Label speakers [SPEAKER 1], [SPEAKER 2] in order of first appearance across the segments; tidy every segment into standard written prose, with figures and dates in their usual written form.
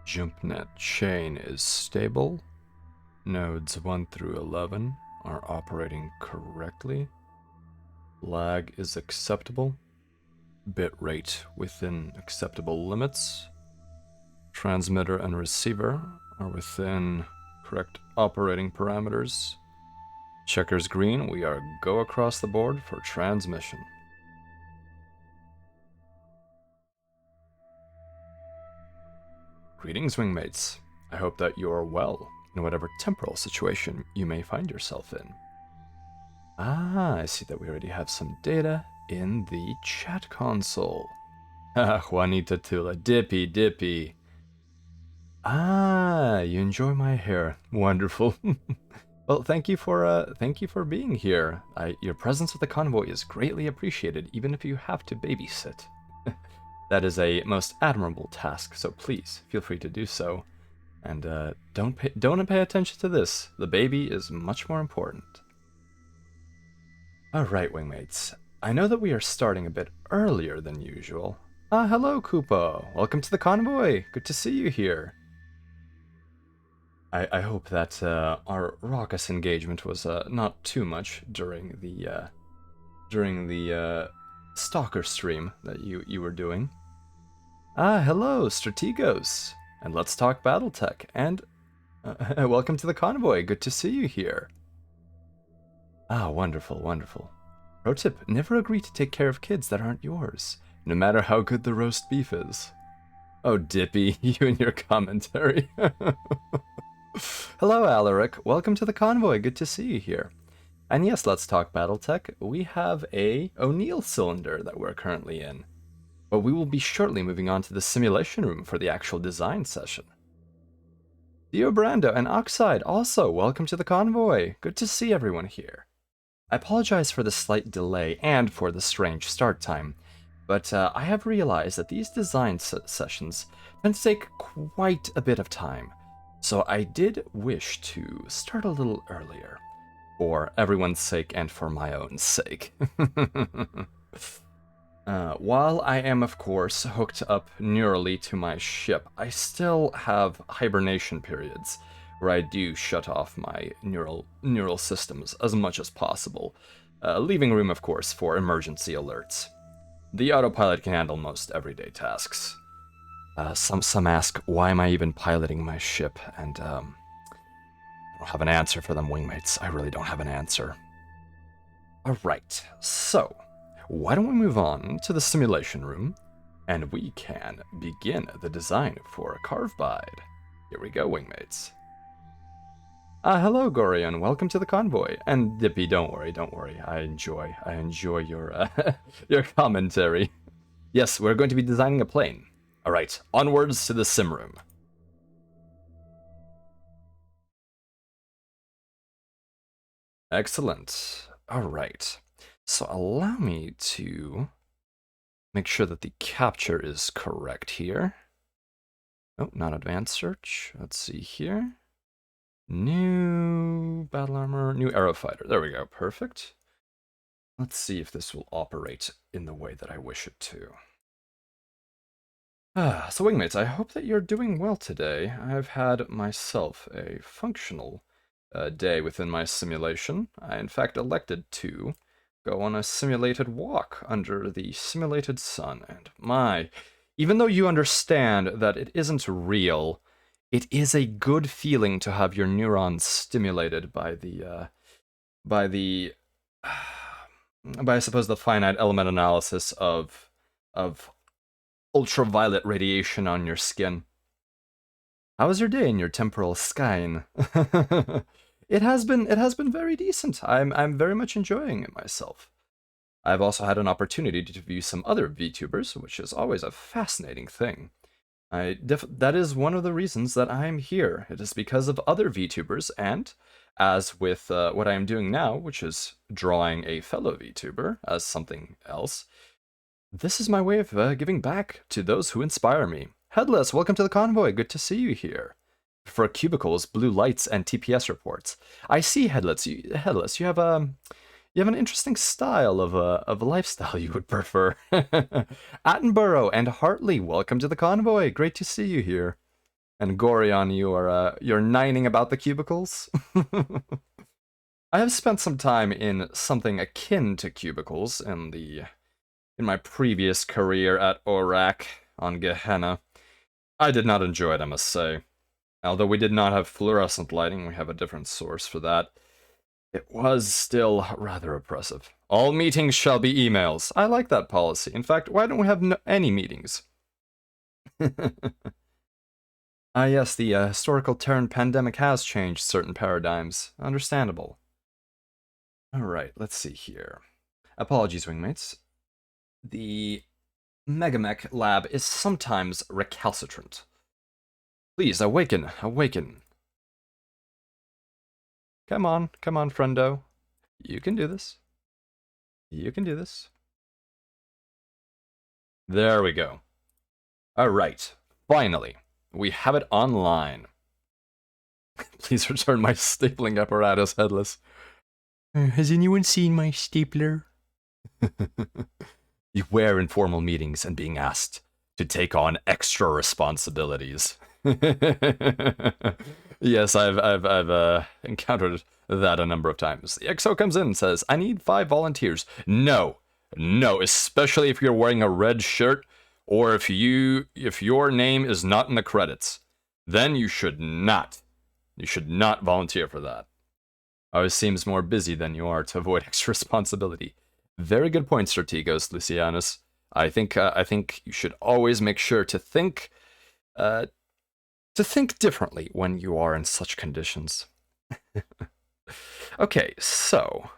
[SPEAKER 1] JumpNet chain is stable. Nodes 1 through 11 are operating correctly. Lag is acceptable. Bitrate within acceptable limits. Transmitter and receiver are within correct operating parameters. Checkers green, we are go across the board for transmission. Greetings, wingmates. I hope that you are well in whatever temporal situation you may find yourself in. Ah, I see that we already have some data in the chat console. Ah, Juanita Tula, dippy. Ah, you enjoy my hair. Wonderful. Well, thank you for being here. Your presence at the convoy is greatly appreciated, even if you have to babysit. That is a most admirable task, so please feel free to do so. And don't pay attention to this. The baby is much more important. Alright, wingmates. I know that we are starting a bit earlier than usual. Ah, hello, Koopa. Welcome to the convoy. Good to see you here. I hope that our raucous engagement was not too much during the Stalker stream that you were doing. Ah, hello, Strategos, and let's talk BattleTech, and welcome to the convoy. Good to see you here. Ah, wonderful. Pro tip, never agree to take care of kids that aren't yours, no matter how good the roast beef is. Oh, Dippy, you and your commentary. Hello, Alaric. Welcome to the convoy. Good to see you here. And yes, let's talk BattleTech. We have a O'Neill cylinder that we're currently in. But we will be shortly moving on to the simulation room for the actual design session. Theo Brando and Oxide, also, welcome to the convoy. Good to see everyone here. I apologize for the slight delay and for the strange start time, but I have realized that these design sessions tend to take quite a bit of time, so I did wish to start a little earlier, for everyone's sake and for my own sake. While I am, of course, hooked up neurally to my ship, I still have hibernation periods where I do shut off my neural systems as much as possible, leaving room, of course, for emergency alerts. The autopilot can handle most everyday tasks. Some ask, why am I even piloting my ship? And I don't have an answer for them, wingmates. I really don't have an answer. Alright, so why don't we move on to the simulation room, and we can begin the design for Carvebide. Here we go, wingmates. Hello, Gorion. Welcome to the convoy. And Dippy, don't worry. I enjoy your your commentary. Yes, we're going to be designing a plane. All right, onwards to the sim room. Excellent. All right. So allow me to make sure that the capture is correct here. Oh, not advanced search. Let's see here. New battle armor, new Aerofighter. There we go, perfect. Let's see if this will operate in the way that I wish it to. So wingmates, I hope that you're doing well today. I've had myself a functional day within my simulation. I in fact elected to go on a simulated walk under the simulated sun, and even though you understand that it isn't real, it is a good feeling to have your neurons stimulated by I suppose the finite element analysis of ultraviolet radiation on your skin. How was your day in your temporal skyne? It has been very decent. I'm very much enjoying it myself. I've also had an opportunity to view some other VTubers, which is always a fascinating thing. That is one of the reasons that I'm here. It is because of other VTubers, and as with what I am doing now, which is drawing a fellow VTuber as something else, this is my way of giving back to those who inspire me. Headless, welcome to the convoy. Good to see you here. For cubicles, blue lights, and TPS reports. I see, Headless. You have an interesting style of lifestyle you would prefer. Attenborough and Hartley, welcome to the convoy. Great to see you here. And Gorion, you're nining about the cubicles. I have spent some time in something akin to cubicles in my previous career at Orak on Gehenna. I did not enjoy it, I must say. Although we did not have fluorescent lighting, we have a different source for that. It was still rather oppressive. All meetings shall be emails. I like that policy. In fact, why don't we have any meetings? Ah, yes, the historical turn pandemic has changed certain paradigms. Understandable. Alright, let's see here. Apologies, wingmates. The Megamek lab is sometimes recalcitrant. Please, awaken, awaken. Come on, friendo. You can do this. You can do this. There we go. Alright, finally, we have it online. Please return my stapling apparatus, Headless. Has anyone seen my stapler? You wear informal meetings and being asked to take on extra responsibilities. Yes, I've encountered that a number of times. The XO comes in and says, I need 5 volunteers. No, especially if you're wearing a red shirt or if your name is not in the credits. Then you should not volunteer for that. Always seems more busy than you are to avoid extra responsibility. Very good point, Strategos, Lucianus. I think you should always make sure to think differently when you are in such conditions. Okay, so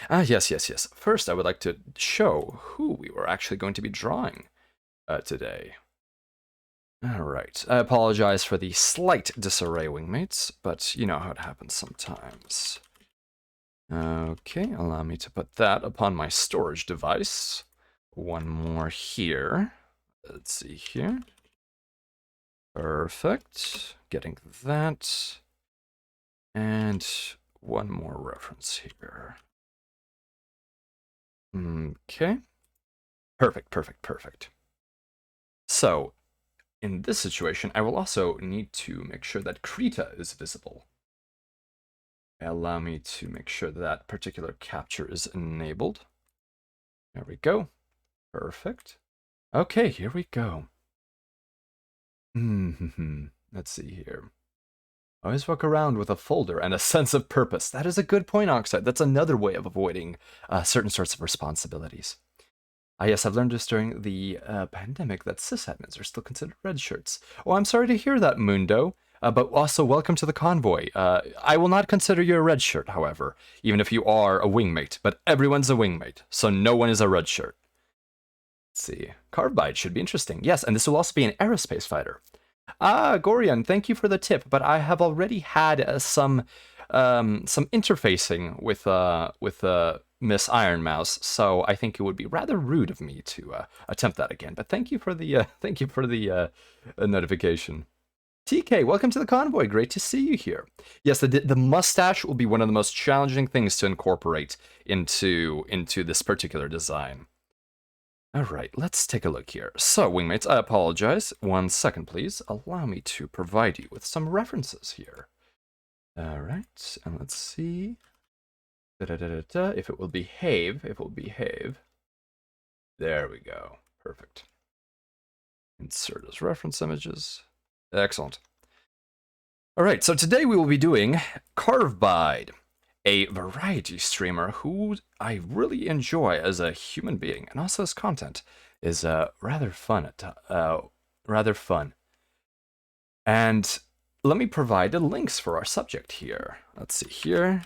[SPEAKER 1] yes. First, I would like to show who we were actually going to be drawing today. All right. I apologize for the slight disarray, wingmates, but you know how it happens sometimes. Okay, allow me to put that upon my storage device. One more here. Let's see here. Perfect. Getting that. And one more reference here. Okay. Perfect. So, in this situation, I will also need to make sure that Krita is visible. Allow me to make sure that particular capture is enabled. There we go. Perfect. Okay, here we go. Let's see here. Always walk around with a folder and a sense of purpose. That is a good point, Oxide. That's another way of avoiding certain sorts of responsibilities. Yes, I've learned just during the pandemic that sysadmins are still considered red shirts. Oh, I'm sorry to hear that, Mundo. But also, welcome to the convoy. I will not consider you a red shirt, however, even if you are a wingmate. But everyone's a wingmate, so no one is a red shirt. Let's see. Carvebide should be interesting. Yes, and this will also be an aerospace fighter. Gorian, thank you for the tip, but I have already had some interfacing with Miss Iron Mouse, so I think it would be rather rude of me to attempt that again. But thank you for the notification. TK, welcome to the convoy. Great to see you here. Yes, the mustache will be one of the most challenging things to incorporate into this particular design. All right, let's take a look here. So, wingmates, I apologize. 1 second, please. Allow me to provide you with some references here. All right, and let's see. If it will behave, There we go. Perfect. Insert as reference images. Excellent. All right, so today we will be doing Carvebide, a variety streamer who I really enjoy as a human being, and also his content is rather fun. And let me provide the links for our subject here. Let's see here.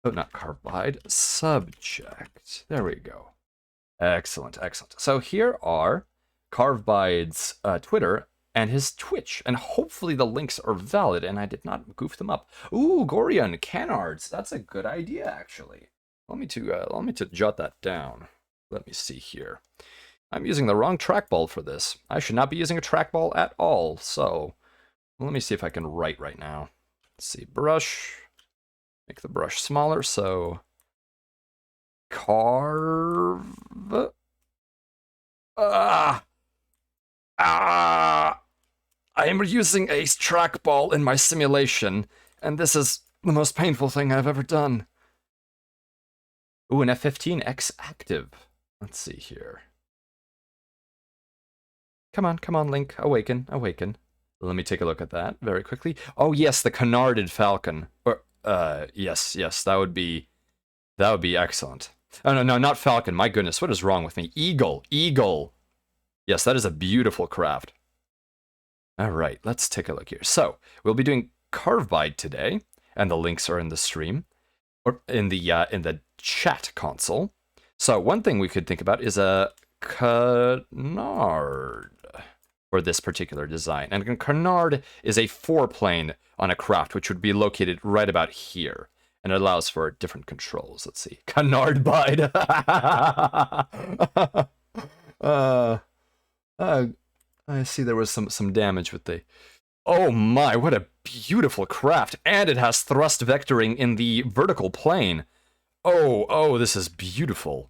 [SPEAKER 1] Oh, not Carvebide, subject. There we go. Excellent. So here are Carvebide's Twitter and his Twitch, and hopefully the links are valid and I did not goof them up. Ooh, Gorian, canards. That's a good idea, actually. Let me to jot that down. Let me see here. I'm using the wrong trackball for this. I should not be using a trackball at all. So let me see if I can write right now. Let's see, brush. Make the brush smaller. So carve. I am using a trackball in my simulation, and this is the most painful thing I've ever done. Ooh, an F-15X active. Let's see here. Come on, Link. Awaken. Let me take a look at that very quickly. Oh, yes, the canarded falcon. Or, yes, that would be excellent. Oh, no, not falcon. My goodness, what is wrong with me? Eagle. Yes, that is a beautiful craft. All right, let's take a look here. So, we'll be doing Carvebide today, and the links are in the stream, or in the chat console. So, one thing we could think about is a canard for this particular design. And a canard is a 4-plane on a craft, which would be located right about here. And it allows for different controls. Let's see. Carvebide. I see there was some damage with the... Oh my, what a beautiful craft. And it has thrust vectoring in the vertical plane. Oh, this is beautiful.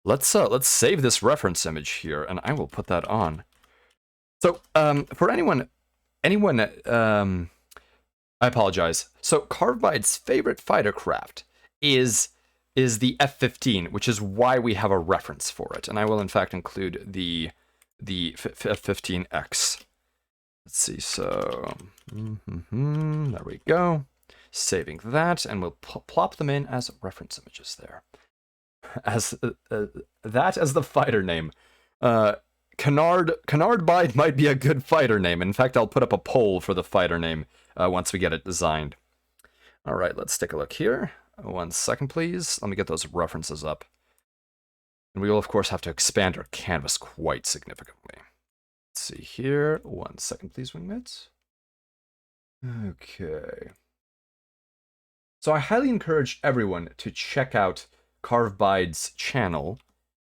[SPEAKER 1] Let's save this reference image here, and I will put that on. So, for anyone, I apologize. So, Carvebide's favorite fighter craft is the F-15, which is why we have a reference for it. And I will, in fact, include the F-15X. Let's see, so... there we go. Saving that, and we'll plop them in as reference images there. As that as the fighter name. Carvebide might be a good fighter name. In fact, I'll put up a poll for the fighter name once we get it designed. All right, let's take a look here. 1 second, please. Let me get those references up. And we will, of course, have to expand our canvas quite significantly. Let's see here. 1 second, please, wingmates. Okay. So I highly encourage everyone to check out Carvebide's channel,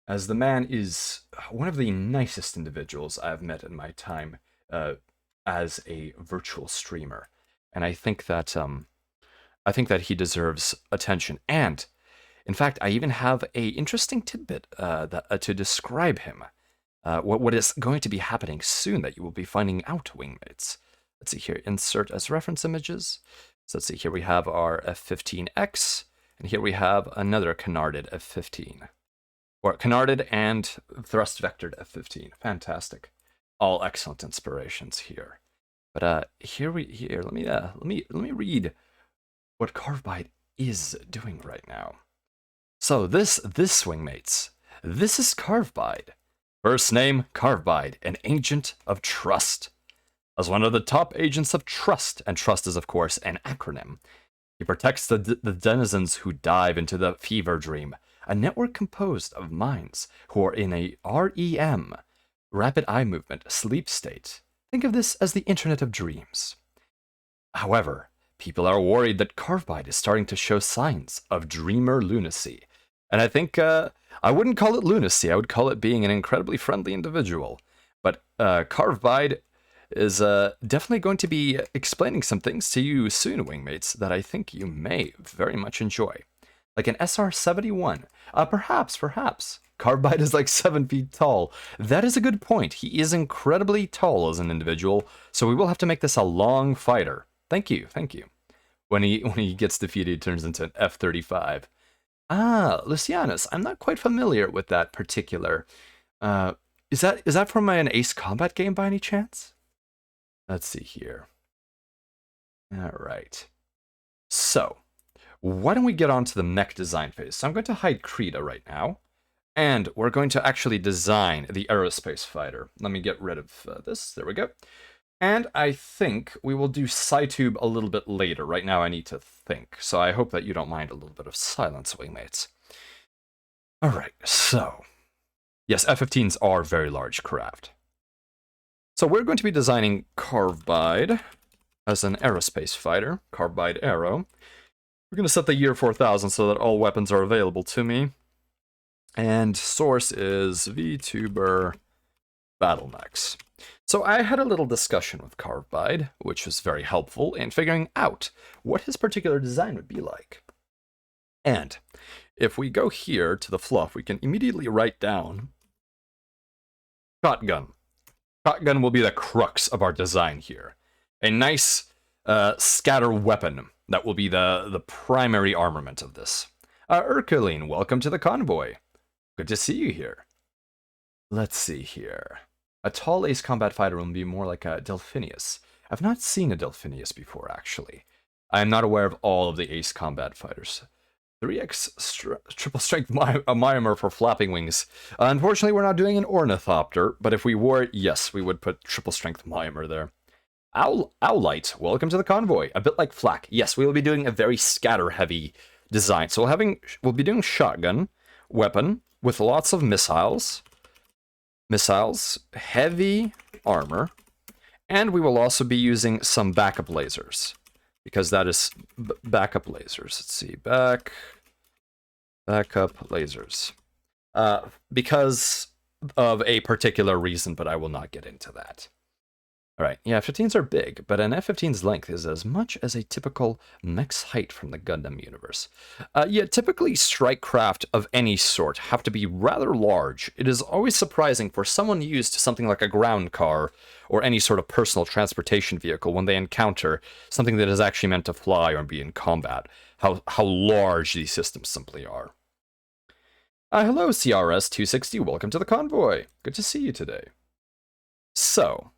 [SPEAKER 1] as the man is one of the nicest individuals I've met in my time as a virtual streamer, and I think that he deserves attention. And in fact, I even have a interesting tidbit to describe him. What is going to be happening soon that you will be finding out, wingmates. Let's see here. Insert as reference images. So let's see. Here we have our F-15X, and here we have another canarded F-15. Or canarded and thrust vectored F-15. Fantastic. All excellent inspirations here. But let me read what Carvebide is doing right now. So this wingmates, this is Carvebide. First name Carvebide, an agent of trust. As one of the top agents of trust, and trust is of course an acronym, he protects the denizens who dive into the fever dream, a network composed of minds who are in a REM, rapid eye movement, sleep state. Think of this as the Internet of Dreams. However, people are worried that Carvebide is starting to show signs of dreamer lunacy. And I think I wouldn't call it lunacy, I would call it being an incredibly friendly individual. But Carvebide is definitely going to be explaining some things to you soon, wingmates, that I think you may very much enjoy. Like an SR-71. Perhaps. Carvebide is like 7 feet tall. That is a good point. He is incredibly tall as an individual, so we will have to make this a long fighter. Thank you. When he gets defeated, he turns into an F-35. Ah, Lucianus, I'm not quite familiar with that particular... Is that from an Ace Combat game by any chance? Let's see here. Alright. So, why don't we get on to the mech design phase? So I'm going to hide Krita right now, and we're going to actually design the Aerospace fighter. Let me get rid of this. There we go. And I think we will do SciTube a little bit later. Right now I need to think, so I hope that you don't mind a little bit of silence, wingmates. Alright, so... Yes, F-15s are very large craft. So we're going to be designing Carvebide as an aerospace fighter, Carvebide Aero. We're going to set the year 4000 so that all weapons are available to me. And source is VTuber Battle Mechs. So I had a little discussion with Carvebide, which was very helpful in figuring out what his particular design would be like. And if we go here to the fluff, we can immediately write down shotgun. shotgun will be the crux of our design here. A nice scatter weapon that will be the primary armament of this. Urkeline, welcome to the convoy. Good to see you here. Let's see here. A tall ace combat fighter will be more like a Delphinius. I've not seen a Delphinius before, actually. I am not aware of all of the ace combat fighters. 3x triple strength Myanmar for flapping wings. Unfortunately, we're not doing an ornithopter, but if we were, yes, we would put triple strength Myanmar there. Owlite, welcome to the convoy. A bit like Flak. Yes, we will be doing a very scatter-heavy design. So we'll be doing shotgun, weapon, with lots of missiles, heavy armor, and we will also be using some backup lasers. Because that is backup lasers. Let's see, backup lasers. Because of a particular reason, but I will not get into that. All right, yeah, F-15s are big, but an F-15's length is as much as a typical mech's height from the Gundam universe. Yet typically strike craft of any sort have to be rather large. It is always surprising for someone used to something like a ground car or any sort of personal transportation vehicle when they encounter something that is actually meant to fly or be in combat, how large these systems simply are. Hello, CRS-260, welcome to the convoy. Good to see you today. So,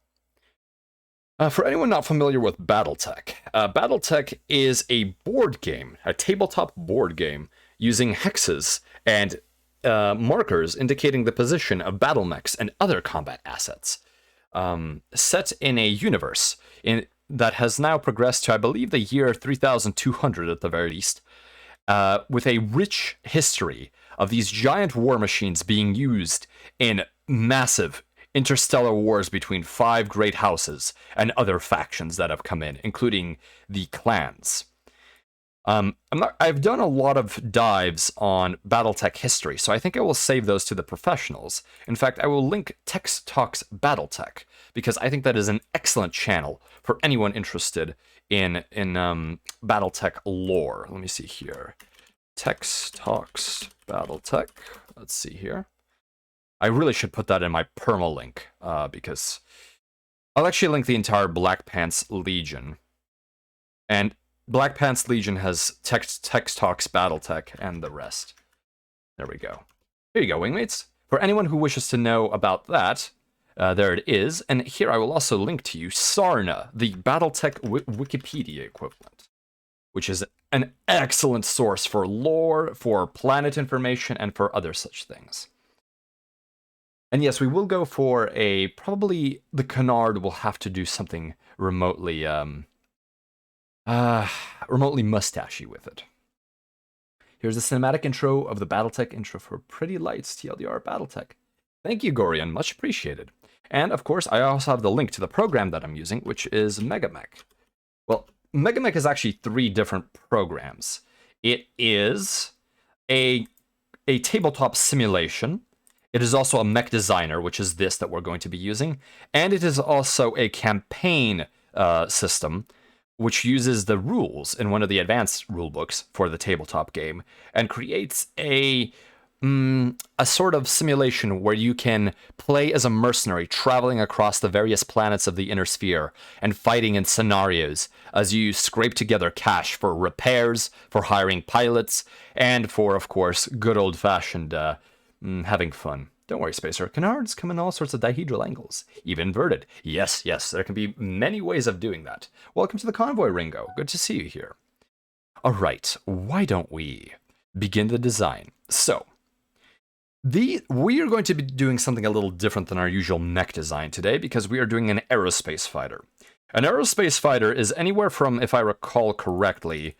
[SPEAKER 1] for anyone not familiar with Battletech, Battletech is a board game, a tabletop board game, using hexes and markers indicating the position of battle mechs and other combat assets, set in a universe that has now progressed to, I believe, the year 3200 at the very least, with a rich history of these giant war machines being used in massive interstellar wars between 5 great houses and other factions that have come in, including the clans. I've done a lot of dives on Battletech history, so I think I will save those to the professionals. In fact, I will link Tex Talks Battletech, because I think that is an excellent channel for anyone interested in Battletech lore. Let me see here. Tex Talks Battletech. Let's see here. I really should put that in my permalink, because I'll actually link the entire Black Pants Legion. And Black Pants Legion has Tex Talks Battletech and the rest. There we go. Here you go, wingmates. For anyone who wishes to know about that, there it is. And here I will also link to you Sarna, the Battletech Wikipedia equivalent, which is an excellent source for lore, for planet information, and for other such things. And yes, we will go for probably the Canard will have to do something remotely, remotely mustachy with it. Here's the cinematic intro of the Battletech intro for Pretty Lights TLDR Battletech. Thank you, Gorian, much appreciated. And of course, I also have the link to the program that I'm using, which is Megamek. Well, Megamek is actually 3 different programs. It is a tabletop simulation. It is also a mech designer, which is this that we're going to be using. And it is also a campaign system, which uses the rules in one of the advanced rulebooks for the tabletop game, and creates a sort of simulation where you can play as a mercenary traveling across the various planets of the inner sphere and fighting in scenarios as you scrape together cash for repairs, for hiring pilots, and for, of course, good old-fashioned having fun. Don't worry, Spacer. Canards come in all sorts of dihedral angles, even inverted. Yes, there can be many ways of doing that. Welcome to the convoy, Ringo. Good to see you here. All right, why don't we begin the design? So, we are going to be doing something a little different than our usual mech design today, because we are doing an aerospace fighter. An aerospace fighter is anywhere from, if I recall correctly,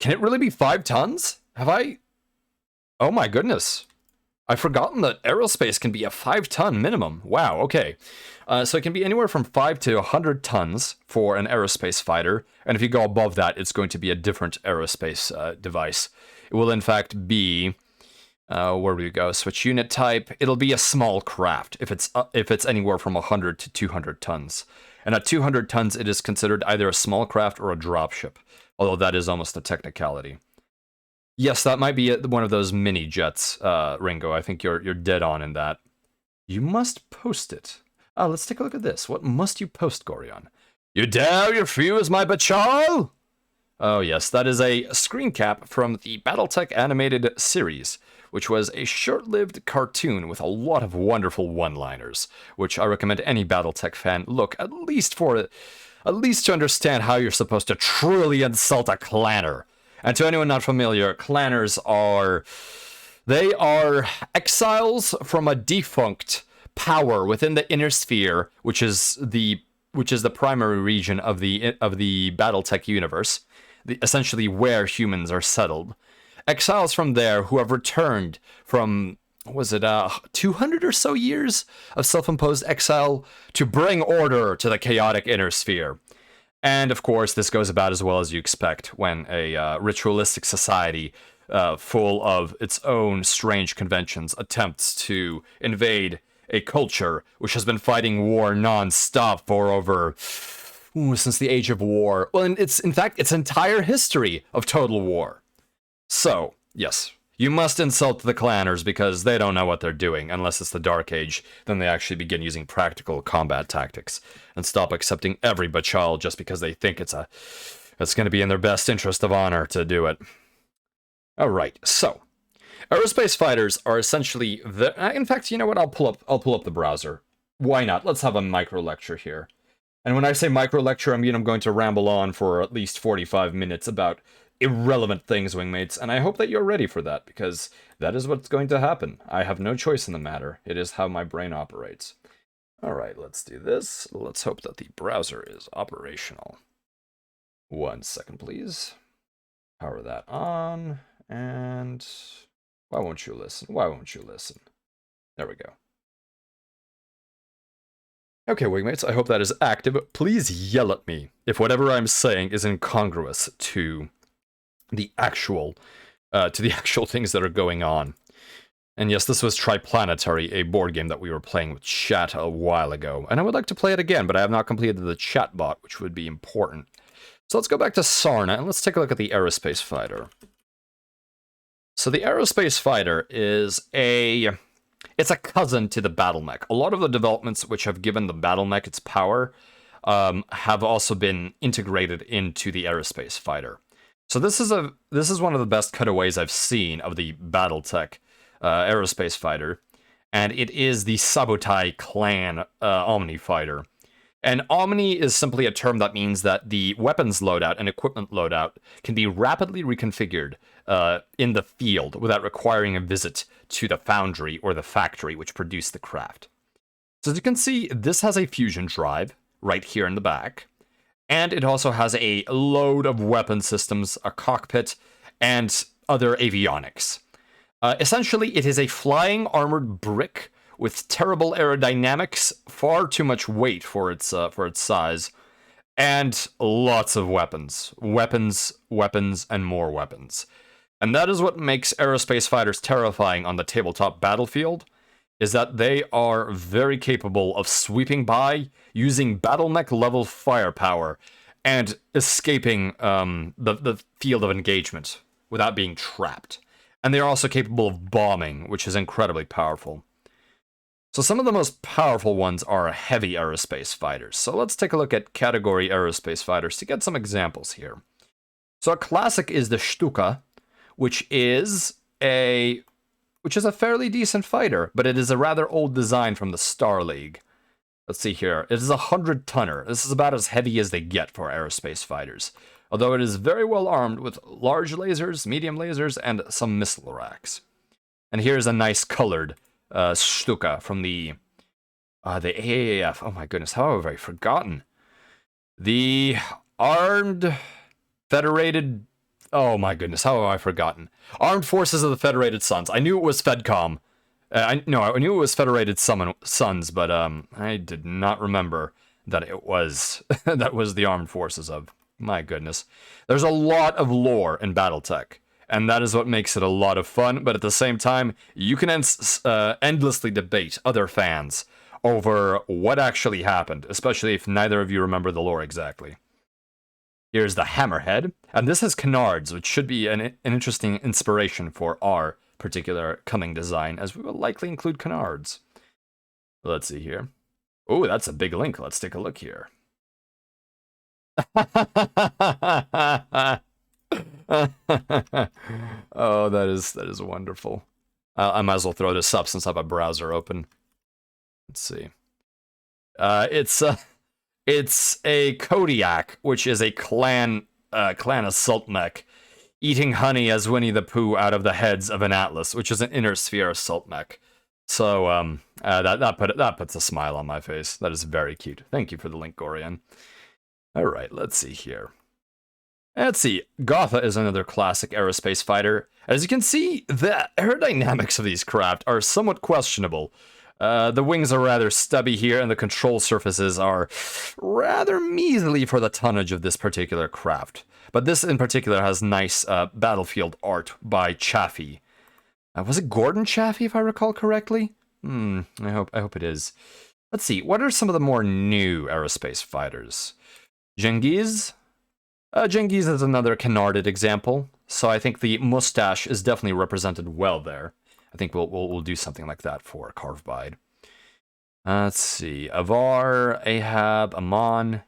[SPEAKER 1] can it really be 5 tons? Oh my goodness. I've forgotten that aerospace can be a 5-ton minimum. Wow, okay. So it can be anywhere from 5 to 100 tons for an aerospace fighter, and if you go above that, it's going to be a different aerospace device. It will in fact be, where do we go? Switch unit type. It'll be a small craft if it's anywhere from 100 to 200 tons. And at 200 tons, it is considered either a small craft or a dropship, although that is almost a technicality. Yes, that might be one of those mini jets, Ringo. I think you're dead on in that. You must post it. Let's take a look at this. What must you post, Gorion? You dare refuse my bachal? Oh yes, that is a screen cap from the Battletech animated series, which was a short-lived cartoon with a lot of wonderful one-liners, which I recommend any Battletech fan look at least to understand how you're supposed to truly insult a clanner. And to anyone not familiar, clanners are exiles from a defunct power within the inner sphere, which is the primary region of the Battletech universe, essentially where humans are settled. Exiles from there who have returned from, was it 200 or so years of self-imposed exile to bring order to the chaotic inner sphere. And of course, this goes about as well as you expect when a ritualistic society full of its own strange conventions attempts to invade a culture which has been fighting war non-stop for over since the Age of War. Well, and it's in fact its entire history of total war. So, yes, you must insult the clanners because they don't know what they're doing. Unless it's the Dark Age, then they actually begin using practical combat tactics and stop accepting every bachal just because they think it's going to be in their best interest of honor to do it. Alright, so aerospace fighters are essentially in fact, you know what? I'll pull up the browser. Why not? Let's have a micro lecture here. And when I say micro lecture, I mean I'm going to ramble on for at least 45 minutes about irrelevant things, wingmates, and I hope that you're ready for that, because that is what's going to happen. I have no choice in the matter. It is how my brain operates. Alright, let's do this. Let's hope that the browser is operational. 1 second, please. Power that on, and why won't you listen? Why won't you listen? There we go. Okay, wingmates, I hope that is active. Please yell at me if whatever I'm saying is incongruous to the actual things that are going on. And yes, this was Triplanetary, a board game that we were playing with chat a while ago. And I would like to play it again, but I have not completed the chat bot, which would be important. So let's go back to Sarna, and let's take a look at the Aerospace Fighter. So the Aerospace Fighter is it's a cousin to the Battlemech. A lot of the developments which have given the Battlemech its power have also been integrated into the Aerospace Fighter. So this is one of the best cutaways I've seen of the Battletech Aerospace Fighter, and it is the Sabotai Clan Omni Fighter. And Omni is simply a term that means that the weapons loadout and equipment loadout can be rapidly reconfigured in the field without requiring a visit to the foundry or the factory which produced the craft. So as you can see, this has a fusion drive right here in the back. And it also has a load of weapon systems, a cockpit, and other avionics. Essentially, it is a flying armored brick with terrible aerodynamics, far too much weight for its size, and lots of weapons. Weapons, and more weapons. And that is what makes aerospace fighters terrifying on the tabletop battlefield, is that they are very capable of sweeping by, using Battlemech-level firepower, and escaping the field of engagement without being trapped. And they are also capable of bombing, which is incredibly powerful. So some of the most powerful ones are heavy aerospace fighters. So let's take a look at category aerospace fighters to get some examples here. So a classic is the Stuka, which is a fairly decent fighter, but it is a rather old design from the Star League. Let's see here. It is a 100-tonner. This is about as heavy as they get for aerospace fighters, although it is very well armed with large lasers, medium lasers, and some missile racks. And here's a nice colored Stuka from the AAF. Oh my goodness, how have I forgotten? The Armed Federated... Oh my goodness, how have I forgotten? Armed Forces of the Federated Suns. I knew it was FedCom. I knew it was Federated Suns, but I did not remember that it was that was the Armed Forces of. My goodness. There's a lot of lore in Battletech, and that is what makes it a lot of fun, but at the same time, you can endlessly debate other fans over what actually happened, especially if neither of you remember the lore exactly. Here's the Hammerhead, and this has canards, which should be an interesting inspiration for our particular coming design, as we will likely include canards. Let's see here. Oh, that's a big link. Let's take a look here. Oh, that is wonderful. I might as well throw this up since I have a browser open. Let's see. It's a Kodiak, which is a clan assault mech, eating honey as Winnie the Pooh out of the heads of an Atlas, which is an inner sphere assault mech. So that puts a smile on my face. That is very cute. Thank you for the link, Gorian. All right, let's see here. Let's see. Gotha is another classic aerospace fighter. As you can see, the aerodynamics of these craft are somewhat questionable. The wings are rather stubby here, and the control surfaces are rather measly for the tonnage of this particular craft. But this in particular has nice battlefield art by Chaffee. Was it Gordon Chaffee, if I recall correctly? I hope it is. Let's see. What are some of the more new aerospace fighters? Genghis? Genghis is another canarded example, so I think the mustache is definitely represented well there. I think we'll do something like that for Carvebide. Let's see. Avar, Ahab, Amon.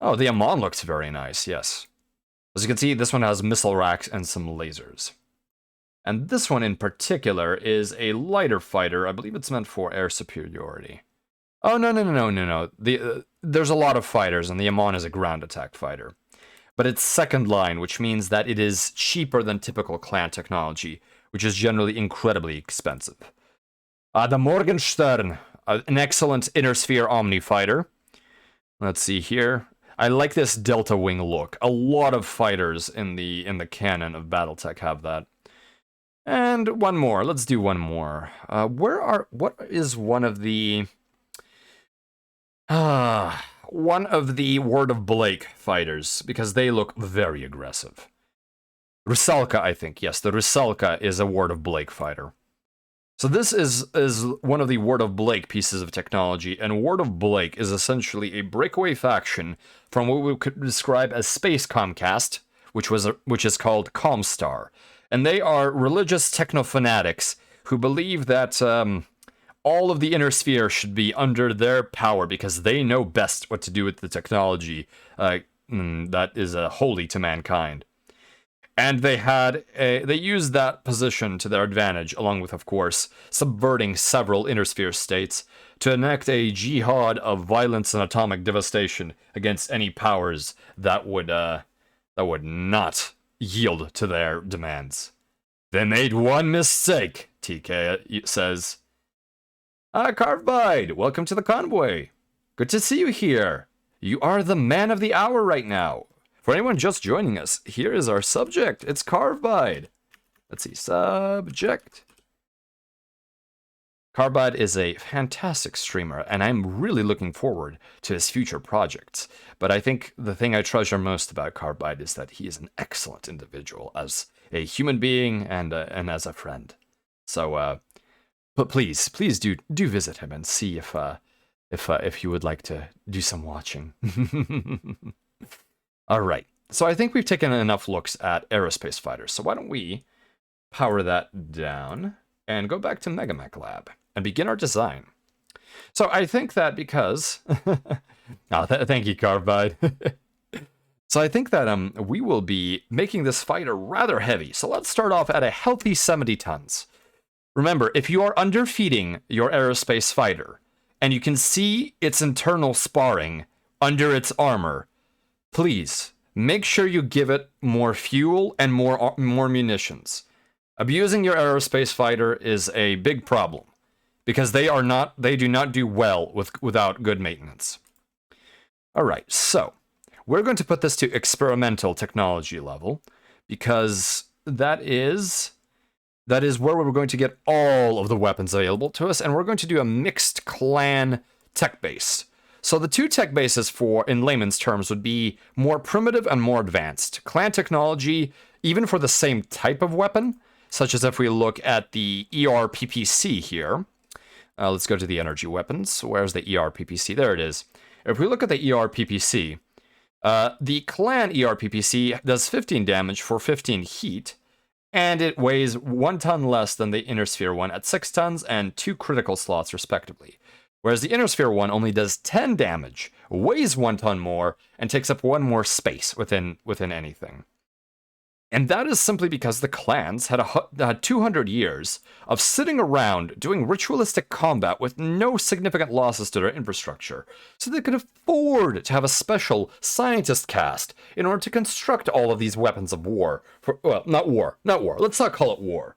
[SPEAKER 1] Oh, the Amon looks very nice, yes. As you can see, this one has missile racks and some lasers. And this one in particular is a lighter fighter. I believe it's meant for air superiority. Oh, no. There's a lot of fighters, and the Amon is a ground attack fighter. But it's second line, which means that it is cheaper than typical clan technology, which is generally incredibly expensive. The Morgenstern, an excellent inner sphere Omni fighter. Let's see here. I like this Delta Wing look. A lot of fighters in the canon of BattleTech have that. And one more. Let's do one more. What is one of the Word of Blake fighters? Because they look very aggressive. Rusalka, I think. Yes, the Rusalka is a Word of Blake fighter. So this is one of the Word of Blake pieces of technology, and Word of Blake is essentially a breakaway faction from what we could describe as Space Comcast, which is called Comstar. And they are religious techno-fanatics who believe that all of the inner sphere should be under their power because they know best what to do with the technology that is holy to mankind. And they used that position to their advantage, along with, of course, subverting several inner sphere states to enact a jihad of violence and atomic devastation against any powers that would not yield to their demands. They made one mistake, TK says. Carvebide, welcome to the convoy. Good to see you here. You are the man of the hour right now. For anyone just joining us, here is our subject. It's Carvebide. Let's see, subject. Carvebide is a fantastic streamer, and I'm really looking forward to his future projects. But I think the thing I treasure most about Carvebide is that he is an excellent individual as a human being and as a friend. So, but please do visit him and see if you would like to do some watching. All right. So I think we've taken enough looks at aerospace fighters. So why don't we power that down and go back to Megamek Lab and begin our design. So I think that because... thank you, Carvebide. So I think that we will be making this fighter rather heavy. So let's start off at a healthy 70 tons. Remember, if you are underfeeding your aerospace fighter, and you can see its internal sparring under its armor, please make sure you give it more fuel and more munitions. Abusing your aerospace fighter is a big problem because they do not do well without good maintenance. All right, so we're going to put this to experimental technology level because that is where we're going to get all of the weapons available to us, and we're going to do a mixed clan tech base. So the two tech bases in layman's terms would be more primitive and more advanced. Clan technology, even for the same type of weapon, such as if we look at the ERPPC here. Let's go to the energy weapons. Where's the ERPPC? There it is. If we look at the ERPPC, the clan ERPPC does 15 damage for 15 heat, and it weighs 1 ton less than the inner sphere one at 6 tons and 2 critical slots respectively. whereas the Inner Sphere one only does 10 damage, weighs 1 ton more, and takes up 1 more space within anything. And that is simply because the clans had 200 years of sitting around doing ritualistic combat with no significant losses to their infrastructure, so they could afford to have a special scientist cast in order to construct all of these weapons of war. Well, not war, let's not call it war.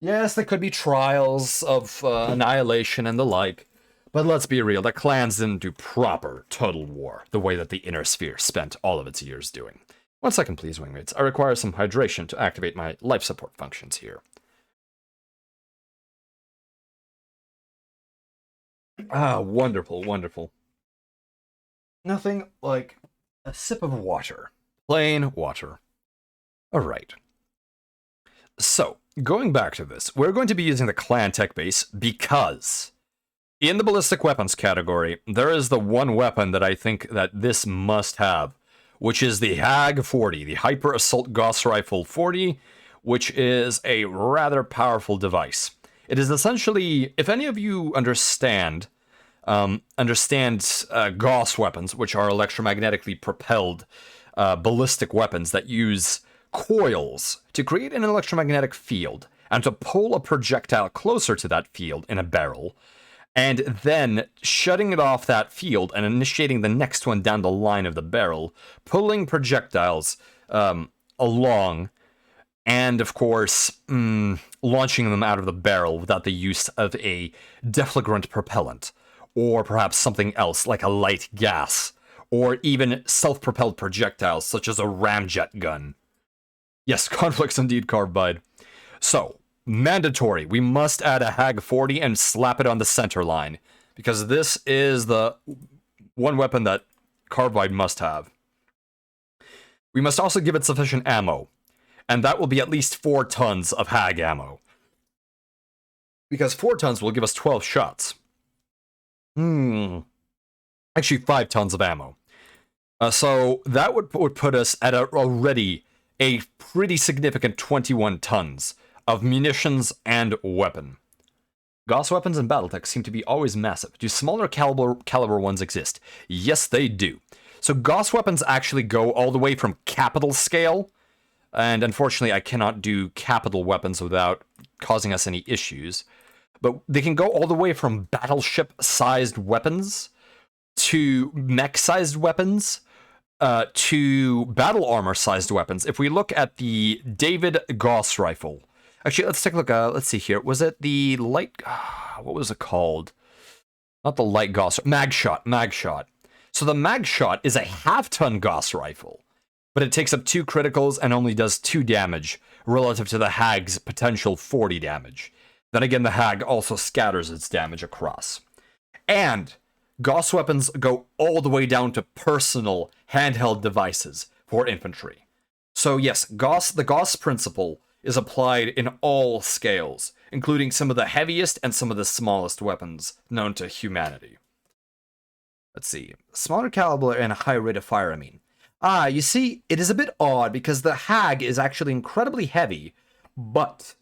[SPEAKER 1] Yes, there could be trials of annihilation and the like, but let's be real, the clans didn't do proper total war the way that the Inner Sphere spent all of its years doing. 1 second, please, wingmates. I require some hydration to activate my life support functions here. Ah, wonderful, wonderful. Nothing like a sip of water. Plain water. Alright. So, going back to this, we're going to be using the clan tech base because in the ballistic weapons category, there is the one weapon that I think that this must have, which is the HAG-40, the Hyper Assault Gauss Rifle 40, which is a rather powerful device. It is essentially, if any of you understand Gauss weapons, which are electromagnetically propelled ballistic weapons that use coils to create an electromagnetic field and to pull a projectile closer to that field in a barrel, and then shutting it off that field and initiating the next one down the line of the barrel, pulling projectiles along, and of course, launching them out of the barrel without the use of a deflagrant propellant, or perhaps something else like a light gas, or even self-propelled projectiles such as a ramjet gun. Yes, conflicts indeed, Carvebide. So, mandatory, we must add a HAG-40 and slap it on the center line, because this is the one weapon that Carvebide must have. We must also give it sufficient ammo, and that will be at least 4 tons of HAG ammo. Because 4 tons will give us 12 shots. Actually, 5 tons of ammo. So that would put us at already a pretty significant 21 tons of munitions and weapon. Gauss weapons and Battletech seem to be always massive. Do smaller caliber ones exist? Yes, they do. So Gauss weapons actually go all the way from capital scale, and unfortunately I cannot do capital weapons without causing us any issues, but they can go all the way from battleship-sized weapons to mech-sized weapons to battle armor-sized weapons. If we look at the David Gauss rifle, actually, let's take a look. Let's see here. Was it the light? What was it called? Not the light Gauss. Magshot. So the Magshot is a half-ton Gauss rifle, but it takes up 2 criticals and only does 2 damage relative to the HAG's potential 40 damage. Then again, the HAG also scatters its damage across. And Gauss weapons go all the way down to personal handheld devices for infantry. So yes, the Gauss principle is applied in all scales, including some of the heaviest and some of the smallest weapons known to humanity. Let's see. Smaller caliber and a high rate of fire, I mean. You see, it is a bit odd because the HAG is actually incredibly heavy, but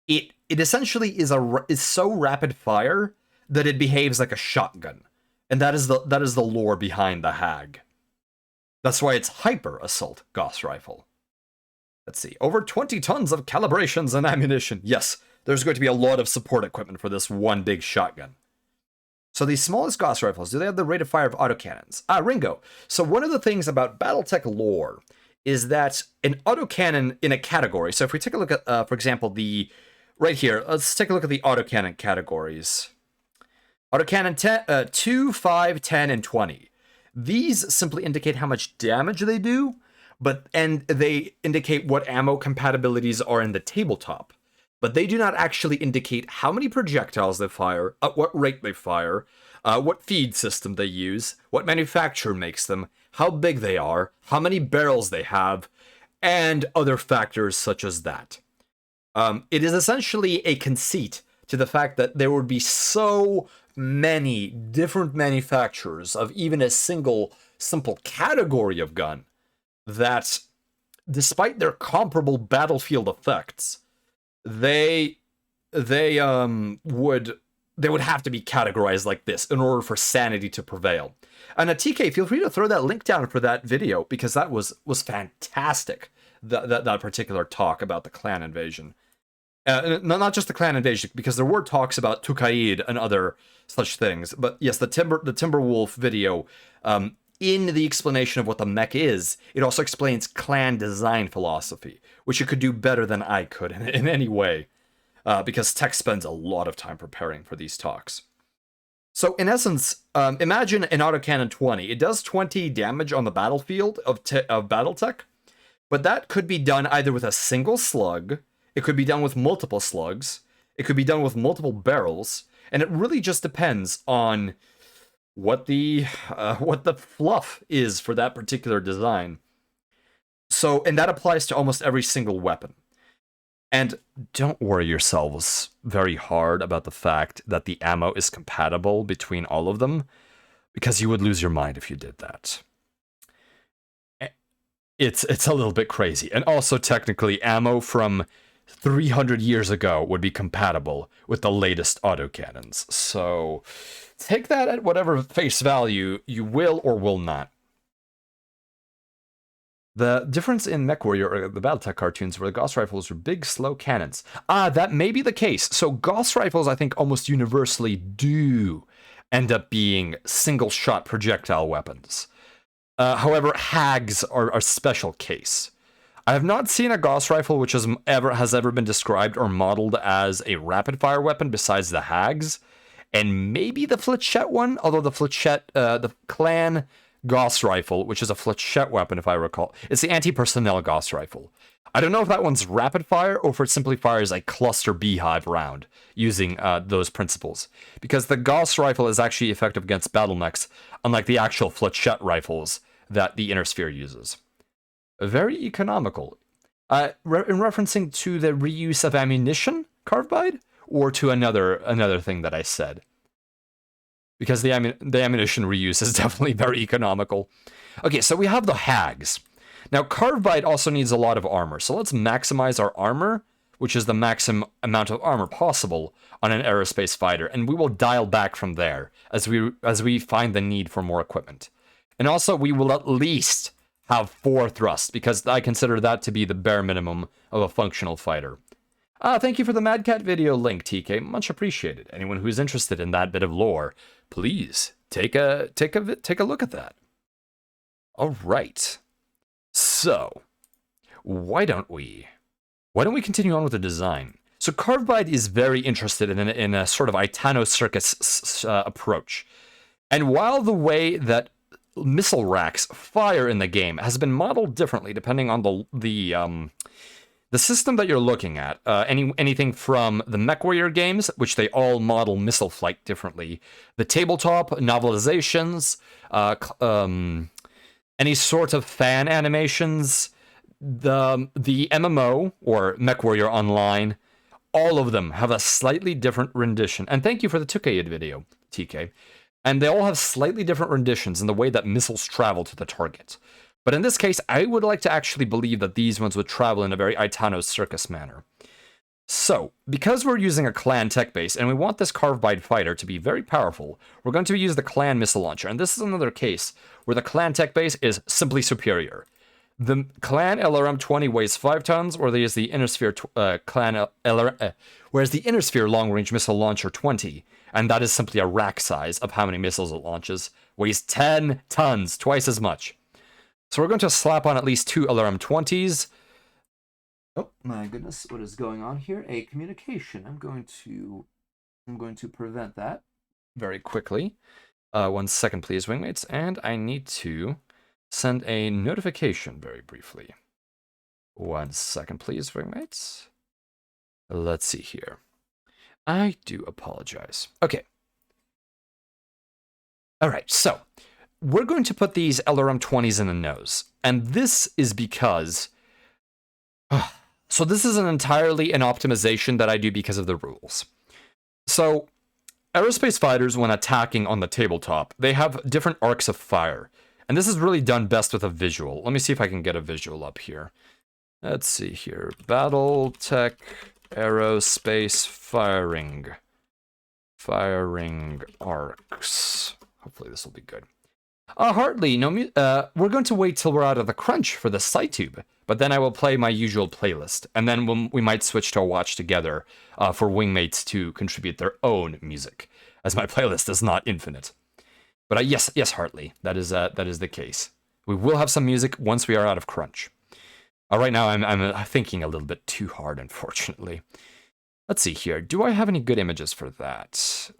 [SPEAKER 1] it essentially is so rapid fire that it behaves like a shotgun. And that is the lore behind the HAG. That's why it's Hyper Assault Gauss Rifle. Let's see, over 20 tons of calibrations and ammunition. Yes, there's going to be a lot of support equipment for this one big shotgun. So these smallest Gauss rifles, do they have the rate of fire of autocannons? Ringo. So one of the things about Battletech lore is that an autocannon in a category, so if we take a look at, for example, right here, let's take a look at the autocannon categories. Autocannon 2, 5, 10, and 20. These simply indicate how much damage they do, and they indicate what ammo compatibilities are in the tabletop. But they do not actually indicate how many projectiles they fire, at what rate they fire, what feed system they use, what manufacturer makes them, how big they are, how many barrels they have, and other factors such as that. It is essentially a conceit to the fact that there would be so many different manufacturers of even a simple category of gun that, despite their comparable battlefield effects, they would they would have to be categorized like this in order for sanity to prevail. And TK, feel free to throw that link down for that video, because that was fantastic. That particular talk about the clan invasion. Not just the clan invasion, because there were talks about Tukaid and other such things. But yes, the Timberwolf video, in the explanation of what the mech is, it also explains clan design philosophy, which it could do better than I could in any way, because tech spends a lot of time preparing for these talks. So in essence, imagine an autocannon 20. It does 20 damage on the battlefield of Battletech, but that could be done either with a single slug, it could be done with multiple slugs, it could be done with multiple barrels, and it really just depends on what the fluff is for that particular design. So, and that applies to almost every single weapon. And don't worry yourselves very hard about the fact that the ammo is compatible between all of them, because you would lose your mind if you did that. It's a little bit crazy. And also, technically, ammo from 300 years ago would be compatible with the latest autocannons. So take that at whatever face value you will or will not. The difference in MechWarrior or the Battletech cartoons were the Gauss rifles were big, slow cannons. That may be the case. So Gauss rifles, I think, almost universally do end up being single-shot projectile weapons. However, Hags are a special case. I have not seen a Gauss rifle which has ever been described or modeled as a rapid-fire weapon besides the Hags, and maybe the Fletchette one, although the Fletchette, the Clan Gauss rifle, which is a Fletchette weapon if I recall, it's the anti-personnel Gauss rifle. I don't know if that one's rapid-fire or if it simply fires a cluster beehive round using those principles, because the Gauss rifle is actually effective against battle mechs, unlike the actual Fletchette rifles that the Inner Sphere uses. Very economical. In referencing to the reuse of ammunition, Carvebide, or to another thing that I said? Because the ammunition reuse is definitely very economical. Okay, so we have the Hags. Now, Carvebide also needs a lot of armor, so let's maximize our armor, which is the maximum amount of armor possible on an aerospace fighter, and we will dial back from there as we find the need for more equipment. And also, we will at least have 4 thrusts, because I consider that to be the bare minimum of a functional fighter. Thank you for the Mad Cat video link, TK. Much appreciated. Anyone who's interested in that bit of lore, please take a look at that. All right. So, why don't we continue on with the design? So Carvebide is very interested in a sort of Itano Circus approach. And while the way that missile racks fire in the game has been modeled differently depending on the system that you're looking at. Anything from the MechWarrior games, which they all model missile flight differently, the tabletop novelizations, any sort of fan animations, the MMO or MechWarrior Online, all of them have a slightly different rendition. And thank you for the Tukaid video, TK. And they all have slightly different renditions in the way that missiles travel to the target. But in this case, I would like to actually believe that these ones would travel in a very Itano Circus manner. So, because we're using a clan tech base, and we want this Carvebide fighter to be very powerful, we're going to use the clan missile launcher. And this is another case where the clan tech base is simply superior. The clan LRM-20 weighs 5 tons, whereas the Inner Sphere whereas the Inner Sphere long-range missile launcher 20, and that is simply a rack size of how many missiles it launches, weighs 10 tons, twice as much. So we're going to slap on at least 2 LRM-20s. Oh my goodness, what is going on here? A communication. I'm going to prevent that very quickly. 1 second, please, wingmates, and I need to send a notification very briefly. 1 second, please, wingmates. Let's see here. I do apologize. Okay. All right, so we're going to put these LRM-20s in the nose, and this is because... So this is entirely an optimization that I do because of the rules. So, aerospace fighters, when attacking on the tabletop, they have different arcs of fire. And this is really done best with a visual. Let me see if I can get a visual up here. Let's see here. Battletech aerospace firing. Firing arcs. Hopefully this will be good. Hartley, no, we're going to wait till we're out of the crunch for the SciTube, but then I will play my usual playlist, and then we might switch to a watch together for wingmates to contribute their own music, as my playlist is not infinite. But yes, Hartley, that is the case. We will have some music once we are out of crunch. Right now, I'm thinking a little bit too hard, unfortunately. Let's see here. Do I have any good images for that?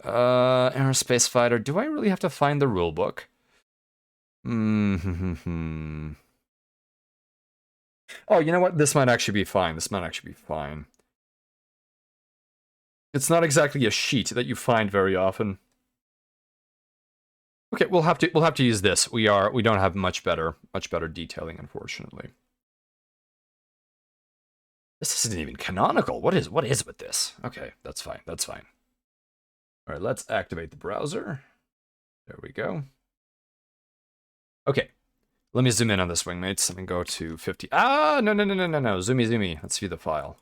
[SPEAKER 1] Aerospace fighter. Do I really have to find the rulebook? Oh, you know what? This might actually be fine. This might actually be fine. It's not exactly a sheet that you find very often. Okay, we'll have to use this. We don't have much better detailing, unfortunately. This isn't even canonical. What is with this? Okay, that's fine. That's fine. All right, let's activate the browser. There we go. Okay, let me zoom in on this wingmates and go to 50. Ah, no. Zoomy. Let's view the file.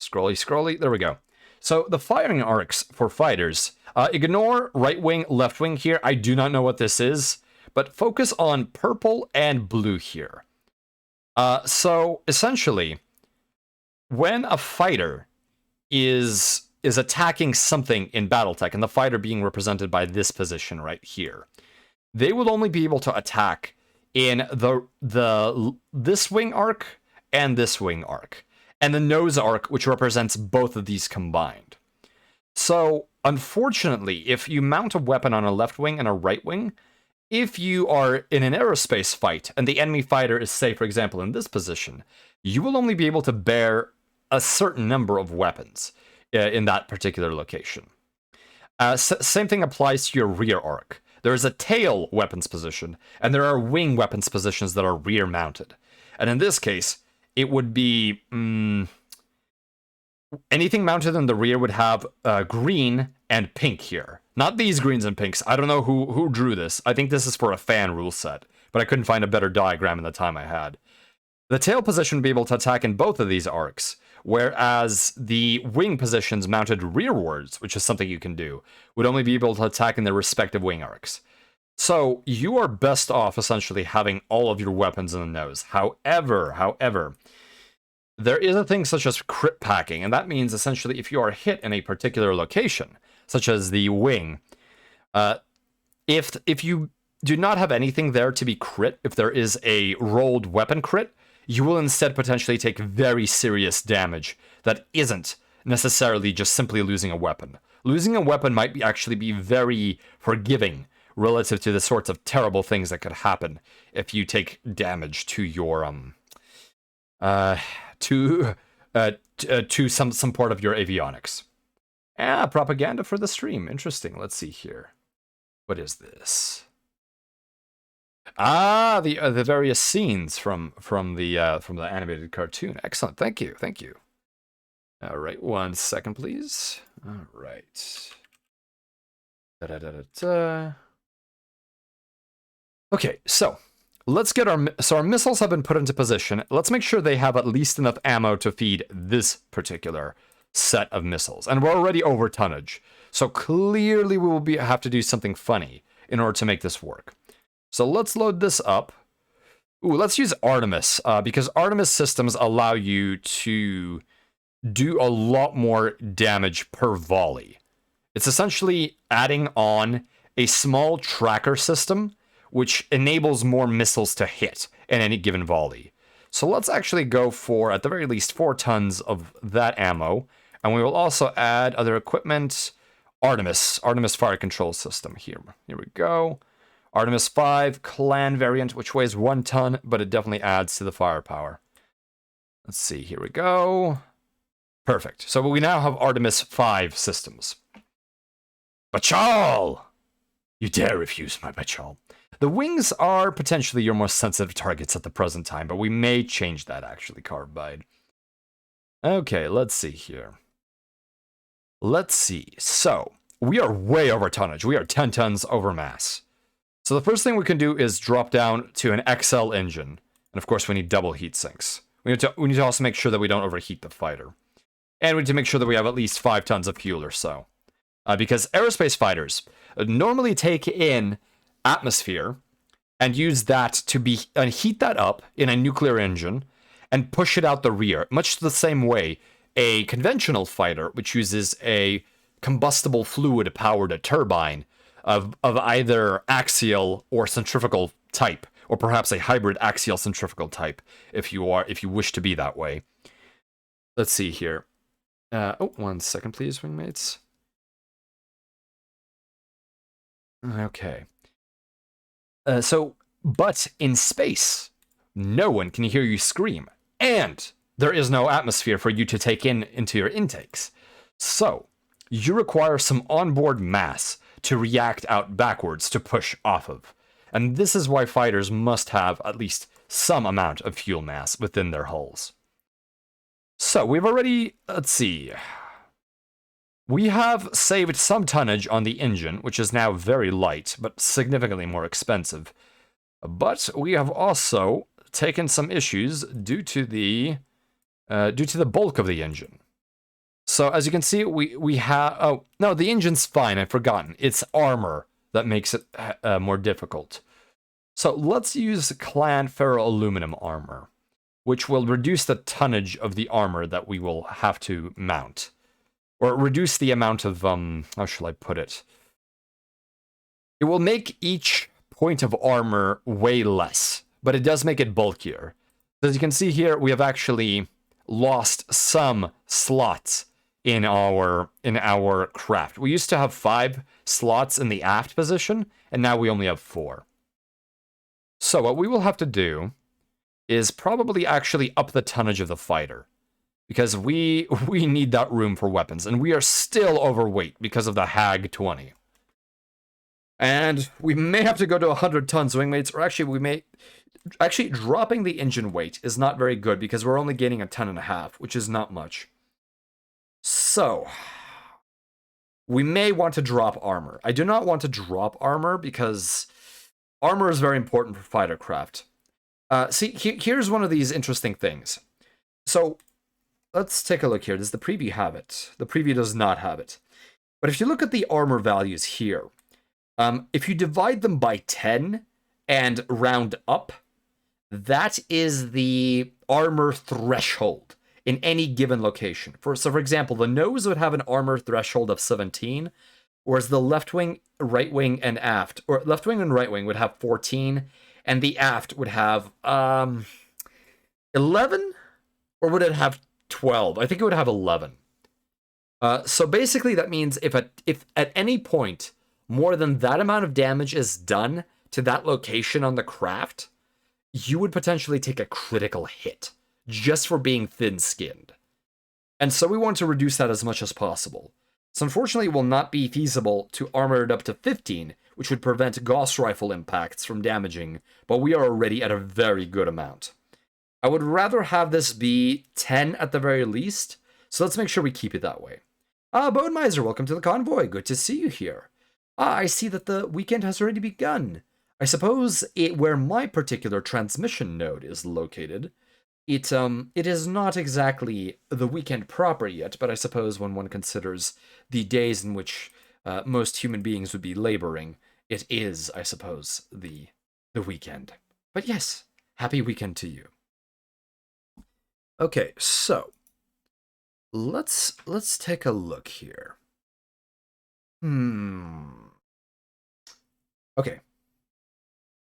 [SPEAKER 1] Scrolly. There we go. So the firing arcs for fighters. Ignore right wing, left wing here. I do not know what this is, but focus on purple and blue here. So essentially, when a fighter is attacking something in BattleTech, and the fighter being represented by this position right here, they will only be able to attack in this wing arc and this wing arc, and the nose arc, which represents both of these combined. So, unfortunately, if you mount a weapon on a left wing and a right wing, if you are in an aerospace fight and the enemy fighter is, say, for example, in this position, you will only be able to bear a certain number of weapons in that particular location. Same thing applies to your rear arc. There is a tail weapons position, and there are wing weapons positions that are rear mounted. And in this case, it would be anything mounted in the rear would have green and pink here. Not these greens and pinks. I don't know who drew this. I think this is for a fan rule set, but I couldn't find a better diagram in the time I had. The tail position would be able to attack in both of these arcs, whereas the wing positions mounted rearwards, which is something you can do, would only be able to attack in their respective wing arcs. So you are best off essentially having all of your weapons in the nose. However, there is a thing such as crit packing, and that means essentially if you are hit in a particular location, such as the wing, if you do not have anything there to be crit, if there is a rolled weapon crit, you will instead potentially take very serious damage that isn't necessarily just simply losing a weapon. Losing a weapon might actually be very forgiving relative to the sorts of terrible things that could happen if you take damage to your to some part of your avionics. Propaganda for the stream. Interesting. Let's see here. What is this? The various scenes from the animated cartoon. Excellent. Thank you. All right, 1 second, please. All right. Okay, so let's get our missiles have been put into position. Let's make sure they have at least enough ammo to feed this particular set of missiles, and we're already over tonnage. So clearly we will have to do something funny in order to make this work. So let's load this up. Ooh, let's use Artemis, because Artemis systems allow you to do a lot more damage per volley. It's essentially adding on a small tracker system, which enables more missiles to hit in any given volley. So let's actually go for, at the very least, 4 tons of that ammo, and we will also add other equipment. Artemis fire control system here. Here we go. Artemis 5 clan variant, which weighs 1 ton, but it definitely adds to the firepower. Let's see, here we go. Perfect. So we now have Artemis 5 systems. Bachal! You dare refuse my Bachal. The wings are potentially your most sensitive targets at the present time, but we may change that actually, Carvebide. Okay, let's see here. Let's see. So, we are way over tonnage. We are 10 tons over mass. So the first thing we can do is drop down to an XL engine. And of course we need double heat sinks. We need to also make sure that we don't overheat the fighter. And we need to make sure that we have at least 5 tons of fuel or so. because aerospace fighters normally take in atmosphere and use that to heat that up in a nuclear engine and push it out the rear, much the same way a conventional fighter, which uses a combustible fluid powered turbine of either axial or centrifugal type, or perhaps a hybrid axial centrifugal type, if you wish to be that way. Let's see here. Oh, 1 second, please, wingmates. Okay. But in space, no one can hear you scream, and there is no atmosphere for you to take into your intakes. So, you require some onboard mass to react out backwards to push off of. And this is why fighters must have at least some amount of fuel mass within their hulls. So, we've already, let's see. We have saved some tonnage on the engine, which is now very light, but significantly more expensive. But we have also taken some issues due to the bulk of the engine. So as you can see, we have... Oh, no, the engine's fine, I've forgotten. It's armor that makes it more difficult. So let's use clan ferroaluminum armor, which will reduce the tonnage of the armor that we will have to mount. Or reduce the amount of, how shall I put it? It will make each point of armor weigh less, but it does make it bulkier. As you can see here, we have actually lost some slots in our craft. We used to have 5 slots in the aft position, and now we only have 4. So what we will have to do is probably actually up the tonnage of the fighter, because we need that room for weapons, and we are still overweight because of the HAG 20. And we may have to go to 100 tons, wingmates, or actually we may... Actually, dropping the engine weight is not very good because we're only gaining 1.5 tons, which is not much. So, we may want to drop armor. I do not want to drop armor because armor is very important for fighter craft. See, here's one of these interesting things. So, let's take a look here. Does the preview have it? The preview does not have it. But if you look at the armor values here, if you divide them by 10 and round up, that is the armor threshold in any given location. So for example, the nose would have an armor threshold of 17, whereas the left wing, right wing, and aft, or left wing and right wing would have 14, and the aft would have 11, or would it have 12? I think it would have 11. So basically that means if at any point more than that amount of damage is done to that location on the craft, you would potentially take a critical hit just for being thin-skinned. And so we want to reduce that as much as possible. So unfortunately it will not be feasible to armor it up to 15, which would prevent Gauss rifle impacts from damaging, but we are already at a very good amount. I would rather have this be 10 at the very least, so let's make sure we keep it that way. Bone Miser, welcome to the convoy. Good to see you here. I see that the weekend has already begun. I suppose where my particular transmission node is located, it is not exactly the weekend proper yet, but I suppose when one considers the days in which most human beings would be laboring, it is, I suppose, the weekend. But yes, happy weekend to you. Okay, so let's take a look here. Okay.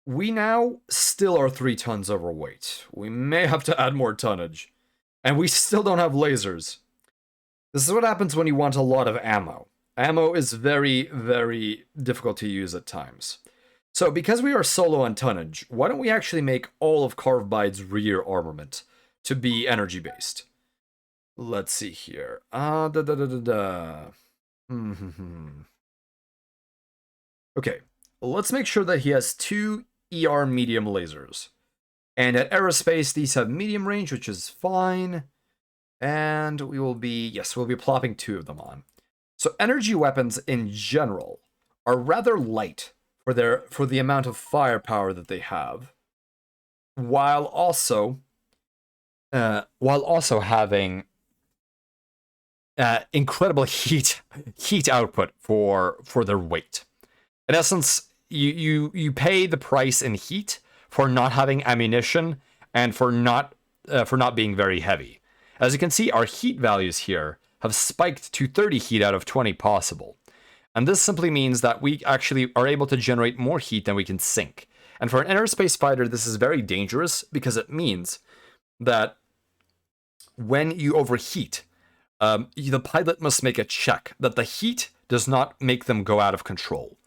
[SPEAKER 1] We now still are 3 tons overweight. We may have to add more tonnage. And we still don't have lasers. This is what happens when you want a lot of ammo. Ammo is very, very difficult to use at times. So because we are solo on tonnage, why don't we actually make all of Carvebide's rear armament to be energy-based? Let's see here. Okay, let's make sure that he has 2 ER medium lasers. And at Aerospace, these have medium range, which is fine. And we will be, yes, we'll be plopping 2 of them on. So energy weapons in general are rather light for the amount of firepower that they have, while also having incredible heat output for their weight. In essence, you pay the price in heat for not having ammunition and for not being very heavy. As you can see, our heat values here have spiked to 30 heat out of 20 possible. And this simply means that we actually are able to generate more heat than we can sink. And for an aerospace fighter, this is very dangerous because it means that when you overheat, the pilot must make a check that the heat does not make them go out of control.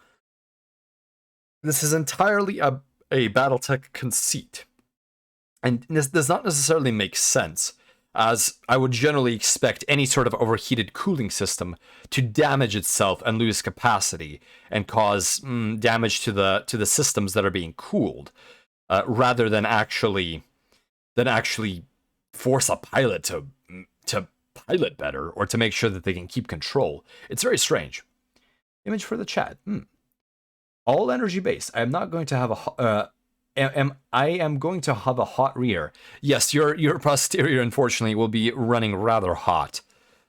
[SPEAKER 1] This is entirely a Battletech conceit. And this does not necessarily make sense, as I would generally expect any sort of overheated cooling system to damage itself and lose capacity and cause damage to the systems that are being cooled, rather than actually force a pilot to pilot better or to make sure that they can keep control. It's very strange. Image for the chat. All energy base. I am not going to have a I am going to have a hot rear. Yes, your posterior, unfortunately, will be running rather hot.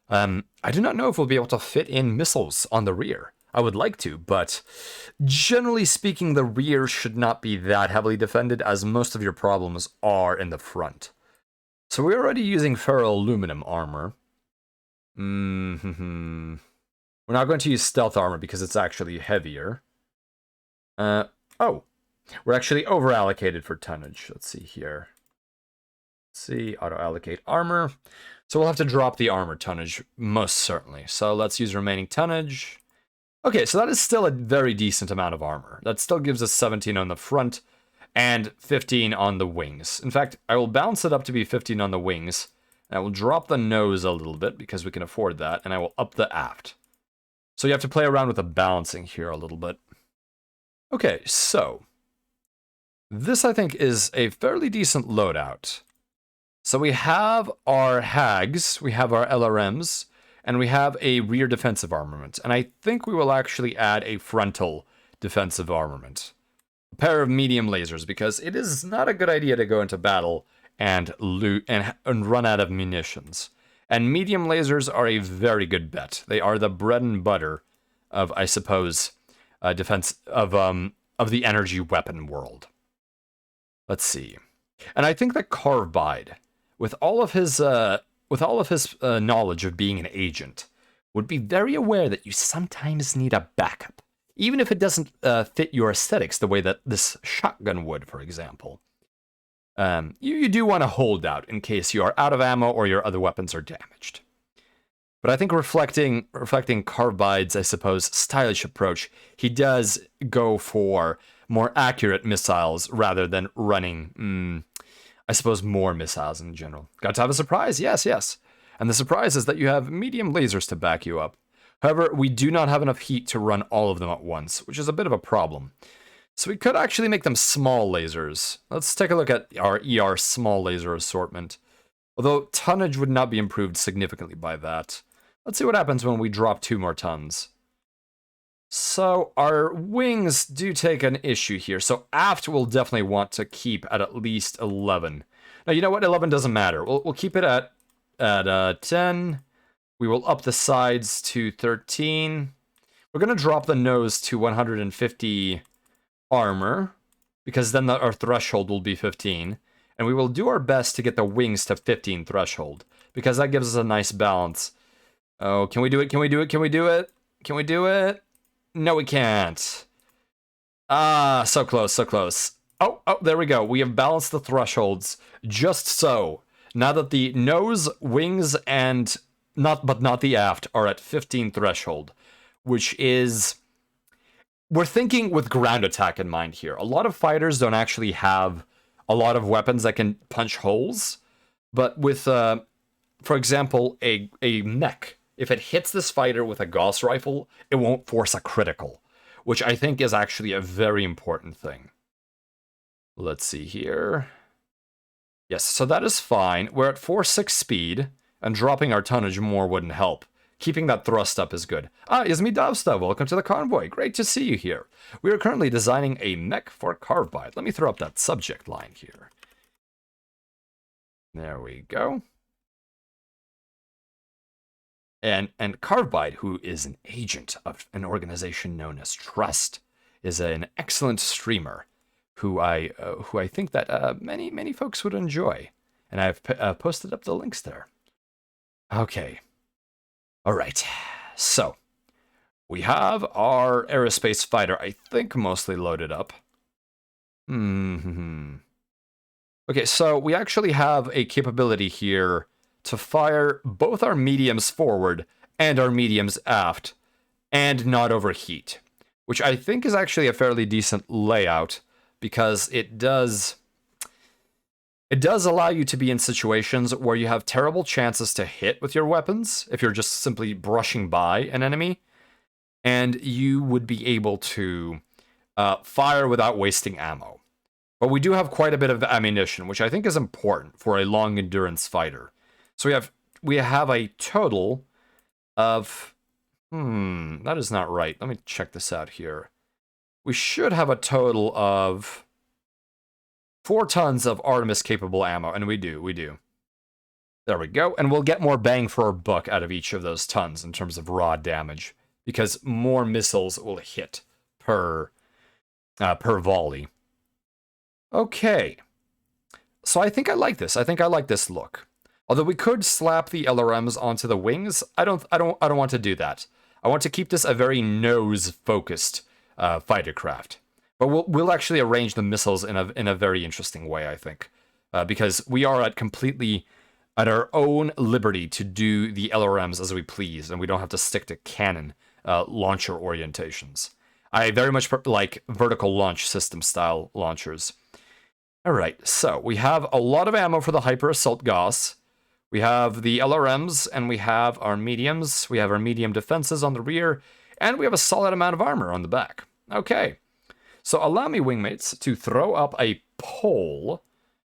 [SPEAKER 1] I do not know if we'll be able to fit in missiles on the rear. I would like to, but generally speaking, the rear should not be that heavily defended, as most of your problems are in the front. So we're already using ferroaluminum armor. We're not going to use stealth armor because it's actually heavier. Oh. We're actually over-allocated for tonnage. Let's see here. Let's see, auto-allocate armor. So we'll have to drop the armor tonnage, most certainly. So let's use remaining tonnage. Okay, so that is still a very decent amount of armor. That still gives us 17 on the front and 15 on the wings. In fact, I will bounce it up to be 15 on the wings. And I will drop the nose a little bit because we can afford that. And I will up the aft. So you have to play around with the balancing here a little bit. Okay, so this, I think, is a fairly decent loadout. So we have our HAGs, we have our LRMs, and we have a rear defensive armament. And I think we will actually add a frontal defensive armament. A pair of medium lasers, because it is not a good idea to go into battle and loot and run out of munitions. And medium lasers are a very good bet. They are the bread and butter of, I suppose, defense of the energy weapon world. Let's see. And I think that Carvebide, with all of his knowledge of being an agent, would be very aware that you sometimes need a backup, even if it doesn't fit your aesthetics the way that this shotgun would, for example. You do want to hold out in case you are out of ammo or your other weapons are damaged. But I think reflecting Carvebide's, I suppose, stylish approach, he does go for more accurate missiles rather than running, I suppose, more missiles in general. Got to have a surprise? Yes, yes. And the surprise is that you have medium lasers to back you up. However, we do not have enough heat to run all of them at once, which is a bit of a problem. So we could actually make them small lasers. Let's take a look at our ER small laser assortment. Although tonnage would not be improved significantly by that. Let's see what happens when we drop 2 more tons. So our wings do take an issue here. So aft we'll definitely want to keep at least 11. Now, you know what? 11 doesn't matter. We'll keep it at 10. We will up the sides to 13. We're going to drop the nose to 150 armor, because then our threshold will be 15. And we will do our best to get the wings to 15 threshold, because that gives us a nice balance. Oh, can we do it? Can we do it? Can we do it? Can we do it? No, we can't. Ah, so close, so close. Oh, there we go. We have balanced the thresholds just so. Now that the nose, wings, and not the aft are at 15 threshold, which is... We're thinking with ground attack in mind here. A lot of fighters don't actually have a lot of weapons that can punch holes, but with, for example, a mech, if it hits this fighter with a Gauss rifle, it won't force a critical, which I think is actually a very important thing. Let's see here. Yes, so that is fine. We're at 4.6 speed, and dropping our tonnage more wouldn't help. Keeping that thrust up is good. Ah, Izmi Davsta, welcome to the convoy. Great to see you here. We are currently designing a mech for Carvebide. Let me throw up that subject line here. There we go. And Carvebide, who is an agent of an organization known as Trust, is an excellent streamer who I think that many folks would enjoy, and I've posted up the links there. Okay, all right. So we have our aerospace fighter, I think, mostly loaded up. Okay, so we actually have a capability here to fire both our mediums forward and our mediums aft and not overheat, which I think is actually a fairly decent layout because it does allow you to be in situations where you have terrible chances to hit with your weapons if you're just simply brushing by an enemy, and you would be able to fire without wasting ammo. But we do have quite a bit of ammunition, which I think is important for a long endurance fighter. So we have a total of that is not right. Let me check this out here. We should have a total of 4 tons of Artemis capable ammo, and we do. There we go, and we'll get more bang for our buck out of each of those tons in terms of raw damage, because more missiles will hit per volley. Okay, so I think I like this. I think I like this look. Although we could slap the LRMs onto the wings, I don't want to do that. I want to keep this a very nose-focused fighter craft. But we'll actually arrange the missiles in a very interesting way, I think, because we are completely at our own liberty to do the LRMs as we please, and we don't have to stick to cannon launcher orientations. I very much like vertical launch system style launchers. All right, so we have a lot of ammo for the Hyper Assault Gauss. We have the LRMs, and we have our mediums. We have our medium defenses on the rear, and we have a solid amount of armor on the back. Okay, so allow me, wingmates, to throw up a poll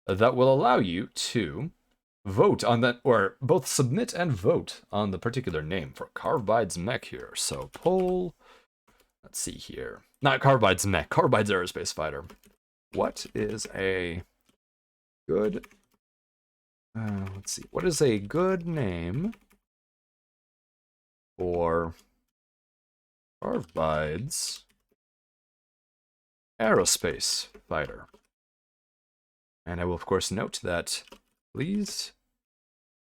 [SPEAKER 1] that will allow you to vote on that, or both submit and vote on the particular name for Carvebide's mech here. So poll, let's see here. Not Carvebide's mech, Carvebide's aerospace fighter. What is a good, let's see, what is a good name for Carvebide's aerospace fighter? And I will, of course, note that please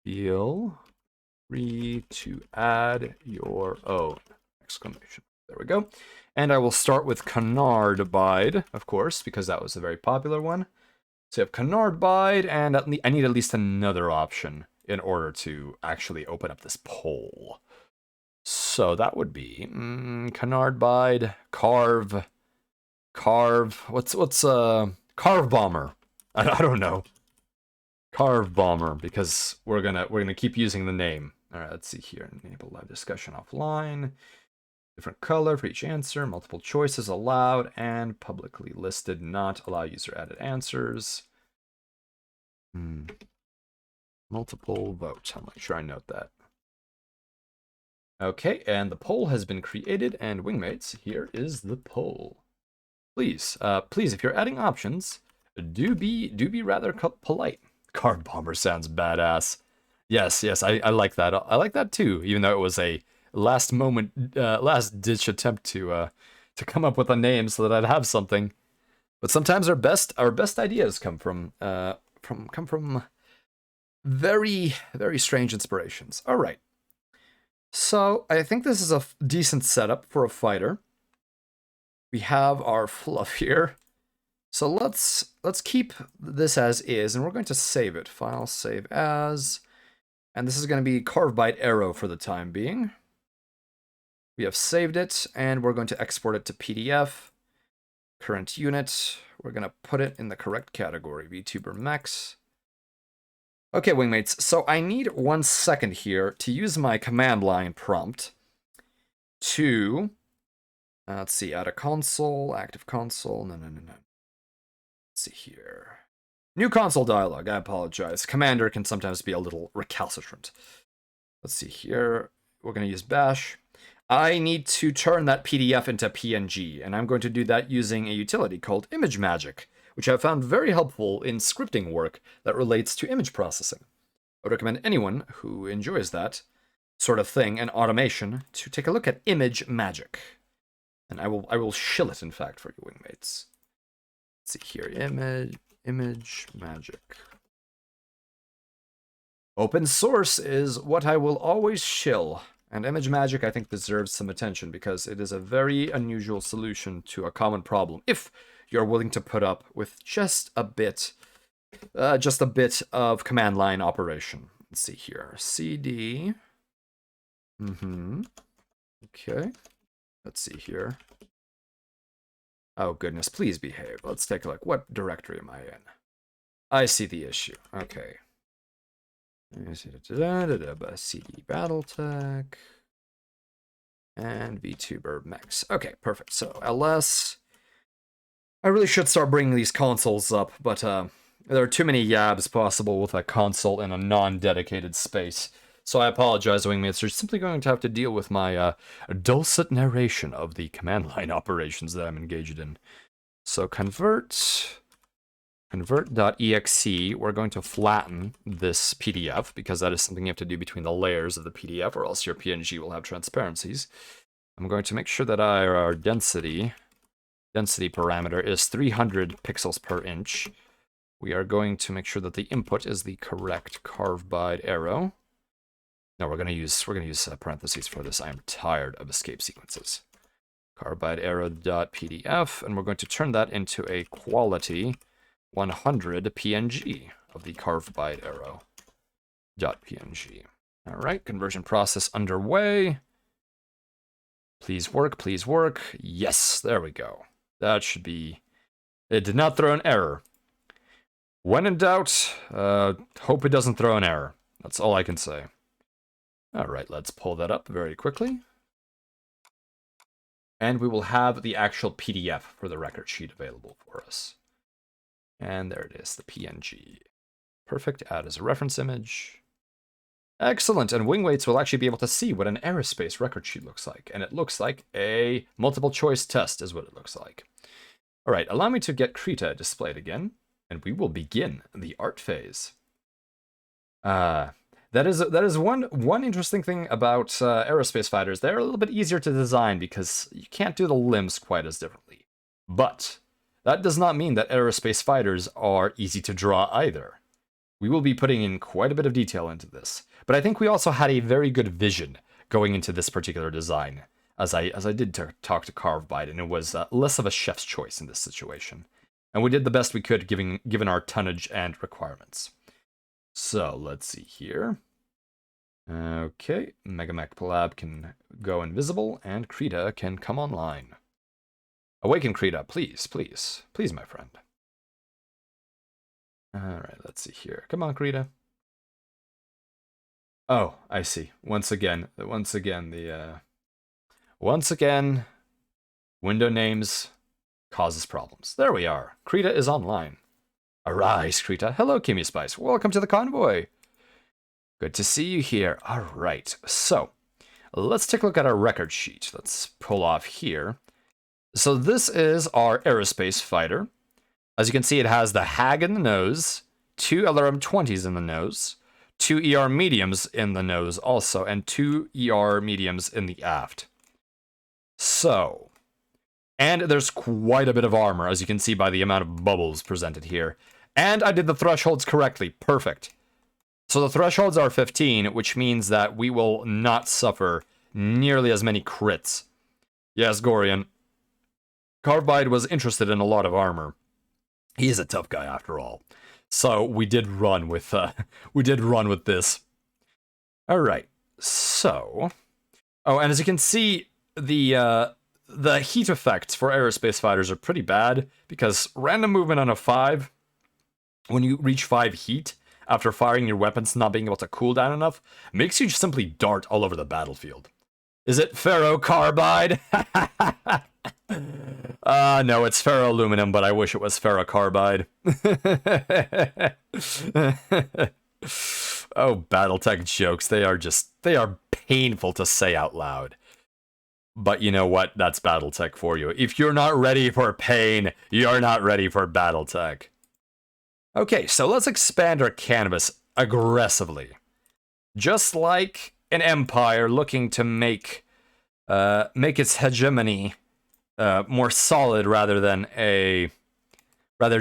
[SPEAKER 1] feel free to add your own! Exclamation. There we go. And I will start with Carvebide, of course, because that was a very popular one. So you have Carvebide, and I need at least another option in order to actually open up this poll. So that would be Carvebide, Carve, what's Carve Bomber. I don't know. Carve Bomber, because we're gonna keep using the name. All right, let's see here. Enable live discussion offline. Different color for each answer, multiple choices allowed, and publicly listed, not allow user added answers. Multiple vote. I'll make sure I note that. Okay, and the poll has been created, and wingmates, here is the poll. Please, if you're adding options, do be rather polite. Card Bomber sounds badass. Yes, I like that. I like that too, even though it was a last ditch attempt to come up with a name so that I'd have something. But sometimes our best ideas come from very, very strange inspirations. All right. So I think this is a decent setup for a fighter. We have our fluff here. So let's keep this as is, and we're going to save it. File, save as, and this is going to be Carvebide Aero for the time being. We have saved it, and we're going to export it to PDF. Current unit, we're going to put it in the correct category, VTuber mechs. Okay, wingmates, so I need 1 second here to use my command line prompt to, let's see, add a console, active console, no. Let's see here. New console dialog, I apologize. Commander can sometimes be a little recalcitrant. Let's see here, we're going to use bash. I need to turn that PDF into PNG, and I'm going to do that using a utility called ImageMagick, which I've found very helpful in scripting work that relates to image processing. I would recommend anyone who enjoys that sort of thing, an automation, to take a look at image magic. And I will shill it, in fact, for you wingmates. Let's see here, image magic. Open source is what I will always shill. And image magic, I think, deserves some attention because it is a very unusual solution to a common problem. If you're willing to put up with just a bit of command line operation. Let's see here, cd. Okay. Let's see here. Oh goodness, please behave. Let's take a look. What directory am I in? I see the issue. Okay. CD Battletech and VTuber Mechs. Okay, perfect. So ls. I really should start bringing these consoles up, but there are too many yabs possible with a console in a non-dedicated space. So I apologize, wingmates. You're simply going to have to deal with my dulcet narration of the command line operations that I'm engaged in. So convert.exe, we're going to flatten this PDF, because that is something you have to do between the layers of the PDF, or else your PNG will have transparencies. I'm going to make sure that our density parameter is 300 pixels per inch. We are going to make sure that the input is the correct Carvebide arrow. No, we're going to use parentheses for this. I am tired of escape sequences. Carvebide arrow.pdf, and we're going to turn that into a quality 100 PNG of the Carvebide arrow.png. All right, conversion process underway. Please work, please work. Yes, there we go. That should be... It did not throw an error. When in doubt, hope it doesn't throw an error. That's all I can say. All right, let's pull that up very quickly. And we will have the actual PDF for the record sheet available for us. And there it is, the PNG. Perfect, add as a reference image. Excellent, and wingmates will actually be able to see what an Aerospace record sheet looks like. And it looks like a multiple choice test is what it looks like. All right, allow me to get Krita displayed again, and we will begin the art phase. That is one interesting thing about Aerospace fighters. They're a little bit easier to design because you can't do the limbs quite as differently. But that does not mean that Aerospace fighters are easy to draw either. We will be putting in quite a bit of detail into this. But I think we also had a very good vision going into this particular design, as I did talk to Carvebide, and it was less of a chef's choice in this situation. And we did the best we could given our tonnage and requirements. So, let's see here. Okay, Megamek Lab can go invisible, and Krita can come online. Awaken, Krita, please, please, please, my friend. Alright, let's see here. Come on, Krita. Oh, I see. Once again, window names causes problems. There we are. Krita is online. Arise, Krita. Hello, Kimmy Spice. Welcome to the convoy. Good to see you here. All right, so let's take a look at our record sheet. Let's pull off here. So this is our Aerospace fighter. As you can see, it has the HAG in the nose, 2 LRM-20s in the nose, 2 ER mediums in the nose also, and 2 ER mediums in the aft. So, and there's quite a bit of armor, as you can see by the amount of bubbles presented here. And I did the thresholds correctly. Perfect. So the thresholds are 15, which means that we will not suffer nearly as many crits. Yes, Gorian. Carvebide was interested in a lot of armor. He is a tough guy after all. So we did run with this. All right. So, oh, and as you can see, the heat effects for Aerospace fighters are pretty bad because random movement on a 5, when you reach 5 heat after firing your weapons not being able to cool down enough, makes you just simply dart all over the battlefield. Is it ferrocarbide? No, it's ferroaluminum, but I wish it was ferrocarbide. Oh, Battletech jokes. They are painful to say out loud. But you know what? That's Battletech for you. If you're not ready for pain, you're not ready for Battletech. Okay, so let's expand our canvas aggressively. Just like an empire looking to make its hegemony more solid rather than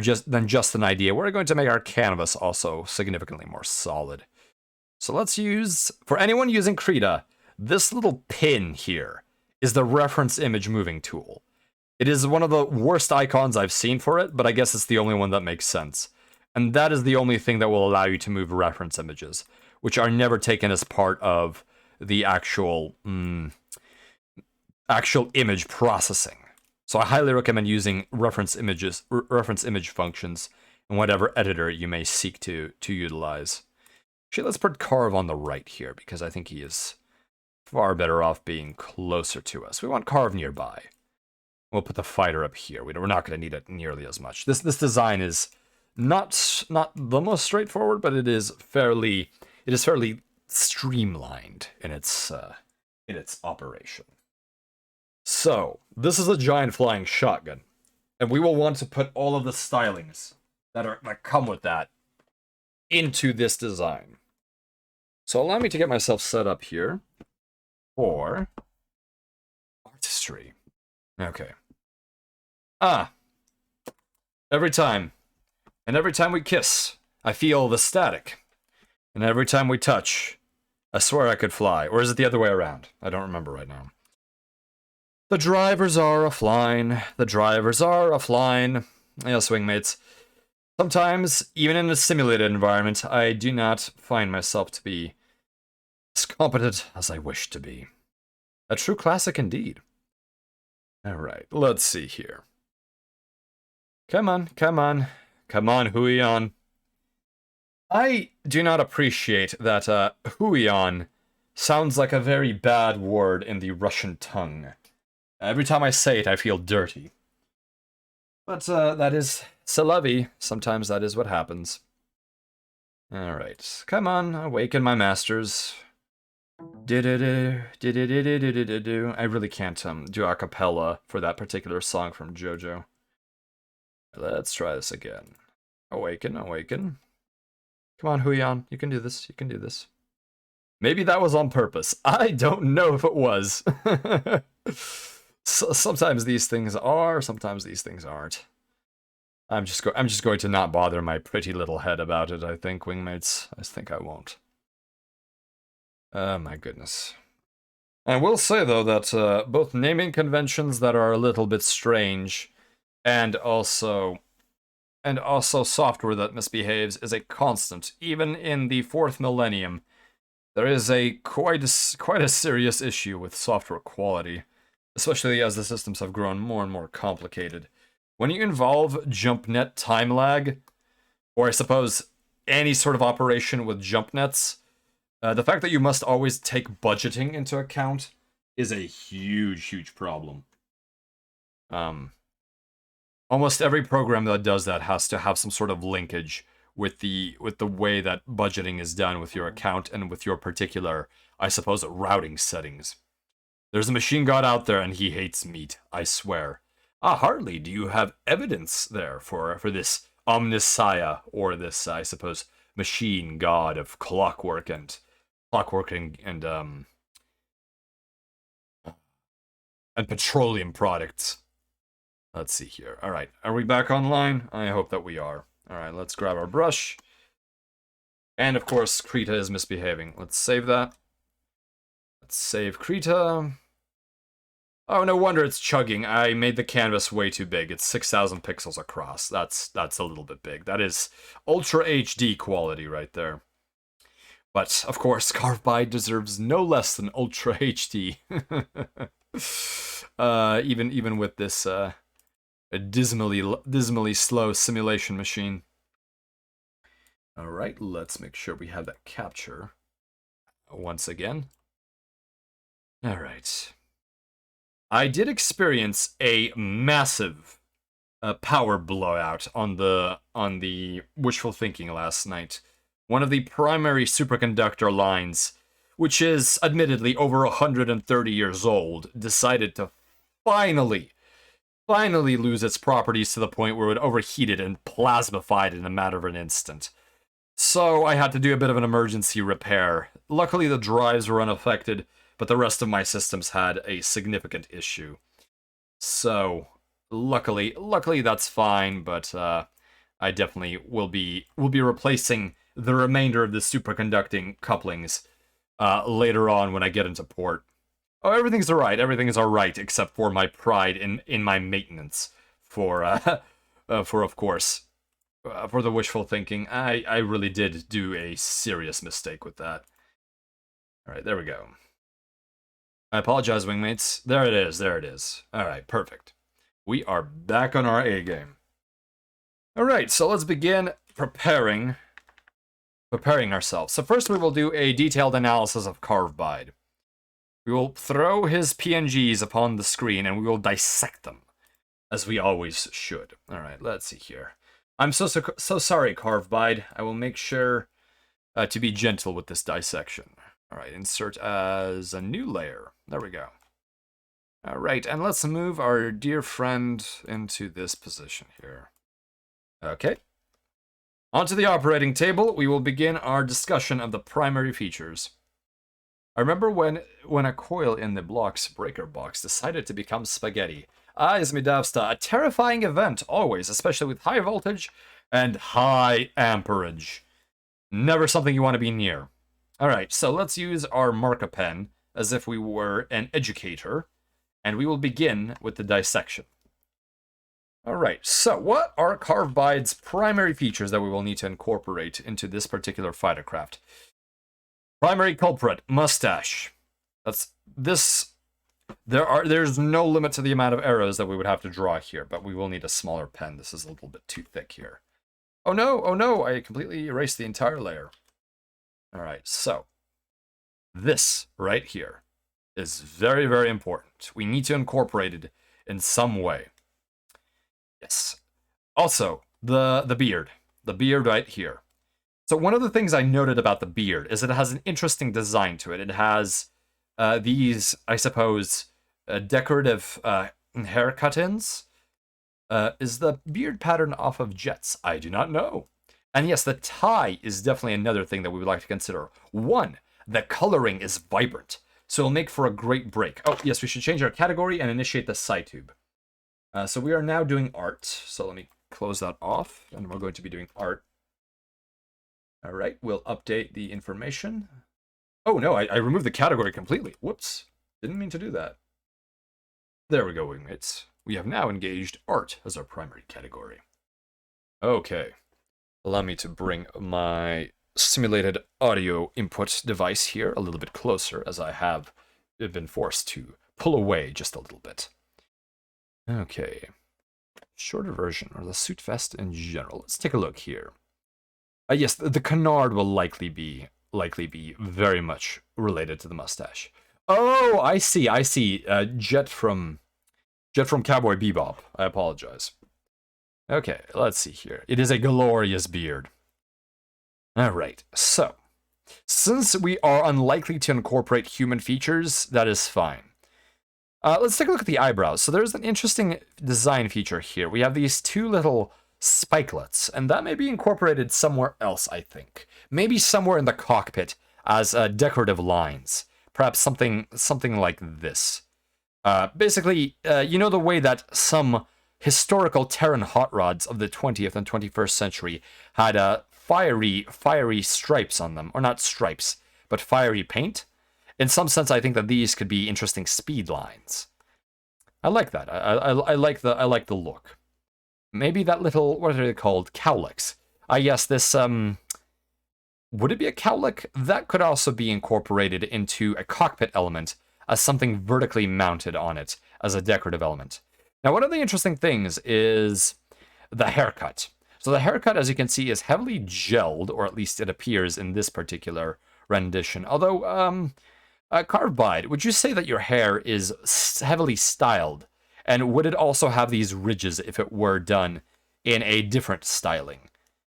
[SPEAKER 1] just an idea. We're going to make our canvas also significantly more solid. So let's use, for anyone using Krita, this little pin here is the reference image moving tool. It is one of the worst icons I've seen for it, but I guess it's the only one that makes sense. And that is the only thing that will allow you to move reference images, which are never taken as part of the actual image processing. So I highly recommend using reference image functions in whatever editor you may seek to utilize. Actually, let's put Carve on the right here, because I think he is far better off being closer to us. We want Carve nearby. We'll put the fighter up here. We're not going to need it nearly as much. This design is not the most straightforward, but it is fairly streamlined in its operation. So this is a giant flying shotgun, and we will want to put all of the stylings that come with that into this design. So allow me to get myself set up here for artistry. Okay. Every time we kiss, I feel the static. And every time we touch, I swear I could fly. Or is it the other way around? I don't remember right now. The drivers are offline. The drivers are offline. Yes, wingmates. Sometimes, even in a simulated environment, I do not find myself to be as competent as I wish to be. A true classic indeed. Alright, let's see here. Come on, Huion. I do not appreciate that Huion sounds like a very bad word in the Russian tongue. Every time I say it, I feel dirty. But that is c'est la vie. Sometimes that is what happens. Alright, come on, awaken my masters. I really can't do a cappella for that particular song from JoJo. Let's try this again. Awaken. Come on, Huion. You can do this. You can do this. Maybe that was on purpose. I don't know if it was. Sometimes these things are, sometimes these things aren't. I'm just going to not bother my pretty little head about it, I think, wingmates. I think I won't. Oh my goodness. I will say, though, that both naming conventions that are a little bit strange and also software that misbehaves is a constant. Even in the 4th millennium, there is quite a serious issue with software quality, especially as the systems have grown more and more complicated. When you involve JumpNet time lag, or I suppose any sort of operation with jump nets, the fact that you must always take budgeting into account is a huge problem. Almost every program that does that has to have some sort of linkage with the way that budgeting is done with your account and with your particular, I suppose, routing settings. There's a machine god out there and he hates meat, I swear. Hartley, do you have evidence there for this Omnissiah, or this, I suppose, machine god of clockwork and petroleum products? Let's see here. All right, are we back online? I hope that we are. All right, let's grab our brush. And of course, Krita is misbehaving. Let's save that. Let's save Krita. Oh, no wonder it's chugging. I made the canvas way too big. It's 6,000 pixels across. That's a little bit big. That is Ultra HD quality right there. But, of course, Carvebide deserves no less than Ultra HD. Even with this a dismally slow simulation machine. Alright, let's make sure we have that capture once again. Alright. I did experience a massive power blowout on the wishful thinking last night. One of the primary superconductor lines, which is admittedly over 130 years old, decided to finally lose its properties to the point where it overheated and plasmified in a matter of an instant. So I had to do a bit of an emergency repair. Luckily the drives were unaffected, but the rest of my systems had a significant issue. So luckily that's fine, but I definitely will be replacing the remainder of the superconducting couplings later on when I get into port. Oh, everything's alright. Everything is alright except for my pride in my maintenance for for of course for the wishful thinking. I really did do a serious mistake with that. All right, there we go. I apologize, wingmates. There it is. There it is. All right, perfect. We are back on our A game. All right, so let's begin preparing ourselves. So first we will do a detailed analysis of Carvebide. We will throw his PNGs upon the screen and we will dissect them, as we always should. All right, let's see here. I'm so sorry, Carvebide. I will make sure to be gentle with this dissection. All right, insert as a new layer. There we go. All right, and let's move our dear friend into this position here. Okay. Onto the operating table, we will begin our discussion of the primary features. I remember when a coil in the block's breaker box decided to become spaghetti. Izmidavsta, a terrifying event, always, especially with high voltage and high amperage. Never something you want to be near. Alright, so let's use our marker pen as if we were an educator, and we will begin with the dissection. Alright, so what are Carvebide's primary features that we will need to incorporate into this particular fighter craft? Primary culprit, mustache. There's no limit to the amount of arrows that we would have to draw here, but we will need a smaller pen. This is a little bit too thick here. Oh no, I completely erased the entire layer. Alright, so this right here is very, very important. We need to incorporate it in some way. Yes. Also, the beard. The beard right here. So one of the things I noted about the beard is that it has an interesting design to it. It has these, I suppose, decorative hair cut-ins. Is the beard pattern off of Jets? I do not know. And yes, the tie is definitely another thing that we would like to consider. One, the coloring is vibrant, so it'll make for a great break. Oh, yes, we should change our category and initiate the side tube. So we are now doing art. So let me close that off, and we're going to be doing art. All right, we'll update the information. Oh no, I removed the category completely. Whoops, didn't mean to do that. There we go, wingmates. We have now engaged art as our primary category. Okay, allow me to bring my simulated audio input device here a little bit closer, as I have been forced to pull away just a little bit. Okay, shorter version, or the suit vest in general. Let's take a look here. Yes, the canard will likely be very much related to the mustache. Oh, I see. Jet from Cowboy Bebop. I apologize. Okay, let's see here. It is a glorious beard. Alright, so since we are unlikely to incorporate human features, that is fine. Let's take a look at the eyebrows. So there's an interesting design feature here. We have these two little spikelets, and that may be incorporated somewhere else, I think. Maybe somewhere in the cockpit as decorative lines. Perhaps something like this. Basically, you know the way that some historical Terran hot rods of the 20th and 21st century had fiery stripes on them. Or not stripes, but fiery paint? In some sense, I think that these could be interesting speed lines. I like that. I like the look. Maybe that little, what are they called? Cowlicks. Yes, this, would it be a cowlick? That could also be incorporated into a cockpit element as something vertically mounted on it as a decorative element. Now, one of the interesting things is the haircut. So the haircut, as you can see, is heavily gelled, or at least it appears in this particular rendition. Although, Carvebide, would you say that your hair is heavily styled? And would it also have these ridges if it were done in a different styling?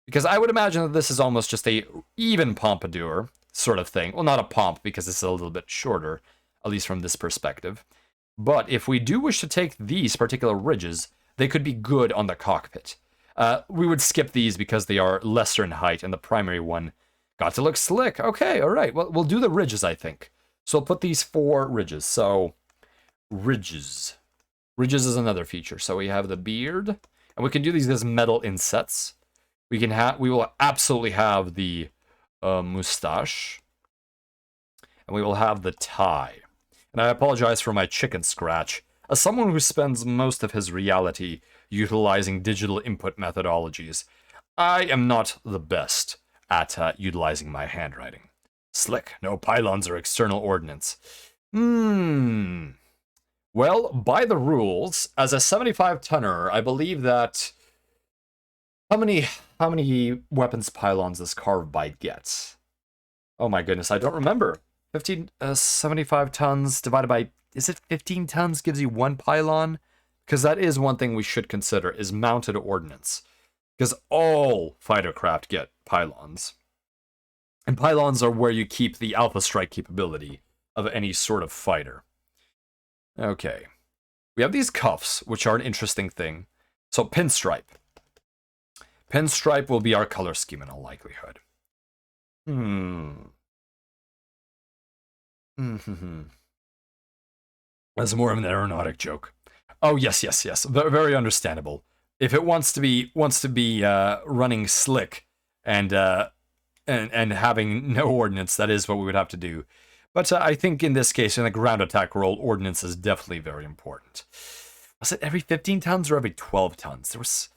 [SPEAKER 1] Because I would imagine that this is almost just a even pompadour sort of thing. Well, not a pomp, because it's a little bit shorter, at least from this perspective. But if we do wish to take these particular ridges, they could be good on the cockpit. We would skip these because they are lesser in height, and the primary one got to look slick. Okay, all right. Well, we'll do the ridges, I think. So I'll put these 4 ridges. So ridges. Ridges is another feature. So we have the beard, and we can do these as metal insets. We will absolutely have the mustache, and we will have the tie. And I apologize for my chicken scratch. As someone who spends most of his reality utilizing digital input methodologies, I am not the best at utilizing my handwriting. Slick, no pylons or external ordnance. Well, by the rules, as a 75-tonner, I believe that... How many weapons pylons does Carvebide get? Oh my goodness, I don't remember. 75 tons divided by... Is it 15 tons gives you 1 pylon? Because that is one thing we should consider, is mounted ordnance. Because all fighter craft get pylons. And pylons are where you keep the alpha strike capability of any sort of fighter. Okay. We have these cuffs, which are an interesting thing. So pinstripe. Pinstripe will be our color scheme in all likelihood. That's more of an aeronautic joke. Oh, yes. Very understandable. If it wants to be running slick and having no ordnance, that is what we would have to do. But I think in this case, in a ground attack role, ordnance is definitely very important. Was it every 15 tons or every 12 tons? There was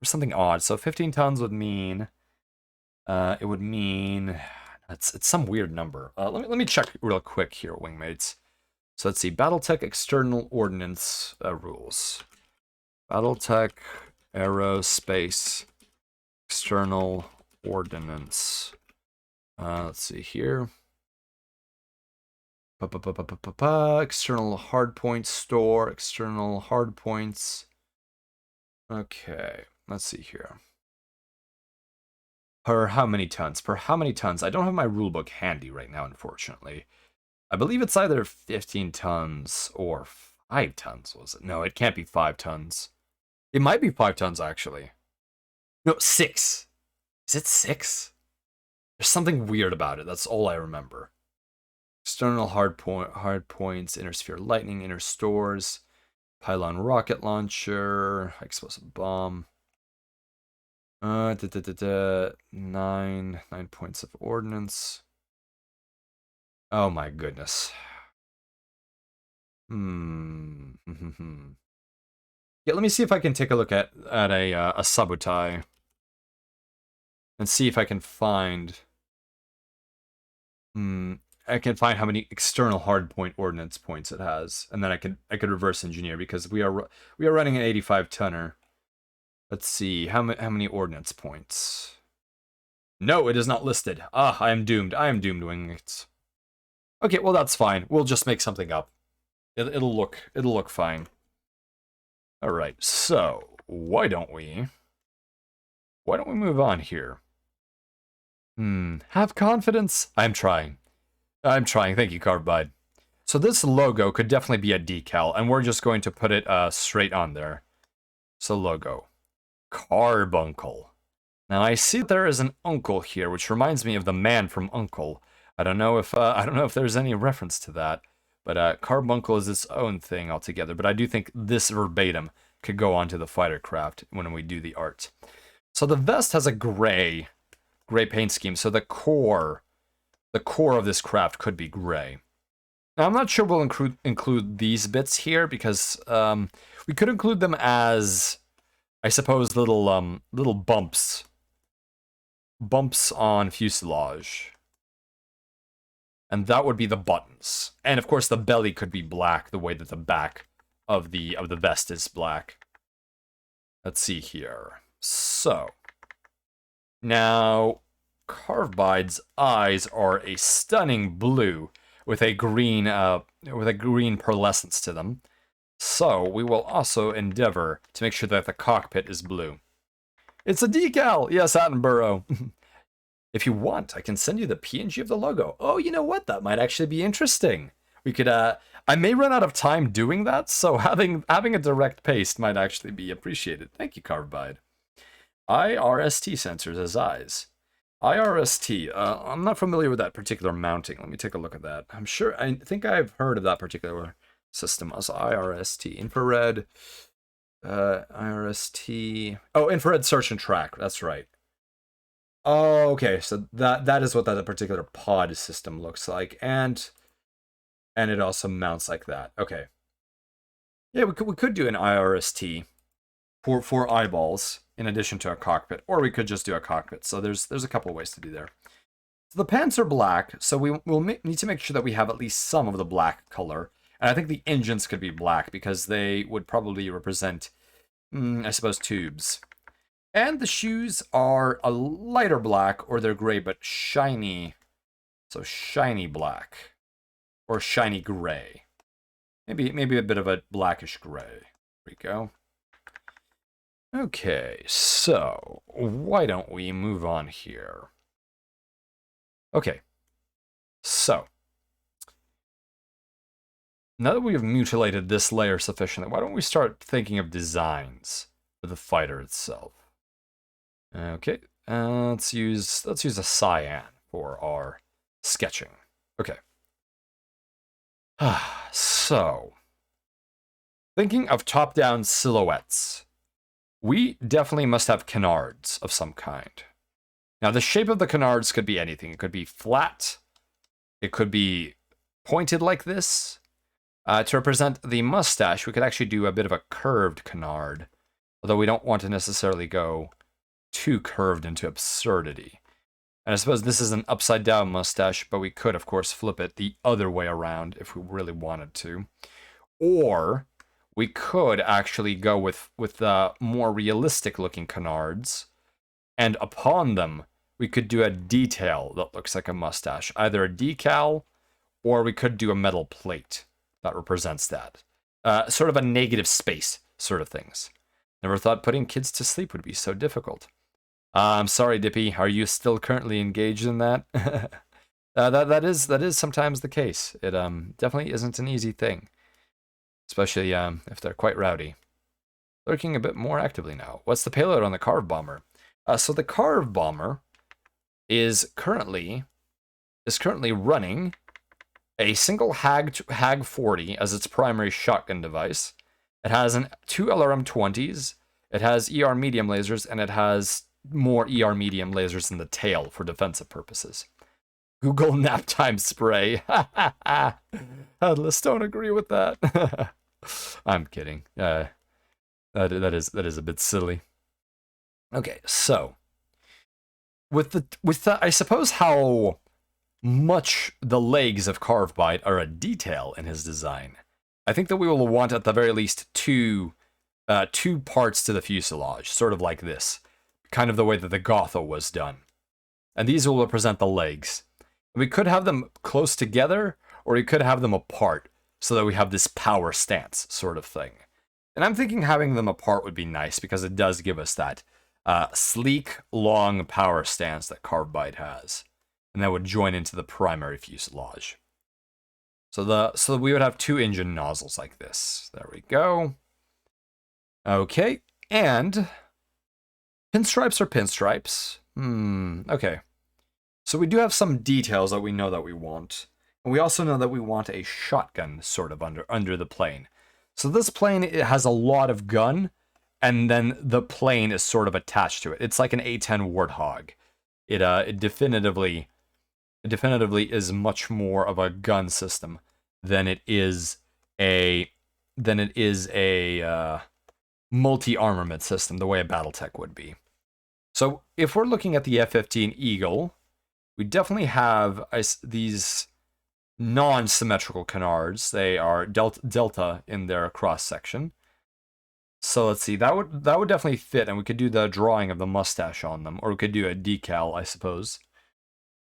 [SPEAKER 1] something odd. So 15 tons would mean... it would mean... It's some weird number. Let me check real quick here, wingmates. So let's see. Battletech external ordnance rules. Battletech Aerospace external ordnance. Let's see here. External hardpoint store. External hardpoints. Okay. Let's see here. Per how many tons? Per how many tons? I don't have my rulebook handy right now, unfortunately. I believe it's either 15 tons or 5 tons, was it? No, it can't be 5 tons. It might be 5 tons, actually. No, 6. Is it 6? There's something weird about it. That's all I remember. External hard points, inner sphere lightning, inner stores, pylon rocket launcher, explosive bomb. 9 points of ordnance. Oh my goodness. Yeah, let me see if I can take a look at a Sabutai and see if I can find. I can find how many external hardpoint ordnance points it has, and then I could reverse engineer, because we are running an 85 tonner. Let's see how many ordnance points. No, it is not listed. Ah, I am doomed. I am doomed, wingmates. Okay, well that's fine. We'll just make something up. It'll look fine. All right. So why don't we move on here? Have confidence. I'm trying. Thank you, Carvebide. So this logo could definitely be a decal, and we're just going to put it straight on there. So logo, Carbuncle. Now I see there is an uncle here, which reminds me of the man from Uncle. I don't know if there's any reference to that, but Carbuncle is its own thing altogether. But I do think this verbatim could go onto the fighter craft when we do the art. So the vest has a gray paint scheme. So the core of this craft could be gray. Now I'm not sure we'll include these bits here, because we could include them as, I suppose, little bumps on fuselage. And that would be the buttons. And of course the belly could be black, the way that the back of the vest is black. Let's see here. So now Carvebide's eyes are a stunning blue with a green pearlescence to them. So we will also endeavor to make sure that the cockpit is blue. It's a decal! Yes, Attenborough. If you want, I can send you the PNG of the logo. Oh, you know what? That might actually be interesting. We could, I may run out of time doing that, so having a direct paste might actually be appreciated. Thank you, Carvebide. IRST sensors as eyes. IRST, I'm not familiar with that particular mounting. Let me take a look at that. I think I've heard of that particular system as IRST. Infrared, IRST. Oh, infrared search and track, that's right. Oh, okay, so that is what that particular pod system looks like, and it also mounts like that. Okay. Yeah, we could do an IRST for eyeballs in addition to a cockpit, or we could just do a cockpit. So there's a couple ways to do there. So the pants are black, so we'll need to make sure that we have at least some of the black color. And I think the engines could be black because they would probably represent, I suppose, tubes. And the shoes are a lighter black, or they're gray but shiny. So shiny black, or shiny gray. Maybe a bit of a blackish gray. There we go. Okay, so why don't we move on here? Okay, so now that we've mutilated this layer sufficiently, why don't we start thinking of designs for the fighter itself? Okay, let's use a cyan for our sketching. Okay. So, thinking of top-down silhouettes, we definitely must have canards of some kind. Now, the shape of the canards could be anything. It could be flat. It could be pointed like this. To represent the mustache, we could actually do a bit of a curved canard, although we don't want to necessarily go too curved into absurdity. And I suppose this is an upside-down mustache, but we could, of course, flip it the other way around if we really wanted to. Or we could actually go with the more realistic-looking canards, and upon them, we could do a detail that looks like a mustache. Either a decal, or we could do a metal plate that represents that. Sort of a negative space sort of things. Never thought putting kids to sleep would be so difficult. I'm sorry, Dippy. Are you still currently engaged in that? That is sometimes the case. It definitely isn't an easy thing, especially if they're quite rowdy. Lurking a bit more actively now. What's the payload on the Carve Bomber? So the Carve Bomber is currently running a single Hag 40 as its primary shotgun device. It has two LRM-20s. It has ER medium lasers, and it has more ER medium lasers in the tail for defensive purposes. Google nap time spray. Headless don't agree with that. I'm kidding. That is a bit silly. Okay, so with the I suppose how much the legs of Carvebide are a detail in his design, I think that we will want at the very least two parts to the fuselage, sort of like this. Kind of the way that the Gotha was done. And these will represent the legs. We could have them close together, or we could have them apart, so that we have this power stance sort of thing. And I'm thinking having them apart would be nice, because it does give us that sleek, long power stance that Carvebide has. And that would join into the primary fuselage. So we would have two engine nozzles like this. There we go. Okay, and pinstripes are pinstripes. Okay. So we do have some details that we know that we want. And we also know that we want a shotgun sort of under the plane. So this plane, it has a lot of gun, and then the plane is sort of attached to it. It's like an A-10 Warthog. It definitively is much more of a gun system than it is a multi-armament system, the way a Battletech would be. So if we're looking at the F-15 Eagle, we definitely have these non-symmetrical canards. They are delta in their cross-section. So let's see, that would definitely fit, and we could do the drawing of the mustache on them, or we could do a decal, I suppose.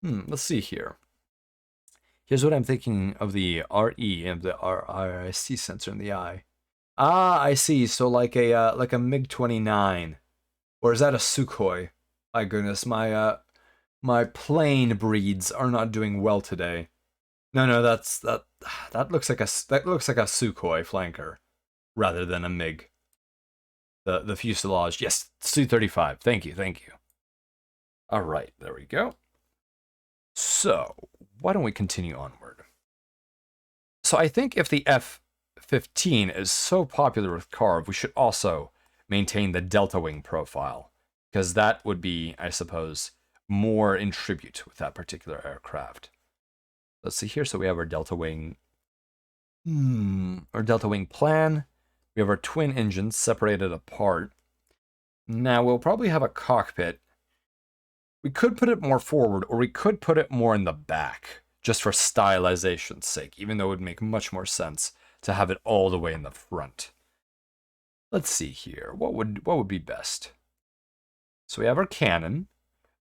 [SPEAKER 1] Let's see here. Here's what I'm thinking of the RE and the RIC sensor in the eye. Ah, I see. So like a MiG-29, or is that a Sukhoi? My goodness, my plane breeds are not doing well today. No, that looks like a Sukhoi flanker rather than a MiG. the fuselage. Yes, Su-35. Thank you, thank you. All right, there we go. So, why don't we continue onward? So I think if the F-15 is so popular with Carve, we should also maintain the Delta Wing profile, because that would be, I suppose, more in tribute with that particular aircraft. Let's see here. So we have our Delta Wing, our Delta Wing plan. We have our twin engines separated apart. Now we'll probably have a cockpit. We could put it more forward, or we could put it more in the back, just for stylization's sake, even though it would make much more sense to have it all the way in the front. Let's see here. What would be best? So we have our cannon.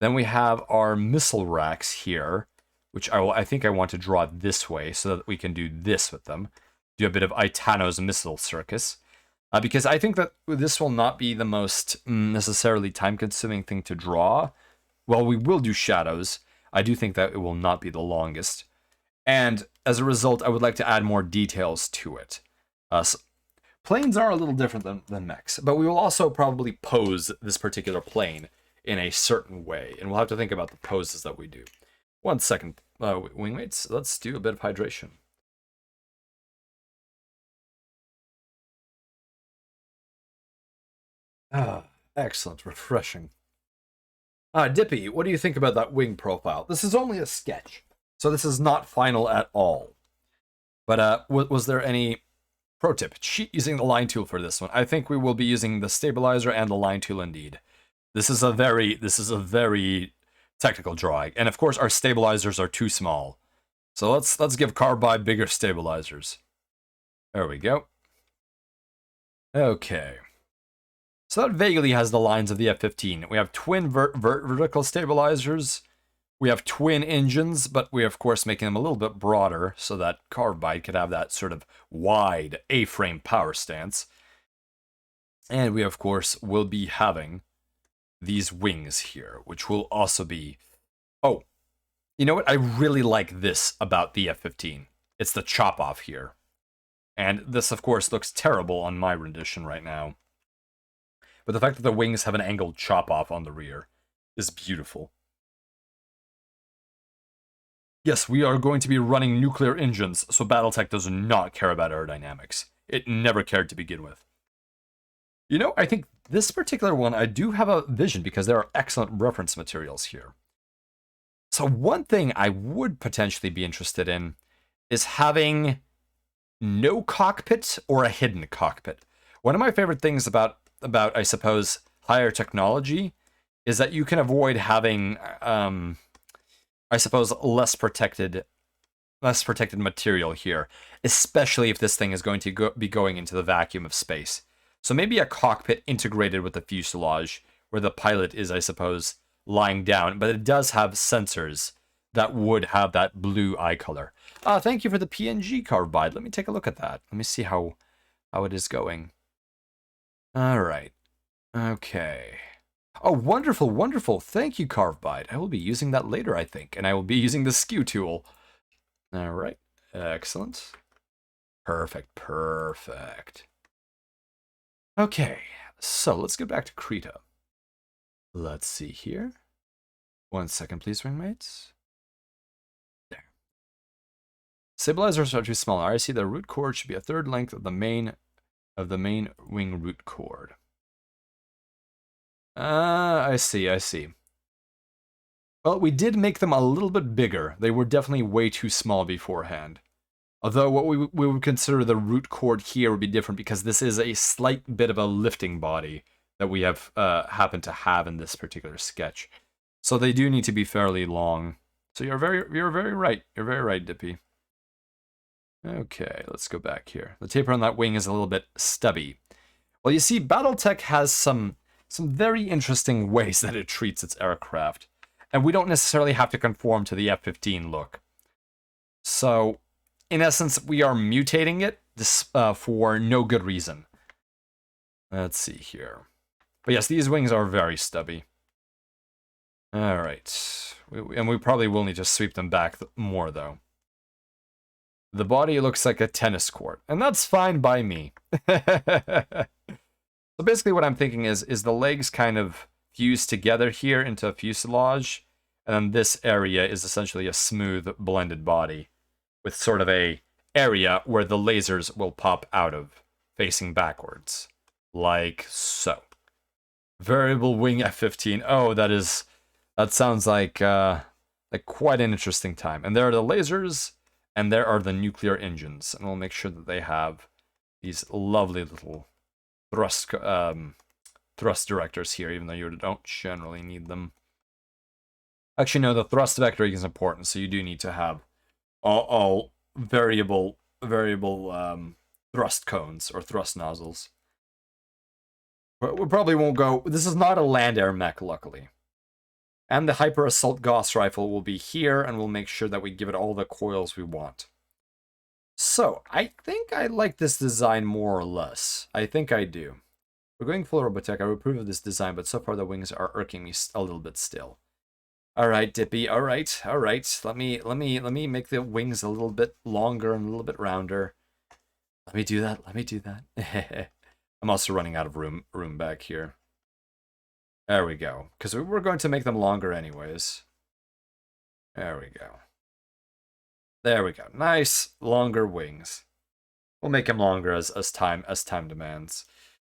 [SPEAKER 1] Then we have our missile racks here, which I think I want to draw this way so that we can do this with them. Do a bit of Itano's missile circus. Because I think that this will not be the most necessarily time-consuming thing to draw. Well, we will do shadows. I do think that it will not be the longest. And as a result, I would like to add more details to it. So planes are a little different than mechs, but we will also probably pose this particular plane in a certain way, and we'll have to think about the poses that we do. 1 second, wingmates. Let's do a bit of hydration. Excellent, refreshing. Dippy, what do you think about that wing profile? This is only a sketch, so this is not final at all. But was there any pro tip? Cheat using the line tool for this one. I think we will be using the stabilizer and the line tool indeed. This is a very technical drawing, and of course our stabilizers are too small. So let's give Carvebide bigger stabilizers. There we go. Okay. So that vaguely has the lines of the F-15. We have twin vertical stabilizers. We have twin engines, but we are, of course, making them a little bit broader so that Carvebide could have that sort of wide A-frame power stance. And we, of course, will be having these wings here, which will also be... Oh, you know what? I really like this about the F-15. It's the chop-off here. And this, of course, looks terrible on my rendition right now. But the fact that the wings have an angled chop-off on the rear is beautiful. Yes, we are going to be running nuclear engines, so Battletech does not care about aerodynamics. It never cared to begin with. You know, I think this particular one, I do have a vision because there are excellent reference materials here. So one thing I would potentially be interested in is having no cockpit or a hidden cockpit. One of my favorite things about I suppose, higher technology is that you can avoid having, I suppose, less protected material here, especially if this thing is going to be going into the vacuum of space. So maybe a cockpit integrated with the fuselage, where the pilot is, I suppose, lying down, but it does have sensors that would have that blue eye color. Thank you for the PNG Carvebide. Let me take a look at that. Let me see how it is going. All right. Okay. Oh, wonderful, wonderful. Thank you, Carvebide. I will be using that later, I think, and I will be using the skew tool. All right. Excellent. Perfect, perfect. Okay, so let's get back to Krita. Let's see here. 1 second, please, wingmates. There. Stabilizers are too small. I see the root cord should be a third length of the main wing root cord. I see. Well, we did make them a little bit bigger. They were definitely way too small beforehand. Although what we would consider the root cord here would be different because this is a slight bit of a lifting body that we have happen to have in this particular sketch. So they do need to be fairly long. So you're very right. You're very right, Dippy. Okay, let's go back here. The taper on that wing is a little bit stubby. Well, you see, Battletech has some very interesting ways that it treats its aircraft. And we don't necessarily have to conform to the F-15 look. So, in essence, we are mutating it for no good reason. Let's see here. But yes, these wings are very stubby. Alright. And we probably will need to sweep them back more, though. The body looks like a tennis court, and that's fine by me. So basically what I'm thinking is the legs kind of fuse together here into a fuselage, and then this area is essentially a smooth blended body with sort of a area where the lasers will pop out of, facing backwards. Like so. Variable wing F-15. Oh, that sounds like quite an interesting time. And there are the lasers, and there are the nuclear engines, and we'll make sure that they have these lovely little thrust directors here, even though you don't generally need them. Actually, no, the thrust vectoring is important, so you do need to have all variable thrust cones or thrust nozzles. But we probably won't go. This is not a land air mech, luckily. And the hyper assault Gauss rifle will be here, and we'll make sure that we give it all the coils we want. So, I think I like this design more or less. I think I do. We're going full Robotech. I approve of this design, but so far the wings are irking me a little bit still. All right, Dippy. All right. Let me make the wings a little bit longer and a little bit rounder. Let me do that. I'm also running out of room back here. There we go. Because we're going to make them longer anyways. There we go. There we go. Nice longer wings. We'll make them longer as time demands.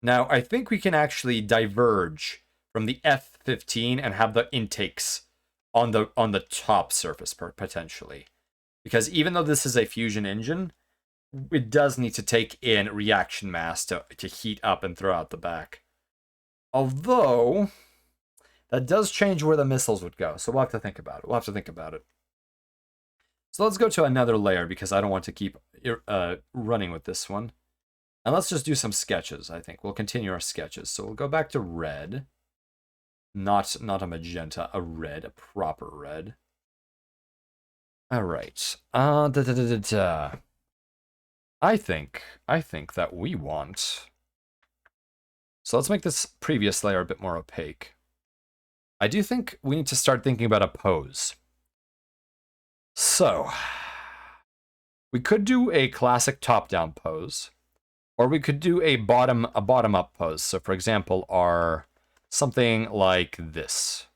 [SPEAKER 1] Now, I think we can actually diverge from the F-15 and have the intakes on the top surface potentially. Because even though this is a fusion engine, it does need to take in reaction mass to heat up and throw out the back. Although, that does change where the missiles would go, so we'll have to think about it. So let's go to another layer, because I don't want to keep running with this one. And let's just do some sketches, I think. We'll continue our sketches. So we'll go back to red. Not a magenta, a red, a proper red. All right. I think that we want... So let's make this previous layer a bit more opaque. I do think we need to start thinking about a pose. So, we could do a classic top-down pose, or we could do a bottom-up pose. So, for example, something like this,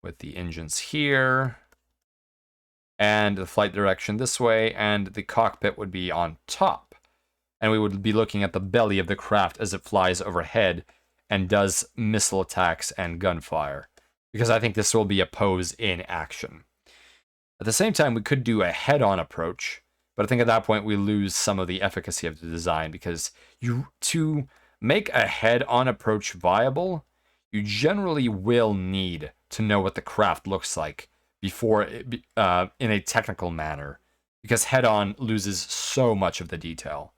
[SPEAKER 1] with the engines here, and the flight direction this way, and the cockpit would be on top. And we would be looking at the belly of the craft as it flies overhead and does missile attacks and gunfire. Because I think this will be a pose in action. At the same time, we could do a head-on approach, but I think at that point we lose some of the efficacy of the design, because to make a head-on approach viable, you generally will need to know what the craft looks like before in a technical manner, because head-on loses so much of the detail,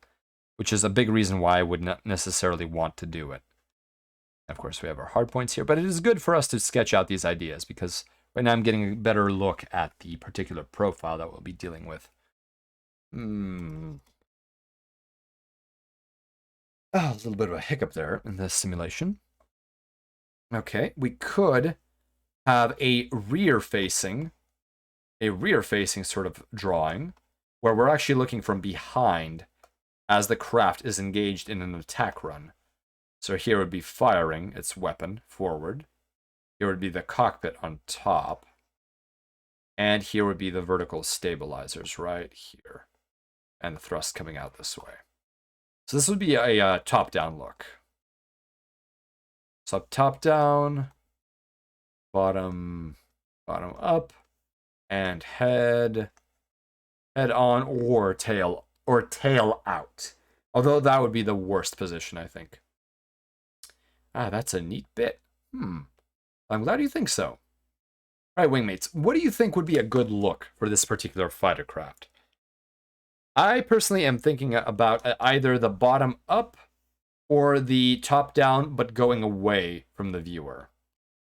[SPEAKER 1] which is a big reason why I would not necessarily want to do it. Of course, we have our hard points here, but it is good for us to sketch out these ideas, because right now I'm getting a better look at the particular profile that we'll be dealing with. Oh, a little bit of a hiccup there in this simulation. Okay, we could have a rear-facing sort of drawing, where we're actually looking from behind as the craft is engaged in an attack run. So here would be firing its weapon forward. Here would be the cockpit on top. And here would be the vertical stabilizers right here. And the thrust coming out this way. So this would be a top-down look. So top-down, bottom up, and head on or tail out. Although that would be the worst position, I think. Ah, that's a neat bit. I'm glad you think so. All right, wingmates, what do you think would be a good look for this particular fighter craft? I personally am thinking about either the bottom up or the top down, but going away from the viewer.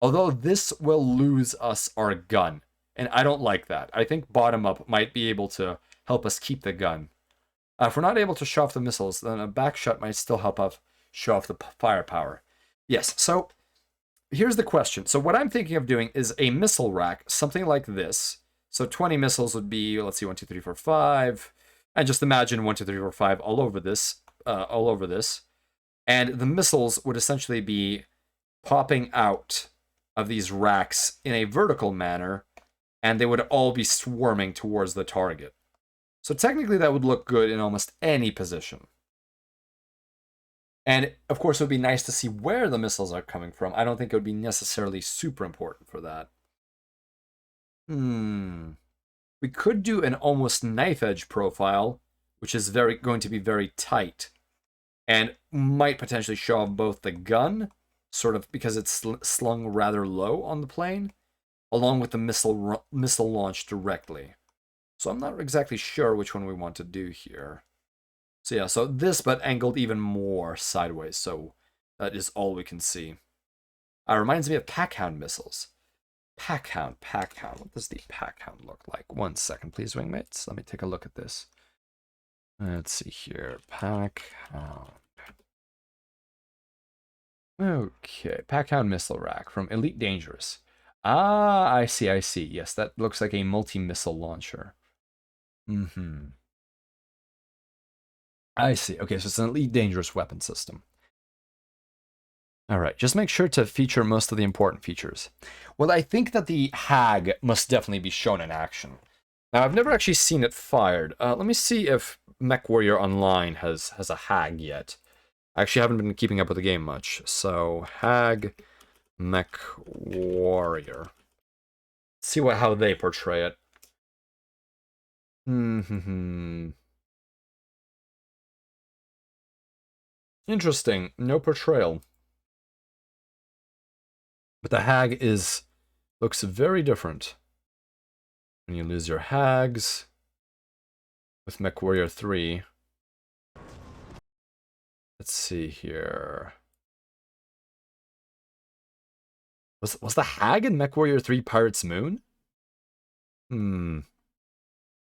[SPEAKER 1] Although this will lose us our gun, and I don't like that. I think bottom up might be able to help us keep the gun. If we're not able to show off the missiles, then a back shot might still help us show off the firepower. Yes, so here's the question. So what I'm thinking of doing is a missile rack, something like this. So 20 missiles would be, let's see, 1, 2, 3, 4, 5. And just imagine 1, 2, 3, 4, 5 all over this. And the missiles would essentially be popping out of these racks in a vertical manner, and they would all be swarming towards the target. So technically that would look good in almost any position. And of course it would be nice to see where the missiles are coming from. I don't think it would be necessarily super important for that. We could do an almost knife edge profile, which is going to be very tight, and might potentially show off both the gun, sort of because it's slung rather low on the plane, along with the missile launch directly. So I'm not exactly sure which one we want to do here. So yeah, so this, but angled even more sideways, so that is all we can see. Reminds me of Packhound missiles. Packhound. What does the Packhound look like? 1 second, please, wingmates. Let me take a look at this. Let's see here. Packhound. Okay, Packhound missile rack from Elite Dangerous. I see. Yes, that looks like a multi-missile launcher. I see. Okay, so it's an Elite Dangerous weapon system. Alright, just make sure to feature most of the important features. Well, I think that the Hag must definitely be shown in action. Now, I've never actually seen it fired. Let me see if MechWarrior Online has a Hag yet. I actually haven't been keeping up with the game much. So, Hag, MechWarrior. See how they portray it. Interesting. No portrayal. But the Hag looks very different. When you lose your Hags with MechWarrior 3. Let's see here. Was the Hag in MechWarrior 3 Pirate's Moon?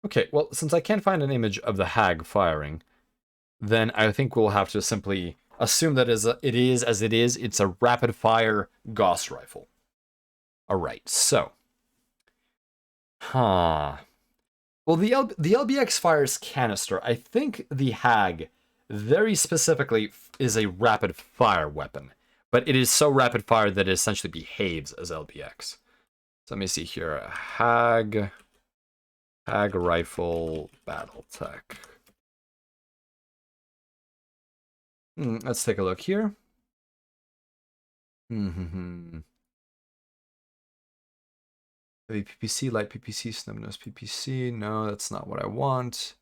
[SPEAKER 1] Okay, well, since I can't find an image of the Hag firing, then I think we'll have to simply assume that it is. It's a rapid-fire Gauss rifle. Alright, so. Well, the LBX fires canister. I think the Hag, very specifically, is a rapid-fire weapon. But it is so rapid-fire that it essentially behaves as LBX. So let me see here. Hag rifle Battletech. Let's take a look here. Heavy PPC, light PPC, snub-nose PPC. No, that's not what I want.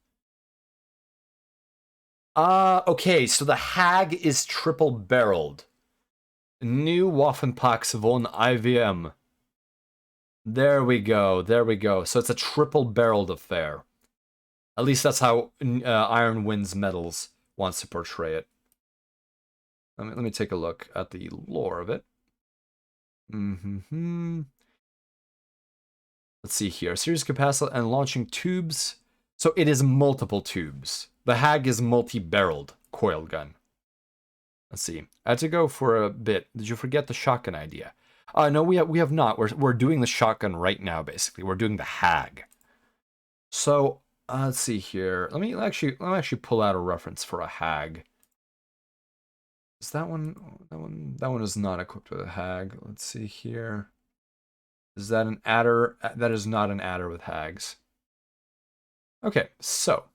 [SPEAKER 1] Okay, so the Hag is triple-barreled. New Waffenpacks von IVM. There we go. So it's a triple-barreled affair. At least that's how Iron Winds Metals wants to portray it. Let me take a look at the lore of it. Let's see here. Series capacity and launching tubes. So it is multiple tubes. The Hag is multi-barreled coil gun. Let's see. I had to go for a bit. Did you forget the shotgun idea? No, we have not. We're doing the shotgun right now, basically. We're doing the Hag. So, let's see here. Let me actually pull out a reference for a Hag. Is that one is not equipped with a Hag. Let's see here. Is that an adder? That is not an adder with Hags. Okay, so.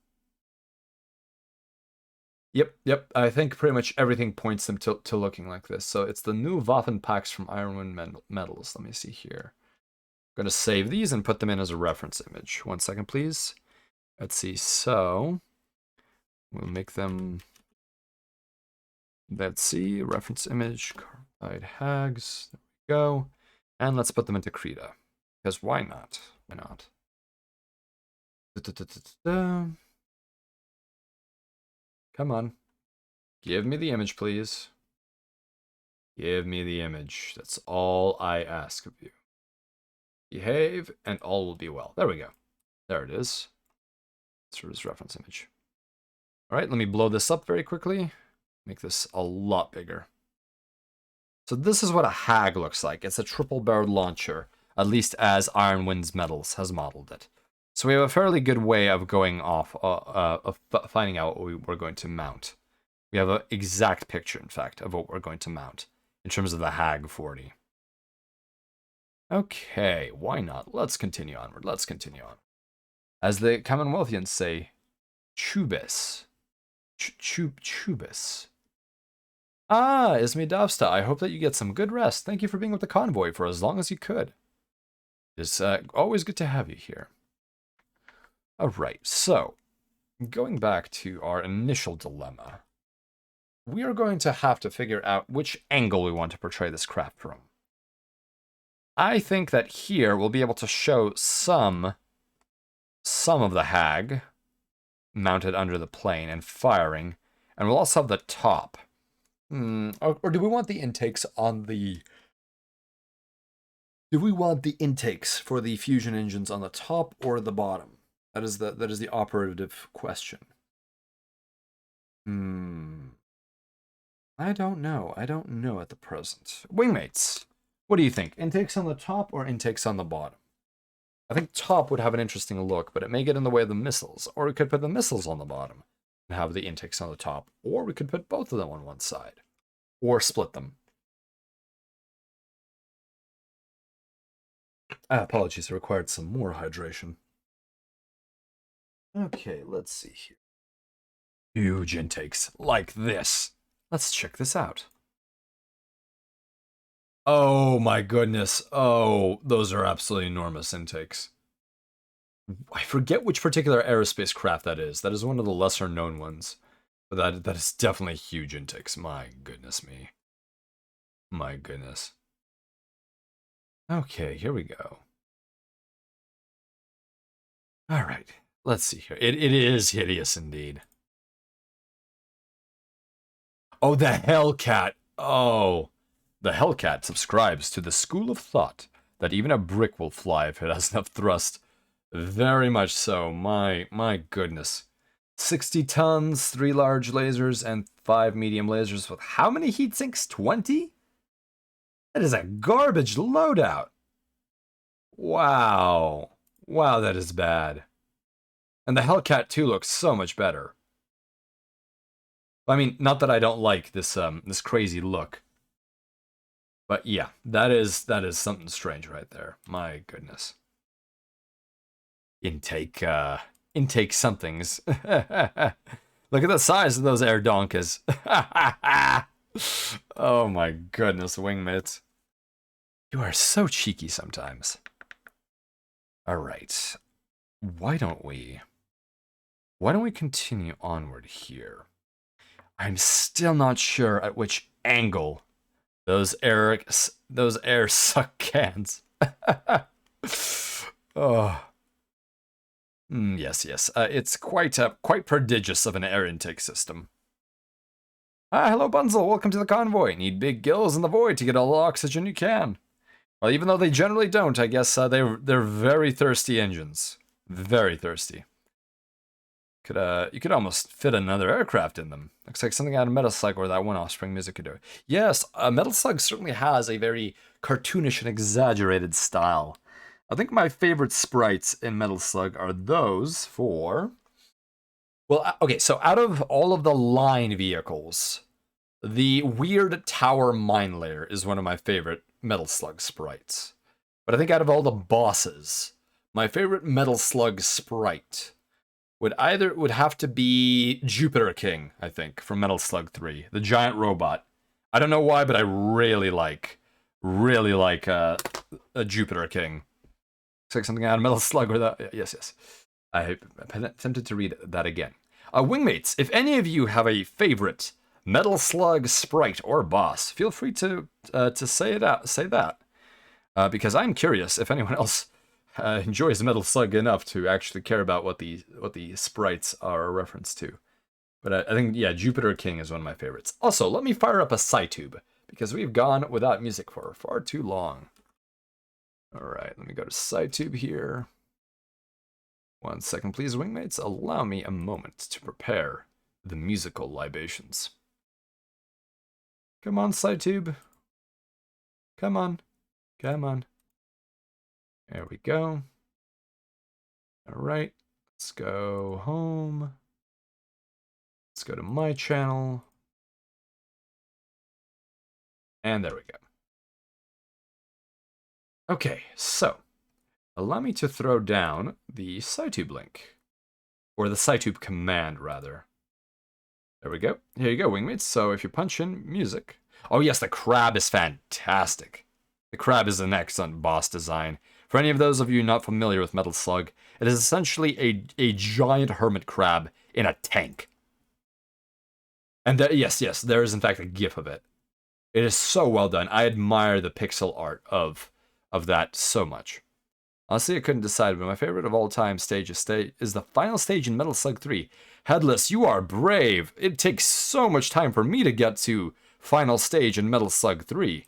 [SPEAKER 1] Yep. I think pretty much everything points them to looking like this. So it's the new Waffenpacks from Iron Wind Metals. Let me see here. I'm going to save these and put them in as a reference image. 1 second, please. Let's see. So we'll make them. Let's see. Reference image. Carvebide Hags. There we go. And let's put them into Krita. Because why not? Why not? Come on. Give me the image, please. Give me the image. That's all I ask of you. Behave, and all will be well. There we go. There it is. That's this reference image. All right, let me blow this up very quickly. Make this a lot bigger. So this is what a Hag looks like. It's a triple-barreled launcher, at least as Iron Winds Metals has modeled it. So we have a fairly good way of going off, of finding out what we're going to mount. We have an exact picture, in fact, of what we're going to mount in terms of the Hag 40. Okay, why not? Let's continue onward. Let's continue on. As the Commonwealthians say, Chubis. Chubis. Ah, Ismi Davsta, I hope that you get some good rest. Thank you for being with the convoy for as long as you could. It's always good to have you here. Alright, so, going back to our initial dilemma, we are going to have to figure out which angle we want to portray this craft from. I think that here we'll be able to show some of the Hag mounted under the plane and firing, and we'll also have the top. Or do we want the intakes on the... Do we want the intakes for the fusion engines on the top or the bottom? That is the operative question. I don't know. I don't know at the present. Wingmates, what do you think? Intakes on the top or intakes on the bottom? I think top would have an interesting look, but it may get in the way of the missiles. Or we could put the missiles on the bottom and have the intakes on the top. Or we could put both of them on one side. Or split them. Apologies, I required some more hydration. Okay, let's see here. Huge intakes, like this. Let's check this out. Oh my goodness. Oh, those are absolutely enormous intakes. I forget which particular aerospace craft that is. That is one of the lesser known ones. But that is definitely huge intakes. My goodness me. My goodness. Okay, here we go. Alright, let's see here. It is hideous indeed. Oh, the Hellcat. Oh, the Hellcat subscribes to the school of thought that even a brick will fly if it has enough thrust. Very much so. My goodness. 60 tons, 3 large lasers, and 5 medium lasers with how many heat sinks? 20? That is a garbage loadout. Wow. Wow, that is bad. And the Hellcat 2 looks so much better. I mean, not that I don't like this this crazy look. But yeah, that is something strange right there. My goodness. Intake somethings. Look at the size of those air donkas. Oh my goodness, wingmates. You are so cheeky sometimes. Alright. Why don't we continue onward here? I'm still not sure at which angle those air suck cans. Oh. Yes. It's quite prodigious of an air intake system. Hello, Bunzel. Welcome to the convoy. Need big gills in the void to get all the oxygen you can. Well, even though they generally don't, I guess they're very thirsty engines. Very thirsty. You could almost fit another aircraft in them. Looks like something out of Metal Slug or that one Offspring music could do. Yes, Metal Slug certainly has a very cartoonish and exaggerated style. I think my favorite sprites in Metal Slug are those for... Well, okay, so out of all of the line vehicles, the weird tower mine layer is one of my favorite Metal Slug sprites. But I think out of all the bosses, my favorite Metal Slug sprite would have to be Jupiter King, I think, from Metal Slug 3, the giant robot. I don't know why, but I really like a Jupiter King. Looks like something out of Metal Slug or that. Yes. I'm tempted to read that again. Wingmates, if any of you have a favorite Metal Slug sprite or boss, feel free to say that. Because I'm curious if anyone else enjoys Metal Slug enough to actually care about what the sprites are a reference to. But I think, yeah, Jupiter King is one of my favorites. Also, let me fire up a SciTube, because we've gone without music for far too long. Alright, let me go to SciTube here. 1 second, please, wingmates. Allow me a moment to prepare the musical libations. Come on, SciTube. Come on. There we go. Alright, let's go home. Let's go to my channel. And there we go. Okay, so allow me to throw down the SciTube link. Or the SciTube command, rather. There we go. Here you go, wingmates. So if you punch in music... Oh yes, the crab is fantastic. The crab is an excellent boss design. For any of those of you not familiar with Metal Slug, it is essentially a giant hermit crab in a tank. And yes, there is in fact a GIF of it. It is so well done. I admire the pixel art of that so much. Honestly, I couldn't decide, but my favorite of all time stage is the final stage in Metal Slug 3. Headless, you are brave. It takes so much time for me to get to final stage in Metal Slug 3.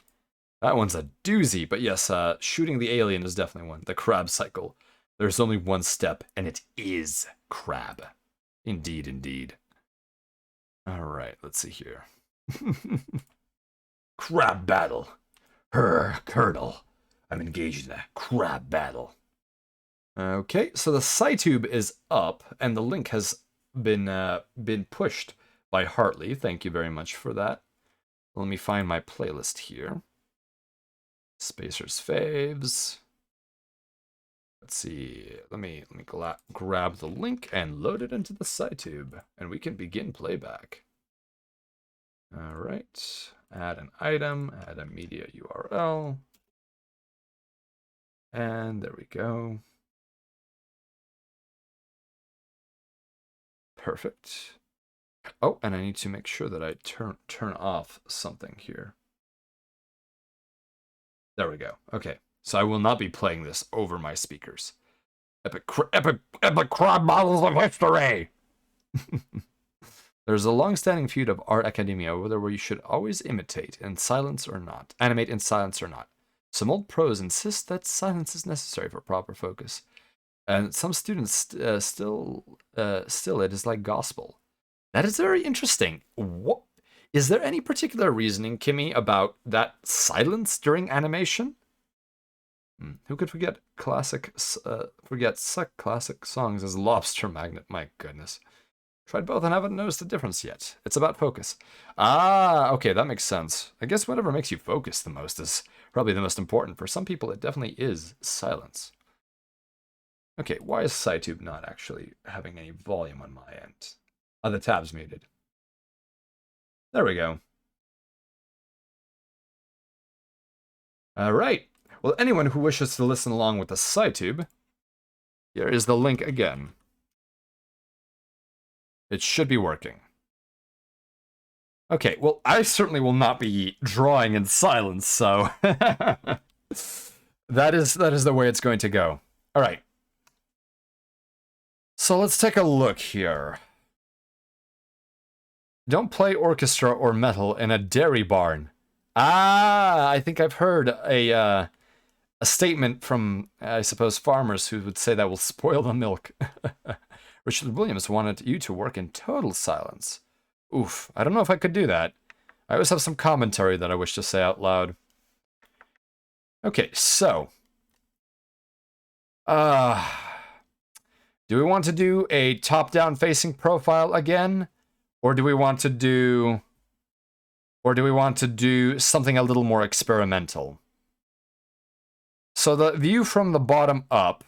[SPEAKER 1] That one's a doozy, but yes, shooting the alien is definitely one. The crab cycle. There's only one step, and it is crab. Indeed, indeed. Alright, let's see here. Crab battle. Colonel. I'm engaged in a crab battle. Okay, so the SciTube is up, and the link has been pushed by Hartley. Thank you very much for that. Let me find my playlist here. Spacer's faves. Let's see. Let me grab the link and load it into the SciTube, and we can begin playback. All right. Add an item. Add a media URL. And there we go. Perfect. Oh, and I need to make sure that I turn off something here. There we go. Okay, so I will not be playing this over my speakers. Epic crab battles of history. There's a long-standing feud of art academia where you should always imitate in silence or not, animate in silence or not. Some old pros insist that silence is necessary for proper focus, and some students still it is like gospel. That is very interesting. What is there any particular reasoning, Kimmy, about that silence during animation? Who could forget classic songs as Lobster Magnet? My goodness. Tried both and haven't noticed the difference yet. It's about focus. Ah, okay, that makes sense. I guess whatever makes you focus the most is probably the most important. For some people, it definitely is silence. Okay, why is SciTube not actually having any volume on my end? Oh, the tab's muted. There we go. All right. Well, anyone who wishes to listen along with the SciTube, here is the link again. It should be working. Okay, well, I certainly will not be drawing in silence, so that is the way it's going to go. All right. So let's take a look here. Don't play orchestra or metal in a dairy barn. Ah, I think I've heard a statement from, I suppose, farmers who would say that will spoil the milk. Richard Williams wanted you to work in total silence. Oof, I don't know if I could do that. I always have some commentary that I wish to say out loud. Okay, so. Do we want to do a top-down facing profile again? Or do we want to do something a little more experimental? So the view from the bottom up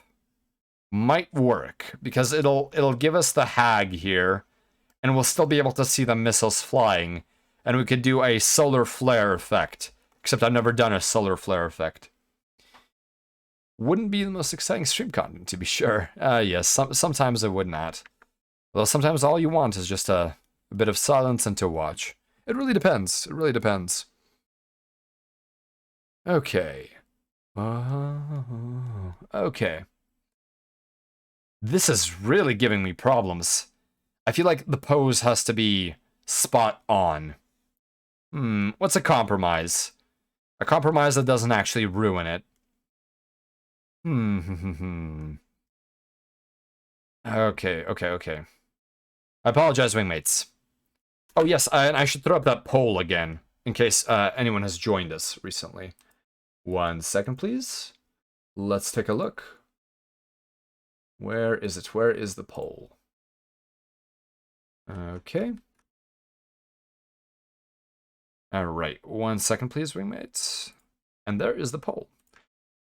[SPEAKER 1] might work, because it'll give us the hag here, and we'll still be able to see the missiles flying, and we could do a solar flare effect, except I've never done a solar flare effect. Wouldn't be the most exciting stream content, to be sure. Yes, sometimes it would not. Though sometimes all you want is just a bit of silence and to watch. It really depends. It really depends. Okay. Okay. This is really giving me problems. I feel like the pose has to be spot on. What's a compromise? A compromise that doesn't actually ruin it. Okay. I apologize, wingmates. Oh yes, and I should throw up that poll again, in case anyone has joined us recently. 1 second, please. Let's take a look. Where is it? Where is the poll? Okay. Alright, 1 second please, wingmates. And there is the pole.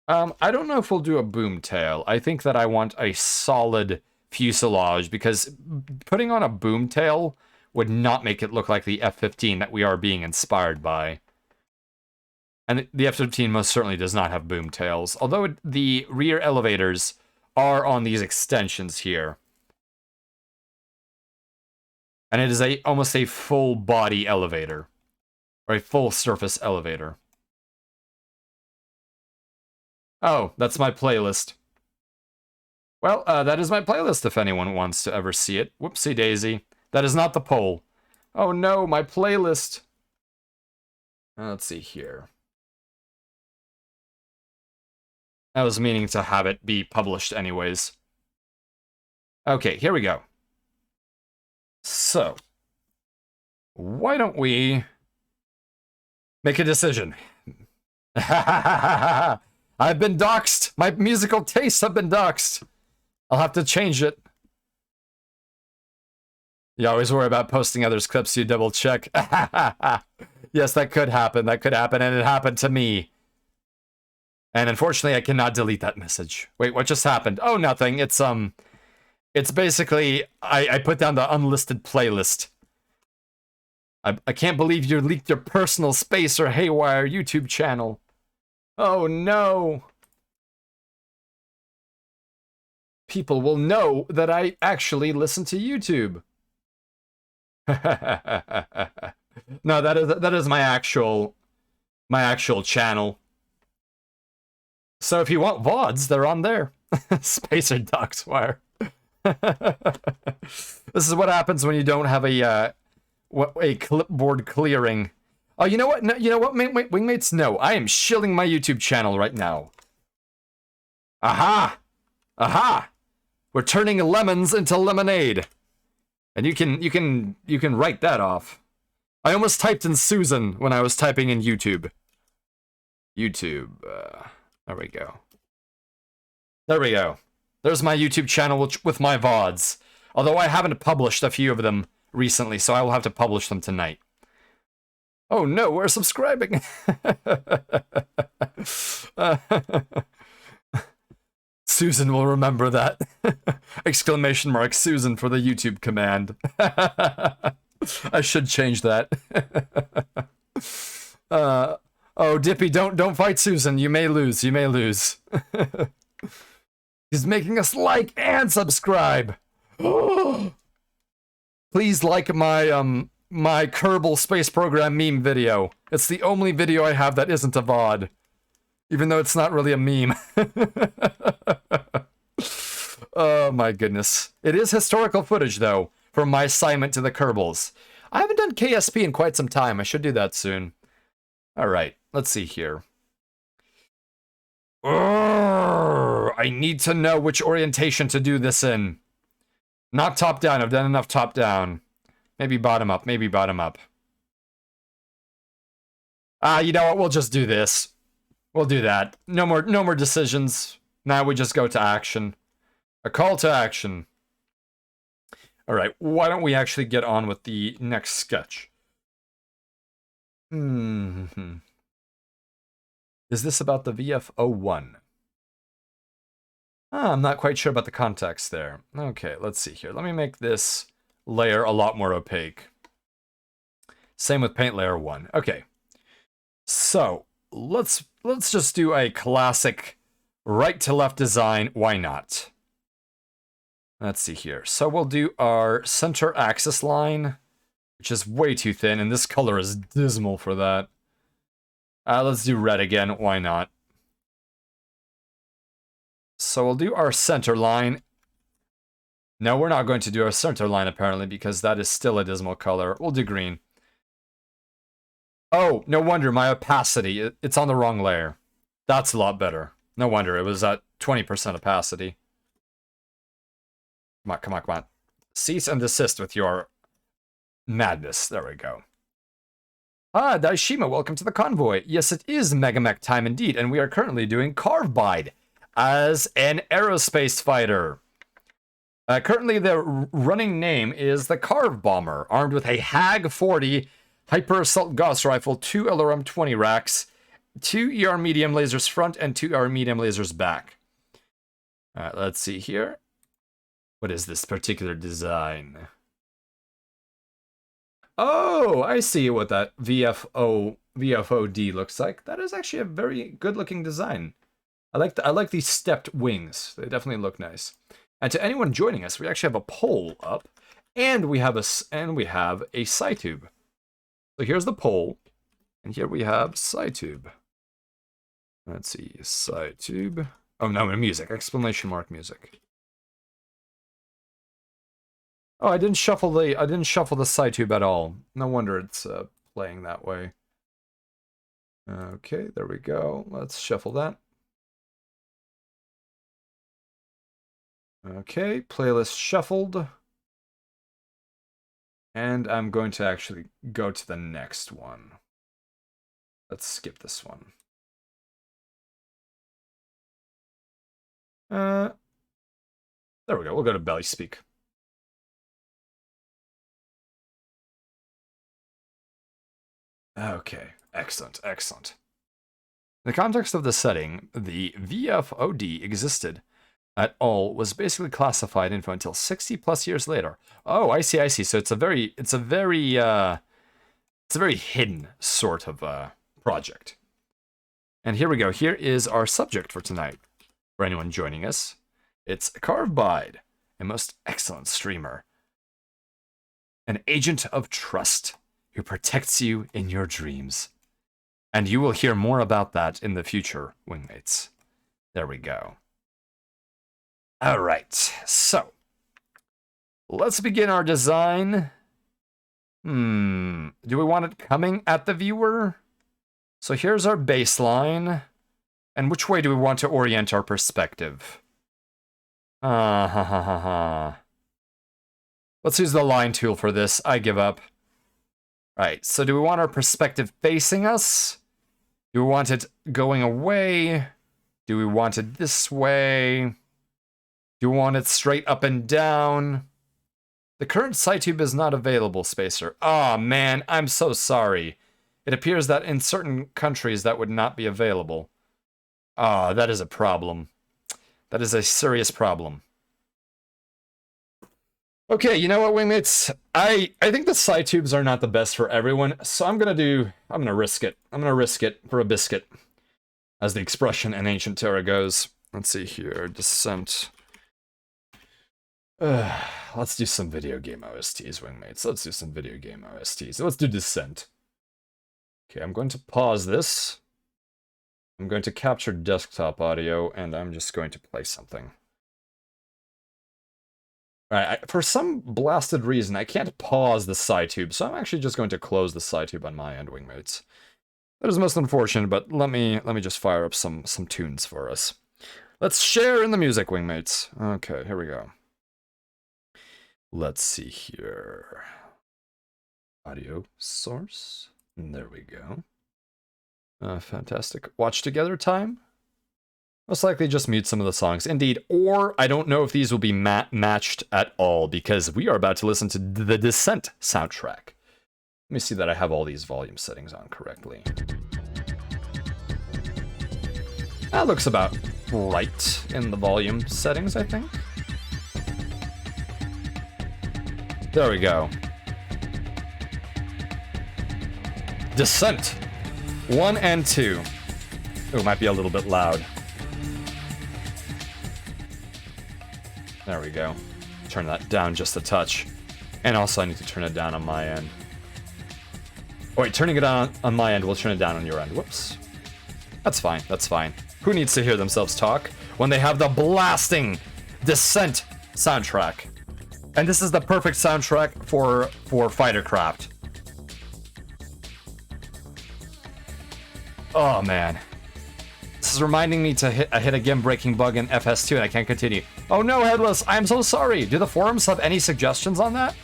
[SPEAKER 1] I don't know if we'll do a boomtail. I think that I want a solid fuselage, because putting on a boomtail would not make it look like the F-15 that we are being inspired by. And the F-15 most certainly does not have boomtails, although the rear elevators are on these extensions here. And it is almost a full body elevator, or a full surface elevator. Oh, that's my playlist. Well, that is my playlist if anyone wants to ever see it. Whoopsie daisy. That is not the poll. Oh no, my playlist. Let's see here. I was meaning to have it be published anyways. Okay, here we go. So, why don't we make a decision? I've been doxxed. My musical tastes have been doxxed. I'll have to change it. You always worry about posting others' clips, so you double check. Yes, that could happen. That could happen, and it happened to me. And unfortunately, I cannot delete that message. Wait, what just happened? Oh, nothing. It's basically, I put down the unlisted playlist. I can't believe you leaked your personal space or haywire YouTube channel. Oh, no. People will know that I actually listen to YouTube. No, that is my actual channel. So if you want VODs, they're on there. Spacer Doxwire. This is what happens when you don't have a clipboard clearing. Oh, you know what? No, you know what, wingmates? No, I am shilling my YouTube channel right now. Aha! Aha! We're turning lemons into lemonade. And you can write that off. I almost typed in Susan when I was typing in YouTube. YouTube. There we go. There we go. There's my YouTube channel with my VODs. Although I haven't published a few of them recently, so I will have to publish them tonight. Oh no, we're subscribing! Susan will remember that. Exclamation mark Susan for the YouTube command. I should change that. Oh, Dippy, don't fight Susan. You may lose. You may lose. He's making us like and subscribe. Please like my my Kerbal Space Program meme video. It's the only video I have that isn't a VOD. Even though it's not really a meme. Oh my goodness. It is historical footage, though, from my assignment to the Kerbals. I haven't done KSP in quite some time. I should do that soon. Alright, let's see here. I need to know which orientation to do this in. Not top down. I've done enough top down. Maybe bottom up. Maybe bottom up. You know what? We'll just do this. We'll do that. No more decisions. Now we just go to action. A call to action. Alright, why don't we actually get on with the next sketch? Is this about the VF-01? I'm not quite sure about the context there. Okay, let's see here. Let me make this layer a lot more opaque. Same with paint layer 1. Okay. So, let's just do a classic right to left design. Why not? Let's see here. So we'll do our center axis line, which is way too thin, and this color is dismal for that. Let's do red again. Why not? So we'll do our center line. No, we're not going to do our center line, apparently, because that is still a dismal color. We'll do green. Oh, no wonder, my opacity. It's on the wrong layer. That's a lot better. No wonder, it was at 20% opacity. Come on, come on, come on. Cease and desist with your madness. There we go. Ah, Daishima, welcome to the convoy. Yes, it is Megamek time indeed, and we are currently doing Carvebide as an aerospace fighter. Currently, their running name is the Carve Bomber, armed with a HAG-40 Hyper Assault Gauss Rifle, 2 LRM 20 racks, 2 ER medium lasers front, and 2 ER medium lasers back. Alright, let's see here. What is this particular design? Oh, I see what that VFOD looks like. That is actually a very good-looking design. I like these stepped wings. They definitely look nice. And to anyone joining us, we actually have a poll up, and we have a SciTube. So here's the poll, and here we have SciTube. Let's see, SciTube. Oh no, music! Exclamation mark music. Oh, I didn't shuffle the SciTube at all. No wonder it's playing that way. Okay, there we go. Let's shuffle that. Okay, playlist shuffled. And I'm going to actually go to the next one. Let's skip this one. There we go. We'll go to Belly Speak. Okay, excellent, excellent. In the context of the setting, the VFOD existed at all was basically classified info until 60 plus years later. Oh, I see, I see. So it's a very hidden sort of project. And here we go. Here is our subject for tonight. For anyone joining us, it's Carvebide, a most excellent streamer, an agent of trust who protects you in your dreams. And you will hear more about that in the future, wingmates. There we go. All right, so let's begin our design. Do we want it coming at the viewer? So here's our baseline. And which way do we want to orient our perspective? Let's use the line tool for this. I give up. Right, so do we want our perspective facing us? Do we want it going away? Do we want it this way? Do we want it straight up and down? The current SciTube is not available, Spacer. Oh man, I'm so sorry. It appears that in certain countries that would not be available. Ah, that is a problem. That is a serious problem. Okay, you know what, wingmates? I think the SciTubes are not the best for everyone, so I'm gonna risk it. I'm gonna risk it for a biscuit, as the expression in Ancient Terra goes. Let's see here, Descent. Let's do some video game OSTs, wingmates. Let's do some video game OSTs. Let's do Descent. Okay, I'm going to pause this. I'm going to capture desktop audio, and I'm just going to play something. Alright, for some blasted reason, I can't pause the SciTube, so I'm actually just going to close the SciTube on my end, wingmates. That is most unfortunate, but let me just fire up some tunes for us. Let's share in the music, wingmates. Okay, here we go. Let's see here. Audio source. There we go. Fantastic. Watch together time. Most likely just mute some of the songs. Indeed, or I don't know if these will be matched at all, because we are about to listen to the Descent soundtrack. Let me see that I have all these volume settings on correctly. That looks about right in the volume settings, I think. There we go. Descent 1 and 2. Oh, it might be a little bit loud. There we go. Turn that down just a touch. And also I need to turn it down on my end. Oh wait, turning it on my end will turn it down on your end. Whoops. That's fine, that's fine. Who needs to hear themselves talk when they have the blasting Descent soundtrack? And this is the perfect soundtrack for Fightercraft. Oh man. This is reminding me to hit a game-breaking bug in FS2 and I can't continue. Oh no, Headless, I'm so sorry. Do the forums have any suggestions on that?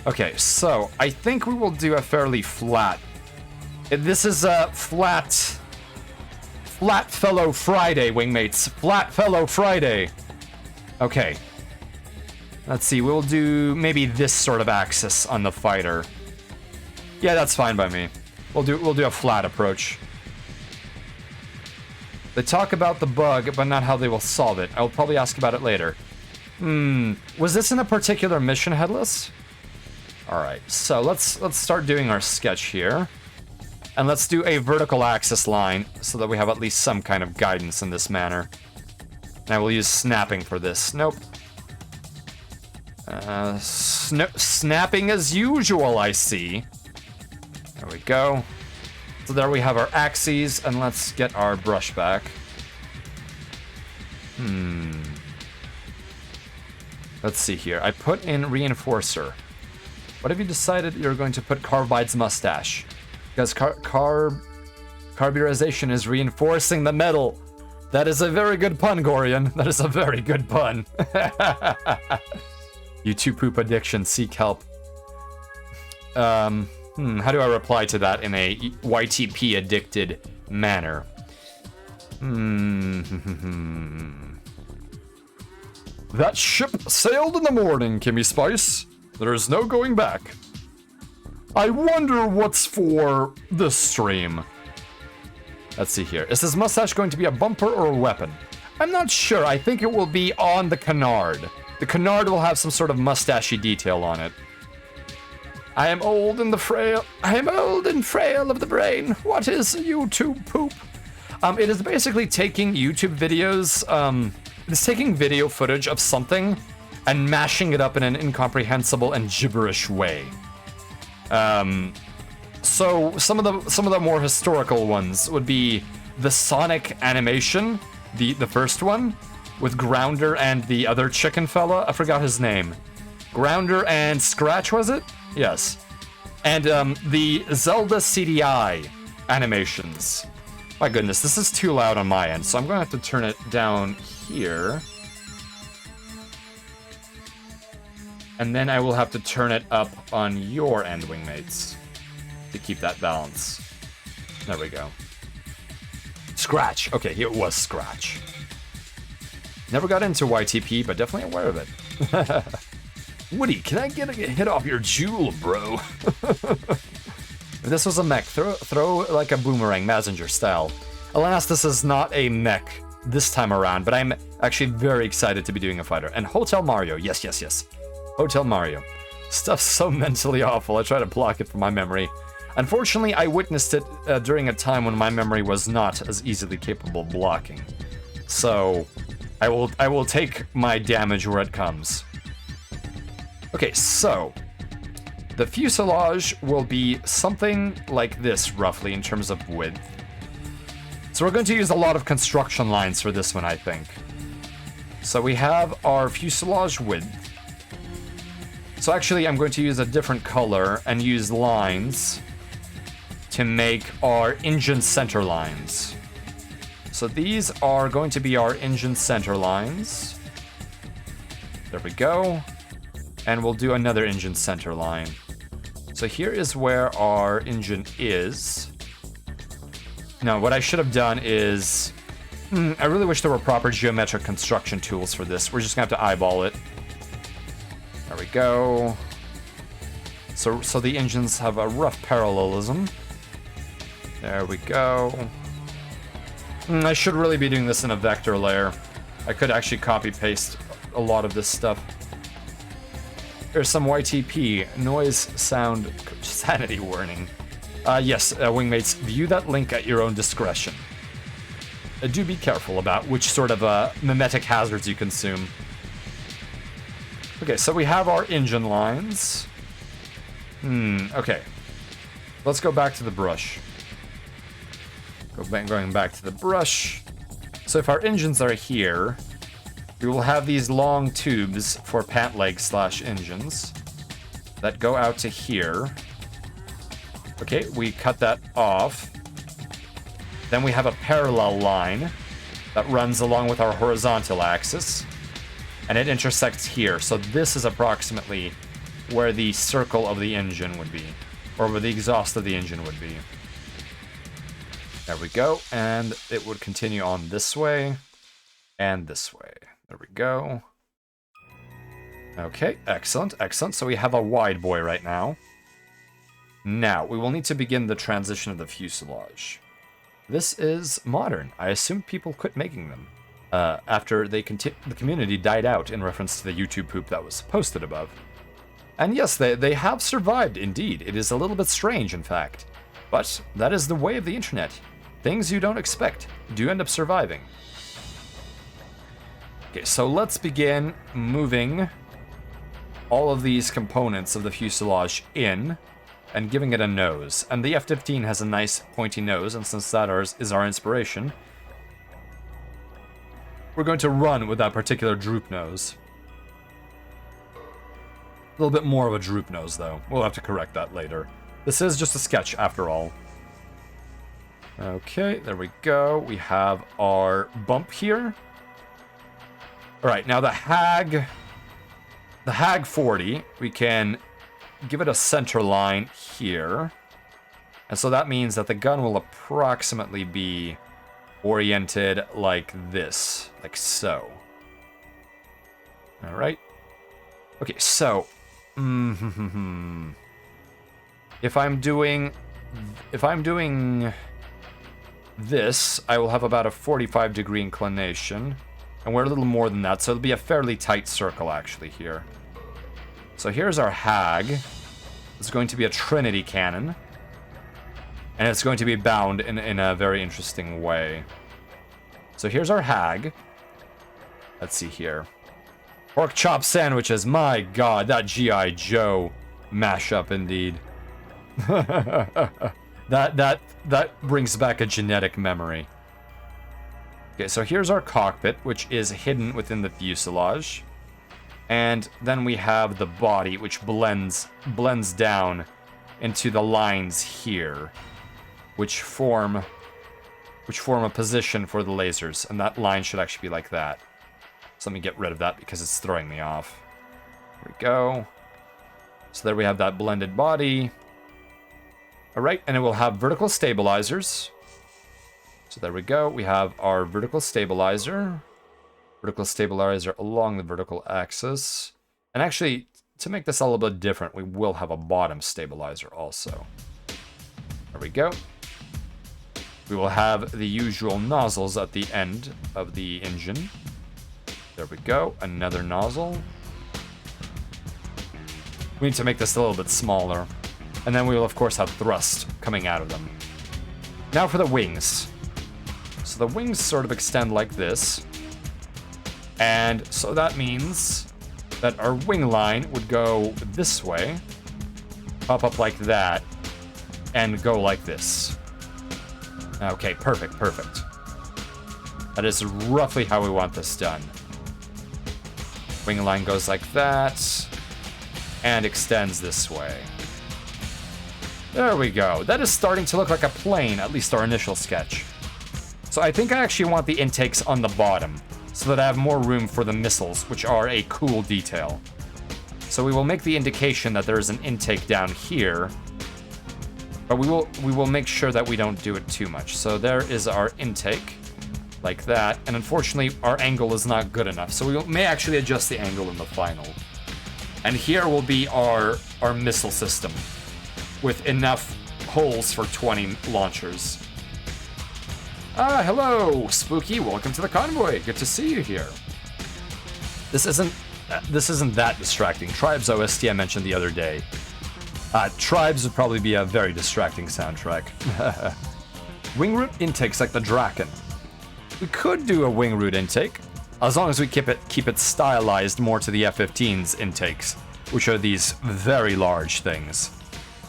[SPEAKER 1] Okay, so I think we will do a fairly flat. This is a flat Fellow Friday, wingmates. Flat Fellow Friday. Okay. Let's see, we'll do maybe this sort of axis on the fighter. Yeah, that's fine by me. We'll do a flat approach. They talk about the bug, but not how they will solve it. I will probably ask about it later. Was this in a particular mission, Headless? Alright, so let's start doing our sketch here. And let's do a vertical axis line, so that we have at least some kind of guidance in this manner. And I will use snapping for this. Nope. Snapping as usual, I see. There we go. So there we have our axes, and let's get our brush back. Let's see here. I put in reinforcer. What have you decided you're going to put Carvebide's mustache? Because carburization is reinforcing the metal. That is a very good pun, Gorian. That is a very good pun. You two poop addiction, seek help. How do I reply to that in a YTP addicted manner? That ship sailed in the morning, Kimmy Spice. There is no going back. I wonder what's for this stream. Let's see here. Is his mustache going to be a bumper or a weapon? I'm not sure. I think it will be on the canard. The canard will have some sort of mustachy detail on it. I am old and frail of the brain. What is YouTube poop? It is basically taking YouTube videos, it's taking video footage of something and mashing it up in an incomprehensible and gibberish way. So some of the more historical ones would be the Sonic animation, the first one, with Grounder and the other chicken fella. I forgot his name. Grounder and Scratch, was it? Yes. And the Zelda CDI animations. My goodness, this is too loud on my end, so I'm going to have to turn it down here. And then I will have to turn it up on your end, Wingmates, to keep that balance. There we go. Scratch. Okay, it was Scratch. Never got into YTP, but definitely aware of it. Woody, can I get a hit off your jewel, bro? If this was a mech, throw like a boomerang, Mazinger style. Alas, this is not a mech this time around, but I'm actually very excited to be doing a fighter. And Hotel Mario, yes, yes, yes. Hotel Mario. Stuff's so mentally awful, I try to block it from my memory. Unfortunately, I witnessed it during a time when my memory was not as easily capable of blocking. So, I will take my damage where it comes. Okay, so the fuselage will be something like this, roughly, in terms of width. So we're going to use a lot of construction lines for this one, I think. So we have our fuselage width. So actually, I'm going to use a different color and use lines to make our engine center lines. So these are going to be our engine center lines. There we go. And we'll do another engine center line. So here is where our engine is. Now, what I should have done is... I really wish there were proper geometric construction tools for this. We're just going to have to eyeball it. There we go. So the engines have a rough parallelism. There we go. I should really be doing this in a vector layer. I could actually copy-paste a lot of this stuff. There's some YTP, noise, sound, sanity warning. Yes, Wingmates, view that link at your own discretion. Do be careful about which sort of mimetic hazards you consume. Okay, so we have our engine lines. Okay. Let's go back to the brush. Going back to the brush. So if our engines are here, we will have these long tubes for pant legs / engines that go out to here. Okay, we cut that off. Then we have a parallel line that runs along with our horizontal axis. And it intersects here. So this is approximately where the circle of the engine would be. Or where the exhaust of the engine would be. There we go. And it would continue on this way. And this way. There we go. Okay, excellent, excellent. So we have a wide boy right now.
[SPEAKER 2] Now, we will need to begin the transition of the fuselage. This is modern. I assume people quit making them after the community died out in reference to the YouTube poop that was posted above. And yes, they have survived, indeed. It is a little bit strange, in fact. But that is the way of the internet. Things you don't expect do end up surviving. Okay, so let's begin moving all of these components of the fuselage in and giving it a nose. And the F-15 has a nice pointy nose, and since that is our inspiration, we're going to run with that particular droop nose. A little bit more of a droop nose, though. We'll have to correct that later. This is just a sketch, after all. Okay, there we go. We have our bump here. Alright, now the Hag 40, we can give it a center line here. And so that means that the gun will approximately be oriented like this, like so. Alright. Okay, so if I'm doing this, I will have about a 45-degree inclination. And we're a little more than that, so it'll be a fairly tight circle, actually, here. So here's our Hag. It's going to be a Trinity cannon. And it's going to be bound in a very interesting way. So here's our Hag. Let's see here. Pork chop sandwiches, my god, that G.I. Joe mashup, indeed. That brings back a genetic memory. Okay, so here's our cockpit, which is hidden within the fuselage. And then we have the body, which blends down into the lines here, which form a position for the lasers. And that line should actually be like that. So let me get rid of that because it's throwing me off. There we go. So there we have that blended body. Alright, and it will have vertical stabilizers. So there we go. We have our vertical stabilizer. Vertical stabilizer along the vertical axis. And actually, to make this a little bit different, we will have a bottom stabilizer also. There we go. We will have the usual nozzles at the end of the engine. There we go. Another nozzle. We need to make this a little bit smaller. And then we will, of course, have thrust coming out of them. Now for the wings. So the wings sort of extend like this. And so that means that our wing line would go this way, pop up like that, and go like this. Okay, perfect. That is roughly how we want this done. Wing line goes like that, and extends this way. There we go. That is starting to look like a plane, at least our initial sketch. So I think I actually want the intakes on the bottom, so that I have more room for the missiles, which are a cool detail. So we will make the indication that there is an intake down here, but we will make sure that we don't do it too much. So there is our intake, like that, and unfortunately our angle is not good enough, so we may actually adjust the angle in the final. And here will be our missile system, with enough holes for 20 launchers. Ah, hello, Spooky. Welcome to the convoy. Good to see you here. This isn't that distracting. Tribes OST I mentioned the other day. Tribes would probably be a very distracting soundtrack. Wing root intakes like the Draken. We could do a wing root intake, as long as we keep it stylized more to the F-15's intakes, which are these very large things.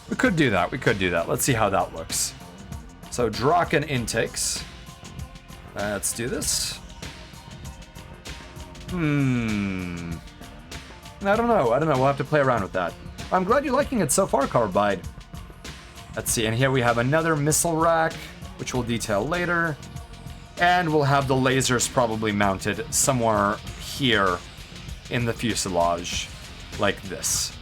[SPEAKER 2] We could do that. Let's see how that looks. So Draken intakes. Let's do this. I don't know. We'll have to play around with that. I'm glad you're liking it so far, Carvebide. Let's see. And here we have another missile rack, which we'll detail later. And we'll have the lasers probably mounted somewhere here in the fuselage, like this.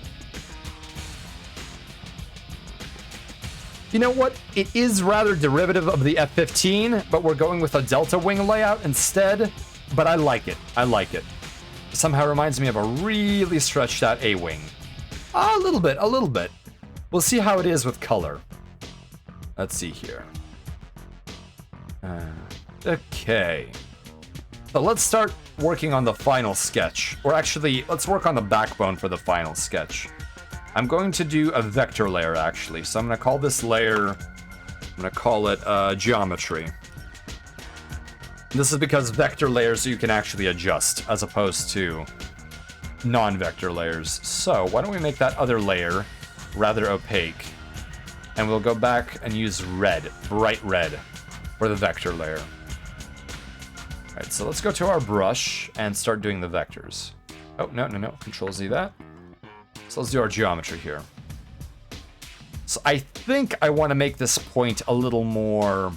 [SPEAKER 2] You know what? It is rather derivative of the F-15, but we're going with a delta wing layout instead. But I like it. It somehow reminds me of a really stretched out A-wing. A little bit. We'll see how it is with color. Let's see here. Okay. So let's start working on the final sketch. Or actually, let's work on the backbone for the final sketch. I'm going to do a vector layer, actually. So I'm going to call this layer, I'm going to call it geometry. This is because vector layers you can actually adjust, as opposed to non-vector layers. So why don't we make that other layer rather opaque. And we'll go back and use red, bright red, for the vector layer. Alright, so let's go to our brush and start doing the vectors. Oh, no. Control Z that. So let's do our geometry here. So I think I want to make this point a little more...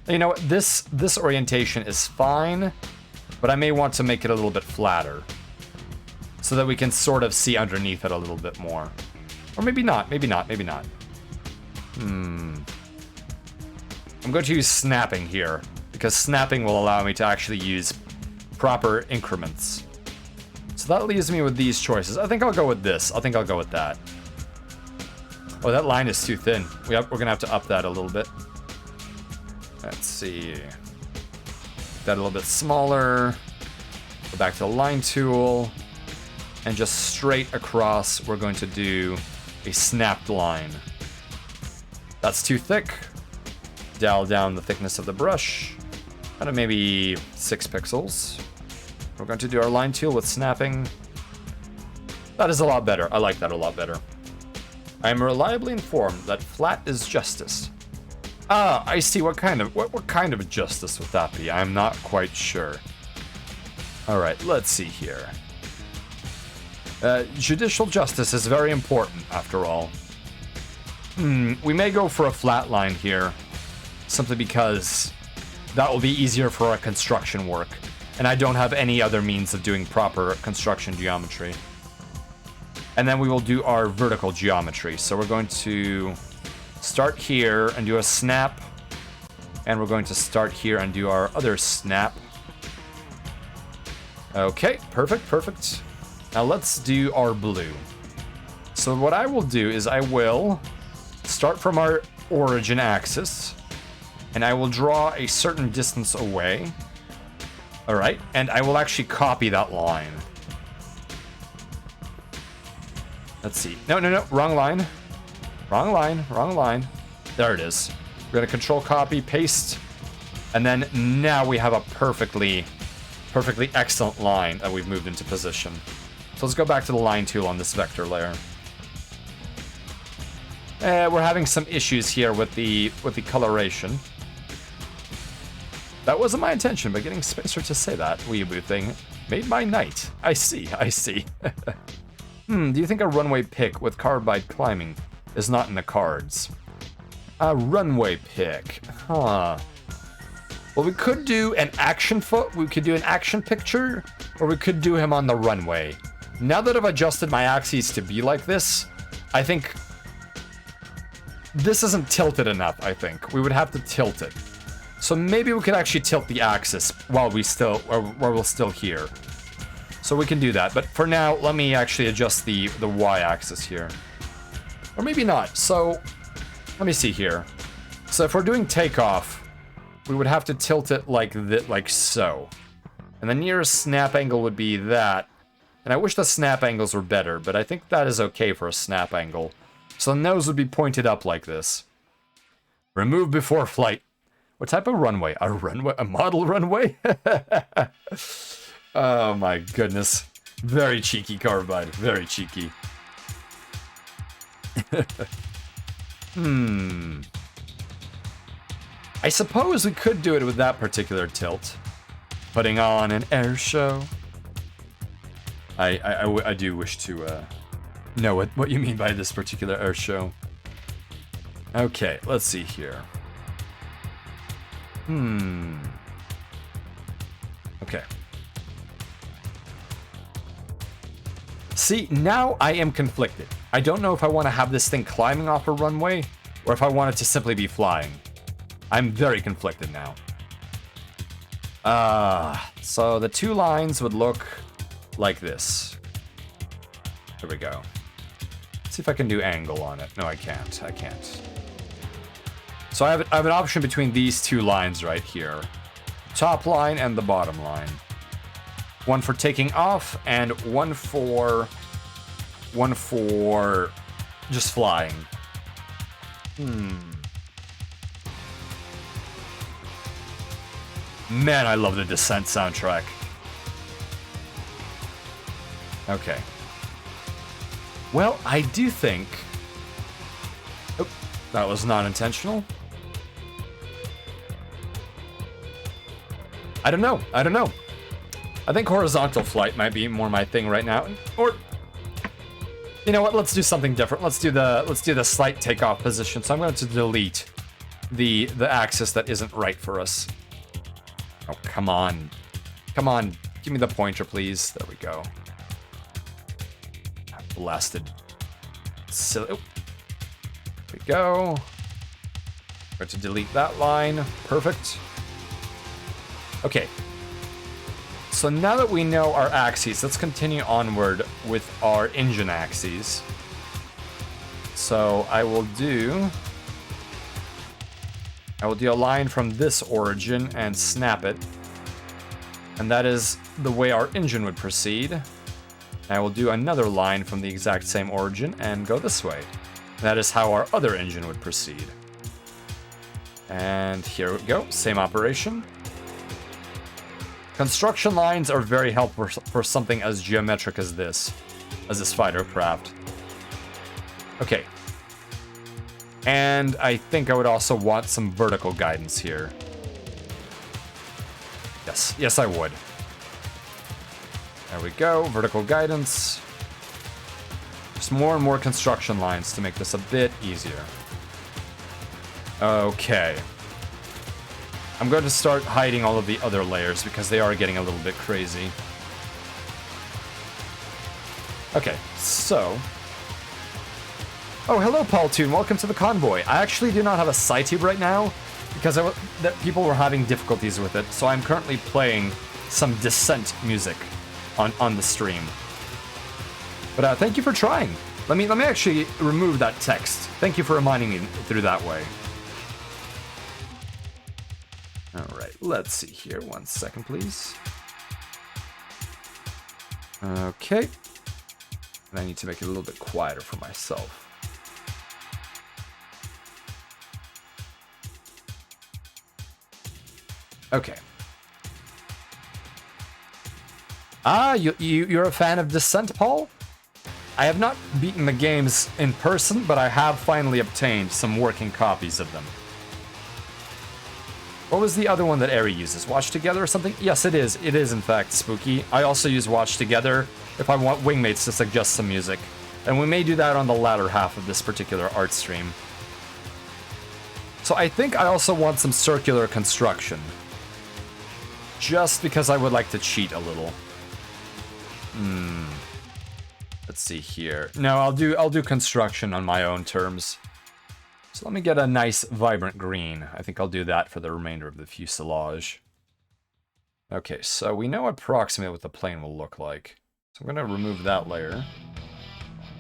[SPEAKER 2] You know what, this orientation is fine, but I may want to make it a little bit flatter. So that we can sort of see underneath it a little bit more. Or maybe not. I'm going to use snapping here, because snapping will allow me to actually use proper increments. So that leaves me with these choices. I think I'll go with this. I think I'll go with that. Oh, that line is too thin. We're going to have to up that a little bit. Let's see. That a little bit smaller. Go back to the line tool. And just straight across, we're going to do a snapped line. That's too thick. Dial down the thickness of the brush. Kind of maybe 6 pixels. We're going to do our line tool with snapping. That is a lot better. I like that a lot better. I am reliably informed that flat is justice. Ah, I see. What kind of justice would that be? I'm not quite sure. All right, let's see here. Judicial justice is very important, after all. We may go for a flat line here, simply because that will be easier for our construction work, and I don't have any other means of doing proper construction geometry. And then we will do our vertical geometry. So we're going to start here and do a snap, and we're going to start here and do our other snap. Okay, perfect. Now let's do our blue. So what I will do is I will start from our origin axis, and I will draw a certain distance away. All right, and I will actually copy that line. Let's see. No, wrong line. Wrong line. There it is. We're gonna control copy, paste, and then now we have a perfectly excellent line that we've moved into position. So let's go back to the line tool on this vector layer. We're having some issues here with the coloration. That wasn't my intention, but getting Spencer to say that weeaboo thing made my night. I see. Do you think a runway pick with Carvebide climbing is not in the cards? A runway pick, huh? Well, we could do an action picture, or we could do him on the runway. Now that I've adjusted my axes to be like this, I think this isn't tilted enough, I think. We would have to tilt it. So maybe we could actually tilt the axis while we're still here. So we can do that. But for now, let me actually adjust the y-axis here. Or maybe not. So let me see here. So if we're doing takeoff, we would have to tilt it like so. And the nearest snap angle would be that. And I wish the snap angles were better, but I think that is okay for a snap angle. So the nose would be pointed up like this. Remove before flight. What type of runway? A model runway? Oh my goodness. Very cheeky, Carvebide. Very cheeky. I suppose we could do it with that particular tilt. Putting on an air show. I do wish to know what you mean by this particular air show. Okay, let's see here. Okay. See, now I am conflicted. I don't know if I want to have this thing climbing off a runway, or if I want it to simply be flying. I'm very conflicted now. So the two lines would look like this. Here we go. See if I can do angle on it. No, I can't. I can't. So I have an option between these two lines right here. Top line and the bottom line. One for taking off and one for just flying. Man, I love the Descent soundtrack. Okay. Well, I do think... Oh, that was not intentional. I don't know. I don't know. I think horizontal flight might be more my thing right now. Or... You know what? Let's do something different. Let's do the slight takeoff position. So I'm going to delete the axis that isn't right for us. Oh, come on. Come on. Give me the pointer, please. There we go. Blasted. Silly. Oh. There we go. Going to delete that line. Perfect. Okay. So now that we know our axes, let's continue onward with our engine axes. So I will do a line from this origin and snap it. And that is the way our engine would proceed. I will do another line from the exact same origin and go this way. That is how our other engine would proceed. And here we go, same operation. Construction lines are very helpful for something as geometric as this fighter craft. Okay. And I think I would also want some vertical guidance here. Yes, I would. There we go, vertical guidance. Just more and more construction lines to make this a bit easier. Okay. I'm going to start hiding all of the other layers because they are getting a little bit crazy. Okay, so... Oh, hello, Paul Toon. Welcome to the convoy. I actually do not have a SciTube right now because that people were having difficulties with it, so I'm currently playing some Descent music on the stream. But thank you for trying. Let me actually remove that text. Thank you for reminding me through that way. All right, let's see here. 1 second, please. Okay. And I need to make it a little bit quieter for myself. Okay. Ah, you're a fan of Descent, Paul? I have not beaten the games in person, but I have finally obtained some working copies of them. What was the other one that Eri uses? Watch Together or something? Yes, it is. It is, in fact, Spooky. I also use Watch Together if I want wingmates to suggest some music. And we may do that on the latter half of this particular art stream. So I think I also want some circular construction. Just because I would like to cheat a little. Let's see here. No, I'll do construction on my own terms. So let me get a nice vibrant green. I think I'll do that for the remainder of the fuselage. Okay, so we know approximately what the plane will look like. So I'm going to remove that layer.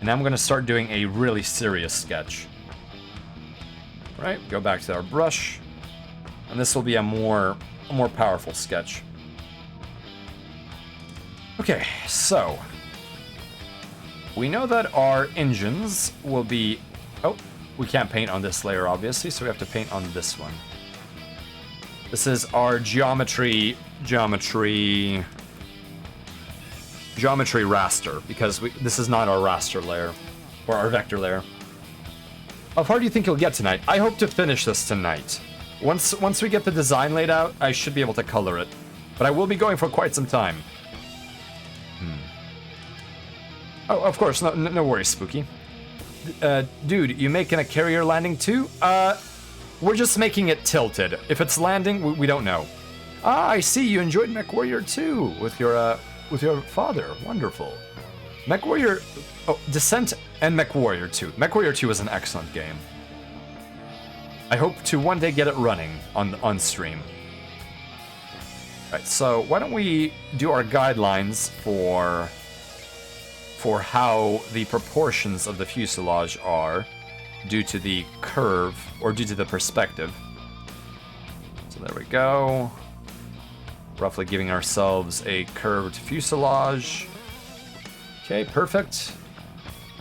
[SPEAKER 2] And I'm going to start doing a really serious sketch. All right, go back to our brush. And this will be a more powerful sketch. Okay, so we know that our engines will be... Oh, we can't paint on this layer, obviously, so we have to paint on this one. This is our geometry raster, because this is not our raster layer, or our vector layer. How far do you think you'll get tonight? I hope to finish this tonight. Once we get the design laid out, I should be able to color it. But I will be going for quite some time. Oh, of course, no worries, Spooky. Dude, you making a carrier landing too? We're just making it tilted. If it's landing, we don't know. Ah, I see, you enjoyed MechWarrior 2 with your father. Wonderful. MechWarrior... Oh, Descent and MechWarrior 2. MechWarrior 2 is an excellent game. I hope to one day get it running on stream. Right, so why don't we do our guidelines for for how the proportions of the fuselage are due to the curve, or due to the perspective. So there we go. Roughly giving ourselves a curved fuselage. Okay, perfect.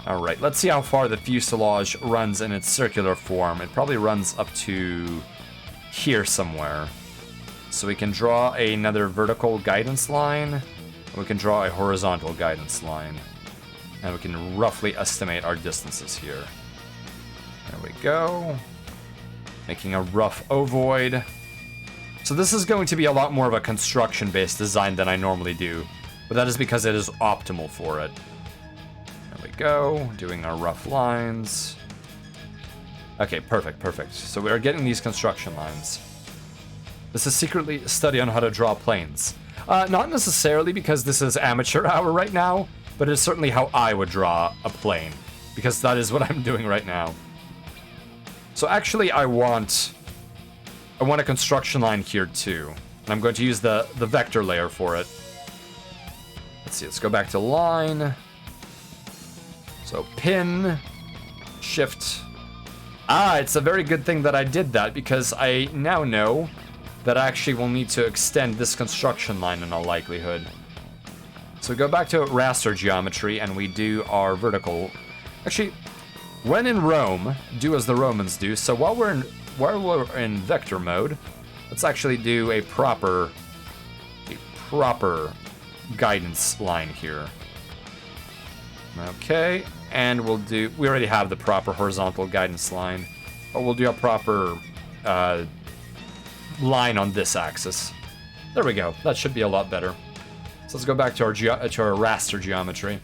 [SPEAKER 2] Alright, let's see how far the fuselage runs in its circular form. It probably runs up to here somewhere. So we can draw another vertical guidance line, and we can draw a horizontal guidance line. And we can roughly estimate our distances here. There we go. Making a rough ovoid. So this is going to be a lot more of a construction-based design than I normally do, but that is because it is optimal for it. There we go, doing our rough lines. Okay, perfect, perfect. So we are getting these construction lines. This is secretly a study on how to draw planes. Not necessarily because this is amateur hour right now, but it's certainly how I would draw a plane, because that is what I'm doing right now. So actually I want a construction line here too, and I'm going to use the vector layer for it. Let's see, let's go back to line. So pin, shift. It's a very good thing that I did that, because I now know that I actually will need to extend this construction line in all likelihood. So we go back to raster geometry and we do our vertical. Actually, when in Rome, do as the Romans do. So while we're in vector mode, let's actually do a proper guidance line here. Okay, and we already have the proper horizontal guidance line, but we'll do a proper line on this axis. There we go. That should be a lot better. So let's go back to our raster geometry.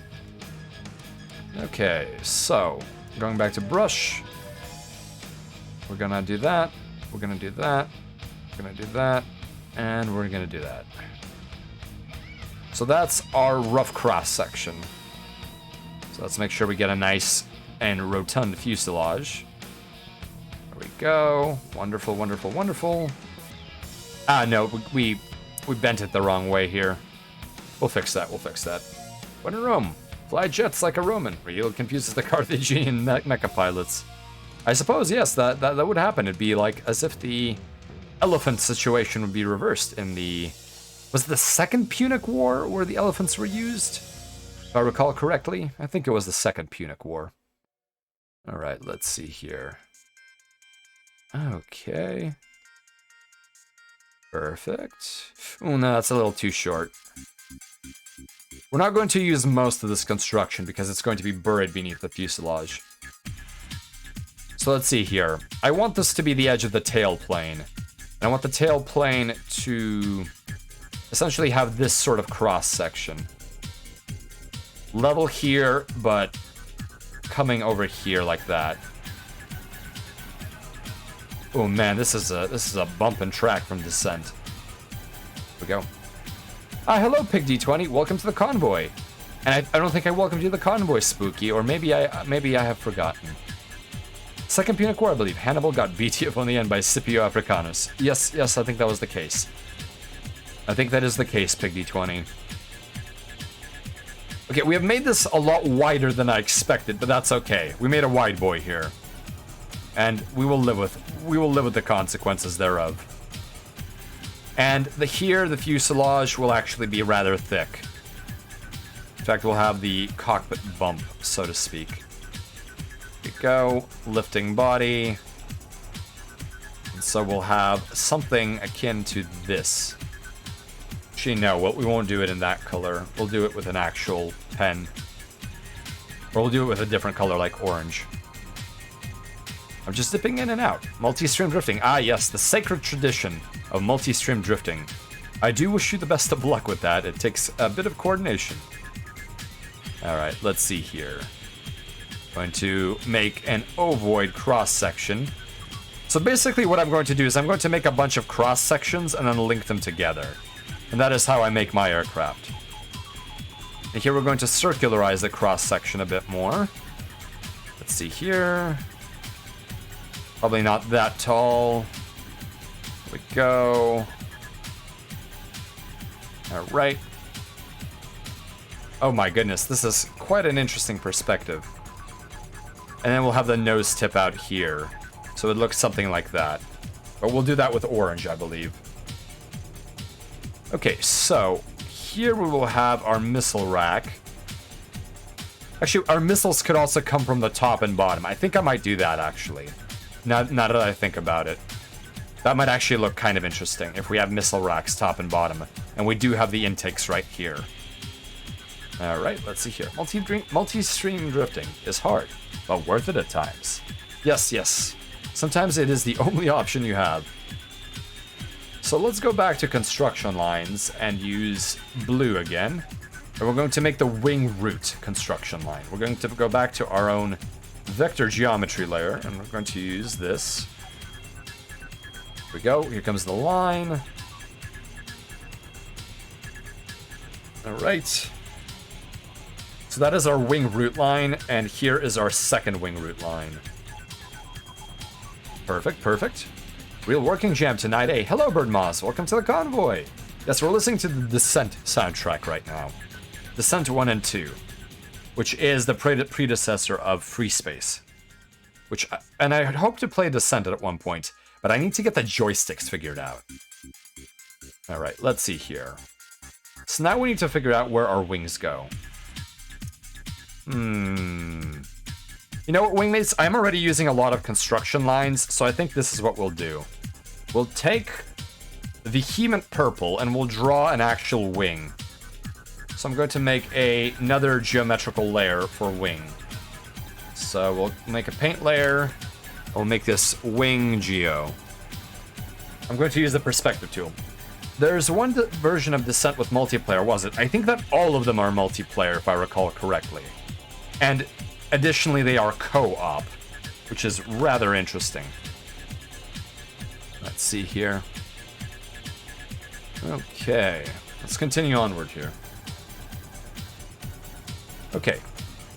[SPEAKER 2] Okay, so going back to brush, we're gonna do that. We're gonna do that. We're gonna do that, and we're gonna do that. So that's our rough cross section. So let's make sure we get a nice and rotund fuselage. There we go. Wonderful, wonderful, wonderful. No, we bent it the wrong way here. We'll fix that, we'll fix that. When in Rome, fly jets like a Roman. Real confuses the Carthaginian mecha pilots. I suppose, yes, that would happen. It'd be like as if the elephant situation would be reversed in the... Was it the Second Punic War where the elephants were used? If I recall correctly, I think it was the Second Punic War. Alright, let's see here. Okay. Perfect. Oh, no, that's a little too short. We're not going to use most of this construction because it's going to be buried beneath the fuselage. So let's see here. I want this to be the edge of the tail plane. And I want the tail plane to essentially have this sort of cross section. Level here, but coming over here like that. Oh man, this is a bump and track from descent. Here we go. Hello, Pig D20. Welcome to the convoy. And I don't think I welcomed you to the convoy, Spooky, or maybe I have forgotten. Second Punic War, I believe. Hannibal got BTF on the end by Scipio Africanus. Yes, I think that was the case. I think that is the case, Pig D20. Okay, we have made this a lot wider than I expected, but that's okay. We made a wide boy here. And we will live with the consequences thereof. And the fuselage will actually be rather thick. In fact, we'll have the cockpit bump, so to speak. Here we go, lifting body. And so we'll have something akin to this. Actually, no, we won't do it in that color. We'll do it with an actual pen. Or we'll do it with a different color, like orange. I'm just dipping in and out. Multi-stream drifting. Ah, yes, the sacred tradition of multi-stream drifting. I do wish you the best of luck with that. It takes a bit of coordination. Alright, let's see here. Going to make an ovoid cross-section. So basically what I'm going to do is I'm going to make a bunch of cross-sections and then link them together. And that is how I make my aircraft. And here we're going to circularize the cross-section a bit more. Let's see here. Probably not that tall. There we go. Alright. Oh my goodness, this is quite an interesting perspective. And then we'll have the nose tip out here. So it looks something like that. But we'll do that with orange, I believe. Okay, so here we will have our missile rack. Actually, our missiles could also come from the top and bottom. I think I might do that, actually. Now that I think about it. That might actually look kind of interesting if we have missile racks top and bottom. And we do have the intakes right here. Alright, let's see here. Multi-stream drifting is hard, but worth it at times. Yes, yes. Sometimes it is the only option you have. So let's go back to construction lines and use blue again. And we're going to make the wing root construction line. We're going to go back to our own vector geometry layer, and we're going to use this. Here we go. Here comes the line. Alright. So that is our wing root line, and here is our second wing root line. Perfect, perfect. Real working jam tonight. Hey, hello, Bird Moss. Welcome to the convoy. Yes, we're listening to the Descent soundtrack right now. Descent 1 and 2, which is the predecessor of Free Space. And I hope to play Descent at one point, but I need to get the joysticks figured out. Alright, let's see here. So now we need to figure out where our wings go. You know what, wingmates? I'm already using a lot of construction lines, so I think this is what we'll do. We'll take the vehement purple and we'll draw an actual wing. So I'm going to make another geometrical layer for wing. So we'll make a paint layer. We'll make this wing geo. I'm going to use the perspective tool. There's one version of Descent with multiplayer, was it? I think that all of them are multiplayer, if I recall correctly. And additionally, they are co-op, which is rather interesting. Let's see here. Okay, let's continue onward here. Okay,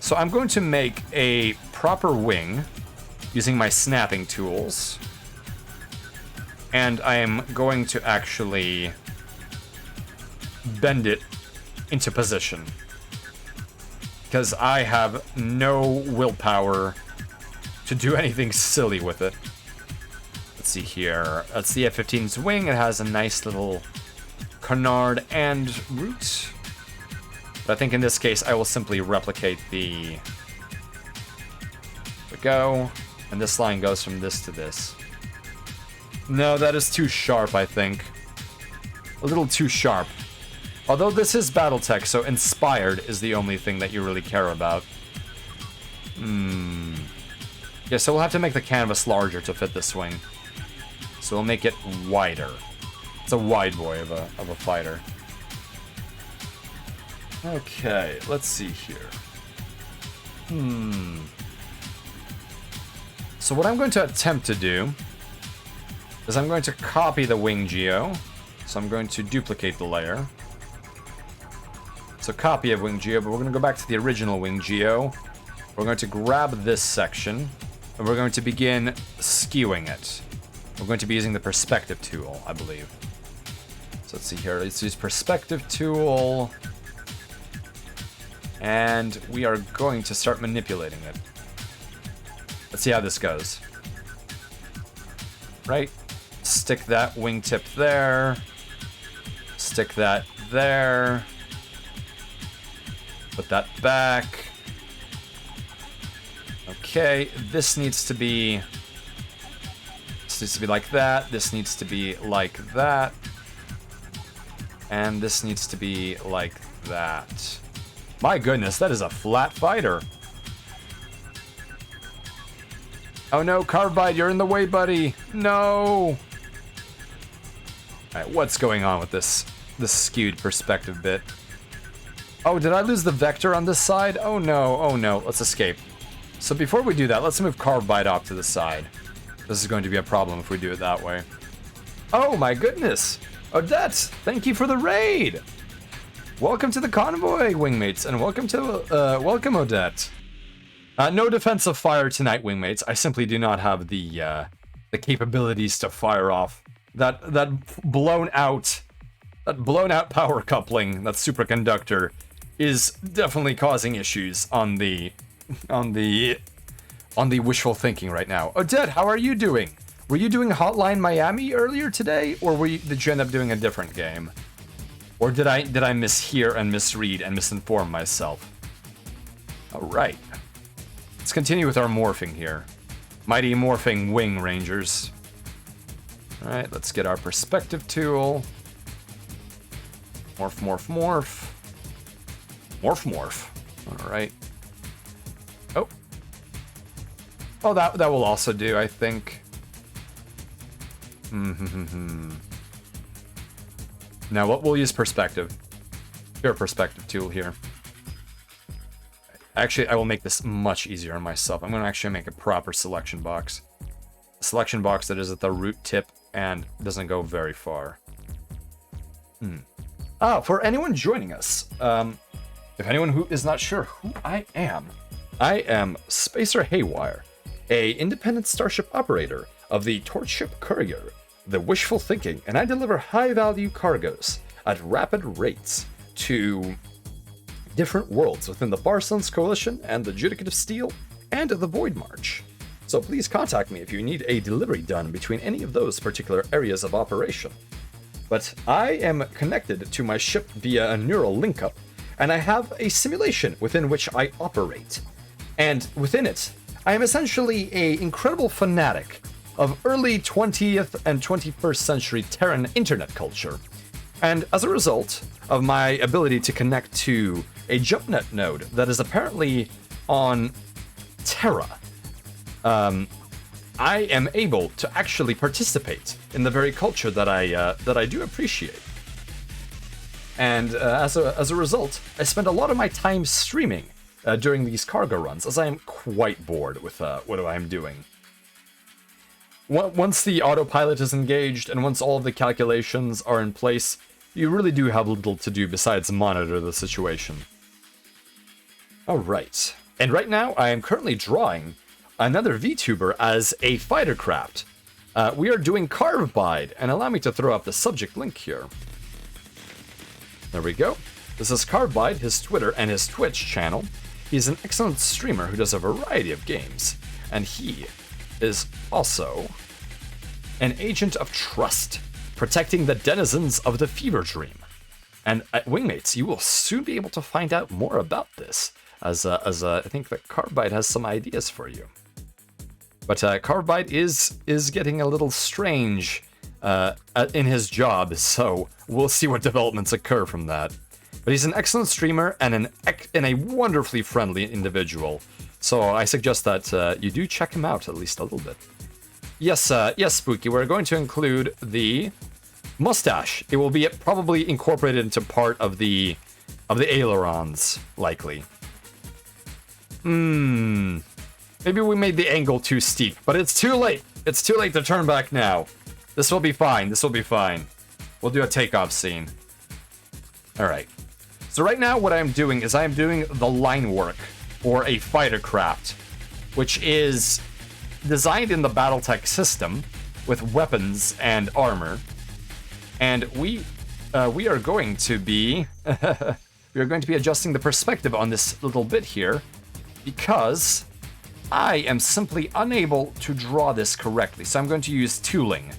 [SPEAKER 2] so I'm going to make a proper wing using my snapping tools. And I am going to actually bend it into position. Because I have no willpower to do anything silly with it. Let's see here. That's the F-15's wing. It has a nice little canard and root. But I think in this case, I will simply replicate the... There we go. And this line goes from this to this. No, that is too sharp, I think. A little too sharp. Although this is Battletech, so inspired is the only thing that you really care about. Yeah, so we'll have to make the canvas larger to fit this wing. So we'll make it wider. It's a wide boy of a fighter. Okay, let's see here. So what I'm going to attempt to do is I'm going to copy the wing geo. So I'm going to duplicate the layer. So copy of wing geo, but we're going to go back to the original wing geo. We're going to grab this section, and we're going to begin skewing it. We're going to be using the perspective tool, I believe. So let's see here. Let's use perspective tool. And we are going to start manipulating it. Let's see how this goes. Right. Stick that wingtip there. Stick that there. Put that back. Okay, this needs to be... This needs to be like that. This needs to be like that. And this needs to be like that. My goodness, that is a flat fighter. Oh no, Carvebide, you're in the way, buddy. No. Alright, what's going on with this skewed perspective bit? Oh, did I lose the vector on this side? Oh no, oh no. Let's escape. So before we do that, let's move Carvebide off to the side. This is going to be a problem if we do it that way. Oh my goodness. Odette, thank you for the raid. Welcome to the convoy, wingmates, and welcome Odette. No defensive fire tonight, wingmates. I simply do not have the capabilities to fire off that blown out power coupling, that superconductor, is definitely causing issues on the wishful thinking right now. Odette, how are you doing? Were you doing Hotline Miami earlier today, or did you end up doing a different game? Or did I mishear and misread and misinform myself? Alright. Let's continue with our morphing here. Mighty Morphing Wing Rangers. Alright, let's get our perspective tool. Morph, morph, morph. Morph, morph. Alright. Oh. Oh, that will also do, I think. Now, we'll use perspective. Pure perspective tool here. Actually, I will make this much easier on myself. I'm going to actually make a proper selection box. A selection box that is at the root tip and doesn't go very far. For anyone joining us, if anyone who is not sure who I am Spacer Haywire, a independent starship operator of the Torchship Courier, the Wishful Thinking, and I deliver high-value cargoes at rapid rates to different worlds within the Barsons Coalition and the Judicative Steel and the Void March. So please contact me if you need a delivery done between any of those particular areas of operation. But I am connected to my ship via a neural link-up, and I have a simulation within which I operate. And within it, I am essentially an incredible fanatic of early 20th and 21st century Terran internet culture. And as a result of my ability to connect to a JumpNet node that is apparently on Terra, I am able to actually participate in the very culture that I do appreciate. And as a result, I spend a lot of my time streaming during these cargo runs, as I am quite bored with what I'm doing. Once the autopilot is engaged and once all of the calculations are in place, you really do have little to do besides monitor the situation. Alright, and right now I am currently drawing another VTuber as a fighter craft. We are doing Carvebide, and allow me to throw up the subject link here. There we go. This is Carvebide, his Twitter and his Twitch channel. He's an excellent streamer who does a variety of games, and he is also an agent of trust, protecting the denizens of the Fever Dream. And at Wingmates, you will soon be able to find out more about this, as I think that Carvebide has some ideas for you. But Carvebide is getting a little strange in his job, so we'll see what developments occur from that. But he's an excellent streamer and a wonderfully friendly individual. So I suggest that you do check him out at least a little bit. Yes, yes, Spooky. We're going to include the mustache. It will be probably incorporated into part of the ailerons, likely. Maybe we made the angle too steep, but it's too late. It's too late to turn back now. This will be fine. This will be fine. We'll do a takeoff scene. All right. So right now what I'm doing is I'm doing the line work for a fighter craft, which is designed in the Battletech system with weapons and armor. And we are going to be adjusting the perspective on this little bit here because I am simply unable to draw this correctly. So I'm going to use tooling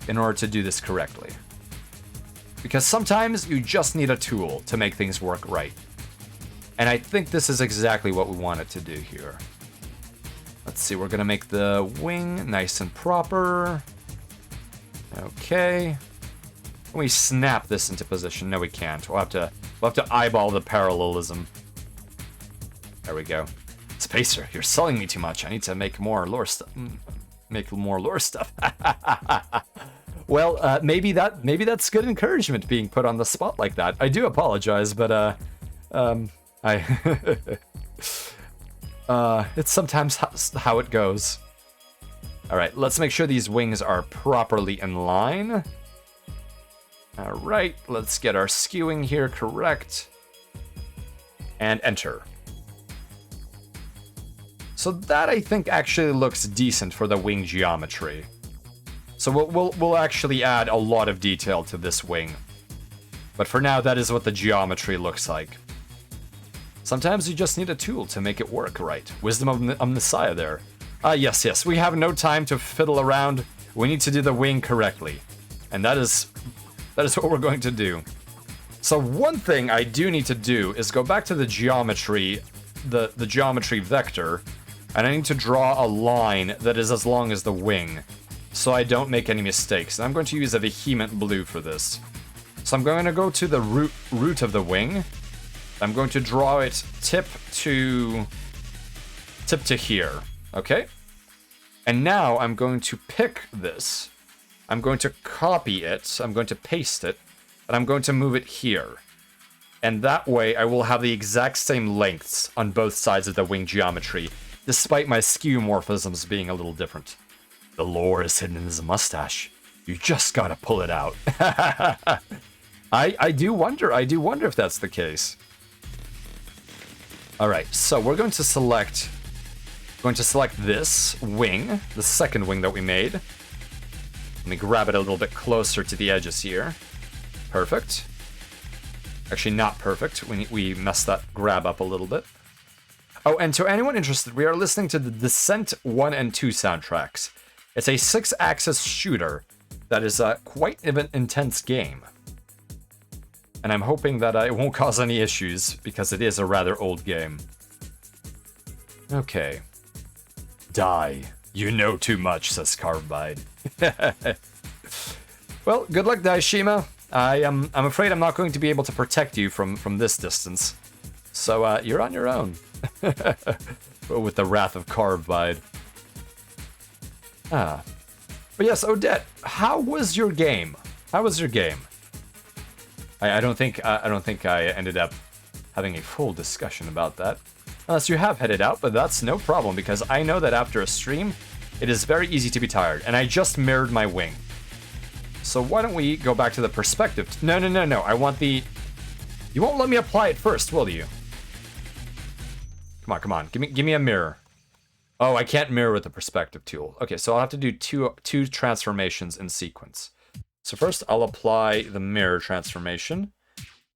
[SPEAKER 2] in order to do this correctly. Because sometimes you just need a tool to make things work right. And I think this is exactly what we want it to do here. Let's see, we're gonna make the wing nice and proper. Okay. Can we snap this into position? No, we can't. We'll have to eyeball the parallelism. There we go. Spacer, you're selling me too much. I need to make more lore stuff. Make more lore stuff. Well, maybe that's good encouragement being put on the spot like that. I do apologize, but it's sometimes how it goes. All right, let's make sure these wings are properly in line. All right, let's get our skewing here correct. And enter. So that, I think, actually looks decent for the wing geometry. So we'll actually add a lot of detail to this wing. But for now, that is what the geometry looks like. Sometimes you just need a tool to make it work right. Wisdom of Messiah there. Yes, we have no time to fiddle around. We need to do the wing correctly. And that is what we're going to do. So one thing I do need to do is go back to the geometry, the geometry vector, and I need to draw a line that is as long as the wing, so I don't make any mistakes. And I'm going to use a vehement blue for this. So I'm going to go to the root of the wing. I'm going to draw it tip to here, okay? And now I'm going to pick this. I'm going to copy it, I'm going to paste it, and I'm going to move it here. And that way I will have the exact same lengths on both sides of the wing geometry, despite my skeuomorphisms being a little different. The lore is hidden in his mustache. You just gotta pull it out. I do wonder if that's the case. Alright, so we're going to select this wing, the second wing that we made. Let me grab it a little bit closer to the edges here. Perfect. Actually, not perfect. We messed that grab up a little bit. Oh, and to anyone interested, we are listening to the Descent 1 and 2 soundtracks. It's a 6-axis shooter that is quite an intense game. And I'm hoping that it won't cause any issues, because it is a rather old game. Okay. Die. You know too much, says Carvebide. Well, good luck, Daishima. I'm afraid I'm not going to be able to protect you from this distance. So, you're on your own. With the wrath of Carvebide. But yes, Odette, how was your game? How was your game? I don't think I ended up having a full discussion about that. Unless you have headed out, but that's no problem, because I know that after a stream, it is very easy to be tired, and I just mirrored my wing. So why don't we go back to the perspective? No, I want the... You won't let me apply it first, will you? Come on, give me a mirror. Oh, I can't mirror with the perspective tool. Okay, so I'll have to do two transformations in sequence. So first, I'll apply the mirror transformation,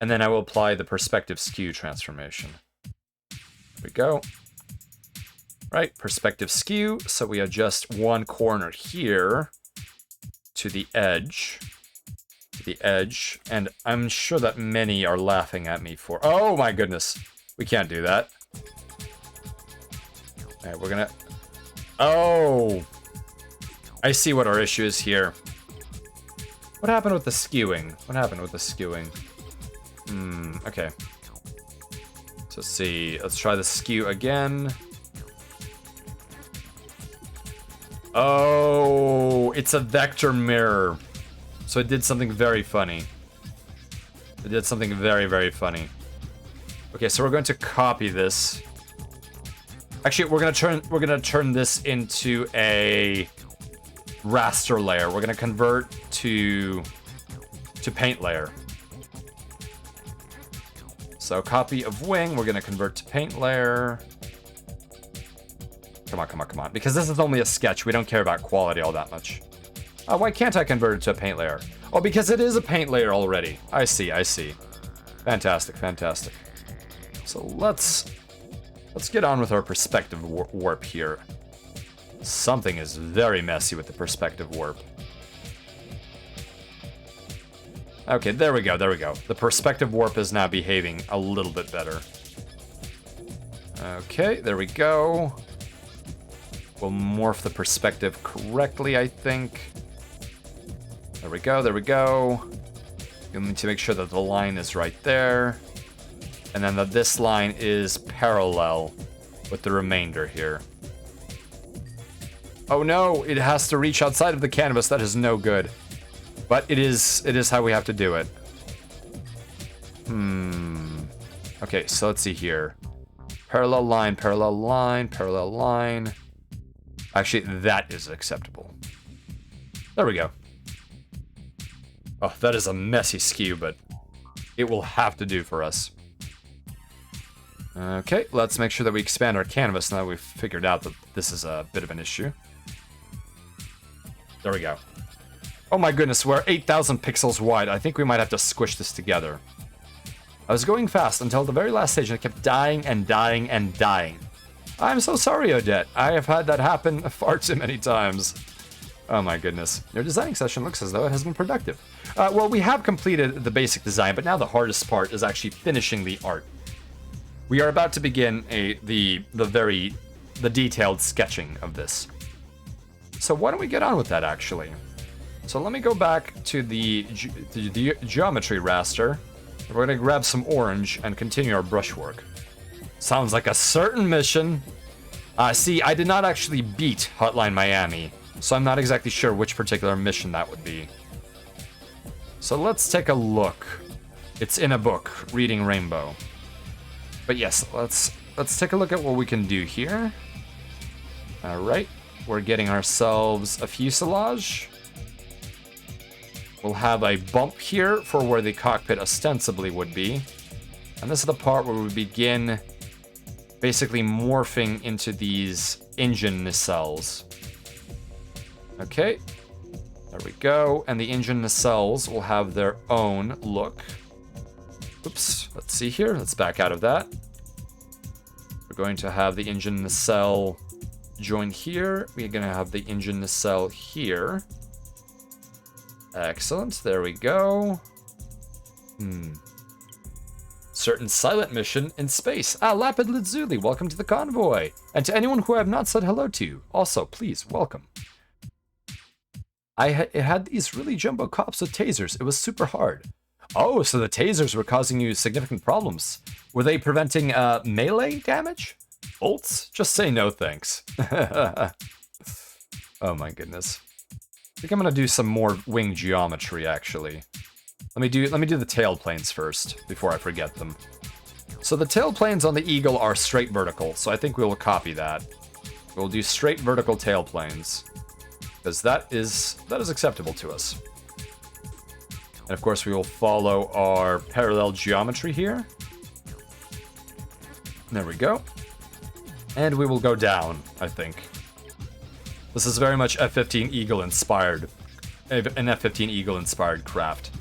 [SPEAKER 2] and then I will apply the perspective skew transformation. There we go. Right, perspective skew, so we adjust one corner here to the edge, and I'm sure that many are laughing at me for... Oh my goodness, we can't do that. All right, we're gonna... Oh! I see what our issue is here. What happened with the skewing? Okay. So let's see. Let's try the skew again. Oh, it's a vector mirror. So it did something very funny. It did something very, very funny. Okay, so we're going to copy this. Actually, we're gonna turn this into a raster layer. We're gonna convert to paint layer. So copy of wing, we're gonna convert to paint layer. Come on. Because this is only a sketch, we don't care about quality all that much. Why can't I convert it to a paint layer? Oh, because it is a paint layer already. I see. Fantastic. So let's get on with our perspective warp here. Something is very messy with the perspective warp. Okay, there we go. The perspective warp is now behaving a little bit better. Okay, there we go. We'll morph the perspective correctly, I think. There we go. You need to make sure that the line is right there. And then that this line is parallel with the remainder here. Oh no, it has to reach outside of the canvas. That is no good. But it is how we have to do it. Okay, so let's see here. Parallel line. Actually, that is acceptable. There we go. Oh, that is a messy skew, but it will have to do for us. Okay, let's make sure that we expand our canvas now that we've figured out that this is a bit of an issue. There we go. Oh my goodness, we're 8,000 pixels wide. I think we might have to squish this together. I was going fast until the very last stage and I kept dying and dying and dying. I'm so sorry, Odette. I have had that happen far too many times. Oh my goodness. Your designing session looks as though it has been productive. Well, we have completed the basic design, but now the hardest part is actually finishing the art. We are about to begin the detailed sketching of this. So why don't we get on with that, actually? So let me go back to the geometry raster. We're going to grab some orange and continue our brushwork. Sounds like a certain mission. See, I did not actually beat Hotline Miami, so I'm not exactly sure which particular mission that would be. So let's take a look. It's in a book, Reading Rainbow. But yes, let's take a look at what we can do here. All right, we're getting ourselves a fuselage. We'll have a bump here for where the cockpit ostensibly would be. And this is the part where we begin basically morphing into these engine nacelles. Okay, there we go. And the engine nacelles will have their own look. Oops, let's see here. Let's back out of that. We're going to have the engine nacelle join here. We're going to have the engine nacelle here. Excellent, there we go. Certain silent mission in space. Lapid Lidzuli, welcome to the convoy. And to anyone who I have not said hello to, also, please, welcome. It had these really jumbo cops with tasers. It was super hard. Oh, so the tasers were causing you significant problems. Were they preventing melee damage? Bolts? Just say no thanks. Oh my goodness. I think I'm gonna do some more wing geometry, actually. Let me do the tail planes first, before I forget them. So the tail planes on the Eagle are straight vertical, so I think we will copy that. We'll do straight vertical tail planes, because that is acceptable to us. And of course we will follow our parallel geometry here. There we go. And we will go down, I think. This is very much F-15 Eagle inspired. An F-15 Eagle inspired craft.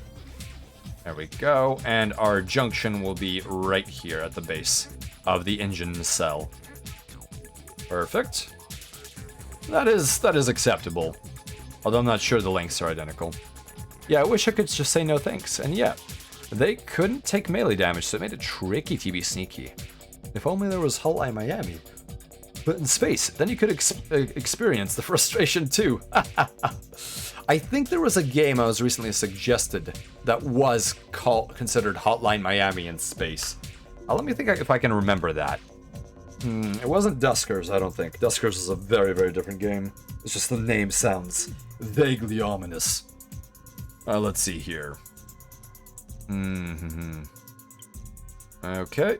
[SPEAKER 2] There we go. And our junction will be right here at the base of the engine nacelle. Perfect. That is acceptable. Although I'm not sure the lengths are identical. Yeah, I wish I could just say no thanks. And yeah, they couldn't take melee damage, so it made it tricky to be sneaky. If only there was Hotline Miami. But in space, then you could experience the frustration too. I think there was a game I was recently suggested that was considered Hotline Miami in space. Let me think if I can remember that. It wasn't Duskers, I don't think. Duskers is a very, very different game. It's just the name sounds vaguely ominous. Let's see here. Okay.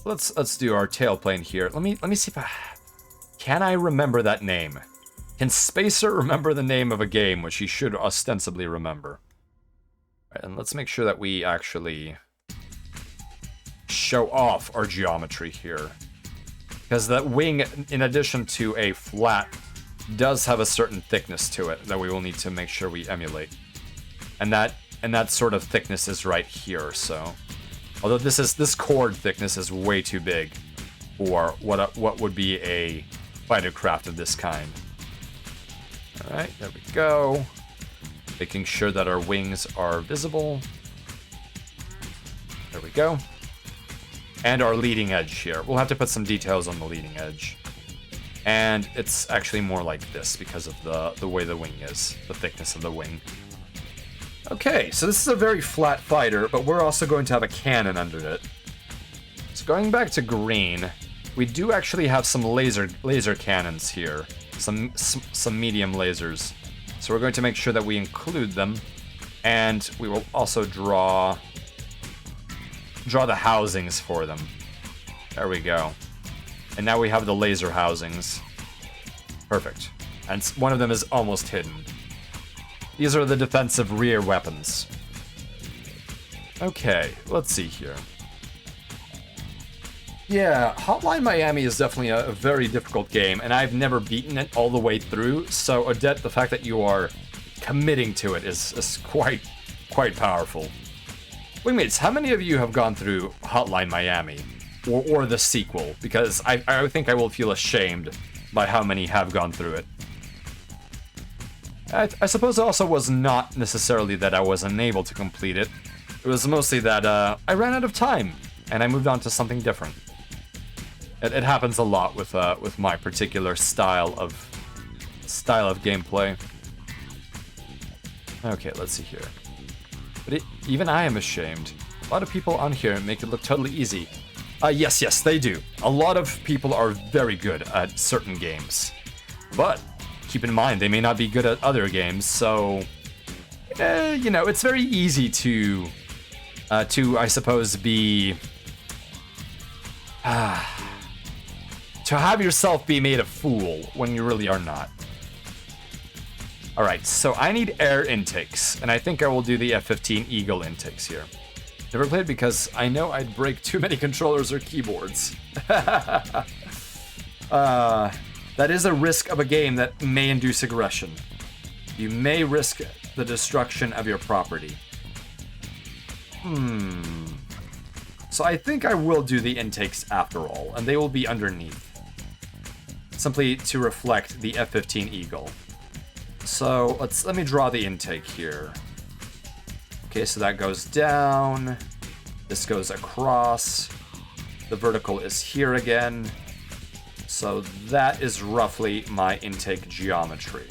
[SPEAKER 2] Let's do our tailplane here. Let me see if can I remember that name? Can Spacer remember the name of a game which he should ostensibly remember? Right, and let's make sure that we actually show off our geometry here. Because that wing, in addition to a flat, does have a certain thickness to it that we will need to make sure we emulate. And that sort of thickness is right here, so. Although this chord thickness is way too big for what would be a fighter craft of this kind. All right, there we go. Making sure that our wings are visible. There we go. And our leading edge here. We'll have to put some details on the leading edge. And it's actually more like this because of the way the wing is, the thickness of the wing. Okay, so this is a very flat fighter, but we're also going to have a cannon under it. So going back to green, we do actually have some laser cannons here, some medium lasers. So we're going to make sure that we include them, and we will also draw the housings for them. There we go. And now we have the laser housings. Perfect. And one of them is almost hidden. These are the defensive rear weapons. Okay, let's see here. Yeah, Hotline Miami is definitely a very difficult game, and I've never beaten it all the way through, so Odette, the fact that you are committing to it is quite powerful. Wingmates, how many of you have gone through Hotline Miami? Or the sequel? Because I think I will feel ashamed by how many have gone through it. I suppose it also was not necessarily that I was unable to complete it. It was mostly that I ran out of time, and I moved on to something different. It happens a lot with my particular style of gameplay. Okay, let's see here. But even I am ashamed. A lot of people on here make it look totally easy. Yes, they do. A lot of people are very good at certain games. But keep in mind, they may not be good at other games, so... you know, it's very easy to I suppose, be... to have yourself be made a fool when you really are not. Alright, so I need air intakes, and I think I will do the F-15 Eagle intakes here. Never played because I know I'd break too many controllers or keyboards. That is a risk of a game that may induce aggression. You may risk the destruction of your property. So I think I will do the intakes after all, and they will be underneath. Simply to reflect the F-15 Eagle. So let me draw the intake here. Okay, so that goes down. This goes across. The vertical is here again. So that is roughly my intake geometry.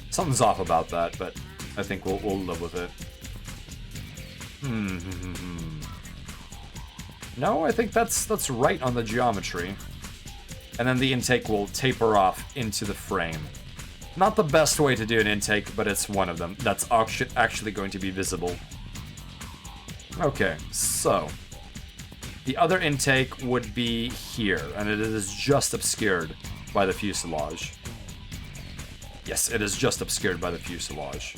[SPEAKER 2] Something's off about that, but I think we'll live with it. No, I think that's right on the geometry. And then the intake will taper off into the frame. Not the best way to do an intake, but it's one of them. That's actually going to be visible. Okay, so the other intake would be here, and it is just obscured by the fuselage. Yes, it is just obscured by the fuselage.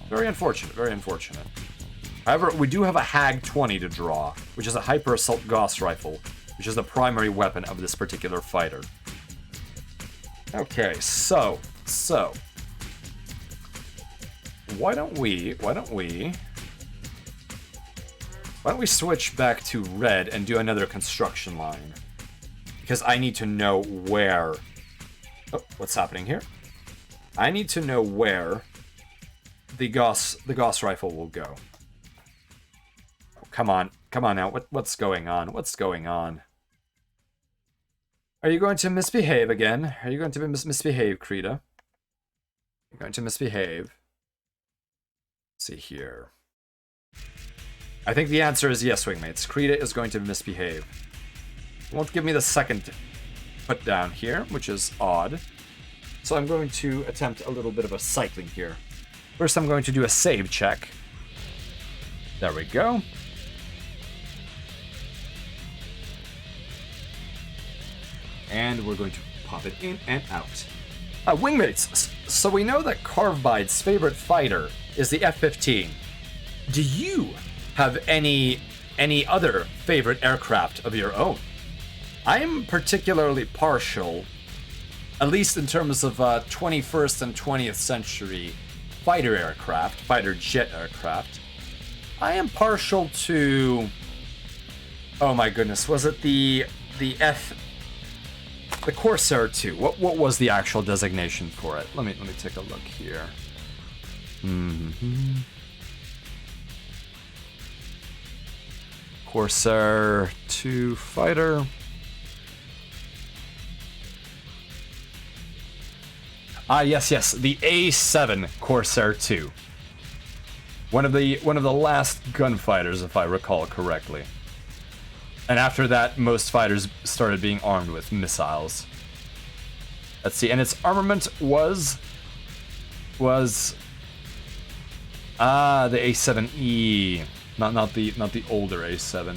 [SPEAKER 2] Very unfortunate, very unfortunate. However, we do have a HAG-20 to draw, which is a hyper-assault Gauss rifle, which is the primary weapon of this particular fighter. Okay, so why don't we switch back to red and do another construction line? Because I need to know where... Oh, what's happening here? I need to know where the Gauss rifle will go. Oh, come on now. What's going on? What's going on? Are you going to misbehave again? Are you going to misbehave, Krita? You're going to misbehave. Let's see here. I think the answer is yes, Wingmates. Krita is going to misbehave. It won't give me the second put down here, which is odd. So I'm going to attempt a little bit of a cycling here. First, I'm going to do a save check. There we go. And we're going to pop it in and out. Wingmates, so we know that Carvebide's favorite fighter is the F-15. Do you have any other favorite aircraft of your own? I am particularly partial, at least in terms of 21st and 20th century fighter jet aircraft. I am partial to... Oh my goodness, was it the Corsair 2? What was the actual designation for it? Let me take a look here. Corsair 2 fighter. Yes, the A7 Corsair 2. One of the last gunfighters, if I recall correctly. And after that, most fighters started being armed with missiles. Let's see, and its armament was the A7E, not the older A7.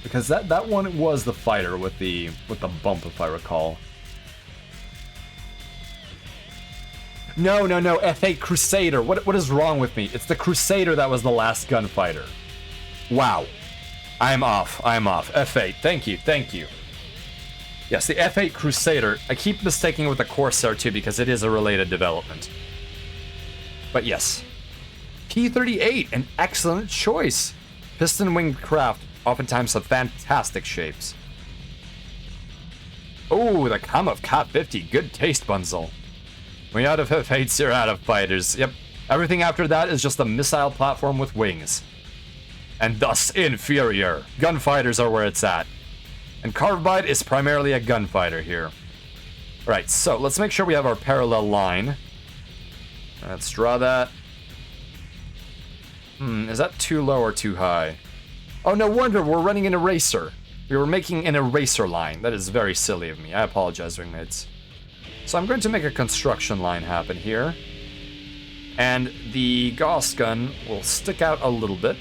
[SPEAKER 2] Because that one was the fighter with the bump, if I recall. No, F8 Crusader. What is wrong with me? It's the Crusader that was the last gunfighter. Wow. I'm off. F8. Thank you. Yes, the F8 Crusader. I keep mistaking it with the Corsair 2 because it is a related development. But yes. P38, an excellent choice. Piston winged craft oftentimes have fantastic shapes. Oh, the Come of Cat 50. Good taste, Bunzel. When you're out of F8s, you're out of fighters. Yep. Everything after that is just a missile platform with wings. And thus inferior. Gunfighters are where it's at. And Carvebide is primarily a gunfighter here. Right, so let's make sure we have our parallel line. Let's draw that. Is that too low or too high? Oh, no wonder we're running an eraser. We were making an eraser line. That is very silly of me. I apologize, ringmates. So I'm going to make a construction line happen here. And the Gauss gun will stick out a little bit.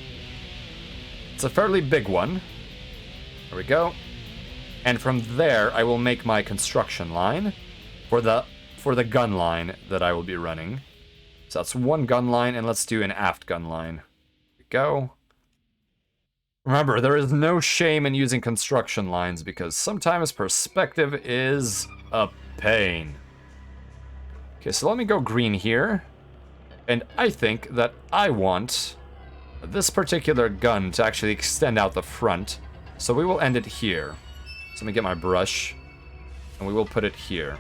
[SPEAKER 2] It's a fairly big one. There we go. And from there, I will make my construction line for the gun line that I will be running. So that's one gun line, and let's do an aft gun line. There we go. Remember, there is no shame in using construction lines because sometimes perspective is a pain. Okay, so let me go green here. And I think that I want this particular gun to actually extend out the front. So we will end it here. So let me get my brush. And we will put it here.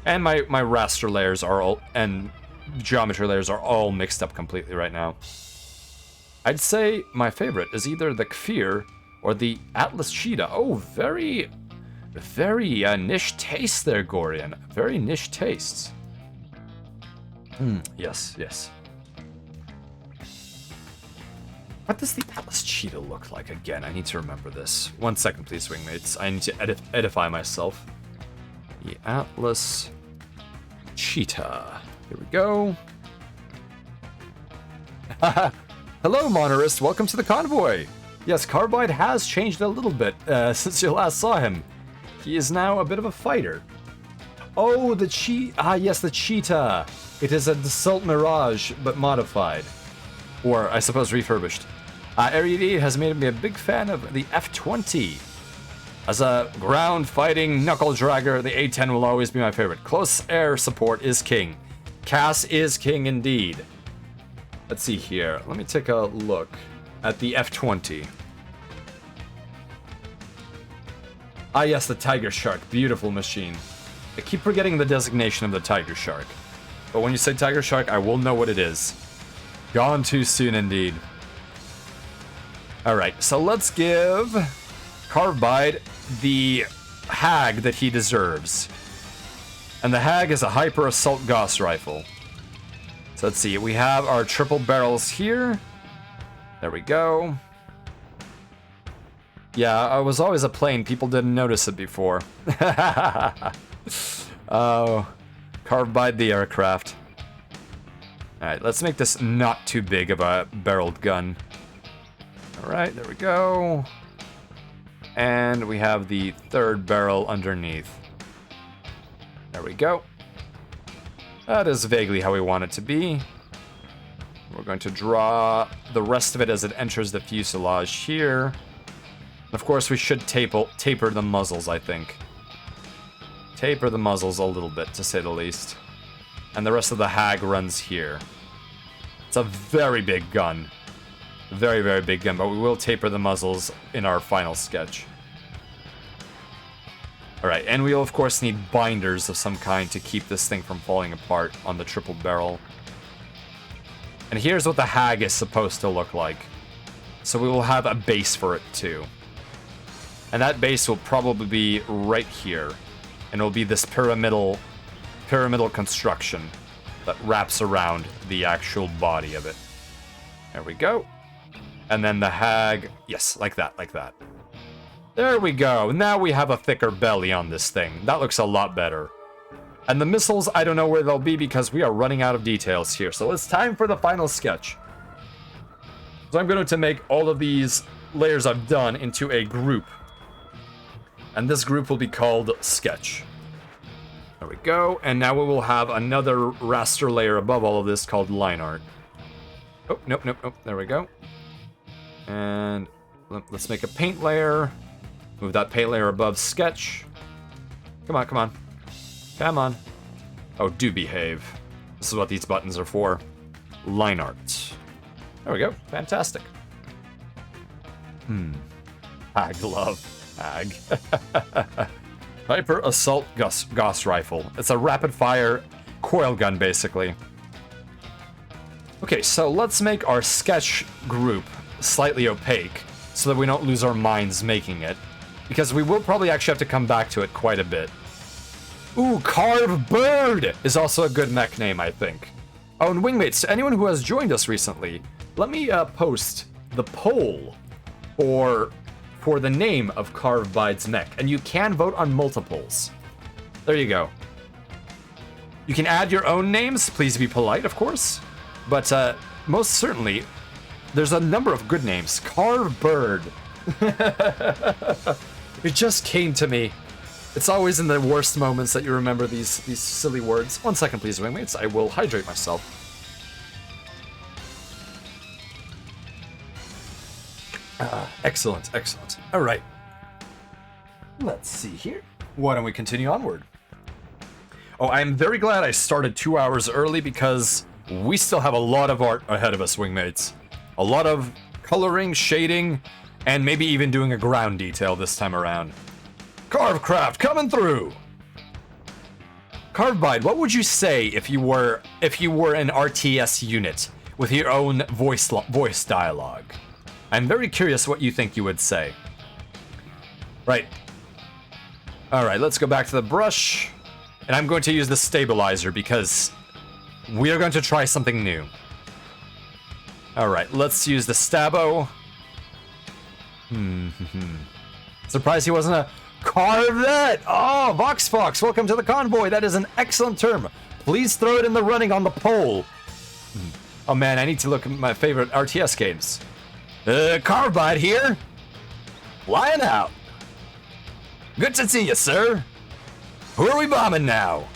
[SPEAKER 2] And my raster layers are all, and geometry layers are all mixed up completely right now. I'd say my favorite is either the Kfir or the Atlas Cheetah. Oh, very niche taste there, Gorian. Very niche tastes. Yes, yes. What does the Atlas Cheetah look like again? I need to remember this. 1 second, please, wingmates. I need to edify myself. The Atlas Cheetah. Here we go. Hello, Monorist. Welcome to the convoy. Yes, Carvebide has changed a little bit since you last saw him. He is now a bit of a fighter. Oh, the yes, the Cheetah. It is a Dassault Mirage, but modified. Or, I suppose, refurbished. Area has made me a big fan of the F-20. As a ground-fighting knuckle-dragger, the A-10 will always be my favorite. Close air support is king. CAS is king indeed. Let's see here. Let me take a look at the F-20. Ah, yes, the Tiger Shark. Beautiful machine. I keep forgetting the designation of the Tiger Shark. But when you say Tiger Shark, I will know what it is. Gone too soon indeed. Alright, so let's give Carvebide the Hag that he deserves. And the Hag is a Hyper Assault Gauss Rifle. So let's see, we have our triple barrels here. There we go. Yeah, I was always a plane, people didn't notice it before. Oh, Carvebide the aircraft. Alright, let's make this not too big of a barreled gun. Alright, there we go. And we have the third barrel underneath. There we go. That is vaguely how we want it to be. We're going to draw the rest of it as it enters the fuselage here. Of course, we should taper the muzzles, I think. Taper the muzzles a little bit, to say the least. And the rest of the Hag runs here. It's a very big gun. Very, very big gun, but we will taper the muzzles in our final sketch. Alright, and we'll of course need binders of some kind to keep this thing from falling apart on the triple barrel. And here's what the Hag is supposed to look like. So we will have a base for it too. And that base will probably be right here. And it'll be this pyramidal construction that wraps around the actual body of it. There we go. And then the Hag, yes, like that, like that. There we go. Now we have a thicker belly on this thing. That looks a lot better. And the missiles, I don't know where they'll be because we are running out of details here. So it's time for the final sketch. So I'm going to make all of these layers I've done into a group. And this group will be called Sketch. There we go. And now we will have another raster layer above all of this called Line Art. Oh, nope, nope, nope. There we go. And let's make a paint layer. Move that paint layer above Sketch. Come on, come on. Come on. Oh, do behave. This is what these buttons are for. Line art. There we go. Fantastic. Ag love. Ag. Hyper Assault Gauss Rifle. It's a rapid-fire coil gun, basically. Okay, so let's make our sketch group slightly opaque so that we don't lose our minds making it. Because we will probably actually have to come back to it quite a bit. Ooh, Carvebide is also a good mech name, I think. Oh, and Wingmates, to anyone who has joined us recently, let me post the poll for the name of Carvebide's mech, and you can vote on multiples. There you go. You can add your own names, please be polite, of course. But most certainly, there's a number of good names. Carvebide. It just came to me. It's always in the worst moments that you remember these silly words. 1 second, please, Wingmates. I will hydrate myself. Excellent, excellent. All right. Let's see here. Why don't we continue onward? Oh, I'm very glad I started 2 hours early because we still have a lot of art ahead of us, Wingmates. A lot of coloring, shading, and maybe even doing a ground detail this time around. Carvecraft coming through! Carvebide, what would you say if you were an RTS unit with your own voice dialogue? I'm very curious what you think you would say. Right. Alright, let's go back to the brush. And I'm going to use the stabilizer because we are going to try something new. Alright, let's use the Stabo. Surprised he wasn't a Carvette! Oh, Vox Fox, welcome to the convoy. That is an excellent term. Please throw it in the running on the poll. Oh man, I need to look at my favorite RTS games. Carvebide here. Flying out. Good to see you, sir. Who are we bombing now?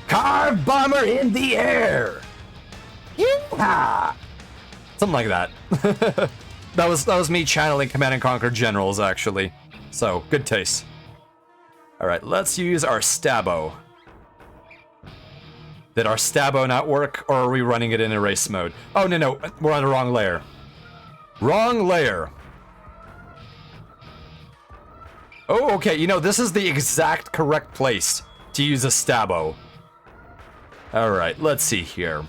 [SPEAKER 2] Carve bomber in the air. Yeah. Something like that. that was me channeling Command & Conquer Generals, actually. So, good taste. Alright, let's use our Stabo. Did our Stabo not work, or are we running it in erase mode? Oh, no, we're on the wrong layer. Wrong layer. Oh, okay, you know, this is the exact correct place to use a Stabo. Alright, let's see here.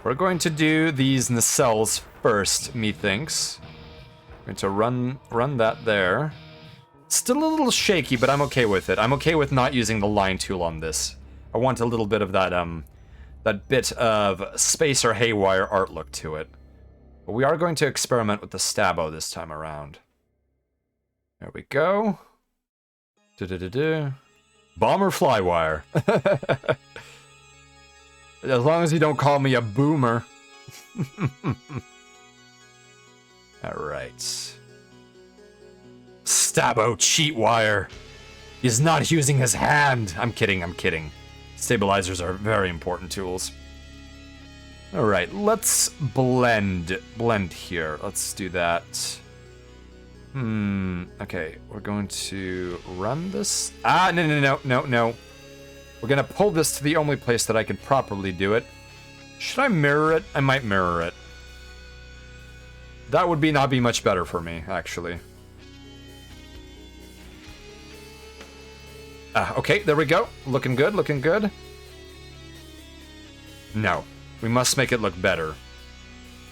[SPEAKER 2] We're going to do these nacelles first, methinks. Going to run that there. Still a little shaky, but I'm okay with it. I'm okay with not using the line tool on this. I want a little bit of that bit of spacer haywire art look to it. But we are going to experiment with the Stabo this time around. There we go. Bomber flywire. As long as you don't call me a boomer. Alright. Stabo cheat wire. He's not using his hand. I'm kidding. Stabilizers are very important tools. Alright, let's blend here. Let's do that. Okay, we're going to run this. No. We're gonna pull this to the only place that I can properly do it. Should I mirror it? I might mirror it. That would not be much better for me, actually. Okay, there we go. Looking good. No. We must make it look better.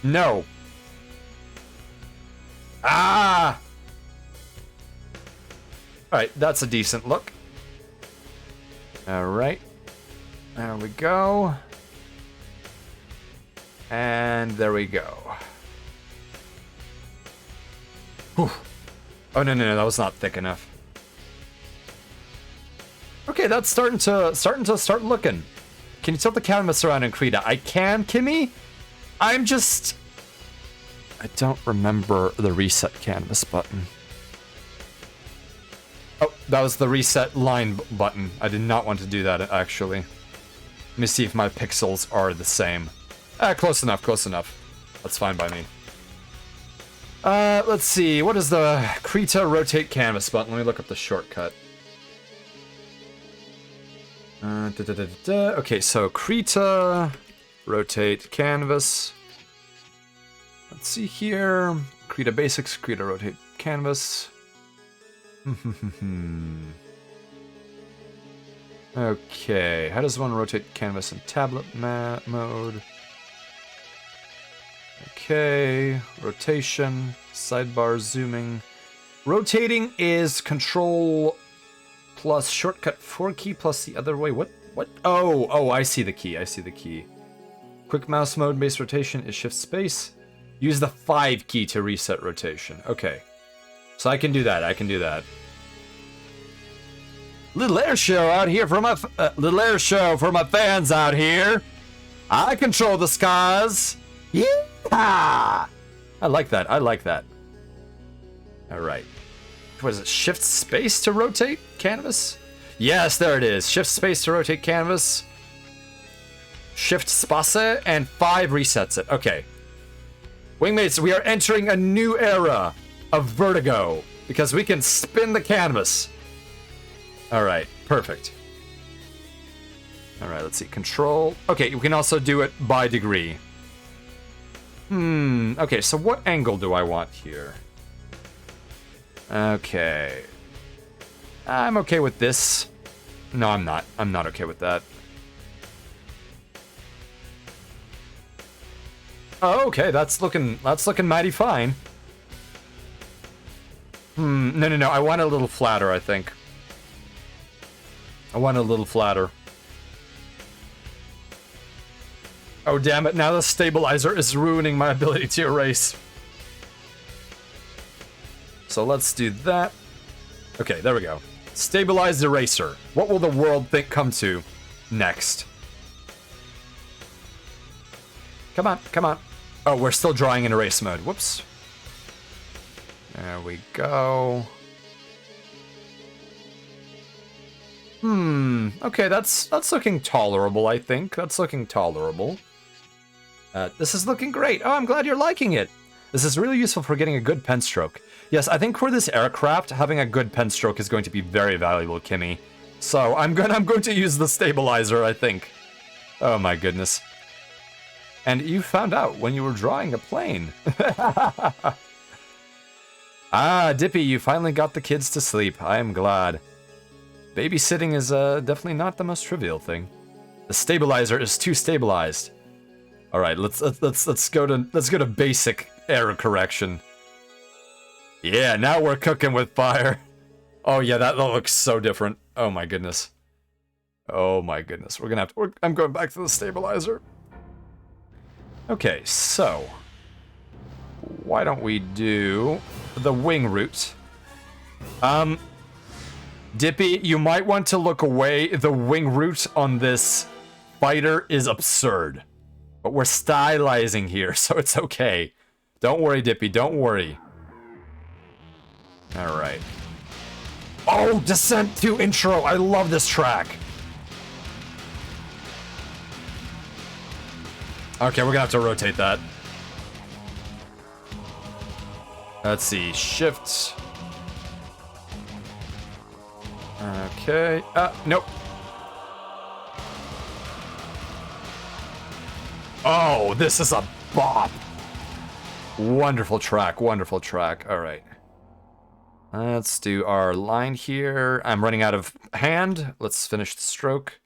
[SPEAKER 2] No. Ah! Alright, that's a decent look. Alright. There we go. And there we go. Whew. Oh, no, that was not thick enough. Okay, that's starting to looking. Can you tilt the canvas around in Krita? I can, Kimmy? I don't remember the reset canvas button. Oh, that was the reset line button. I did not want to do that, actually. Let me see if my pixels are the same. Close enough. That's fine by me. Let's see. What is the Krita rotate canvas button? Let me look up the shortcut. Okay, so Krita, rotate canvas. Let's see here. Krita basics, Krita rotate canvas. Okay, how does one rotate canvas in tablet mode? Okay, rotation, sidebar zooming. Rotating is control plus shortcut 4 key plus the other way. What? Oh, I see the key. I see the key. Quick mouse mode based rotation is shift space. Use the 5 key to reset rotation. Okay. So I can do that. I can do that. Little air show out here for my little air show for my fans out here. I control the skies. Yeah. I like that. I like that. All right. What is it? Shift space to rotate canvas? Yes, there it is. Shift space to rotate canvas. Shift space and 5 resets it. Okay. Wingmates, we are entering a new era of vertigo because we can spin the canvas. All right, perfect. All right, let's see. Control. Okay, we can also do it by degree. Okay, so what angle do I want here? Okay. I'm okay with this. No, I'm not. I'm not okay with that. Oh, okay, that's looking mighty fine. No. I want it a little flatter, I think. I want it a little flatter. Oh, damn it. Now the stabilizer is ruining my ability to erase. So let's do that. Okay, there we go. Stabilized eraser. What will the world come to next? Come on, come on. Oh, we're still drawing in erase mode. Whoops. There we go. Okay, that's looking tolerable, I think. That's looking tolerable. This is looking great. Oh, I'm glad you're liking it. This is really useful for getting a good pen stroke. Yes, I think for this aircraft, having a good pen stroke is going to be very valuable, Kimmy. So I'm going to use the stabilizer, I think. Oh my goodness. And you found out when you were drawing a plane. Ah, Dippy, you finally got the kids to sleep. I am glad. Babysitting is definitely not the most trivial thing. The stabilizer is too stabilized. All right, let's go to basic error correction. Yeah, now we're cooking with fire. Oh yeah, that looks so different. Oh my goodness. Oh my goodness. We're gonna have to. I'm going back to the stabilizer. Okay, so why don't we do the wing route? Dippy, you might want to look away. The wing route on this fighter is absurd. But we're stylizing here, so it's okay. Don't worry, Dippy, don't worry. Alright. Oh, Descent to Intro! I love this track! Okay, we're gonna have to rotate that. Let's see, shift. Okay, nope. Oh, this is a bop! Wonderful track, wonderful track. Alright. Let's do our line here. I'm running out of hand. Let's finish the stroke.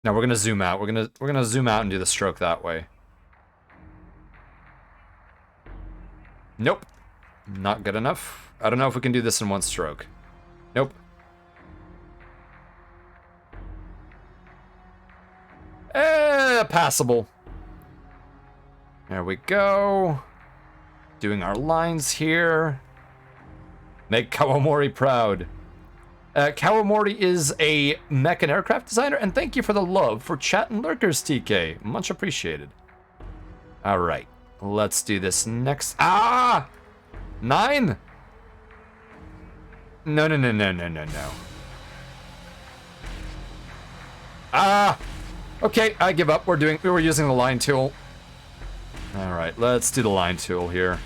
[SPEAKER 2] Now we're gonna zoom out. We're gonna zoom out and do the stroke that way. Nope. Not good enough. I don't know if we can do this in one stroke. Nope. Passable. There we go. Doing our lines here. Make Kawamori proud. Kawamori is a mech and aircraft designer, and thank you for the love for chat and lurkers, TK. Much appreciated. All right, let's do this next. Ah! 9? No. Ah! Okay, I give up. We were using the line tool. All right, let's do the line tool here.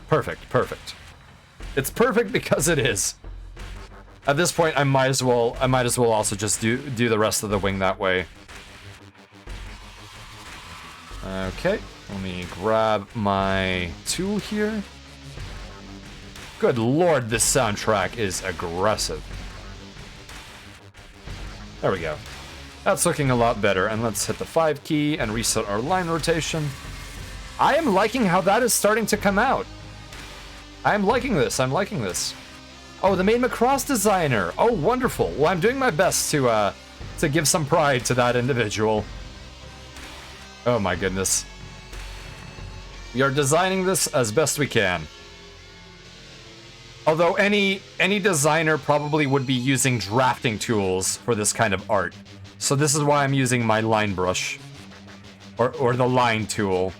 [SPEAKER 2] Perfect, perfect. It's perfect because it is. At this point, I might as well also just do the rest of the wing that way. Okay, let me grab my tool here. Good lord, this soundtrack is aggressive. There we go. That's looking a lot better, and let's hit the 5 key and reset our line rotation. I am liking how that is starting to come out. I'm liking this, I'm liking this. Oh, the main Macross designer. Oh, wonderful. Well, I'm doing my best to give some pride to that individual. Oh my goodness. We are designing this as best we can. Although any designer probably would be using drafting tools for this kind of art. So this is why I'm using my line brush. Or the line tool.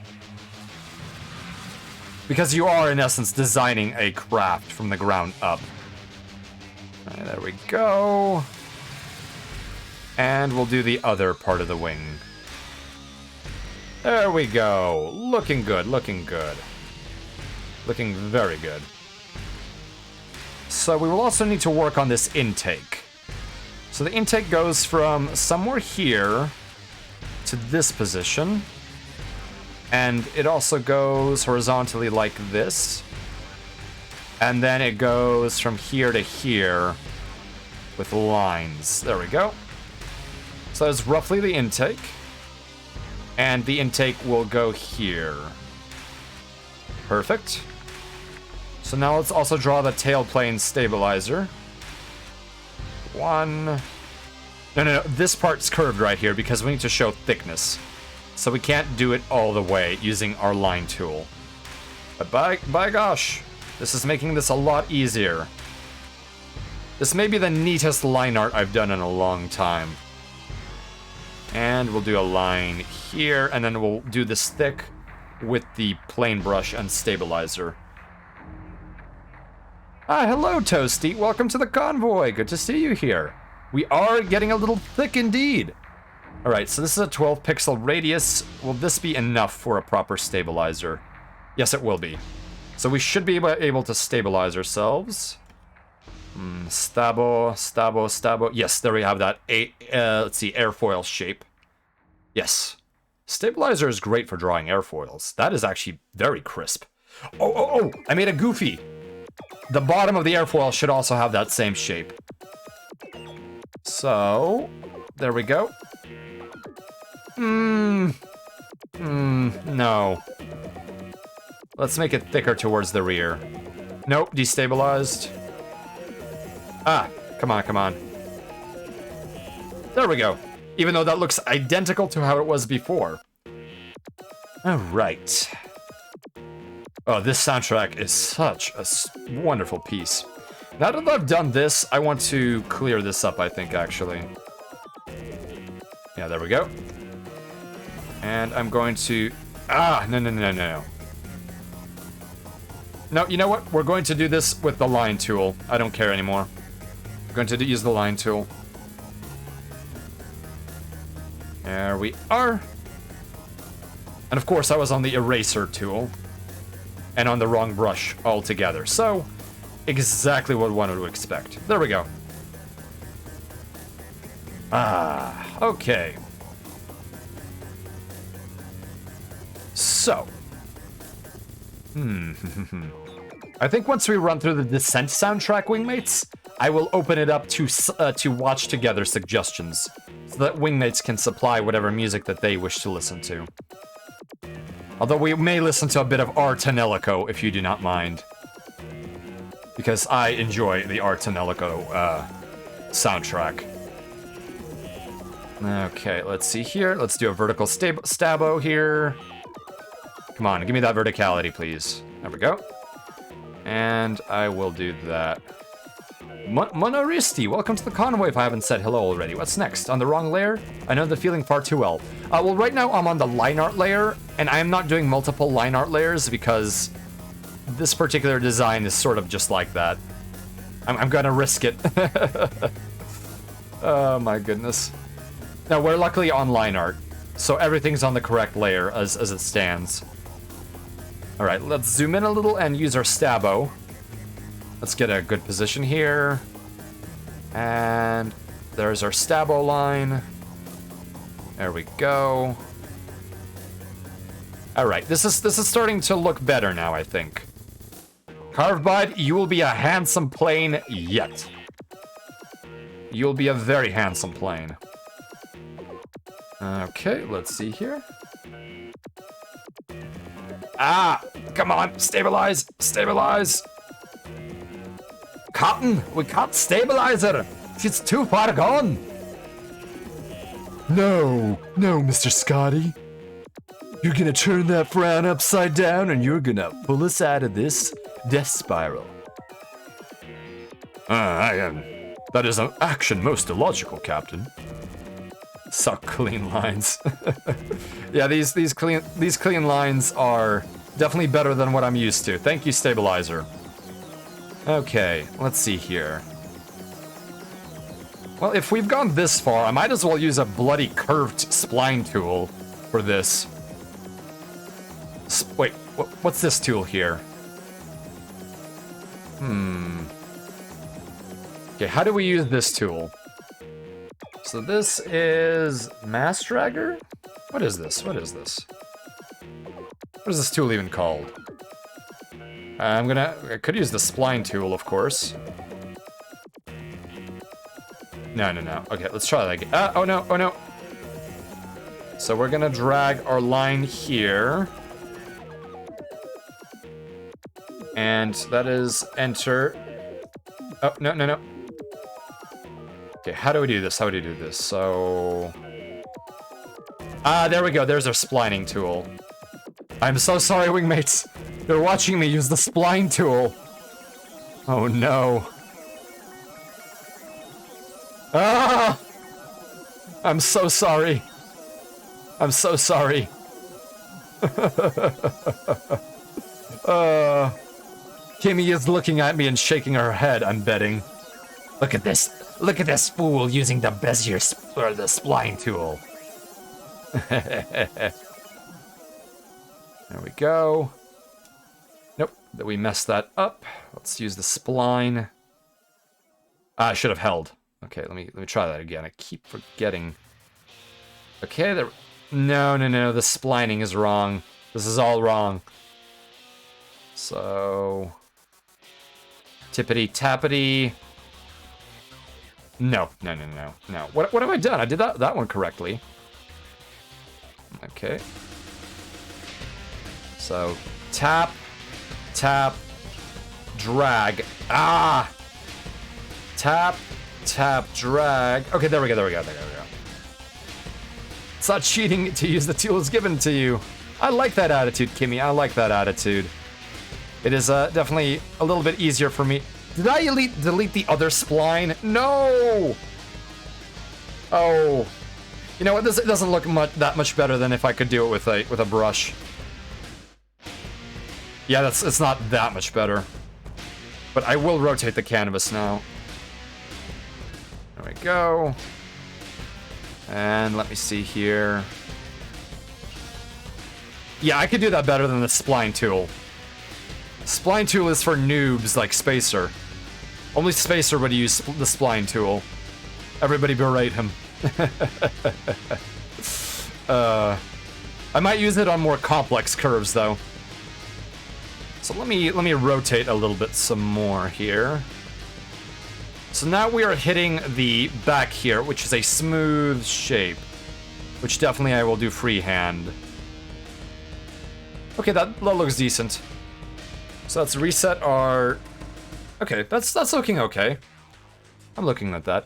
[SPEAKER 2] Because you are, in essence, designing a craft from the ground up. Right, there we go. And we'll do the other part of the wing. There we go. Looking good, looking good. Looking very good. So we will also need to work on this intake. So the intake goes from somewhere here to this position. And it also goes horizontally like this. And then it goes from here to here with lines. There we go. So that's roughly the intake. And the intake will go here. Perfect. So now let's also draw the tailplane stabilizer. No. This part's curved right here because we need to show thickness. So we can't do it all the way using our line tool. But by gosh, this is making this a lot easier. This may be the neatest line art I've done in a long time. And we'll do a line here, and then we'll do this thick with the plane brush and stabilizer. Ah, hello, Toasty. Welcome to the convoy. Good to see you here. We are getting a little thick indeed. All right, so this is a 12 pixel radius. Will this be enough for a proper stabilizer? Yes, it will be. So we should be able to stabilize ourselves. Stabo. Yes, there we have that. Let's see, airfoil shape. Yes. Stabilizer is great for drawing airfoils. That is actually very crisp. Oh, I made a goofy. The bottom of the airfoil should also have that same shape. So, there we go. No. Let's make it thicker towards the rear. Nope, destabilized. Ah, come on. There we go. Even though that looks identical to how it was before. Alright. Oh, this soundtrack is such a wonderful piece. Now that I've done this, I want to clear this up, I think, actually. Yeah, there we go. And I'm going to... No. No, you know what? We're going to do this with the line tool. I don't care anymore. We're going to use the line tool. There we are. And of course, I was on the eraser tool. And on the wrong brush altogether. So, exactly what one would expect. There we go. Ah, okay. So. I think once we run through the Descent soundtrack, Wingmates, I will open it up to watch together suggestions, so that Wingmates can supply whatever music that they wish to listen to. Although we may listen to a bit of Artanelico, if you do not mind. Because I enjoy the Artanelico soundtrack. Okay, let's see here. Let's do a vertical stabo here. Come on, give me that verticality, please. There we go. And I will do that. Monoristi, welcome to the convoy if I haven't said hello already. What's next? On the wrong layer? I know the feeling far too well. Well, right now I'm on the line art layer, and I am not doing multiple line art layers because this particular design is sort of just like that. I'm gonna risk it. Oh my goodness. Now, we're luckily on line art, so everything's on the correct layer as it stands. Alright, let's zoom in a little and use our stabo. Let's get a good position here. And there's our Stabo line. There we go. All right, this is starting to look better now, I think. Carvebide, you will be a handsome plane yet. You'll be a very handsome plane. Okay, let's see here. Ah, come on, stabilize, stabilize. Cotton, we can't stabilize her. She's too far gone. No, Mr. Scotty. You're gonna turn that frown upside down and you're gonna pull us out of this death spiral. I am. That is an action most illogical, Captain. Suck clean lines. Yeah, these clean lines are definitely better than what I'm used to. Thank you, stabilizer. Okay, let's see here. Well, if we've gone this far, I might as well use a bloody curved spline tool for this. Wait, what's this tool here? Okay, how do we use this tool? So this is Mass Dragger? What is this? What is this? What is this tool even called? I could use the spline tool, of course. No. Okay, let's try that again. Oh no. So we're gonna drag our line here. And that is enter. Oh, no. Okay, how do we do this? So... there we go. There's our splining tool. I'm so sorry, wingmates. You're watching me use the spline tool. Oh, no. Ah! I'm so sorry. Kimmy is looking at me and shaking her head, I'm betting. Look at this fool using the Bezier or the spline tool. There we go. Nope, we messed that up. Let's use the spline. I should have held. Okay, let me try that again. I keep forgetting. Okay, there. No. The splining is wrong. This is all wrong. So, tippity tappity. No. What have I done? I did that one correctly. Okay. So, tap, drag. Ah! Tap, drag. Okay, there we go. It's not cheating to use the tools given to you. I like that attitude, Kimmy. I like that attitude. It is definitely a little bit easier for me. Did I delete the other spline? No! Oh. You know what? It doesn't look that much better than if I could do it with a brush. Yeah, it's not that much better. But I will rotate the canvas now. There we go. And let me see here. Yeah, I could do that better than the spline tool. Spline tool is for noobs like Spacer. Only Spacer would use the spline tool. Everybody berate him. I might use it on more complex curves though. So let me rotate a little bit some more here. So now we are hitting the back here, which is a smooth shape, which definitely I will do freehand. Okay, that looks decent. So let's reset our... Okay, that's looking okay. I'm looking at that.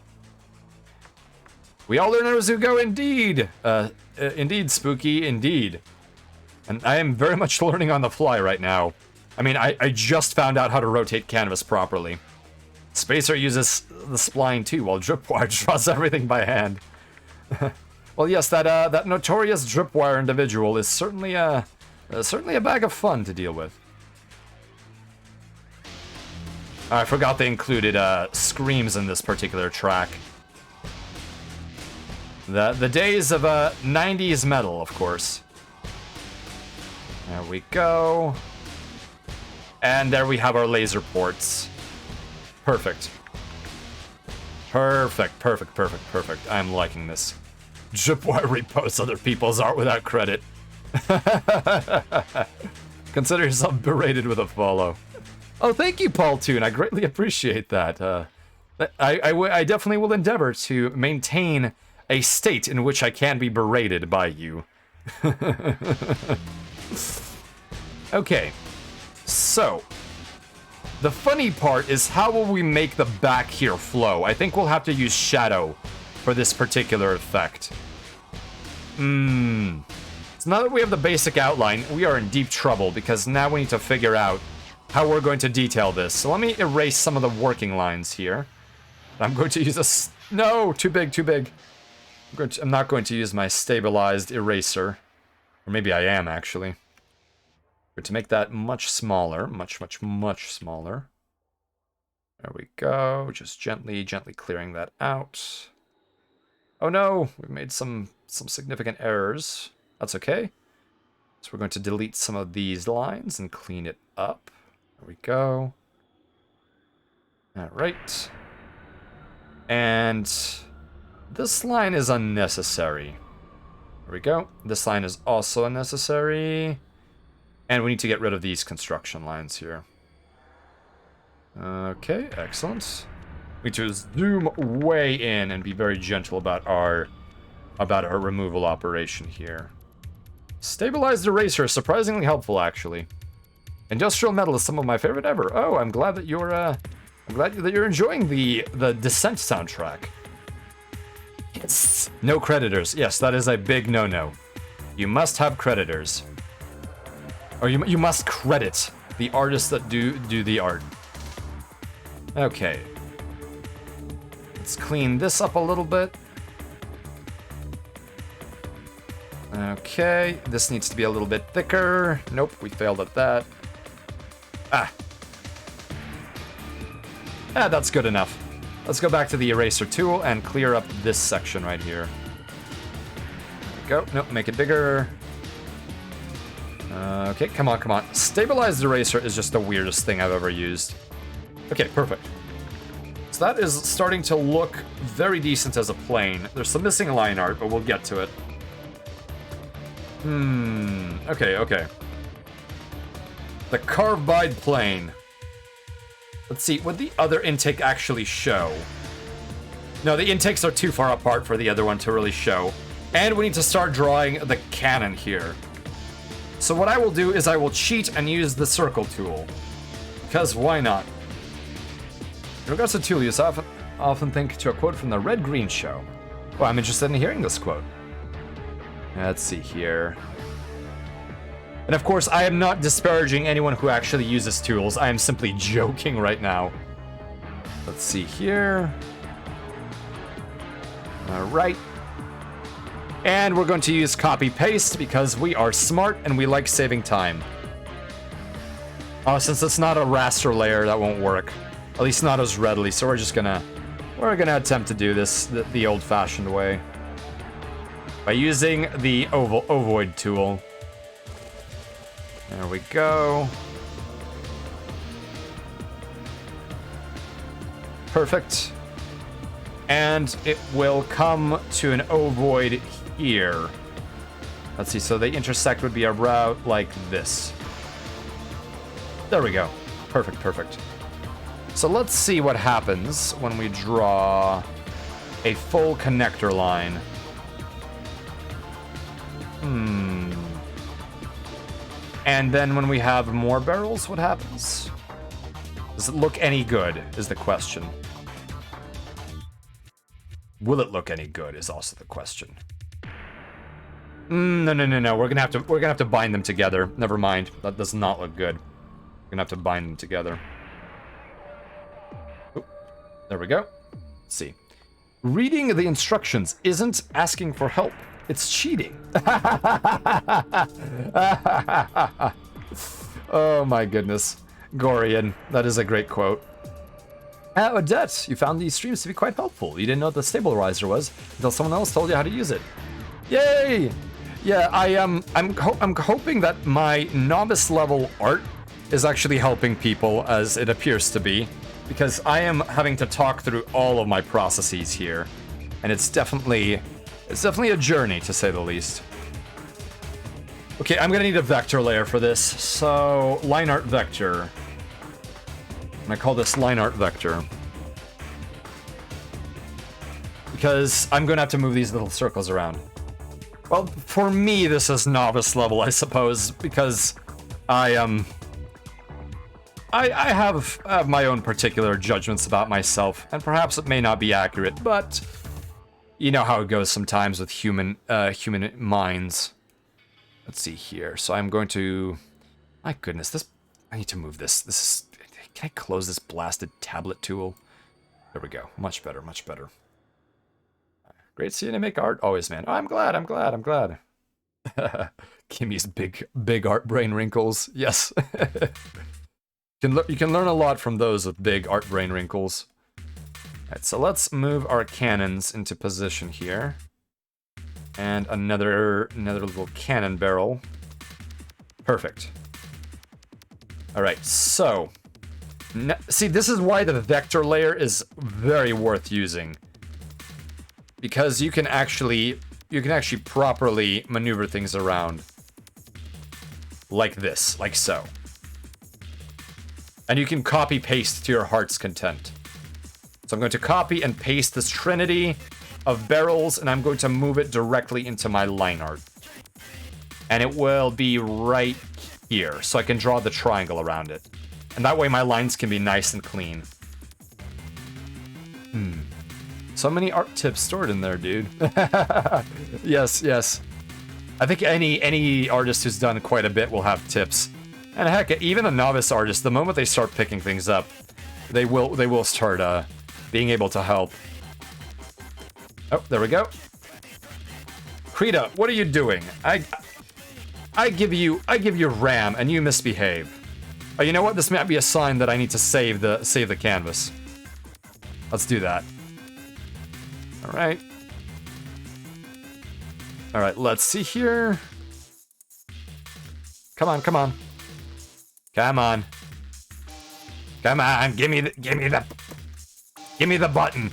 [SPEAKER 2] We all learn as we go, indeed. Indeed, Spooky, indeed. And I am very much learning on the fly right now. I mean, I just found out how to rotate canvas properly. Spacer uses the spline too, while Dripwire draws everything by hand. Well, yes, that notorious Dripwire individual is certainly a bag of fun to deal with. I forgot they included screams in this particular track. The days of 90s metal, of course. There we go. And there we have our laser ports. Perfect. Perfect, perfect, perfect, perfect. I'm liking this. Jipwire reposts other people's art without credit. Consider yourself berated with a follow. Oh, thank you, Paul Toon. I greatly appreciate that. I definitely will endeavor to maintain a state in which I can be berated by you. Okay, so the funny part is how will we make the back here flow? I think we'll have to use shadow for this particular effect. So now that we have the basic outline, we are in deep trouble because now we need to figure out how we're going to detail this. So let me erase some of the working lines here. I'm going to use a... No, too big, too big. I'm not going to use my stabilized eraser. Or maybe I am, actually. But to make that much smaller, much smaller. There we go. Just gently clearing that out. Oh no, we made some significant errors. That's okay. So we're going to delete some of these lines and clean it up. There we go. All right. And this line is unnecessary. There we go. This line is also unnecessary. And we need to get rid of these construction lines here. Okay, excellent. We need to zoom way in and be very gentle about our removal operation here. Stabilized eraser is surprisingly helpful, actually. Industrial metal is some of my favorite ever. Oh, I'm glad that you're enjoying the Descent soundtrack. Yes. No creditors. Yes, that is a big no-no. You must have creditors. Or you must credit the artists that do the art. Okay. Let's clean this up a little bit. Okay, this needs to be a little bit thicker. Nope, we failed at that. Ah, that's good enough. Let's go back to the eraser tool and clear up this section right here. There we go. Nope, make it bigger. Okay, come on. Stabilized eraser is just the weirdest thing I've ever used. Okay, perfect. So that is starting to look very decent as a plane. There's some missing line art, but we'll get to it. Okay. The Carvebide plane. Let's see, would the other intake actually show? No, the intakes are too far apart for the other one to really show. And we need to start drawing the cannon here. So what I will do is I will cheat and use the circle tool. Because why not? In regards to tool use, I often think to a quote from the Red Green Show. Well, I'm interested in hearing this quote. Let's see here. And of course, I am not disparaging anyone who actually uses tools. I am simply joking right now. Let's see here. All right. And we're going to use copy-paste because we are smart and we like saving time. Oh, since it's not a raster layer, that won't work. At least not as readily, so we're gonna attempt to do this the old-fashioned way. By using the ovoid tool. There we go. Perfect. And it will come to an ovoid here. Let's see, so the intersect would be a route like this. There we go. Perfect. So let's see what happens when we draw a full connector line. And then when we have more barrels, what happens? Does it look any good, is the question. Will it look any good is also the question. No. We're gonna have to bind them together. Never mind. That does not look good. We're gonna have to bind them together. Oop. There we go. Let's see. Reading the instructions isn't asking for help. It's cheating. Oh my goodness. Gorian, that is a great quote. Odette, you found these streams to be quite helpful. You didn't know what the stabilizer was until someone else told you how to use it. Yay! Yeah, I'm hoping that my novice level art is actually helping people as it appears to be. because I am having to talk through all of my processes here, and it's definitely a journey, to say the least. Okay, I'm gonna need a vector layer for this, so line art vector. And I call this line art vector. Because I'm gonna have to move these little circles around. Well, for me, this is novice level, I suppose, because I have my own particular judgments about myself, and perhaps it may not be accurate, but you know how it goes sometimes with human minds. Let's see here. So I'm going to... My goodness, this... I need to move this. This is... Can I close this blasted tablet tool? There we go. Much better, much better. Great seeing you make art always, man. Oh, I'm glad. Kimmy's big art brain wrinkles. Yes. You can learn a lot from those with big art brain wrinkles. Alright, so let's move our cannons into position here. And another little cannon barrel. Perfect. Alright, so... See, this is why the vector layer is very worth using. Because you can actually properly maneuver things around. Like this, like so. And you can copy-paste to your heart's content. So I'm going to copy and paste this trinity of barrels, and I'm going to move it directly into my line art. And it will be right here, so I can draw the triangle around it. And that way my lines can be nice and clean. So many art tips stored in there, dude. Yes, yes. I think any artist who's done quite a bit will have tips. And heck, even a novice artist, the moment they start picking things up, they will start being able to help. Oh, there we go. Krita, what are you doing? I give you RAM and you misbehave. Oh, you know what? This might be a sign that I need to save the canvas. Let's do that. All right. All right, let's see here. Come on, come on. Come on. Come on, give me the button.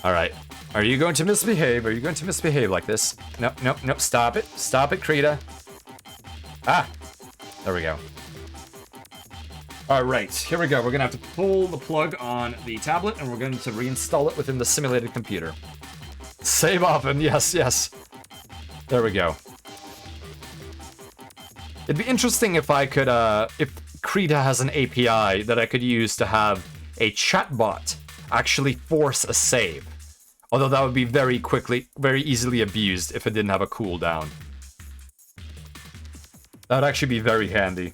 [SPEAKER 2] All right. Are you going to misbehave? Are you going to misbehave like this? No, no, no, stop it. Stop it, Krita. Ah, there we go. All right, here we go. We're gonna have to pull the plug on the tablet and we're going to reinstall it within the simulated computer. Save often, yes, yes. There we go. It'd be interesting if I could, if Krita has an API that I could use to have a chatbot actually force a save. Although that would be very easily abused if it didn't have a cooldown. That would actually be very handy.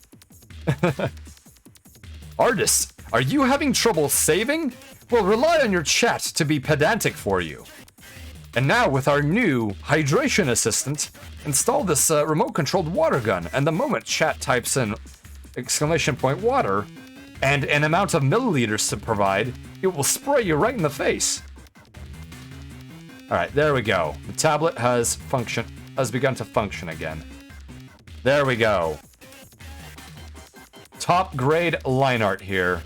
[SPEAKER 2] Artists, are you having trouble saving? Well, rely on your chat to be pedantic for you. And now with our new hydration assistant, install this remote-controlled water gun, and the moment chat types in !water and an amount of milliliters to provide, it will spray you right in the face. Alright, there we go. The tablet has begun to function again. There we go. Top grade line art here.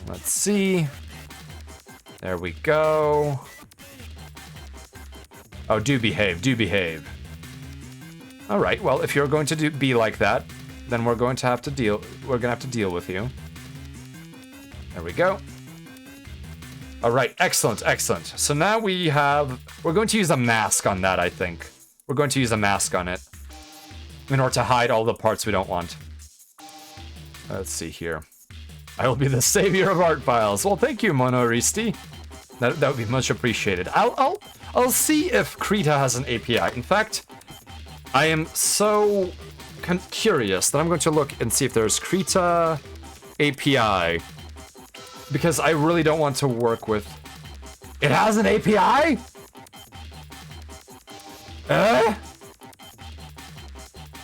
[SPEAKER 2] Let's see. There we go. Oh, do behave, do behave. All right, well, if you're going to be like that, then we're going to have to deal with you. There we go. All right, excellent, excellent. So now we're going to use a mask on that, I think. We're going to use a mask on it in order to hide all the parts we don't want. Let's see here. I will be the savior of art files. Well, thank you, Monoristi. That would be much appreciated. I'll see if Krita has an API. In fact, I am so curious that I'm going to look and see if there's Krita API, because I really don't want to work with. It has an API?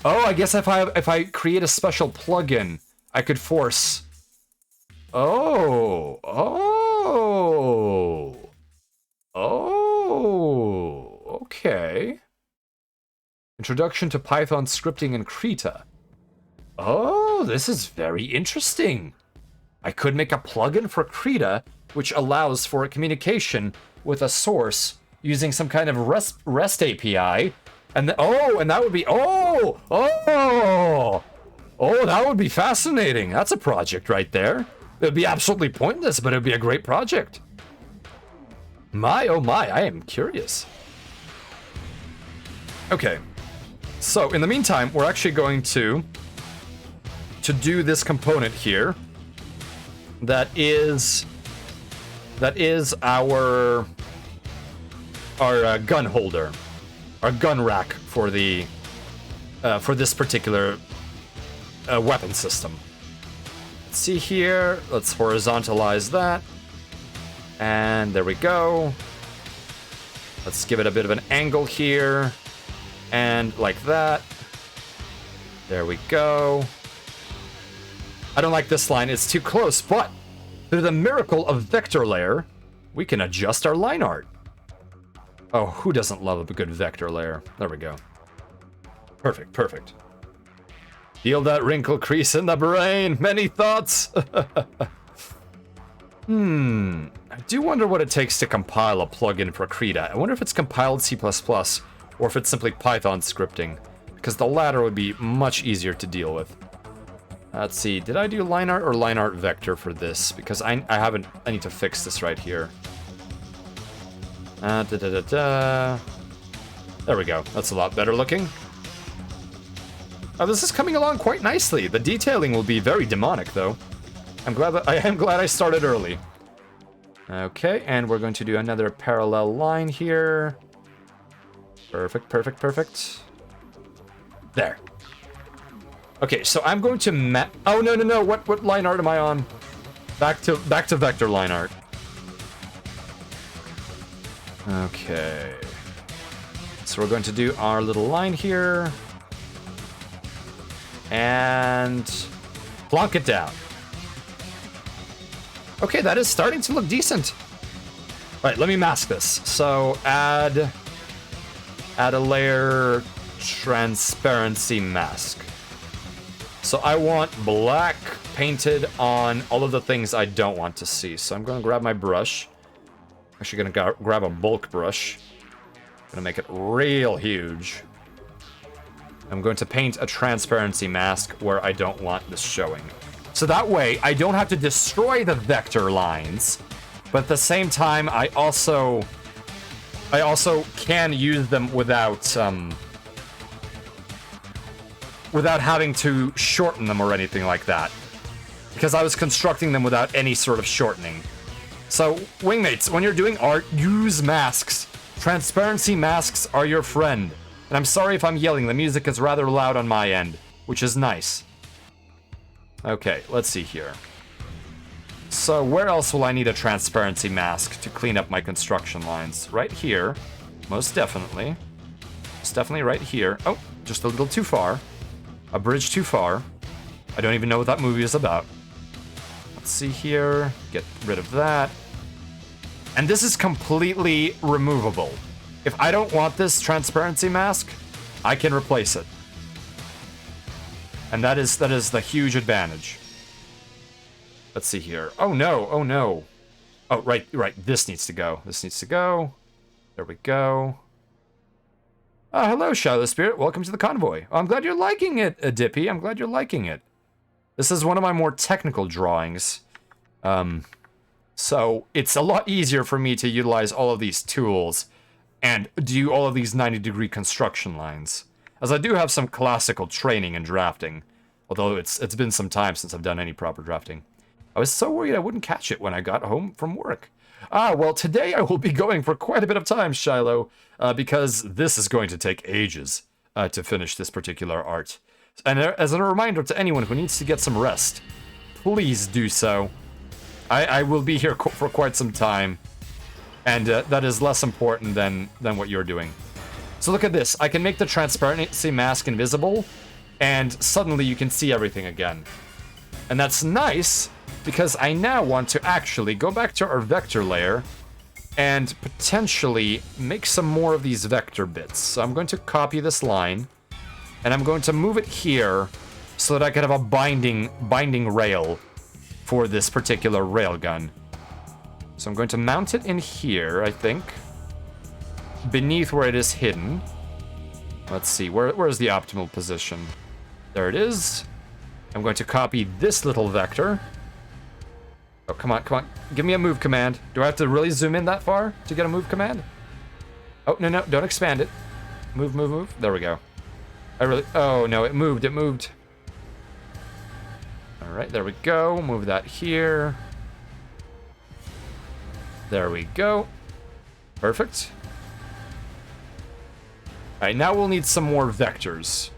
[SPEAKER 2] Oh, I guess if I create a special plugin, I could force. Oh, okay. Introduction to Python scripting in Krita. Oh, this is very interesting. I could make a plugin for Krita, which allows for a communication with a source using some kind of REST API. And and that would be, that would be fascinating. That's a project right there. It would be absolutely pointless, but it would be a great project. My, oh my, I am curious. Okay, so in the meantime, we're actually going to do this component here. That is our gun holder, our gun rack for the for this particular weapon system. Let's see here. Let's horizontalize that, and there we go. Let's give it a bit of an angle here, and like that. There we go. I don't like this line, it's too close, but through the miracle of vector layer, we can adjust our line art. Oh, who doesn't love a good vector layer? There we go. Perfect, perfect. Feel that wrinkle crease in the brain, many thoughts. I do wonder what it takes to compile a plugin for Krita. I wonder if it's compiled C++ or if it's simply Python scripting, because the latter would be much easier to deal with. Let's see, did I do line art or line art vector for this? Because I need to fix this right here. There we go, that's a lot better looking. Oh, this is coming along quite nicely. The detailing will be very demonic though. I am glad I started early. Okay, and we're going to do another parallel line here. Perfect, perfect, perfect. There. Okay, so I'm going to oh no, what line art am I on? Back to vector line art. Okay. So we're going to do our little line here. And plonk it down. Okay, that is starting to look decent. All right, let me mask this. So add a layer transparency mask. So I want black painted on all of the things I don't want to see. So I'm going to grab my brush. Actually going to grab a bulk brush. Going to make it real huge. I'm going to paint a transparency mask where I don't want this showing. So that way I don't have to destroy the vector lines, but at the same time I also can use them without having to shorten them or anything like that, because I was constructing them without any sort of shortening. So, wingmates, when you're doing art, use masks. Transparency masks are your friend. And I'm sorry if I'm yelling, the music is rather loud on my end, which is nice. Okay, let's see here. So, where else will I need a transparency mask to clean up my construction lines? Right here, most definitely. It's definitely right here. Oh, just a little too far. A bridge too far. I don't even know what that movie is about. Let's see here. Get rid of that. And this is completely removable. If I don't want this transparency mask, I can replace it. And that is the huge advantage. Let's see here. Oh no, oh no. Oh, right, this needs to go. This needs to go. There we go. Hello, Shadow Spirit. Welcome to the convoy. Oh, I'm glad you're liking it, Dippy. I'm glad you're liking it. This is one of my more technical drawings. So it's a lot easier for me to utilize all of these tools and do all of these 90-degree construction lines, as I do have some classical training in drafting, although it's been some time since I've done any proper drafting. I was so worried I wouldn't catch it when I got home from work. Well, today I will be going for quite a bit of time, Shiloh, because this is going to take ages to finish this particular art. And as a reminder to anyone who needs to get some rest, please do so. I will be here for quite some time, and that is less important than what you're doing. So look at this. I can make the transparency mask invisible, and suddenly you can see everything again. And that's nice, because I now want to actually go back to our vector layer and potentially make some more of these vector bits. So I'm going to copy this line, and I'm going to move it here so that I could have a binding rail for this particular railgun. So I'm going to mount it in here, I think. Beneath where it is hidden. Let's see, where is the optimal position? There it is. I'm going to copy this little vector. Oh, come on, come on. Give me a move command. Do I have to really zoom in that far to get a move command? Oh, no, no, don't expand it. Move, move, move. There we go. Oh, no, it moved, it moved. All right, there we go. Move that here. There we go. Perfect. All right, now we'll need some more vectors.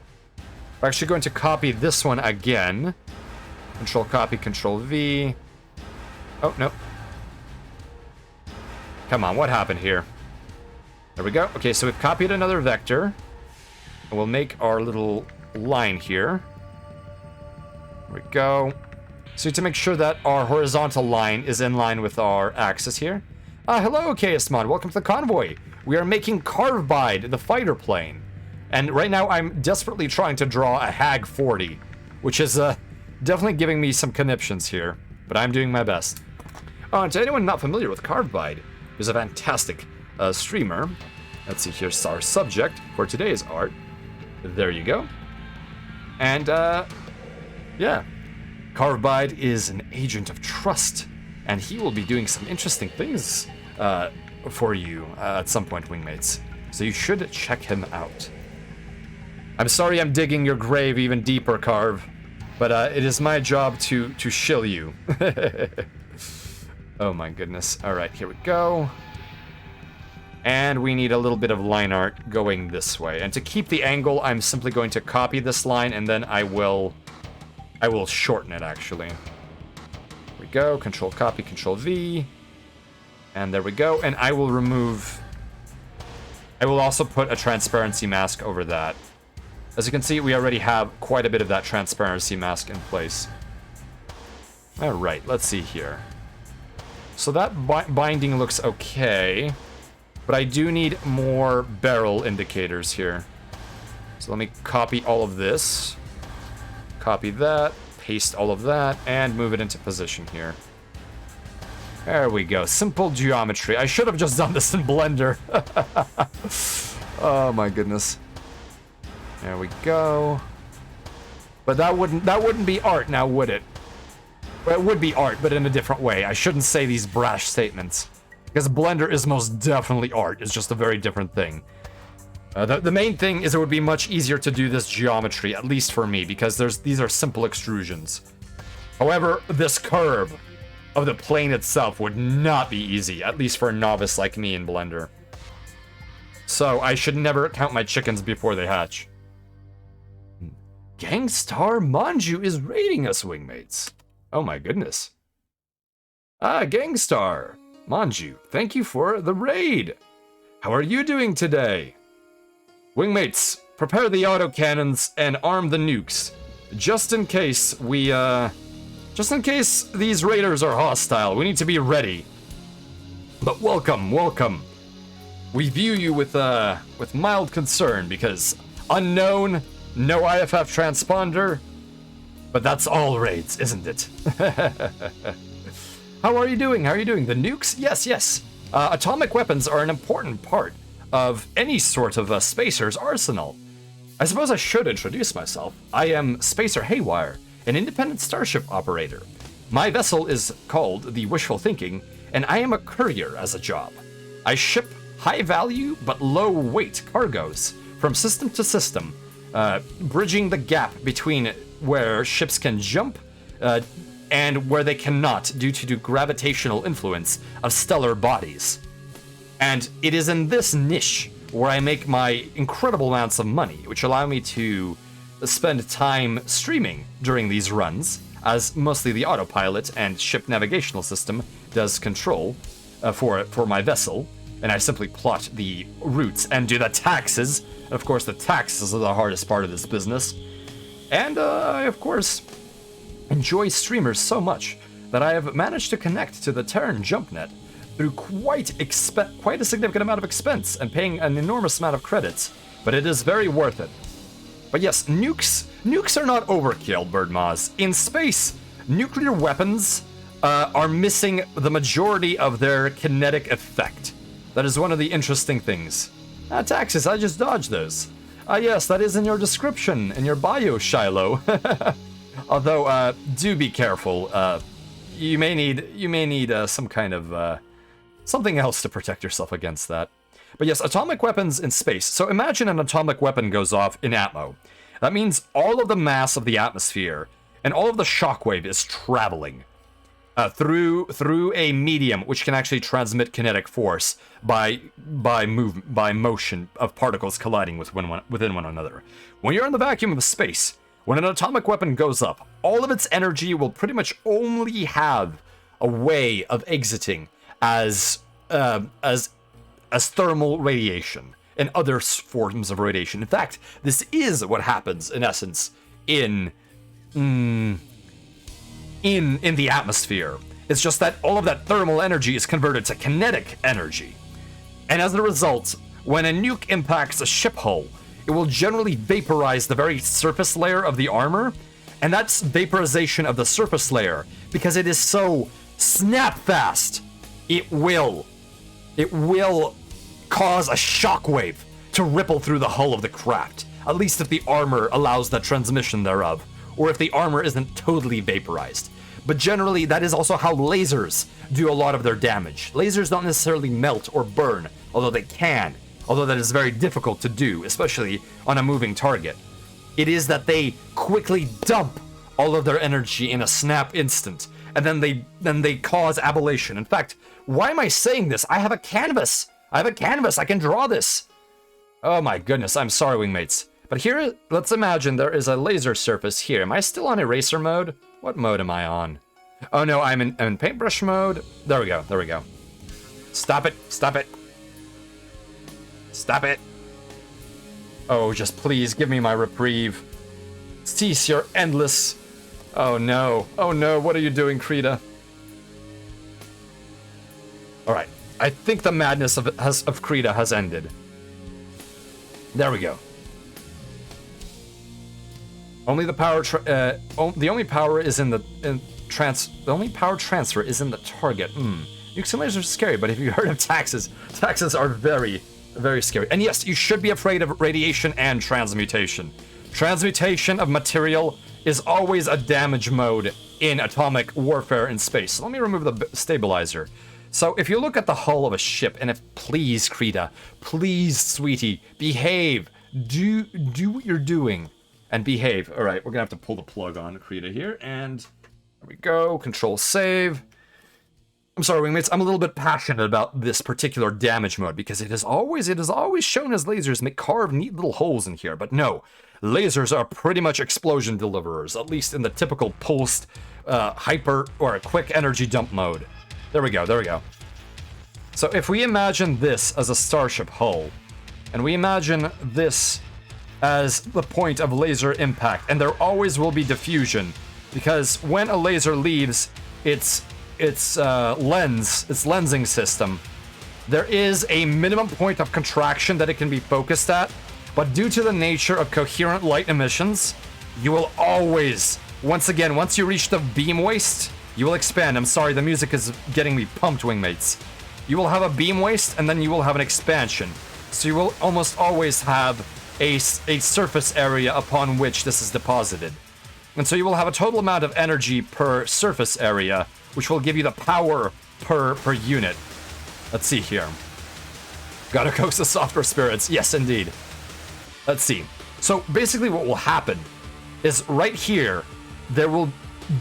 [SPEAKER 2] We're actually going to copy this one again. Control copy, Control V. Oh, no. Come on, what happened here? There we go. Okay, so we've copied another vector. And we'll make our little line here. There we go. So to make sure that our horizontal line is in line with our axis here. Hello, KSMod. Welcome to the convoy. We are making Carvebide, the fighter plane. And right now I'm desperately trying to draw a Hag 40, which is definitely giving me some conniptions here, but I'm doing my best. And to anyone not familiar with Carvebide, who's a fantastic streamer. Let's see, here's our subject for today's art. There you go. And yeah, Carvebide is an agent of trust, and he will be doing some interesting things for you at some point, Wingmates. So you should check him out. I'm sorry I'm digging your grave even deeper, Carve, but it is my job to shill you. Oh my goodness. All right, here we go. And we need a little bit of line art going this way. And to keep the angle, I'm simply going to copy this line, and then I will shorten it, actually. Here we go. Control copy, Control V. And there we go. And I will also put a transparency mask over that. As you can see, we already have quite a bit of that transparency mask in place. All right, let's see here. So that binding looks okay, but I do need more barrel indicators here. So let me copy all of this, copy that, paste all of that, and move it into position here. There we go. Simple geometry. I should have just done this in Blender. Oh my goodness. There we go. But that wouldn't be art now, would it? Well, it would be art, but in a different way. I shouldn't say these brash statements, because Blender is most definitely art. It's just a very different thing. The main thing is it would be much easier to do this geometry, at least for me, because these are simple extrusions. However, this curve of the plane itself would not be easy, at least for a novice like me in Blender. So I should never count my chickens before they hatch. Gangstar Manju is raiding us, Wingmates. Oh my goodness. Gangstar Manju, thank you for the raid. How are you doing today? Wingmates, prepare the autocannons and arm the nukes. Just in case these raiders are hostile, we need to be ready. But welcome, welcome. We view you with mild concern because unknown, no IFF transponder, but that's all raids, isn't it? How are you doing? How are you doing? The nukes? Yes, yes. Atomic weapons are an important part of any sort of a spacer's arsenal. I suppose I should introduce myself. I am Spacer Haywire, an independent starship operator. My vessel is called the Wishful Thinking, and I am a courier as a job. I ship high-value but low-weight cargoes from system to system, bridging the gap between where ships can jump and where they cannot due to the gravitational influence of stellar bodies. And it is in this niche where I make my incredible amounts of money, which allow me to spend time streaming during these runs, as mostly the autopilot and ship navigational system does control for my vessel, and I simply plot the routes and do the taxes. Of course, the taxes are the hardest part of this business. And I, of course, enjoy streamers so much that I have managed to connect to the Terran JumpNet through quite a significant amount of expense and paying an enormous amount of credits, but it is very worth it. But yes, nukes Nukes are not overkill, Birdmoz. In space, nuclear weapons are missing the majority of their kinetic effect. That is one of the interesting things. Taxes, I just dodged those. Yes, that is in your description, in your bio, Shiloh. Although, do be careful. You may need some kind of something else to protect yourself against that. But yes, atomic weapons in space. So imagine an atomic weapon goes off in atmo. That means all of the mass of the atmosphere and all of the shockwave is traveling through a medium which can actually transmit kinetic force by motion of particles colliding within one another. When you're in the vacuum of space, when an atomic weapon goes up, all of its energy will pretty much only have a way of exiting as thermal radiation and other forms of radiation. In fact, this is what happens in essence in the atmosphere. It's just that all of that thermal energy is converted to kinetic energy. And as a result, when a nuke impacts a ship hull, it will generally vaporize the very surface layer of the armor, and that's vaporization of the surface layer, because it is so snap fast, it will cause a shockwave to ripple through the hull of the craft, at least if the armor allows the transmission thereof, or if the armor isn't totally vaporized. But generally, that is also how lasers do a lot of their damage. Lasers don't necessarily melt or burn, although they can, although that is very difficult to do, especially on a moving target. It is that they quickly dump all of their energy in a snap instant, and then they cause ablation. In fact, why am I saying this? I have a canvas. I can draw this. Oh my goodness, I'm sorry, wingmates. But here, let's imagine there is a laser surface here. Am I still on eraser mode? What mode am I on? Oh no, I'm in paintbrush mode. There we go. Stop it. Oh, just please give me my reprieve. Cease your endless... Oh no, what are you doing, Krita? Alright, I think the madness of Krita has ended. There we go. Only the power the only power is in the only power transfer is in the target. Nukes and lasers are scary, but have you heard of taxes? Taxes are very, very scary. And yes, you should be afraid of radiation and transmutation. Transmutation of material is always a damage mode in atomic warfare in space. So let me remove the stabilizer. So if you look at the hull of a ship, and if please, Krita, please, sweetie, behave. Do what you're doing. And behave. All right, we're gonna have to pull the plug on Krita here, and there we go. Control save. I'm sorry, wingmates. I'm a little bit passionate about this particular damage mode because it is always shown as lasers may carve neat little holes in here, but no, lasers are pretty much explosion deliverers, at least in the typical pulsed, hyper or a quick energy dump mode. There we go. So if we imagine this as a starship hull, and we imagine this as the point of laser impact, and there always will be diffusion, because when a laser leaves its lensing system, there is a minimum point of contraction that it can be focused at, but due to the nature of coherent light emissions, you will always, once you reach the beam waste, you will expand. I'm sorry, the music is getting me pumped, wingmates. You will have a beam waste, and then you will have an expansion. So you will almost always have a surface area upon which this is deposited. And so you will have a total amount of energy per surface area, which will give you the power per unit. Let's see here. Gotta coax the softer spirits. Yes, indeed. Let's see. So basically what will happen is right here,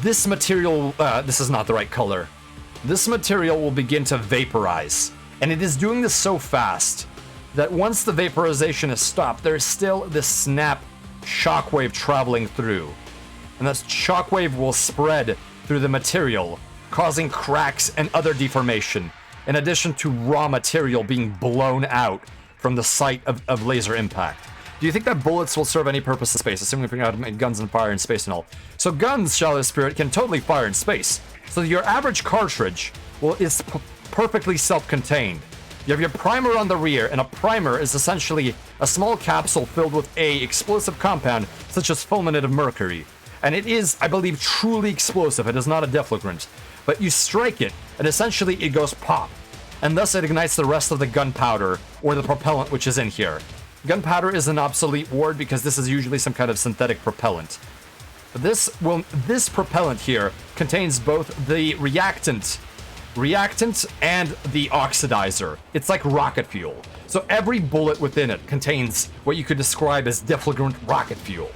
[SPEAKER 2] this material, this is not the right color. This material will begin to vaporize. And it is doing this so fast that once the vaporization is stopped, there's still this snap shockwave traveling through. And that shockwave will spread through the material, causing cracks and other deformation, in addition to raw material being blown out from the site of laser impact. Do you think that bullets will serve any purpose in space, assuming we know how to make guns and fire in space and all? So guns, Shallow Spirit, can totally fire in space. So your average cartridge is perfectly self-contained. You have your primer on the rear, and a primer is essentially a small capsule filled with a explosive compound, such as fulminate of mercury. And it is, I believe, truly explosive. It is not a deflagrant. But you strike it, and essentially it goes pop. And thus it ignites the rest of the gunpowder, or the propellant which is in here. Gunpowder is an obsolete word because this is usually some kind of synthetic propellant. This propellant here contains both the reactant and the oxidizer. It's like rocket fuel. So every bullet within it contains what you could describe as deflagrant rocket fuel.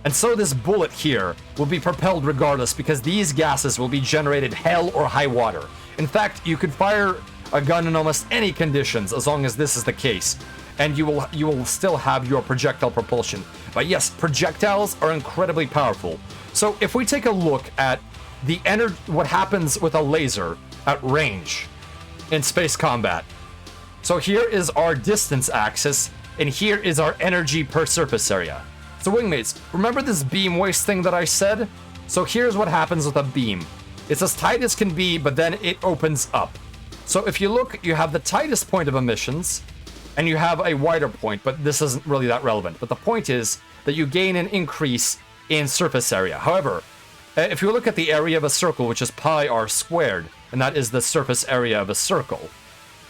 [SPEAKER 2] And so this bullet here will be propelled regardless because these gases will be generated hell or high water. In fact, you could fire a gun in almost any conditions as long as this is the case, and you will still have your projectile propulsion. But yes, projectiles are incredibly powerful. So if we take a look at what happens with a laser at range in space combat. So here is our distance axis, and here is our energy per surface area. So wingmates, remember this beam waste thing that I said? So here's what happens with a beam. It's as tight as can be, but then it opens up. So if you look, you have the tightest point of emissions, and you have a wider point, but this isn't really that relevant. But the point is that you gain an increase in surface area. However, if you look at the area of a circle, which is pi r squared, and that is the surface area of a circle.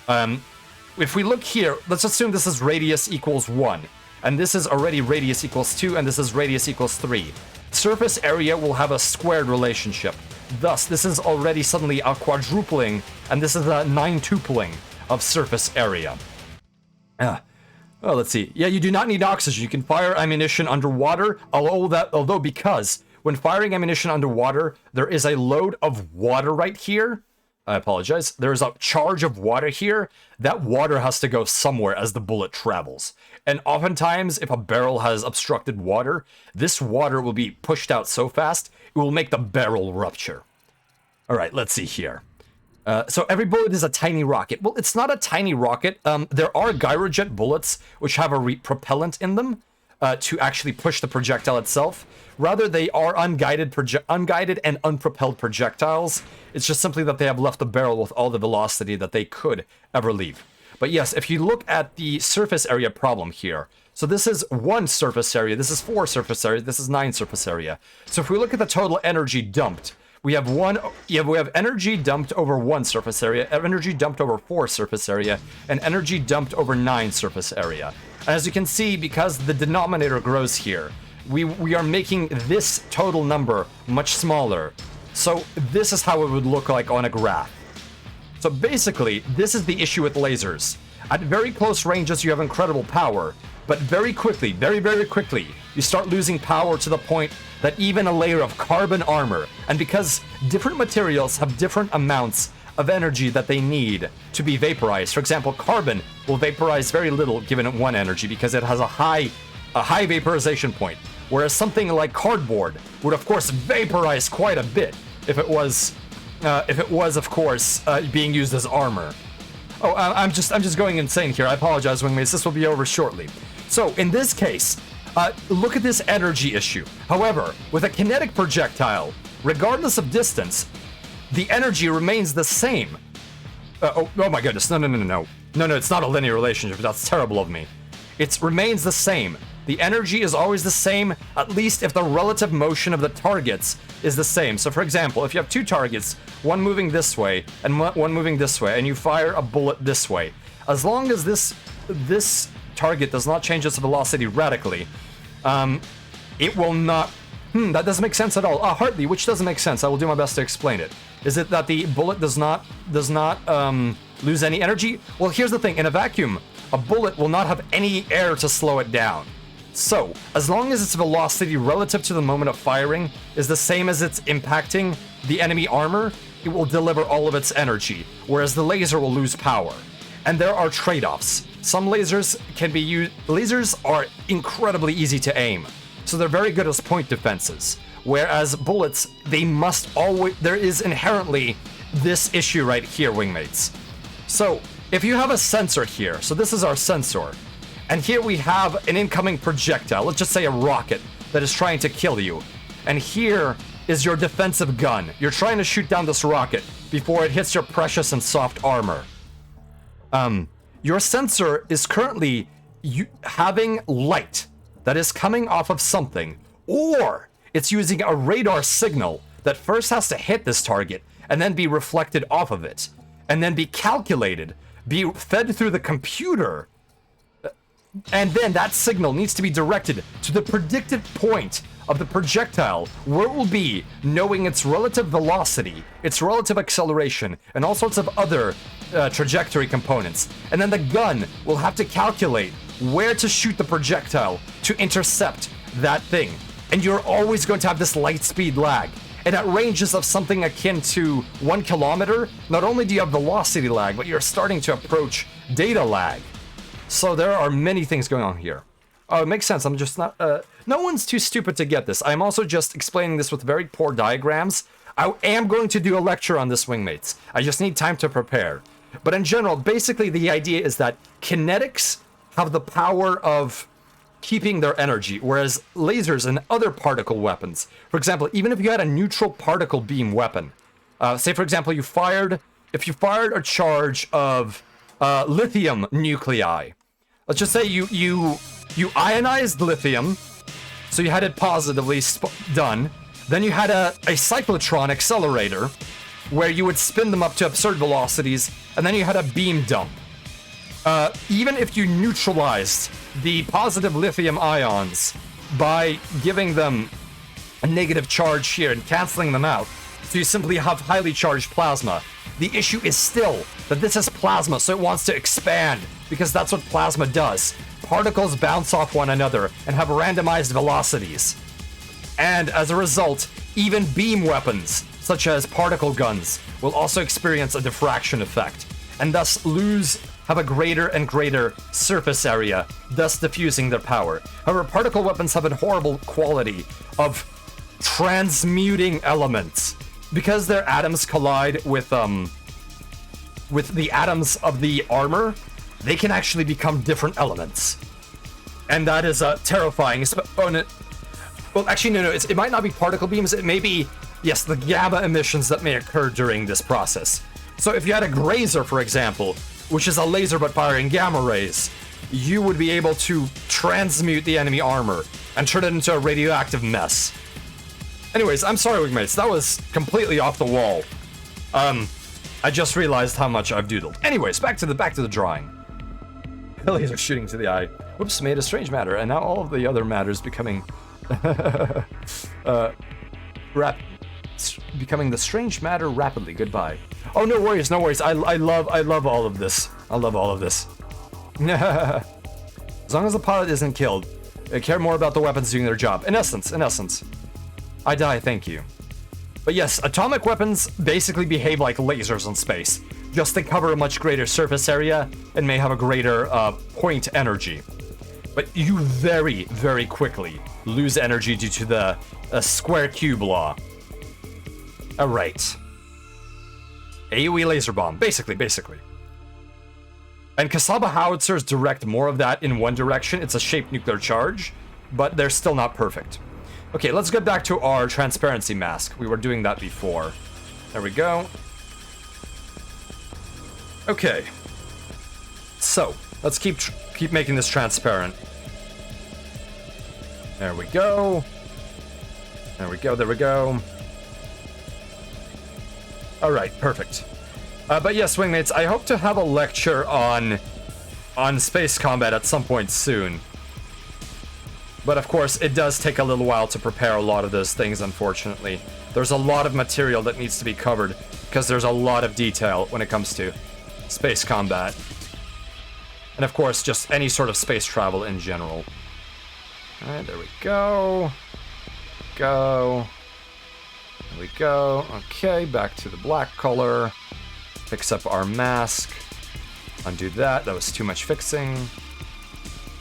[SPEAKER 2] If we look here, let's assume this is radius equals 1, and this is already radius equals 2, and this is radius equals 3. Surface area will have a squared relationship. Thus, this is already suddenly a quadrupling, and this is a 9-tupling of surface area. Well, let's see. Yeah, you do not need oxygen. You can fire ammunition underwater, although because when firing ammunition underwater, there is a load of water right here. I apologize. There is a charge of water here. That water has to go somewhere as the bullet travels. And oftentimes, if a barrel has obstructed water, this water will be pushed out so fast, it will make the barrel rupture. All right, let's see here. So every bullet is a tiny rocket. Well, it's not a tiny rocket. There are gyrojet bullets which have a propellant in them to actually push the projectile itself. Rather, they are unguided and unpropelled projectiles. It's just simply that they have left the barrel with all the velocity that they could ever leave. But yes, if you look at the surface area problem here, so this is 1 surface area, this is 4 surface area, this is 9 surface area. So if we look at the total energy dumped, we have energy dumped over 1 surface area, energy dumped over 4 surface area, and energy dumped over 9 surface area. And as you can see, because the denominator grows here, we are making this total number much smaller. So this is how it would look like on a graph. So basically, this is the issue with lasers. At very close ranges, you have incredible power, but very quickly, very, very quickly, you start losing power to the point that even a layer of carbon armor, and because different materials have different amounts of energy that they need to be vaporized. For example, carbon will vaporize very little given it 1 energy because it has a high vaporization point, whereas something like cardboard would of course vaporize quite a bit if it was of course being used as armor. Oh, I'm just going insane here. I apologize, wingmates. This will be over shortly. So in this case, look at this energy issue. However, with a kinetic projectile, regardless of distance, the energy remains the same. Oh my goodness, no, it's not a linear relationship. That's terrible of me. It remains the same. The energy is always the same, at least if the relative motion of the targets is the same. So for example, if you have 2 targets, one moving this way and one moving this way, and you fire a bullet this way, as long as this target does not change its velocity radically, it will not... that doesn't make sense at all. Hardly, which doesn't make sense. I will do my best to explain it. Is it that the bullet does not lose any energy? Well, here's the thing. In a vacuum, a bullet will not have any air to slow it down. So, as long as its velocity relative to the moment of firing is the same as it's impacting the enemy armor, it will deliver all of its energy, whereas the laser will lose power. And there are trade-offs. Some lasers can be used... Lasers are incredibly easy to aim, so they're very good as point defenses. Whereas bullets, they must always... There is inherently this issue right here, wingmates. So, if you have a sensor here, so this is our sensor, and here we have an incoming projectile, let's just say a rocket, that is trying to kill you. And here is your defensive gun. You're trying to shoot down this rocket before it hits your precious and soft armor. Your sensor is currently having light that is coming off of something, or it's using a radar signal that first has to hit this target and then be reflected off of it, and then be calculated, be fed through the computer, and then that signal needs to be directed to the predicted point of the projectile where it will be, knowing its relative velocity, its relative acceleration, and all sorts of other trajectory components. And then the gun will have to calculate where to shoot the projectile to intercept that thing. And you're always going to have this light speed lag. And at ranges of something akin to 1 kilometer, not only do you have velocity lag, but you're starting to approach data lag. So there are many things going on here. Oh, it makes sense. I'm just not... no one's too stupid to get this. I'm also just explaining this with very poor diagrams. I am going to do a lecture on this, wingmates. I just need time to prepare. But in general, basically the idea is that kinetics have the power of keeping their energy, whereas lasers and other particle weapons, for example, even if you had a neutral particle beam weapon, say for example if you fired a charge of lithium nuclei, let's just say you ionized lithium, so you had it positively done, then you had a cyclotron accelerator where you would spin them up to absurd velocities, and then you had a beam dump. Even if you neutralized the positive lithium ions by giving them a negative charge here and canceling them out, so you simply have highly charged plasma, the issue is still that this is plasma, so it wants to expand, because that's what plasma does. Particles bounce off one another and have randomized velocities. And as a result, even beam weapons, such as particle guns, will also experience a diffraction effect, and thus have a greater and greater surface area, thus diffusing their power. However, particle weapons have a horrible quality of transmuting elements. Because their atoms collide with the atoms of the armor, they can actually become different elements. And that is terrifying. Well, actually, no, it might not be particle beams. It may be, yes, the gamma emissions that may occur during this process. So if you had a grazer, for example, which is a laser but firing gamma rays, you would be able to transmute the enemy armor and turn it into a radioactive mess. Anyways, I'm sorry, wingmates, that was completely off the wall. I just realized how much I've doodled. Anyways, back to the drawing. Laser shooting to the eye. Whoops, made a strange matter, and now all of the other matters becoming becoming the strange matter rapidly. Goodbye. Oh, no worries, no worries. I love all of this. I love all of this. As long as the pilot isn't killed, I care more about the weapons doing their job. In essence. I die, thank you. But yes, atomic weapons basically behave like lasers in space. Just they cover a much greater surface area and may have a greater point energy. But you very, very quickly lose energy due to the square cube law. Alright. AoE laser bomb, basically. And Kasaba howitzers direct more of that in one direction. It's a shaped nuclear charge, but they're still not perfect. Okay, let's get back to our transparency mask. We were doing that before. There we go. Okay. So, let's keep making this transparent. There we go. There we go. Alright, perfect. But yes, wingmates, I hope to have a lecture on space combat at some point soon. But of course, it does take a little while to prepare a lot of those things, unfortunately. There's a lot of material that needs to be covered, because there's a lot of detail when it comes to space combat. And of course, just any sort of space travel in general. Alright, there we go. There we go. Okay, back to the black color. Fix up our mask. Undo that. That was too much fixing.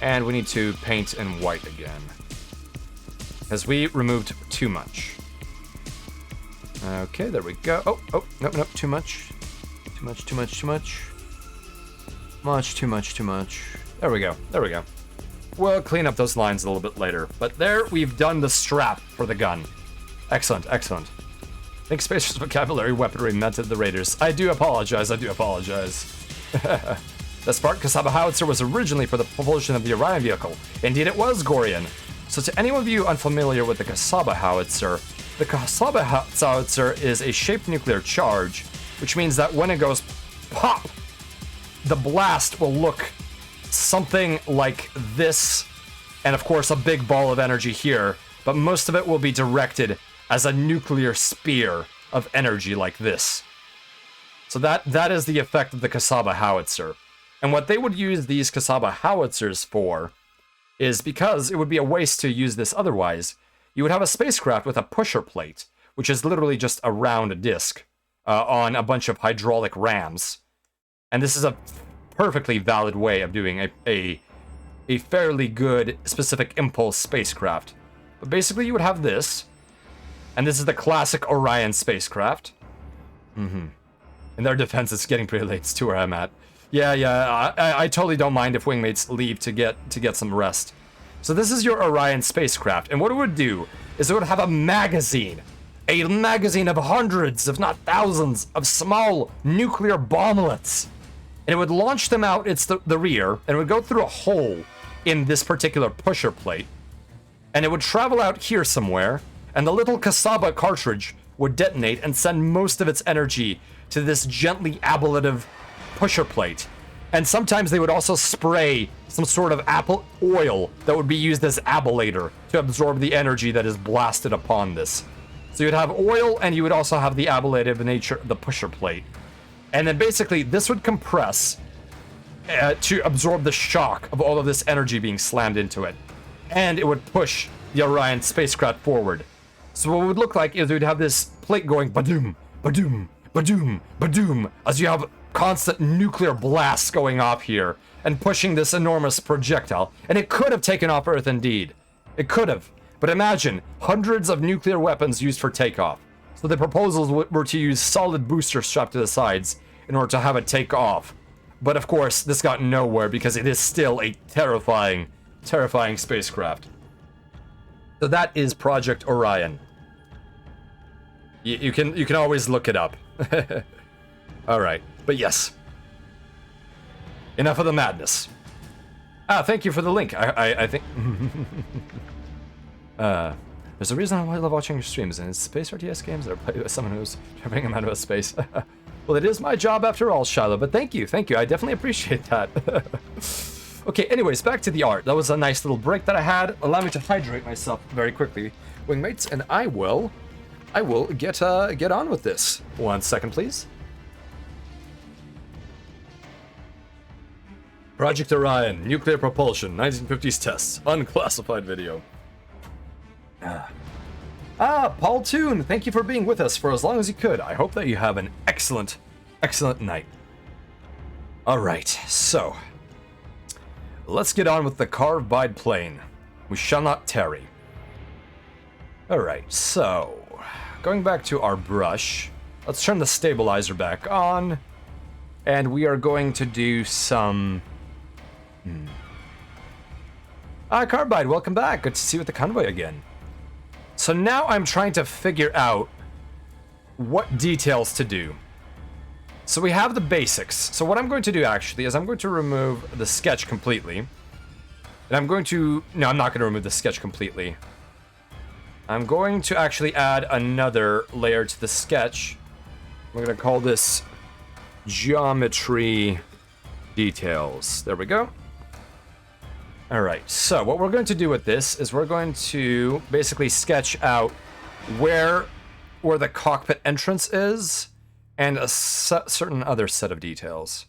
[SPEAKER 2] And we need to paint in white again, as we removed too much. Okay, there we go. Oh, no, too much. Too much. There we go. We'll clean up those lines a little bit later. But there, we've done the strap for the gun. Excellent. I think Spacer's vocabulary weaponry meant the Raiders. I do apologize. The Spark Kasaba howitzer was originally for the propulsion of the Orion vehicle. Indeed, it was, Gorian. So to any of you unfamiliar with the Kasaba howitzer, the Kasaba howitzer is a shaped nuclear charge, which means that when it goes pop, the blast will look something like this, and of course a big ball of energy here, but most of it will be directed as a nuclear spear of energy like this. So that is the effect of the Kasaba howitzer. And what they would use these Kasaba howitzers for is, because it would be a waste to use this otherwise, you would have a spacecraft with a pusher plate, which is literally just a round disc on a bunch of hydraulic rams. And this is a perfectly valid way of doing a fairly good specific impulse spacecraft. But basically you would have this, and this is the classic Orion spacecraft. In their defense, it's getting pretty late. It's to where I'm at. Yeah, I totally don't mind if wingmates leave to get some rest. So this is your Orion spacecraft, and what it would do is it would have a magazine of hundreds, if not thousands, of small nuclear bomblets. And it would launch them out, it's the rear, and it would go through a hole in this particular pusher plate. And it would travel out here somewhere, and the little Kasaba cartridge would detonate and send most of its energy to this gently ablative pusher plate. And sometimes they would also spray some sort of apple oil that would be used as ablator to absorb the energy that is blasted upon this. So you'd have oil, and you would also have the ablative nature of the pusher plate. And then basically this would compress to absorb the shock of all of this energy being slammed into it. And it would push the Orion spacecraft forward. So what it would look like is we'd have this plate going badoom, badoom, badoom, badoom, as you have constant nuclear blasts going off here and pushing this enormous projectile. And it could have taken off Earth indeed. It could have. But imagine hundreds of nuclear weapons used for takeoff. So the proposals were to use solid boosters strapped to the sides in order to have it take off. But of course, this got nowhere because it is still a terrifying, terrifying spacecraft. So that is Project Orion. You can always look it up. All right, but yes. Enough of the madness. Thank you for the link. I think. There's a reason why I love watching your streams, and it's space RTS games that are played by someone who's traveling them out of space. Well, it is my job after all, Shiloh, but thank you. I definitely appreciate that. Okay, anyways, back to the art. That was a nice little break that I had. Allow me to hydrate myself very quickly, wingmates, and I will get on with this. 1 second, please. Project Orion, nuclear propulsion, 1950s tests, unclassified video. Paul Toon, thank you for being with us for as long as you could. I hope that you have an excellent, excellent night. Alright, so let's get on with the Carvebide plane. We shall not tarry. Alright, so going back to our brush, let's turn the stabilizer back on, and we are going to do some... Carvebide, welcome back. Good to see you with the convoy again. So now I'm trying to figure out what details to do. So we have the basics. So what I'm going to do actually is I'm going to remove the sketch completely. And I'm going to... No, I'm not going to remove the sketch completely. I'm going to actually add another layer to the sketch. We're going to call this geometry details. There we go. Alright, so what we're going to do with this is we're going to basically sketch out where the cockpit entrance is and a certain other set of details.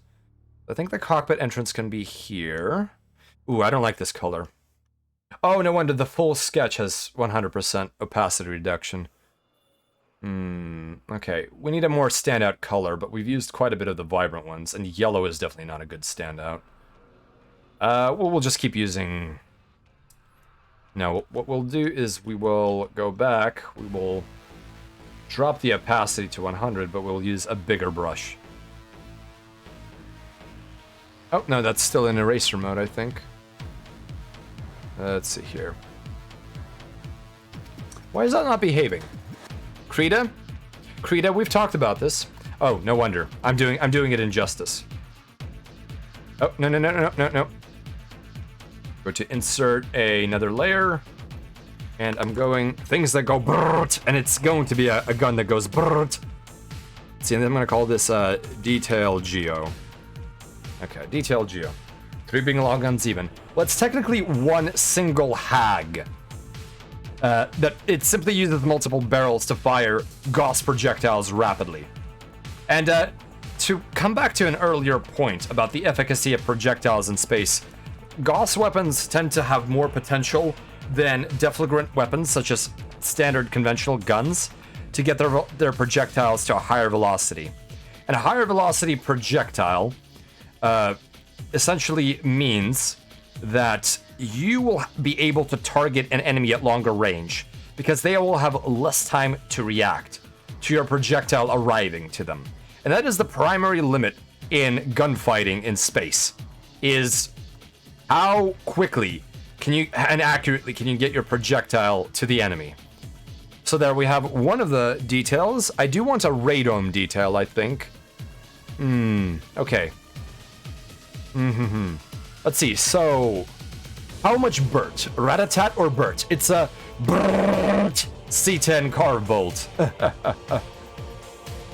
[SPEAKER 2] I think the cockpit entrance can be here. Ooh, I don't like this color. Oh, no wonder the full sketch has 100% opacity reduction. Okay, we need a more standout color, but we've used quite a bit of the vibrant ones, and yellow is definitely not a good standout. We'll just keep using... No, what we'll do is we will go back, we will drop the opacity to 100, but we'll use a bigger brush. Oh, no, that's still in eraser mode, I think. Let's see here. Why is that not behaving? Krita? Krita, we've talked about this. Oh, no wonder. I'm doing it injustice. Oh, no, no, no, no, no, no. Go to insert another layer. And I'm going things that go brrrt, and it's going to be a gun that goes brrrt. See, and then I'm going to call this Detail Geo. Okay, Detail Geo. 3 being long guns even. Well, it's technically one single hag. That it simply uses multiple barrels to fire Gauss projectiles rapidly. And to come back to an earlier point about the efficacy of projectiles in space, Gauss weapons tend to have more potential than deflagrant weapons, such as standard conventional guns, to get their projectiles to a higher velocity. And a higher velocity projectile essentially means that you will be able to target an enemy at longer range, because they will have less time to react to your projectile arriving to them. And that is the primary limit in gunfighting in space, is how quickly can you and accurately can you get your projectile to the enemy. So there we have one of the details. I do want a radome detail, I think. Okay. Let's see, so how much Burt? Ratatat or Burt? It's a Burt C10 Carvebolt.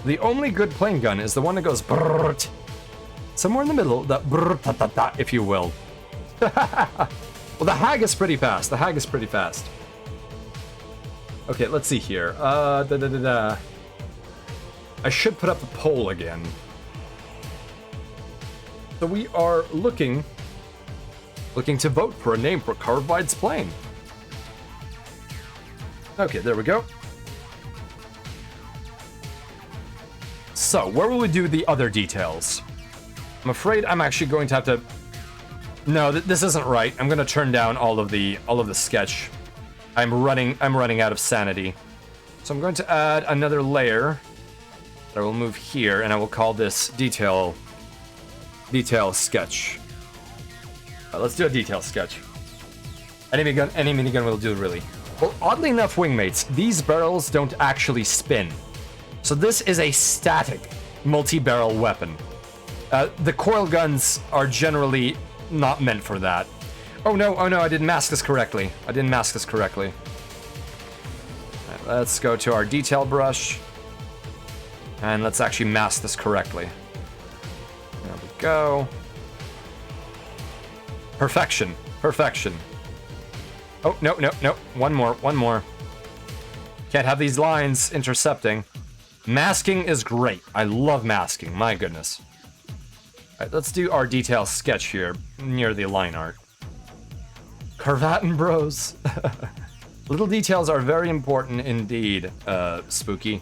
[SPEAKER 2] The only good plane gun is the one that goes Burt. Somewhere in the middle, that Burt, if you will. Well, the hag is pretty fast. The hag is pretty fast. Okay, let's see here. I should put up a poll again. So we are looking to vote for a name for Carvebide's plane. Okay, there we go. So, where will we do the other details? I'm afraid I'm actually going to have to... No, this isn't right. I'm going to turn down all of the sketch. I'm running out of sanity. So I'm going to add another layer that I will move here, and I will call this detail sketch. Let's do a detail sketch. Any minigun will do, really. Well, oddly enough, wingmates, these barrels don't actually spin. So this is a static multi-barrel weapon. The coil guns are generally not meant for that. Oh no, I didn't mask this correctly. Right, let's go to our detail brush. And let's actually mask this correctly. There we go. Perfection. Oh, no. One more. Can't have these lines intercepting. Masking is great. I love masking, my goodness. Alright, let's do our detail sketch here, near the line art. Carvatin bros. Little details are very important indeed, Spooky.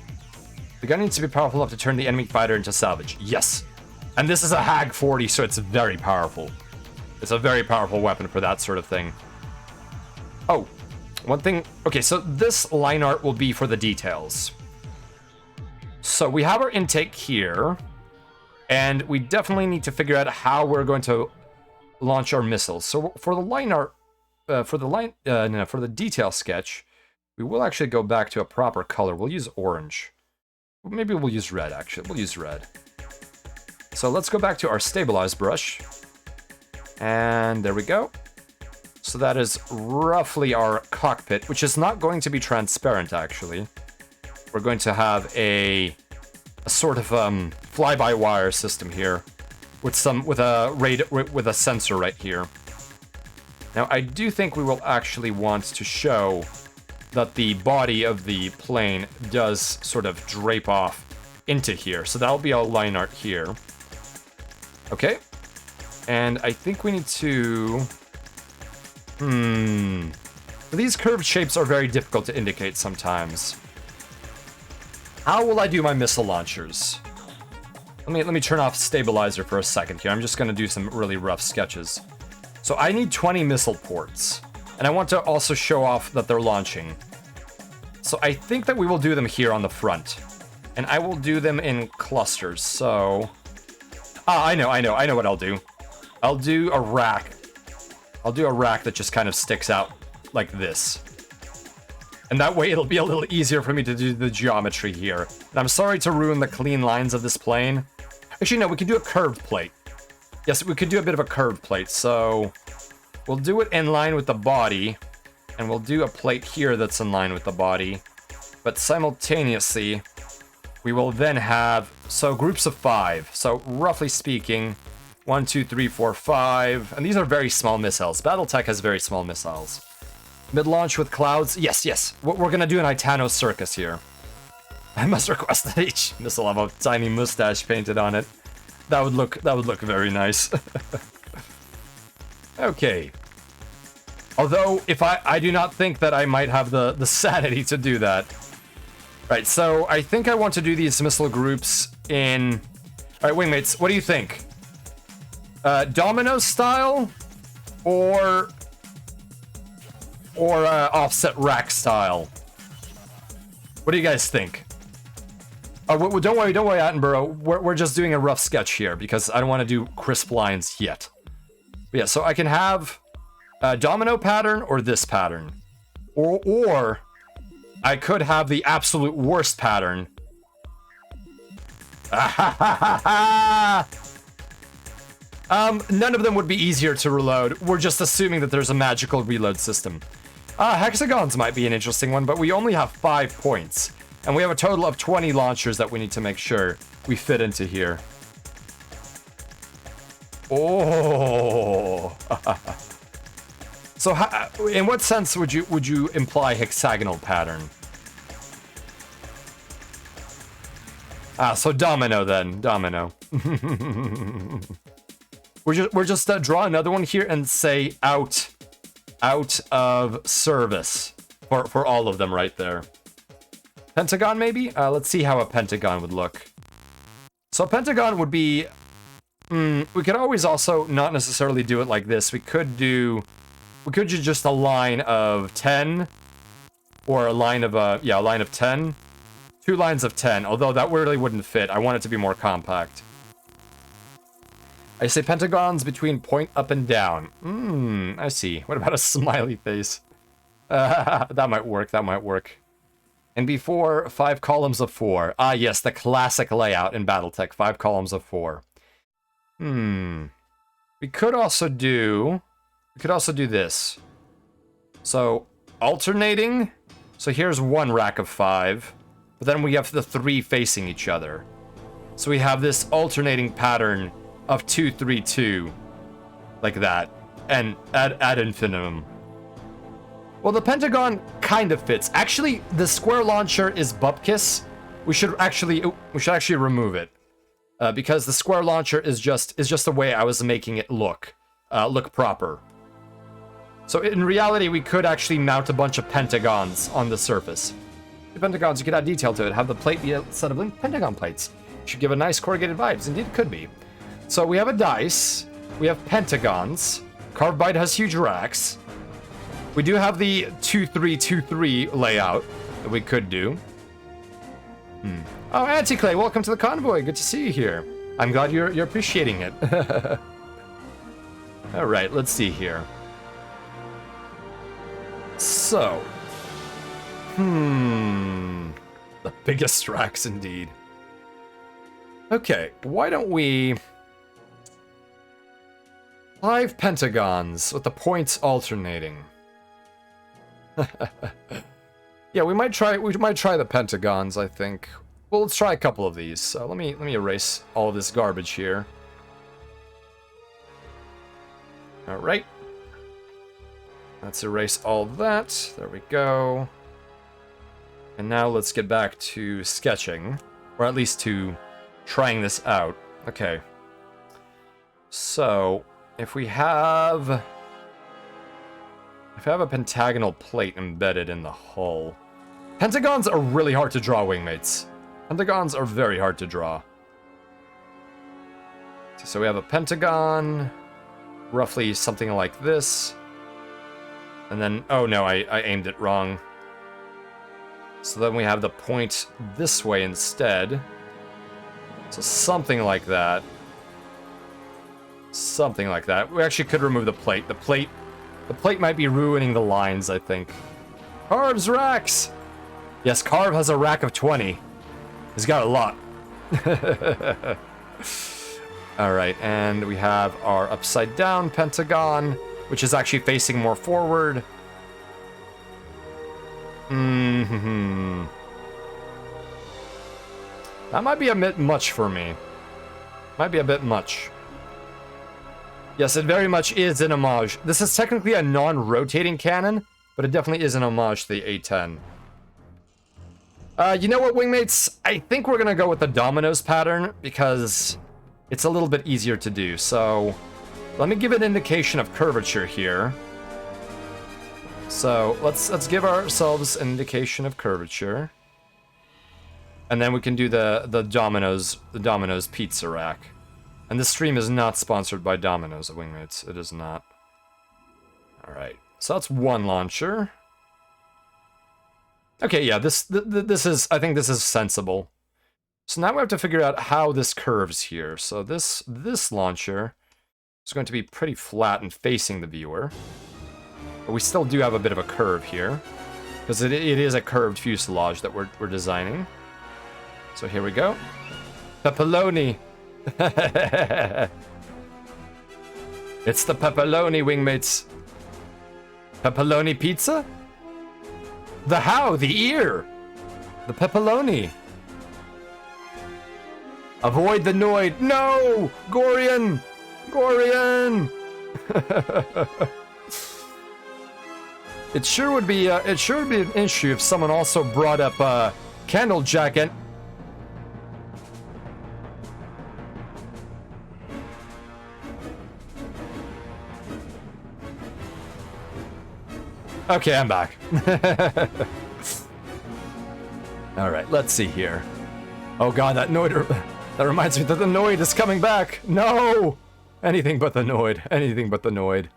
[SPEAKER 2] The gun needs to be powerful enough to turn the enemy fighter into salvage. Yes! And this is a Hag 40, so it's very powerful. It's a very powerful weapon for that sort of thing. Oh, one thing... Okay, so this line art will be for the details. So we have our intake here, and we definitely need to figure out how we're going to launch our missiles. So for the line art, for the detail sketch, we will actually go back to a proper color. We'll use orange. Maybe we'll use red, actually. We'll use red. So let's go back to our stabilized brush. And there we go. So that is roughly our cockpit, which is not going to be transparent, actually. We're going to have a sort of fly-by-wire system here with a sensor right here. Now, I do think we will actually want to show that the body of the plane does sort of drape off into here. So that'll be our line art here. Okay. And I think we need to... These curved shapes are very difficult to indicate sometimes. How will I do my missile launchers? Let me turn off stabilizer for a second here. I'm just going to do some really rough sketches. So I need 20 missile ports. And I want to also show off that they're launching. So I think that we will do them here on the front. And I will do them in clusters, so... I know what I'll do. I'll do a rack. I'll do a rack that just kind of sticks out like this. And that way it'll be a little easier for me to do the geometry here. And I'm sorry to ruin the clean lines of this plane. Actually, no, we can do a curved plate. Yes, we could do a bit of a curved plate, so we'll do it in line with the body, and we'll do a plate here that's in line with the body, but simultaneously, we will then have, so groups of 5, so roughly speaking, 1, 2, 3, 4, 5, and these are very small missiles. Battletech has very small missiles. Mid-launch with clouds, yes, we're gonna do an Itano circus here. I must request that each missile have a tiny mustache painted on it. That would look very nice. Okay. Although, if I do not think that I might have the sanity to do that. Right, so I think I want to do these missile groups in... Alright, wingmates, what do you think? Domino style? Or offset rack style? What do you guys think? Don't worry, Attenborough. We're just doing a rough sketch here because I don't want to do crisp lines yet. But yeah, so I can have a domino pattern or this pattern. Or I could have the absolute worst pattern. None of them would be easier to reload. We're just assuming that there's a magical reload system. Hexagons might be an interesting one, but we only have 5 points. And we have a total of 20 launchers that we need to make sure we fit into here. Oh. So in what sense would you imply hexagonal pattern? So domino then, domino. we're just draw another one here and say out of service for all of them right there. Pentagon, maybe? Let's see how a pentagon would look. So a pentagon would be... we could always also not necessarily do it like this. We could do just a line of 10. Or a line of, a line of 10. 2 lines of 10, although that really wouldn't fit. I want it to be more compact. I say pentagons between point up and down. I see. What about a smiley face? That might work. And before, 5 columns of 4. Ah, yes, the classic layout in Battletech, 5 columns of 4. We could also do this. So, alternating. So here's 1 rack of 5. But then we have the 3 facing each other. So we have this alternating pattern of 2, 3, 2. Like that. And ad infinitum. Well, the pentagon kind of fits. Actually, the square launcher is bupkis. We should actually remove it because the square launcher is just the way I was making it look proper. So in reality, we could actually mount a bunch of pentagons on the surface. The pentagons, you could add detail to it. Have the plate be a set of linked pentagon plates. Should give a nice corrugated vibes. Indeed, it could be. So we have a dice. We have pentagons. Carvebide has huge racks. We do have the 2-3-2-3 layout that we could do. Oh, Anticlay, welcome to the convoy. Good to see you here. I'm glad you're appreciating it. All right, let's see here. So, the biggest racks indeed. Okay, why don't we 5 pentagons with the points alternating. Yeah, we might try the pentagons, I think. Well, let's try a couple of these. So let me erase all of this garbage here. All right. Let's erase all that. There we go. And now let's get back to sketching, or at least to trying this out. Okay. So, if we have a pentagonal plate embedded in the hull. Pentagons are really hard to draw, wingmates. Pentagons are very hard to draw. So we have a pentagon, roughly something like this. And then, oh no, I aimed it wrong. So then we have the point this way instead. So something like that. Something like that. We actually could remove the plate. The plate might be ruining the lines, I think. Carv's racks! Yes, Carve has a rack of 20. He's got a lot. All right, and we have our upside down pentagon, which is actually facing more forward. That might be a bit much for me. Might be a bit much. Yes, it very much is an homage. This is technically a non-rotating cannon, but it definitely is an homage to the A10. You know what, wingmates? I think we're gonna go with the dominoes pattern because it's a little bit easier to do. So let me give an indication of curvature here. So let's give ourselves an indication of curvature, and then we can do the Domino's pizza rack. And this stream is not sponsored by Domino's, wingmates. It is not. All right, so that's one launcher. Okay, yeah, this is, I think this is sensible. So now we have to figure out how this curves here. So this launcher is going to be pretty flat and facing the viewer. But we still do have a bit of a curve here, because it is a curved fuselage that we're designing. So here we go. Pepperoni. It's the pepperoni, wingmates. Pepperoni pizza? The how? The ear. The pepperoni. Avoid the noid. No! Gorian! Gorian! It sure would be an issue if someone also brought up Candle Jacket. Okay, I'm back. All right, let's see here. Oh god, that Noid, that reminds me that the Noid is coming back. No! Anything but the Noid. Anything but the Noid.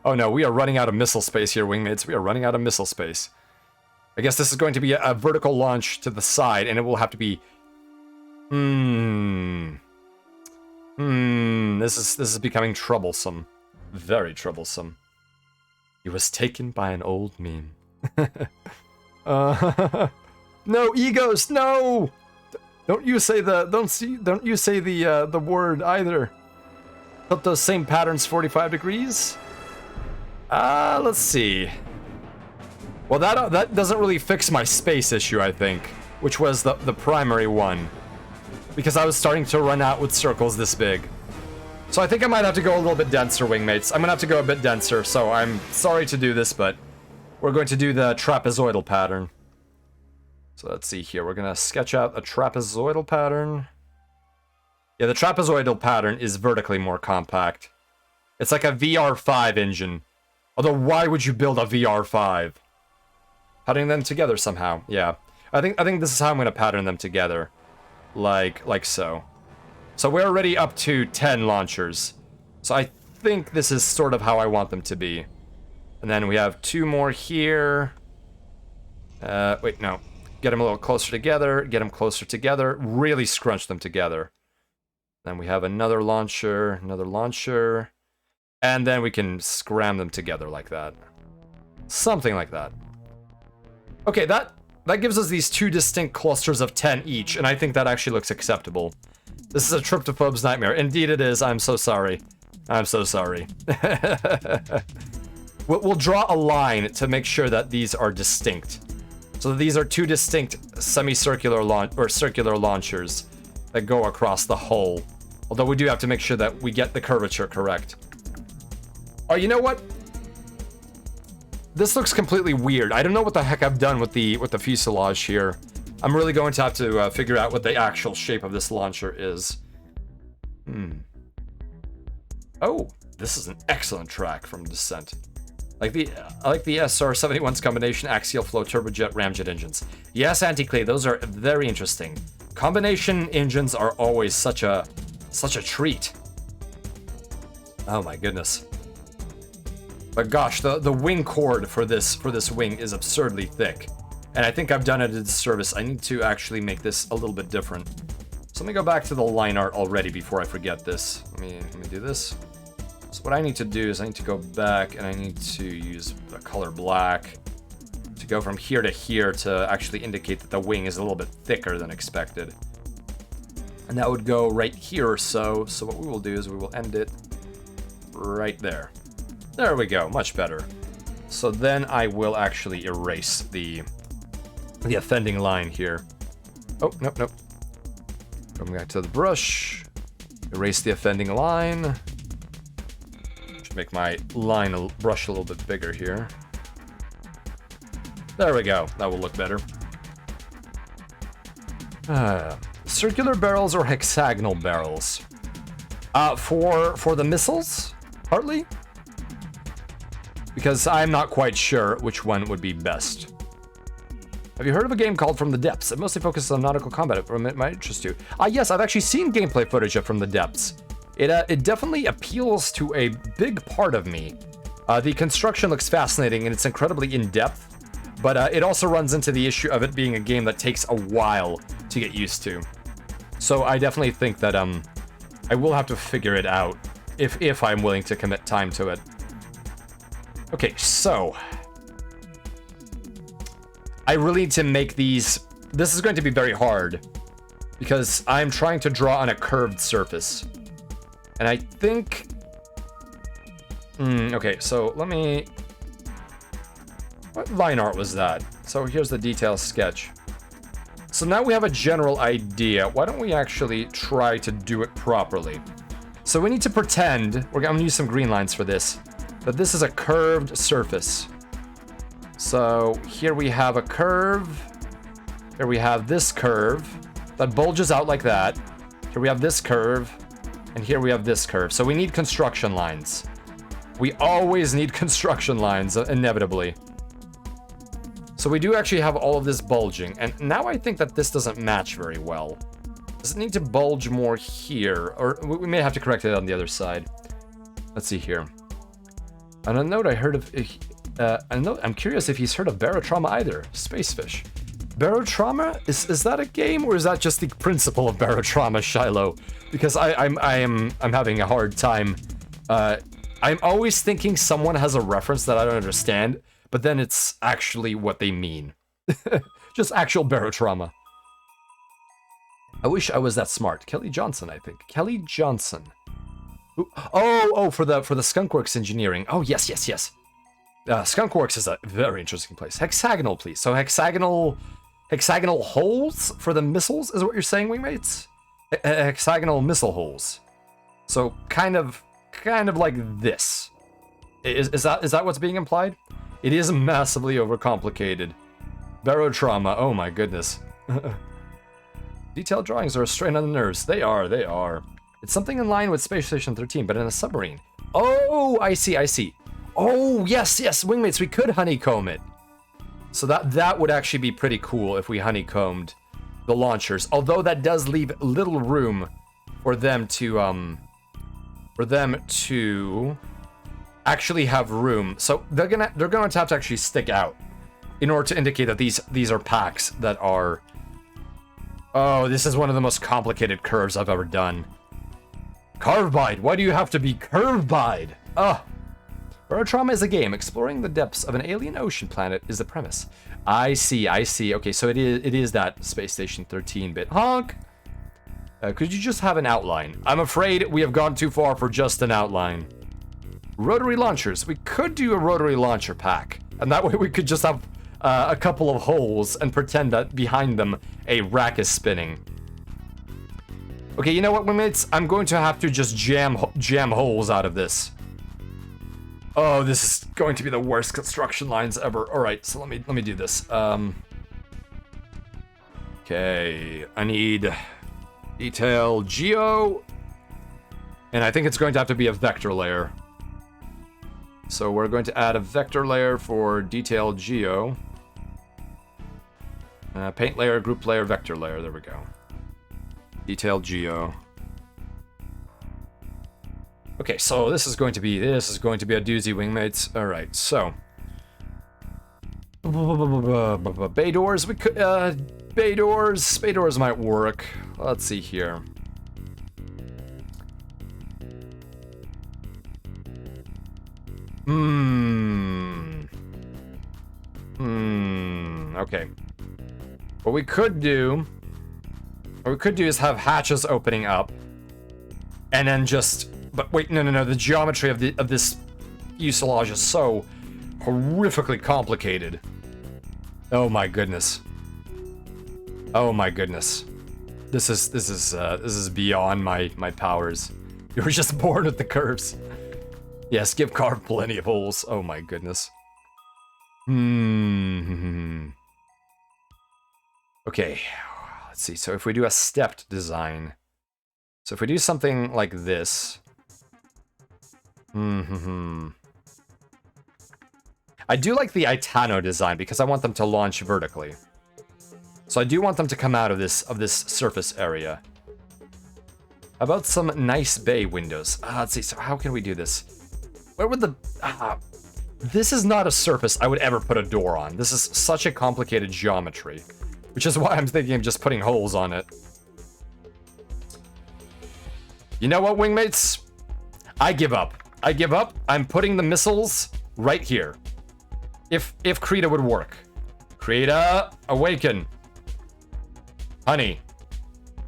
[SPEAKER 2] Oh no, we are running out of missile space here, wingmates. We are running out of missile space. I guess this is going to be a vertical launch to the side, and it will have to be... This is becoming troublesome. Very troublesome. He was taken by an old meme. No, egos, no! Don't you say the word either. Put those same patterns 45 degrees? Let's see. Well, that doesn't really fix my space issue, I think, which was the primary one, because I was starting to run out with circles this big. So I think I might have to go a little bit denser, wingmates. I'm gonna have to go a bit denser, so I'm sorry to do this, but we're going to do the trapezoidal pattern. So let's see here. We're gonna sketch out a trapezoidal pattern. Yeah, the trapezoidal pattern is vertically more compact. It's like a VR5 engine. Although, why would you build a VR5? Patterning them together somehow. Yeah, I think this is how I'm gonna pattern them together, like so. So we're already up to 10 launchers. So I think this is sort of how I want them to be. And then we have 2 more here. Wait, no. Get them a little closer together. Get them closer together. Really scrunch them together. Then we have another launcher. And then we can scram them together like that. Something like that. Okay, that gives us these 2 distinct clusters of 10 each. And I think that actually looks acceptable. This is a tryptophobe's nightmare. Indeed it is. I'm so sorry. I'm so sorry. We'll draw a line to make sure that these are distinct. So these are 2 distinct semicircular circular launchers that go across the hull. Although we do have to make sure that we get the curvature correct. Oh, you know what? This looks completely weird. I don't know what the heck I've done with the fuselage here. I'm really going to have to figure out what the actual shape of this launcher is. Oh, this is an excellent track from Descent. I like the SR-71's combination axial flow turbojet ramjet engines. Yes, Anti-Clay, those are very interesting. Combination engines are always such a treat. Oh my goodness. But gosh, the wing cord for this wing is absurdly thick. And I think I've done it a disservice. I need to actually make this a little bit different. So let me go back to the line art already before I forget this. Let me do this. So what I need to do is I need to go back and I need to use the color black to go from here to here to actually indicate that the wing is a little bit thicker than expected. And that would go right here or so. So what we will do is we will end it right there. There we go, much better. So then I will actually erase the offending line here. Oh, nope, nope. Going back to the brush. Erase the offending line. Should make my brush a little bit bigger here. There we go, that will look better. Circular barrels or hexagonal barrels? For the missiles, partly? Because I'm not quite sure which one would be best. Have you heard of a game called From the Depths? It mostly focuses on nautical combat. It might interest you. Yes, I've actually seen gameplay footage of From the Depths. It definitely appeals to a big part of me. The construction looks fascinating and it's incredibly in-depth, but it also runs into the issue of it being a game that takes a while to get used to. So I definitely think that I will have to figure it out if I'm willing to commit time to it. Okay, so I really need to make these. This is going to be very hard because I'm trying to draw on a curved surface. And I think... okay, so let me... What line art was that? So here's the detail sketch. So now we have a general idea. Why don't we actually try to do it properly? So we need to pretend, I'm going to use some green lines for this, that this is a curved surface. So here we have a curve. Here we have this curve that bulges out like that. Here we have this curve. And here we have this curve. So we need construction lines. We always need construction lines, inevitably. So we do actually have all of this bulging. And now I think that this doesn't match very well. Does it need to bulge more here? Or we may have to correct it on the other side. Let's see here. On a note, I heard of... I'm curious if he's heard of barotrauma either. Spacefish. Barotrauma? Is that a game, or is that just the principle of barotrauma, Shiloh? Because I'm having a hard time. I'm always thinking someone has a reference that I don't understand, but then it's actually what they mean. Just actual barotrauma. I wish I was that smart. Kelly Johnson, I think. Kelly Johnson. Oh, for the Skunkworks engineering. Oh, yes. Skunkworks is a very interesting place. Hexagonal, please. So hexagonal holes for the missiles is what you're saying, wingmates? Hexagonal missile holes. So kind of like this. Is that what's being implied? It is massively overcomplicated. Barotrauma. Oh my goodness. Detailed drawings are a strain on the nerves. They are. It's something in line with Space Station 13, but in a submarine. Oh, I see. Oh, yes, wingmates, we could honeycomb it. So that would actually be pretty cool if we honeycombed the launchers. Although that does leave little room for them to actually have room. So they're gonna have to actually stick out in order to indicate that these are packs that are. Oh, this is one of the most complicated curves I've ever done. Carvebide, why do you have to be Carvebide? Barotrauma is a game. Exploring the depths of an alien ocean planet is the premise. I see. Okay, so it is that Space Station 13-bit. Honk! Could you just have an outline? I'm afraid we have gone too far for just an outline. Rotary launchers. We could do a rotary launcher pack. And that way we could just have a couple of holes and pretend that behind them a rack is spinning. Okay, you know what, wingmates? I'm going to have to just jam holes out of this. Oh, this is going to be the worst construction lines ever. All right, so let me do this. Okay, I need detail geo, and I think it's going to have to be a vector layer. So we're going to add a vector layer for detail geo. Paint layer, group layer, vector layer. There we go. Detail geo. Okay, so this is going to be a doozy, wingmates. All right, so bay doors. We could bay doors might work. Let's see here. Okay. What we could do What we could do is have hatches opening up, and then just. But wait, no. The geometry of this fuselage is so horrifically complicated. Oh my goodness. Oh my goodness. This is beyond my powers. You were just born with the curves. Yes, give Carve plenty of holes. Oh my goodness. Okay, let's see. So if we do a stepped design, so if we do something like this, I do like the Itano design because I want them to launch vertically. So I do want them to come out of this surface area. How about some nice bay windows? Let's see. So how can we do this? Where would the? This is not a surface I would ever put a door on. This is such a complicated geometry, which is why I'm thinking of just putting holes on it. You know what, wingmates? I give up. I give up. I'm putting the missiles right here. If Krita would work. Krita, awaken. Honey.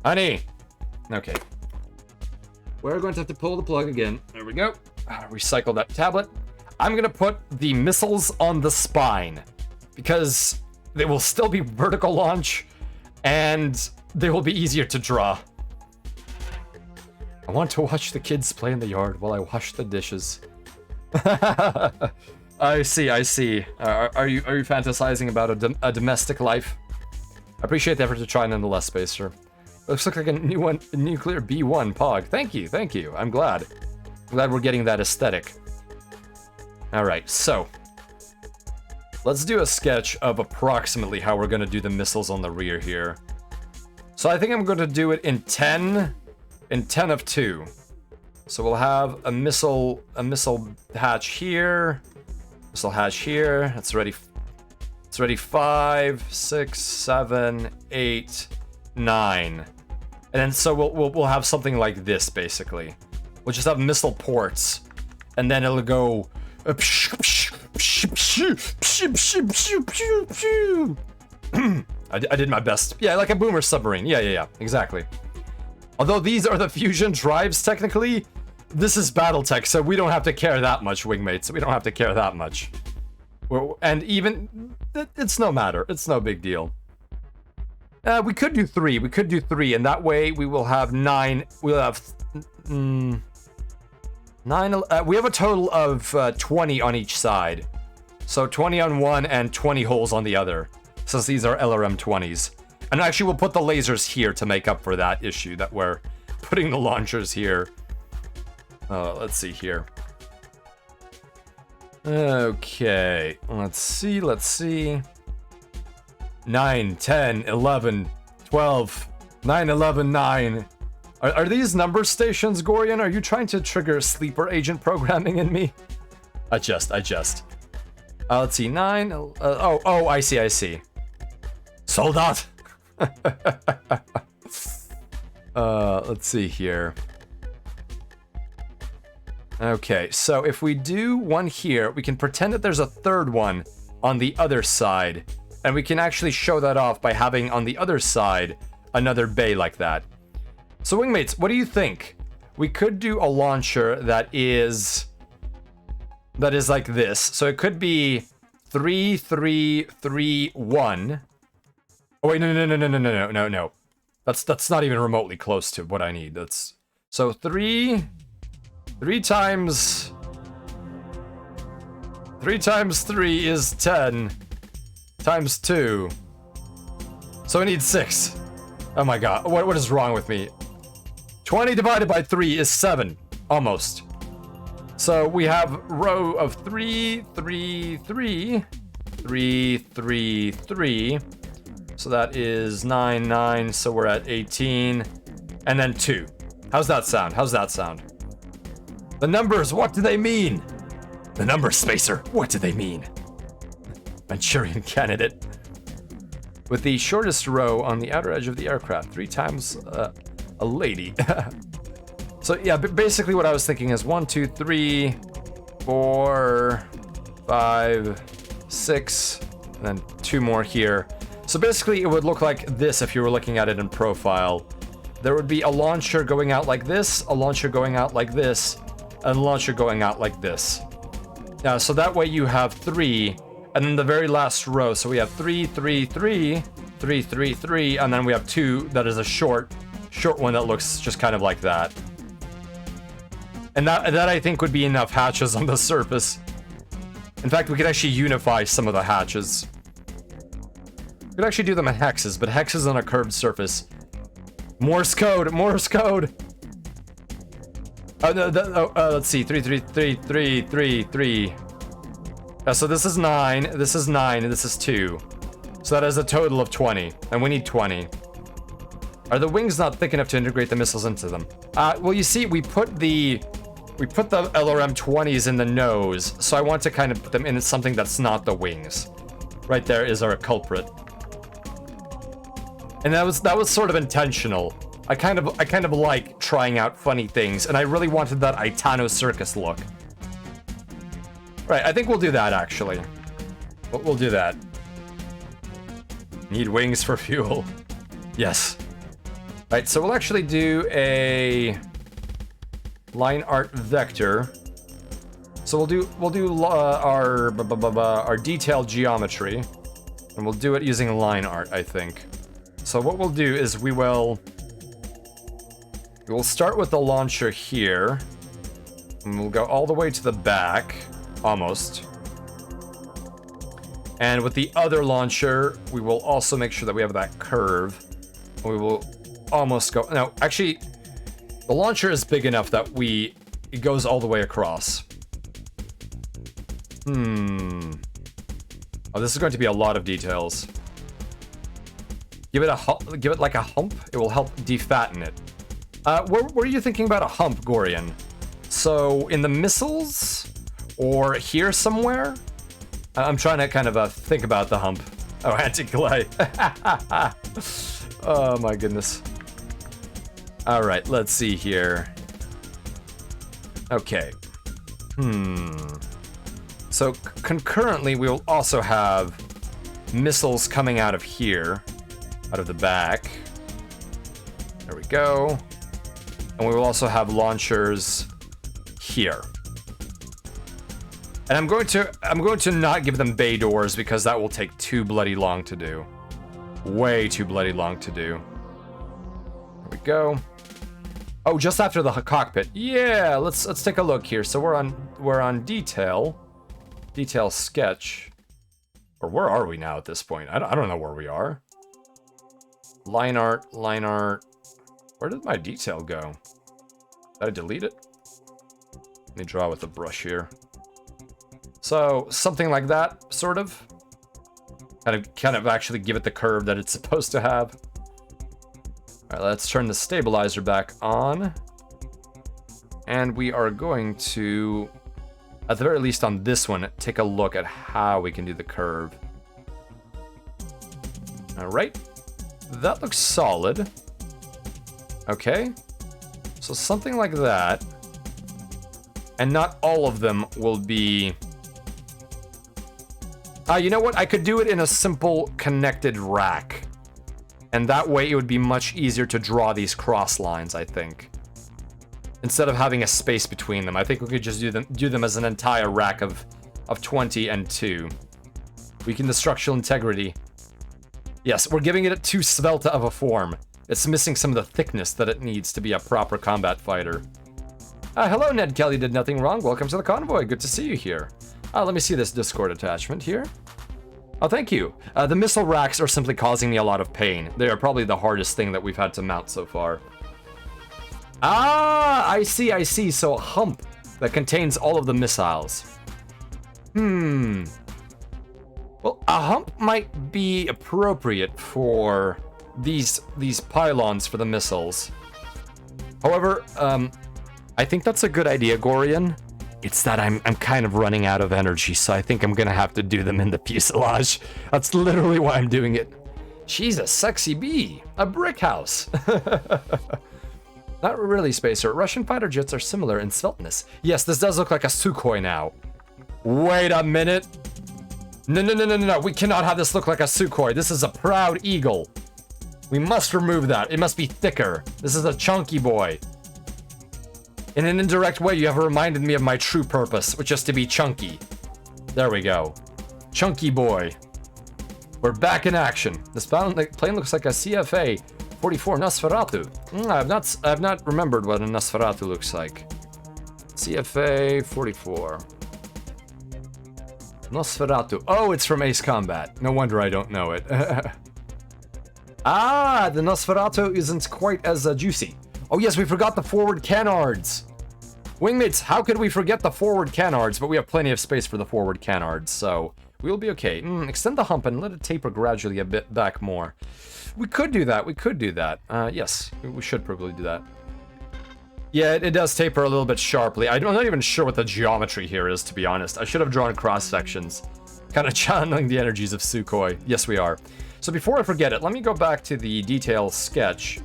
[SPEAKER 2] Honey. Okay. We're going to have to pull the plug again. There we go. Recycle that tablet. I'm going to put the missiles on the spine because they will still be vertical launch and they will be easier to draw. I want to watch the kids play in the yard while I wash the dishes. I see. Are you fantasizing about a domestic life? I appreciate the effort to try nonetheless, Spacer. Looks like a nuclear B1 Pog. Thank you. I'm glad. We're getting that aesthetic. Alright, so. Let's do a sketch of approximately how we're going to do the missiles on the rear here. So I think I'm going to do it in 10 of 2. So we'll have a missile hatch here. Missile hatch here. It's ready 5, 6, 7, 8, 9. And then so we'll have something like this basically. We'll just have missile ports, and then it'll go. I did my best. Yeah, like a boomer submarine. Yeah, exactly. Although these are the fusion drives, technically, this is BattleTech, so we don't have to care that much, wingmates. We don't have to care that much. And even it's no matter. It's no big deal. We could do 3. We could do 3, and that way we will have 9. We'll have 9. We have a total of 20 on each side. So 20 on one and 20 holes on the other. Since these are LRM 20s. And actually we'll put the lasers here to make up for that issue that we're putting the launchers here. Let's see here. Okay, let's see. 9, 10, 11, 12, 9, 11, 9. Are these number stations, Gorian? Are you trying to trigger sleeper agent programming in me? I just. Let's see, 9. Oh, I see. Soldat! Let's see here. Okay, so if we do one here, we can pretend that there's a third one on the other side. And we can actually show that off by having on the other side another bay like that. So wingmates, what do you think? We could do a launcher that is like this. So it could be 3, 3, 3, 1. Oh wait, no. That's not even remotely close to what I need. That's so 3 times 3 is 10 times 2. So we need 6. Oh my god, what is wrong with me? 20 divided by 3 is 7, almost. So we have row of 3, 3, 3, 3, 3, 3. So that is 9, 9, so we're at 18. And then 2. How's that sound? The numbers, what do they mean? The numbers, Spacer, what do they mean? Manchurian candidate. With the shortest row on the outer edge of the aircraft, 3 times a lady. So yeah, basically what I was thinking is 1, 2, 3, 4, 5, 6, and then 2 more here. So basically, it would look like this if you were looking at it in profile. There would be a launcher going out like this, a launcher going out like this, and a launcher going out like this. So that way you have 3, and then the very last row, so we have 3, 3, 3, 3, 3, 3, and then we have 2 that is a short one that looks just kind of like that. And that I think would be enough hatches on the surface. In fact, we could actually unify some of the hatches. We could actually do them in hexes, but hexes on a curved surface. Morse code, Morse code. Let's see, 3, 3, 3, 3, 3, 3. So this is 9, this is 9, and this is 2. So that is a total of 20, and we need 20. Are the wings not thick enough to integrate the missiles into them? Well, you see, we put the LRM-20s in the nose, so I want to kind of put them in something that's not the wings. Right there is our culprit. And that was sort of intentional. I kind of like trying out funny things, and I really wanted that Aitano Circus look. Right, I think we'll do that, actually. We'll do that. Need wings for fuel. Yes. Right, so we'll actually do a line art vector. So we'll do our detailed geometry, and we'll do it using line art, I think. So what we'll do is we will start with the launcher here, and we'll go all the way to the back, almost. And with the other launcher, we will also make sure that we have that curve. We will almost go. No, actually, the launcher is big enough that it goes all the way across. Oh, this is going to be a lot of details. Give it like a hump. It will help defatten it. Where are you thinking about a hump, Gorian? So in the missiles, or here somewhere? I'm trying to kind of think about the hump. Oh, anti-clay. Oh my goodness. All right, let's see here. Okay. So concurrently, we will also have missiles coming out of here, out of the back. There we go. And we will also have launchers here. And I'm going to not give them bay doors because that will take too bloody long to do. Way too bloody long to do. There we go. Oh, just after the cockpit. Yeah, let's take a look here. So we're on detail sketch. Or where are we now at this point? I don't know where we are. Line art. Where did my detail go? Did I delete it? Let me draw with a brush here. So something like that, sort of. Kind of actually give it the curve that it's supposed to have. All right, let's turn the stabilizer back on. And we are going to, at the very least on this one, take a look at how we can do the curve. All right, that looks solid. Okay, so something like that. And not all of them will be... you know what? I could do it in a simple connected rack. And that way it would be much easier to draw these cross lines, I think. Instead of having a space between them. I think we could just do them as an entire rack of 20 and 2. Weaken the structural integrity. Yes, we're giving it too svelte of a form. It's missing some of the thickness that it needs to be a proper combat fighter. Hello, Ned Kelly did nothing wrong. Welcome to the convoy. Good to see you here. Let me see this Discord attachment here. Oh, thank you. The missile racks are simply causing me a lot of pain. They are probably the hardest thing that we've had to mount so far. I see. So a hump that contains all of the missiles. Well, a hump might be appropriate for these pylons for the missiles. However, I think that's a good idea, Gorian. It's that I'm kind of running out of energy, so I think I'm gonna have to do them in the fuselage. That's literally why I'm doing it. She's a sexy bee. A brick house. Not really, Spacer. Russian fighter jets are similar in svelteness. Yes, this does look like a Sukhoi now. Wait a minute. No, no, no, no, no, no. We cannot have this look like a Sukhoi. This is a proud eagle. We must remove that. It must be thicker. This is a chunky boy. In an indirect way, you have reminded me of my true purpose, which is to be chunky. There we go. Chunky boy. We're back in action. This plane looks like a CFA 44 Nosferatu. I've not remembered what a Nosferatu looks like. CFA 44. Nosferatu. Oh, it's from Ace Combat. No wonder I don't know it. Ah, the Nosferatu isn't quite as juicy. Oh yes, we forgot the forward canards. Wingmates, how could we forget the forward canards? But we have plenty of space for the forward canards, so we'll be okay. Extend the hump and let it taper gradually a bit back more. We could do that. We could do that. Yes, we should probably do that. Yeah, it does taper a little bit sharply. I'm not even sure what the geometry here is, to be honest. I should have drawn cross sections. Kind of channeling the energies of Sukhoi. Yes, we are. So before I forget it, let me go back to the detail sketch.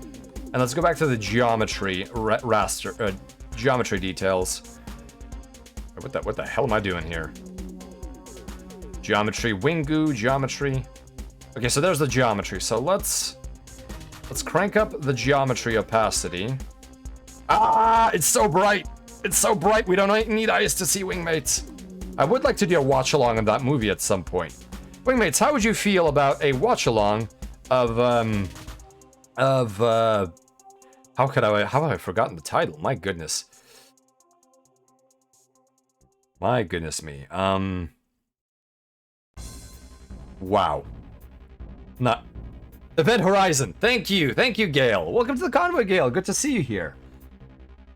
[SPEAKER 2] And let's go back to the geometry raster, geometry details. What the hell am I doing here? Geometry, Wingu, geometry. Okay, so there's the geometry. So let's crank up the geometry opacity. Ah, it's so bright. It's so bright. We don't need eyes to see, Wingmates. I would like to do a watch along of that movie at some point. Wingmates, how would you feel about a watch along of how have I forgotten the title? My goodness. My goodness me. Wow. Not Event Horizon. Thank you, Gale. Welcome to the convoy, Gale. Good to see you here.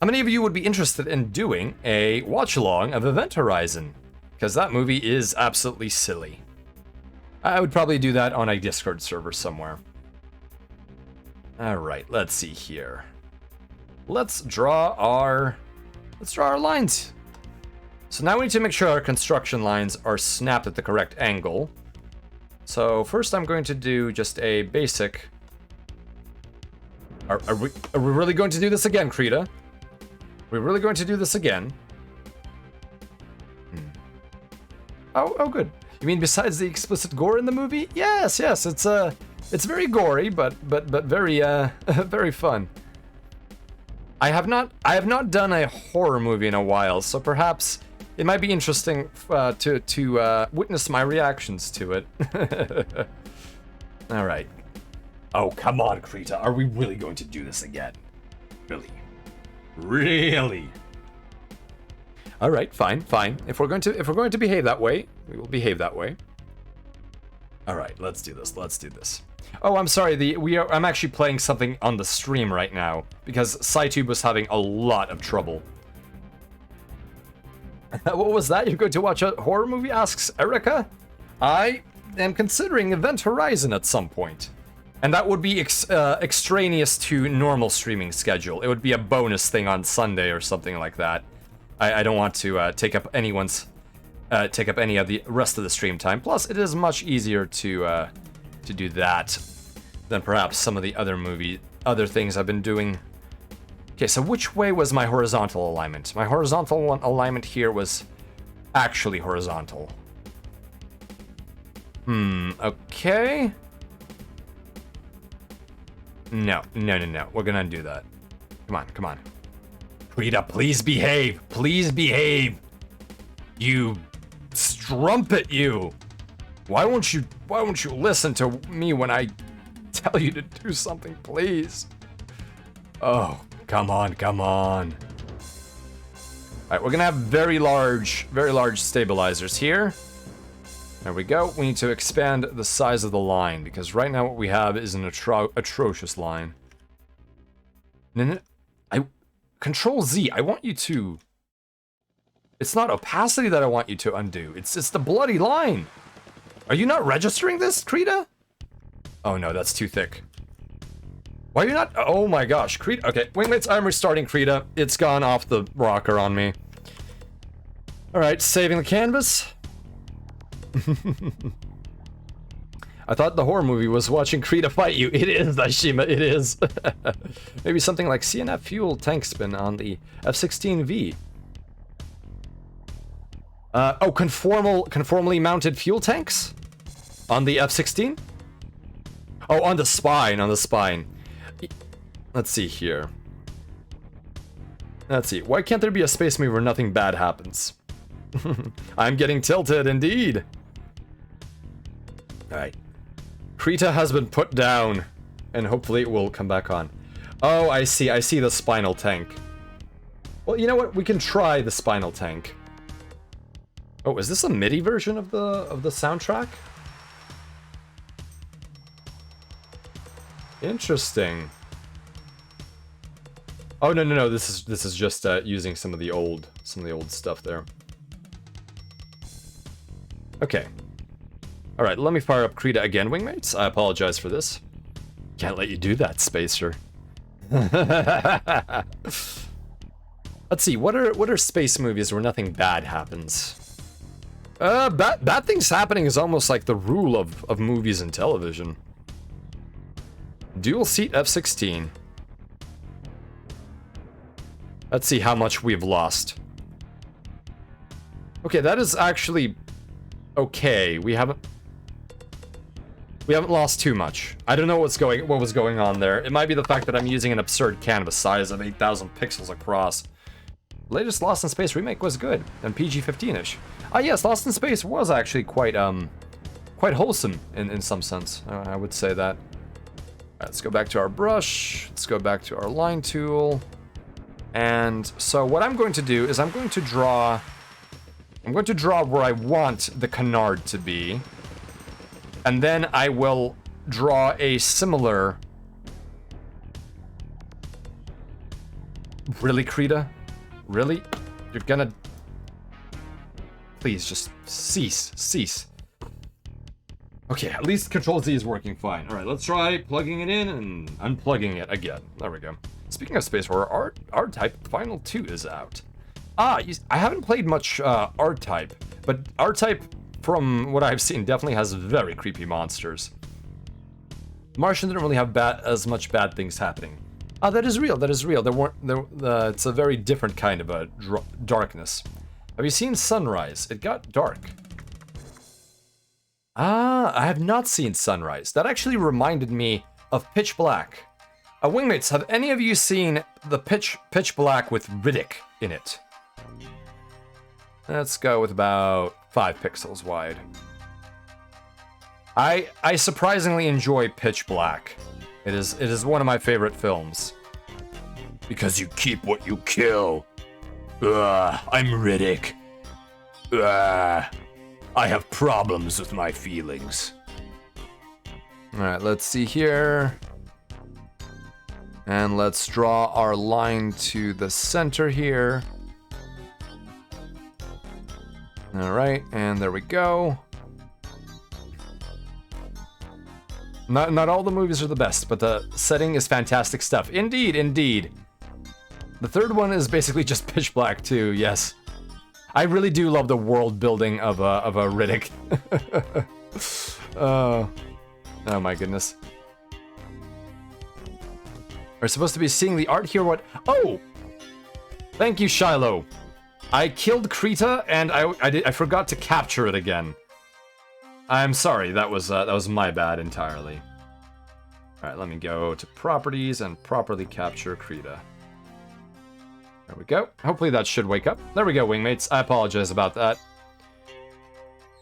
[SPEAKER 2] How many of you would be interested in doing a watch along of Event Horizon? Because that movie is absolutely silly. I would probably do that on a Discord server somewhere. All right, let's see here. Let's draw our lines. So now we need to make sure our construction lines are snapped at the correct angle. So first I'm going to do just a basic... Are we really going to do this again, Krita? Are we really going to do this again? Oh, good. You mean besides the explicit gore in the movie? Yes, it's very gory, but very very fun. I have not done a horror movie in a while, so perhaps it might be interesting to witness my reactions to it. All right. Oh, come on, Krita. Are we really going to do this again? Really? All right, fine. If we're going to behave that way, we will behave that way. All right, let's do this. Oh, I'm sorry. I'm actually playing something on the stream right now because SciTube was having a lot of trouble. What was that? You're going to watch a horror movie? Asks Erica. I am considering Event Horizon at some point. And that would be extraneous to normal streaming schedule. It would be a bonus thing on Sunday or something like that. I don't want to take up any of the rest of the stream time. Plus, it is much easier to do that than perhaps some of the other things I've been doing. Okay, so which way was my horizontal alignment? My horizontal alignment here was actually horizontal. Okay. No. We're gonna undo that. Come on. Rita, please behave. You strumpet, you. Why won't you listen to me when I tell you to do something, please? Oh, come on. All right, we're gonna have very large stabilizers here. There we go. We need to expand the size of the line because right now what we have is an atrocious line. No, Control Z. I want you to. It's not opacity that I want you to undo. It's the bloody line. Are you not registering this, Krita? Oh no, that's too thick. Why are you not? Oh my gosh, Krita. Okay, wait, I'm restarting Krita. It's gone off the rocker on me. All right, saving the canvas. I thought the horror movie was watching Krita fight you. It is, Daishima, it is. Maybe something like CNF fuel tank spin on the F-16V. Oh, conformally mounted fuel tanks? On the F-16? Oh, on the spine, Let's see here. Let's see. Why can't there be a space movie where nothing bad happens? I'm getting tilted, indeed. Alright. Krita has been put down, and hopefully it will come back on. Oh, I see the spinal tank. Well, you know what? We can try the spinal tank. Oh, is this a MIDI version of the soundtrack? Interesting. Oh no, this is just using some of the old stuff there. Okay. All right, let me fire up Krita again, wingmates. I apologize for this. Can't let you do that, Spacer. Let's see. What are space movies where nothing bad happens? Bad things happening is almost like the rule of movies and television. Dual seat F-16. Let's see how much we've lost. Okay, that is actually okay. We haven't lost too much. I don't know what was going on there. It might be the fact that I'm using an absurd canvas size of 8,000 pixels across. The latest Lost in Space remake was good and PG-15ish. Ah, yes, Lost in Space was actually quite wholesome in some sense. I would say that. Let's go back to our brush. Let's go back to our line tool. And so what I'm going to do is I'm going to draw where I want the canard to be. And then I will draw a similar... Really, Krita? Really? You're gonna... Please, just cease. Okay, at least Control-Z is working fine. Alright, let's try plugging it in and unplugging it again. There we go. Speaking of Space Horror, R-Type Final 2 is out. I haven't played much R-Type, but R-Type, from what I've seen, definitely has very creepy monsters. Martian didn't really have as much bad things happening. That is real. It's a very different kind of a darkness. Have you seen Sunrise? It got dark. I have not seen Sunrise. That actually reminded me of Pitch Black. Wingmates, have any of you seen the Pitch Black with Riddick in it? Let's go with about 5 pixels wide. I surprisingly enjoy Pitch Black. It is one of my favorite films. Because you keep what you kill. I'm Riddick. I have problems with my feelings. Alright, let's see here. And let's draw our line to the center here. Alright, and there we go. Not all the movies are the best, but the setting is fantastic stuff. Indeed. The third one is basically just Pitch Black too, yes. I really do love the world building of a Riddick. Oh my goodness. We're supposed to be seeing the art here. What? Oh! Thank you, Shiloh. I killed Krita and I forgot to capture it again. I'm sorry. That was my bad entirely. All right, let me go to properties and properly capture Krita. There we go. Hopefully that should wake up. There we go, wingmates. I apologize about that.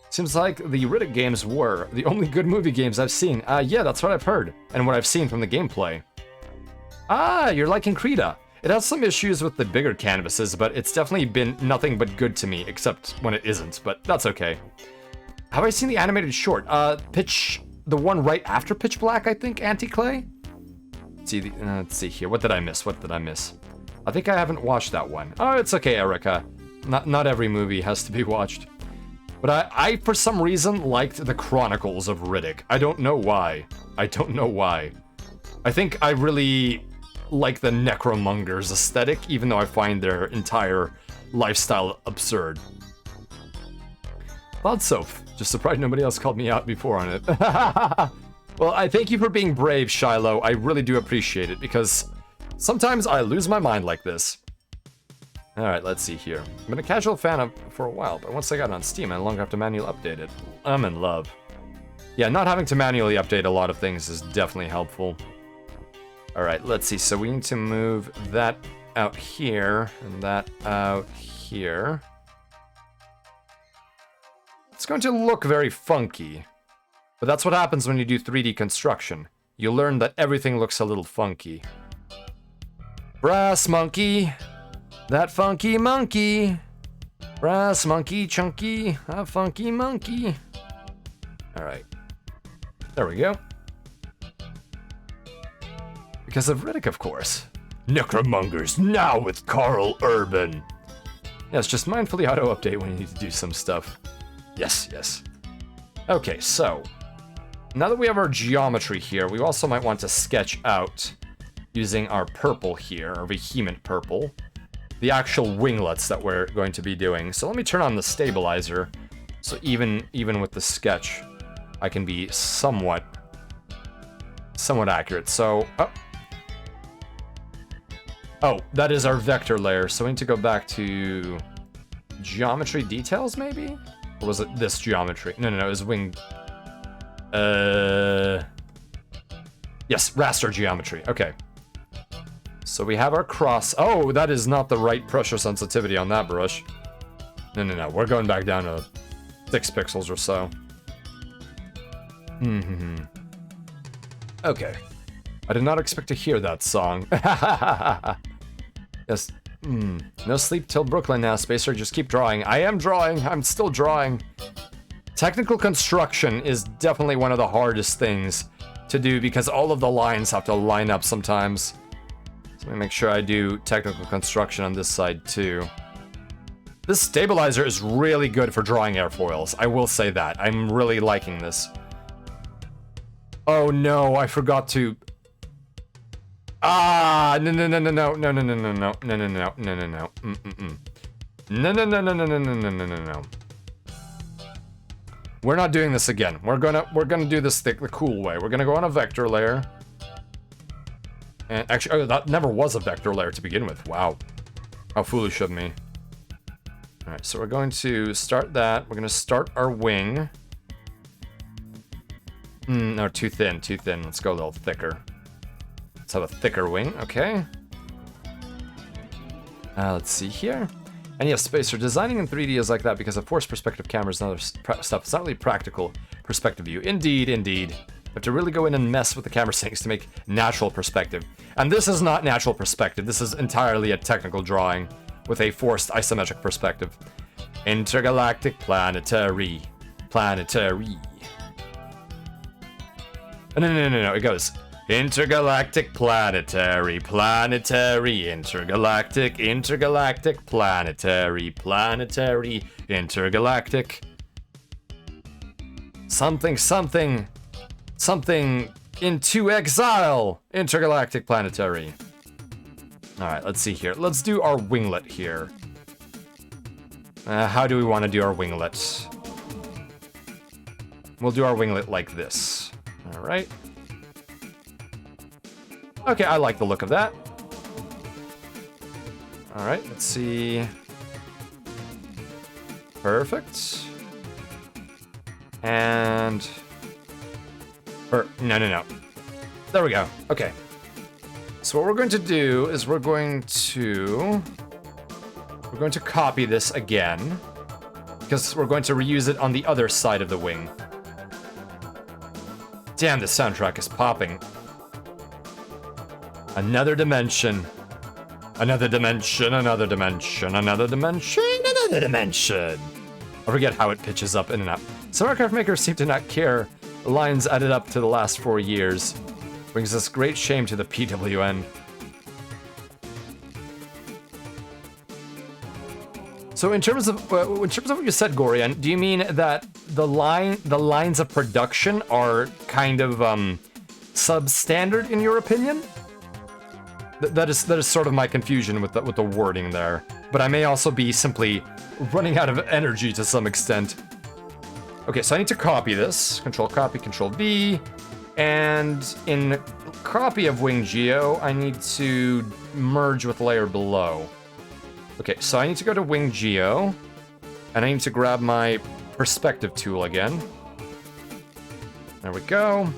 [SPEAKER 2] Seems like the Riddick games were the only good movie games I've seen. Yeah, that's what I've heard, and what I've seen from the gameplay. You're liking Krita. It has some issues with the bigger canvases, but it's definitely been nothing but good to me, except when it isn't, but that's okay. Have I seen the animated short? The one right after Pitch Black, I think, Anti-Clay? Let's see here. What did I miss? I think I haven't watched that one. Oh, it's okay, Erica. Not every movie has to be watched. But I for some reason, liked the Chronicles of Riddick. I don't know why. I think I really like the Necromongers aesthetic, even though I find their entire lifestyle absurd. Thought so. Just surprised nobody else called me out before on it. Well, I thank you for being brave, Shiloh. I really do appreciate it, because sometimes I lose my mind like this. Alright, let's see here. I've been a casual fan of for a while, but once I got it on Steam, I no longer have to manually update it. I'm in love. Yeah, not having to manually update a lot of things is definitely helpful. Alright, let's see. So we need to move that out here, and that out here. It's going to look very funky. But that's what happens when you do 3D construction. You learn that everything looks a little funky. Brass monkey! That funky monkey! Brass monkey chunky! A funky monkey! Alright. There we go. Because of Riddick, of course. Necromongers, now with Carl Urban! Yes, just mindfully auto-update when you need to do some stuff. Yes, yes. Okay, so... now that we have our geometry here, we also might want to sketch out, using our purple here, our vehement purple, the actual winglets that we're going to be doing. So let me turn on the stabilizer, so even with the sketch, I can be somewhat accurate. So, oh, that is our vector layer, so we need to go back to geometry details, maybe? Or was it this geometry? No, it was wing... yes, raster geometry. Okay. So we have our cross. Oh, that is not the right pressure sensitivity on that brush. No. We're going back down to 6 pixels or so. Okay. I did not expect to hear that song. Yes. No sleep till Brooklyn now, Spacer. Just keep drawing. I am drawing. I'm still drawing. Technical construction is definitely one of the hardest things to do because all of the lines have to line up sometimes. So let me make sure I do technical construction on this side too. This stabilizer is really good for drawing airfoils. I will say that. I'm really liking this. Oh no, I forgot to... Ah, no. We're not doing this again. We're gonna do this the cool way. We're gonna go on a vector layer. And actually, oh, that never was a vector layer to begin with. Wow. How foolish of me. Alright, so we're going to start that. We're gonna start our wing. No, too thin. Let's go a little thicker. Let's have a thicker wing, okay. Let's see here. And yes, Spacer, designing in 3D is like that because of forced perspective cameras and other stuff. It's not really practical perspective view. Indeed. You have to really go in and mess with the camera settings to make natural perspective. And this is not natural perspective. This is entirely a technical drawing with a forced isometric perspective. Intergalactic planetary. No. It goes intergalactic planetary, intergalactic, planetary, intergalactic. Something into exile, intergalactic planetary. Alright, let's see here. Let's do our winglet here. How do we want to do our winglet? We'll do our winglet like this. Alright. Okay, I like the look of that. Alright, let's see. Perfect. And... no. There we go. Okay. So what we're going to do is we're going to copy this again. Because we're going to reuse it on the other side of the wing. Damn, the soundtrack is popping. Another dimension. Another dimension. I forget how it pitches up in and out. Some aircraft makers seem to not care. The lines added up to the last 4 years. Brings us great shame to the PWN. So in terms of what you said, Gorian, do you mean that the lines of production are kind of substandard in your opinion? That is sort of my confusion with the wording there. But I may also be simply running out of energy to some extent. Okay, so I need to copy this. Control copy, Control V. And in copy of Wing Geo, I need to merge with layer below. Okay, so I need to go to Wing Geo, and I need to grab my perspective tool again. There we go.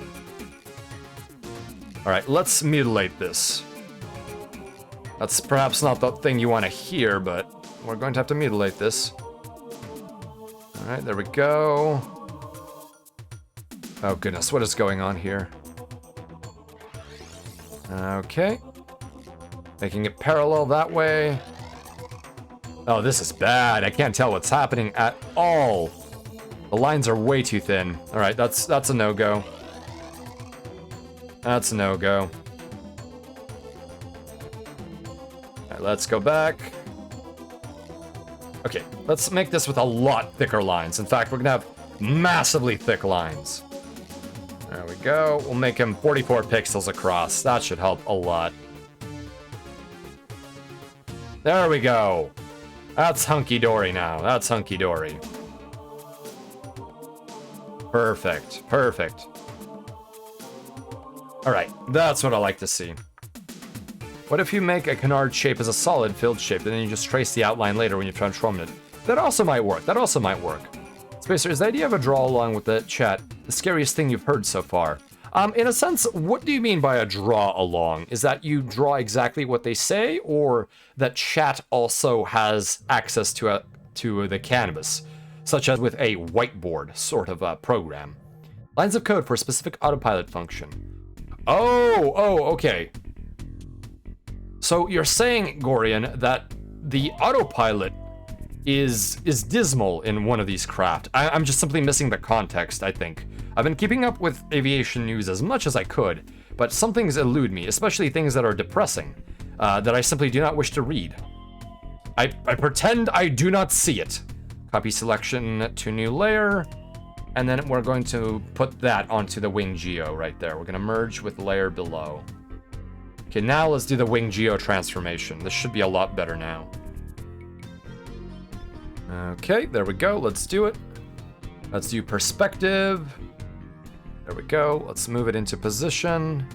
[SPEAKER 2] Alright, let's mutilate this. That's perhaps not the thing you want to hear, but we're going to have to mutilate this. Alright, there we go. Oh goodness, what is going on here? Okay. Making it parallel that way. Oh, this is bad. I can't tell what's happening at all. The lines are way too thin. Alright, that's a no-go. That's a no-go. Alright, let's go back. Okay, let's make this with a lot thicker lines. In fact, we're gonna have massively thick lines. There we go. We'll make him 44 pixels across. That should help a lot. There we go. That's hunky-dory now. That's hunky-dory. Perfect. Perfect. Alright, that's what I like to see. What if you make a canard shape as a solid filled shape, and then you just trace the outline later when you transform it? That also might work. That also might work. Spacer, is the idea of a draw along with the chat the scariest thing you've heard so far? In a sense, what do you mean by a draw along? Is that you draw exactly what they say, or that chat also has access to the canvas, such as with a whiteboard sort of program? Lines of code for a specific autopilot function. Oh, okay. So you're saying, Gorian, that the autopilot is dismal in one of these craft. I'm just simply missing the context, I think. I've been keeping up with aviation news as much as I could, but some things elude me, especially things that are depressing, that I simply do not wish to read. I pretend I do not see it. Copy selection to new layer, and then we're going to put that onto the Wing Geo right there. We're going to merge with layer below. Okay, now let's do the Wing Geo transformation. This should be a lot better now. Okay, there we go. Let's do it. Let's do perspective. There we go. Let's move it into position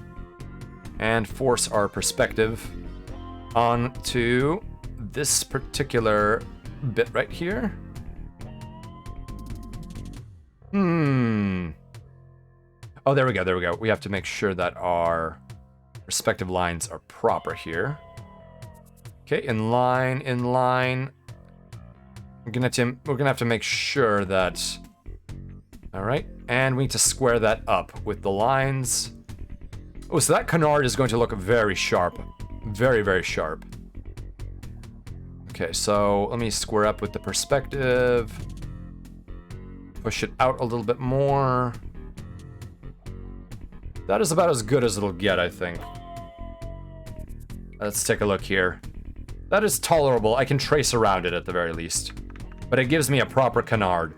[SPEAKER 2] and force our perspective onto this particular bit right here. Oh, there we go. There we go. We have to make sure that our perspective lines are proper here. Okay, in line, in line. We're gonna have to make sure that. All right, and we need to square that up with the lines. Oh, so that canard is going to look very sharp, very, very sharp. Okay, so let me square up with the perspective. Push it out a little bit more. That is about as good as it'll get, I think. Let's take a look here. That is tolerable. I can trace around it at the very least. But it gives me a proper canard.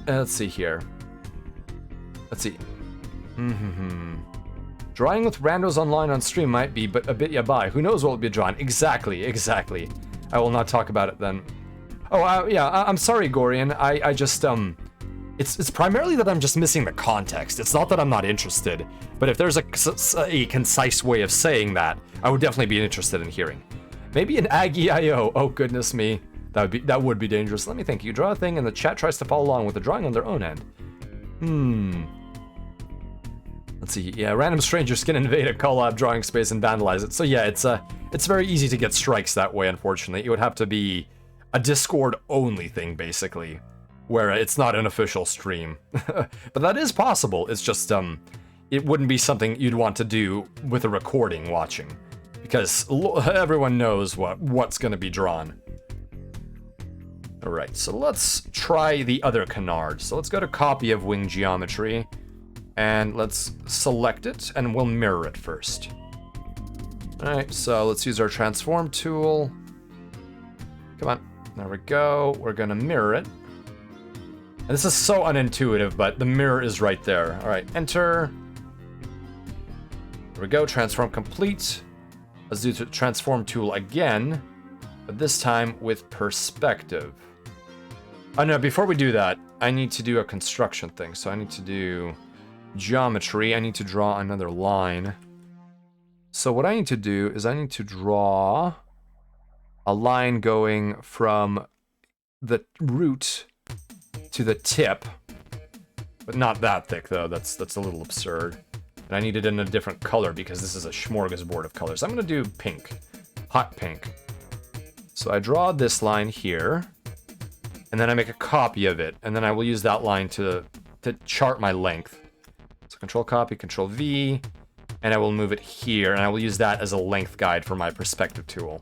[SPEAKER 2] Let's see here. Let's see. Drawing with randos online on stream might be but a bit yabai. Who knows what will be drawn? Exactly. I will not talk about it then. Oh, yeah, I'm sorry, Gorian. I just, It's primarily that I'm just missing the context. It's not that I'm not interested, but if there's a concise way of saying that, I would definitely be interested in hearing. Maybe an Aggie.io. Oh, goodness me. That would be dangerous. Let me think. You draw a thing and the chat tries to follow along with the drawing on their own end. Let's see. Yeah, random strangers can invade a collab drawing space and vandalize it. So yeah, it's very easy to get strikes that way, unfortunately. It would have to be a Discord-only thing, basically, where it's not an official stream. But that is possible. It's just, it wouldn't be something you'd want to do with a recording watching, because everyone knows what's going to be drawn. All right, so let's try the other canard. So let's go to copy of wing geometry, and let's select it, and we'll mirror it first. All right, so let's use our transform tool. Come on, there we go. We're gonna mirror it. And this is so unintuitive, but the mirror is right there. All right, enter. There we go, transform complete. Let's do the transform tool again, but this time with perspective. Oh no, before we do that, I need to do a construction thing. So I need to do geometry. I need to draw another line. So what I need to do is I need to draw a line going from the root to the tip, but not that thick though. That's a little absurd. And I need it in a different color because this is a smorgasbord of colors. I'm gonna do pink, hot pink. So I draw this line here, and then I make a copy of it, and then I will use that line to chart my length. So Control Copy, Control V, and I will move it here, and I will use that as a length guide for my perspective tool.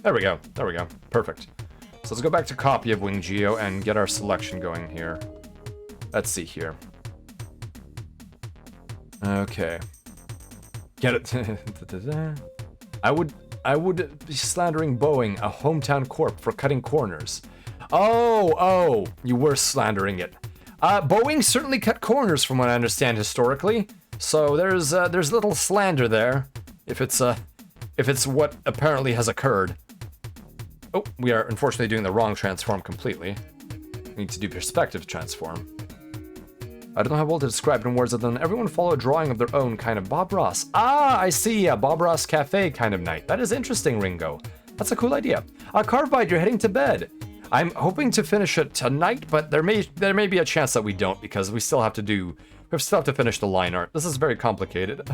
[SPEAKER 2] There we go, perfect. So let's go back to copy of wing geo and get our selection going here. Let's see here. Okay. Get it. I would be slandering Boeing, a hometown corp, for cutting corners. Oh, you were slandering it. Boeing certainly cut corners from what I understand historically. So there's little slander there, if it's what apparently has occurred. Oh, we are unfortunately doing the wrong transform completely. We need to do perspective transform. I don't know how well to describe it in words other than everyone follow a drawing of their own, kind of Bob Ross. Ah, I see, a Bob Ross cafe kind of night. That is interesting, Ringo. That's a cool idea. Carvebide, you're heading to bed. I'm hoping to finish it tonight, but there may be a chance that we don't because we still have to finish the line art. This is very complicated.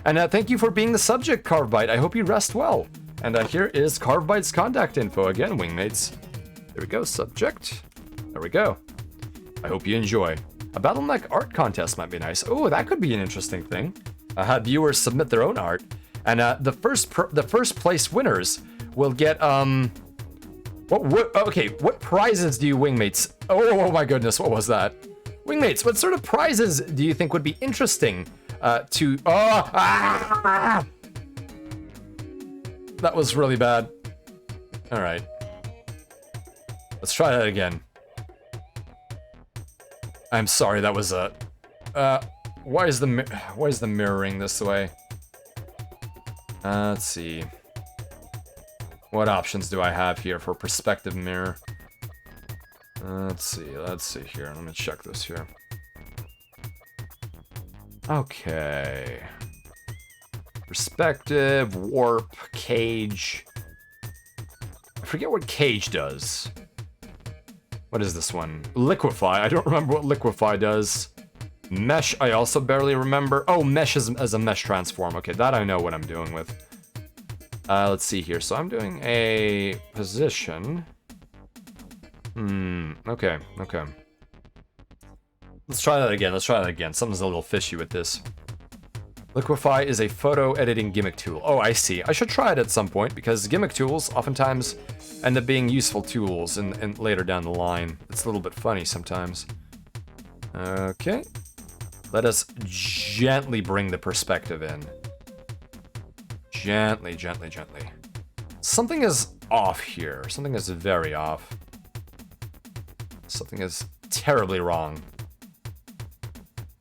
[SPEAKER 2] And thank you for being the subject, Carvebide. I hope you rest well. And here is Carvebide's contact info again, wingmates. There we go, subject. There we go. I hope you enjoy. A Battleneck art contest might be nice. Oh, that could be an interesting thing. Have viewers submit their own art, and the first place winners will get what prizes do you wingmates? Oh my goodness, what was that? Wingmates, what sort of prizes do you think would be interesting to? That was really bad. All right, let's try that again. I'm sorry, that was a. Why is the mirroring this way? Let's see. What options do I have here for perspective mirror? Let's see here. Let me check this here. Okay. Perspective, warp, cage. I forget what cage does. What is this one? Liquefy. I don't remember what liquefy does. Mesh, I also barely remember. Oh, mesh as a mesh transform. Okay, that I know what I'm doing with. Let's see here. So I'm doing a position. Okay. Let's try that again. Something's a little fishy with this. Liquefy is a photo editing gimmick tool. Oh, I see. I should try it at some point because gimmick tools oftentimes end up being useful tools and later down the line. It's a little bit funny sometimes. Okay. Let us gently bring the perspective in. Gently. Something is off here. Something is very off. Something is terribly wrong.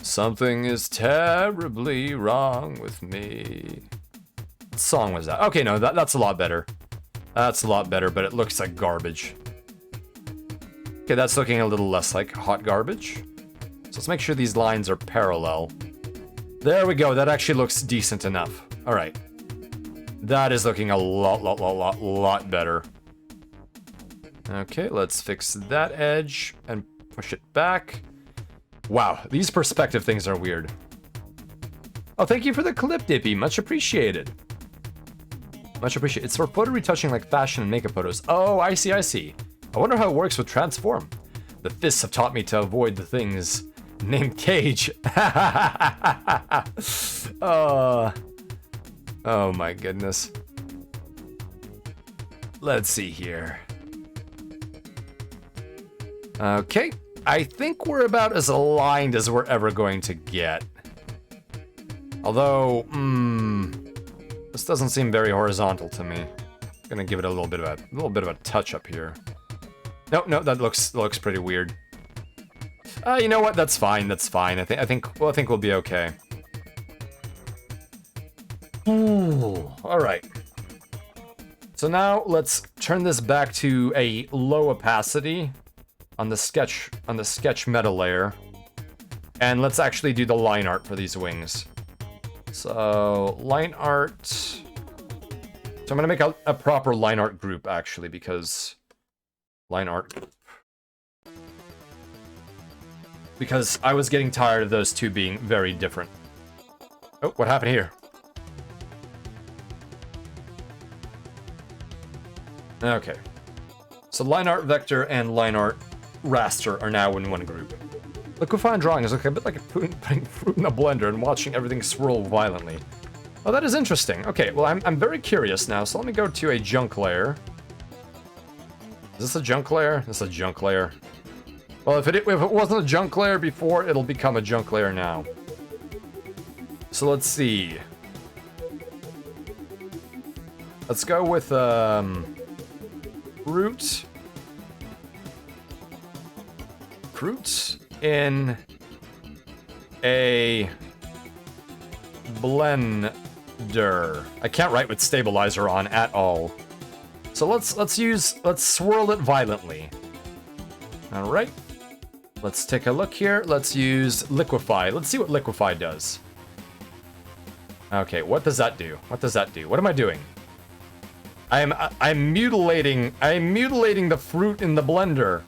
[SPEAKER 2] Something is terribly wrong with me. What song was that? Okay, no, that's a lot better. That's a lot better, but it looks like garbage. Okay, that's looking a little less like hot garbage. So let's make sure these lines are parallel. There we go. That actually looks decent enough. All right. That is looking a lot better. Okay, let's fix that edge and push it back. Wow, these perspective things are weird. Oh, thank you for the clip, Dippy. Much appreciated. Much appreciated. It's for photo retouching like fashion and makeup photos. Oh, I see. I wonder how it works with transform. The fists have taught me to avoid the things named cage. Oh my goodness. Let's see here. Okay, I think we're about as aligned as we're ever going to get. Although, this doesn't seem very horizontal to me. I'm gonna give it a little bit of a touch up here. No, that looks pretty weird. You know what? That's fine. I think we'll be okay. Ooh, all right. So now let's turn this back to a low opacity on the sketch meta layer, and let's actually do the line art for these wings. So line art So I'm going to make a proper line art group, actually, because... Line art group. Because I was getting tired of those two being very different. Oh, what happened here? Okay. So line art vector and line art raster are now in one group. Liquefying drawing is a bit like putting fruit in a blender and watching everything swirl violently. Oh, that is interesting. Okay, well, I'm very curious now, so let me go to a junk layer. Is this a junk layer? This is a junk layer. Well, if it wasn't a junk layer before, it'll become a junk layer now. So let's see. Let's go with fruit. Fruit in a blender. I can't write with stabilizer on at all. So let's swirl it violently. All right. Let's take a look here. Let's use liquefy. Let's see what liquefy does. Okay, what does that do? What does that do? What am I doing? I'm mutilating the fruit in the blender.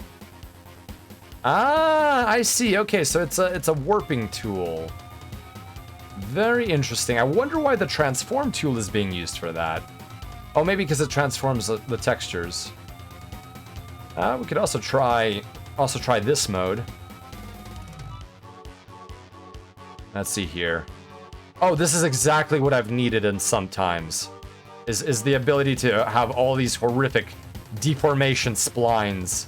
[SPEAKER 2] Ah, I see. Okay, so it's a warping tool. Very interesting. I wonder why the transform tool is being used for that. Oh, maybe because it transforms the textures. We could also try this mode. Let's see here. Oh, this is exactly what I've needed in sometimes. Is the ability to have all these horrific deformation splines.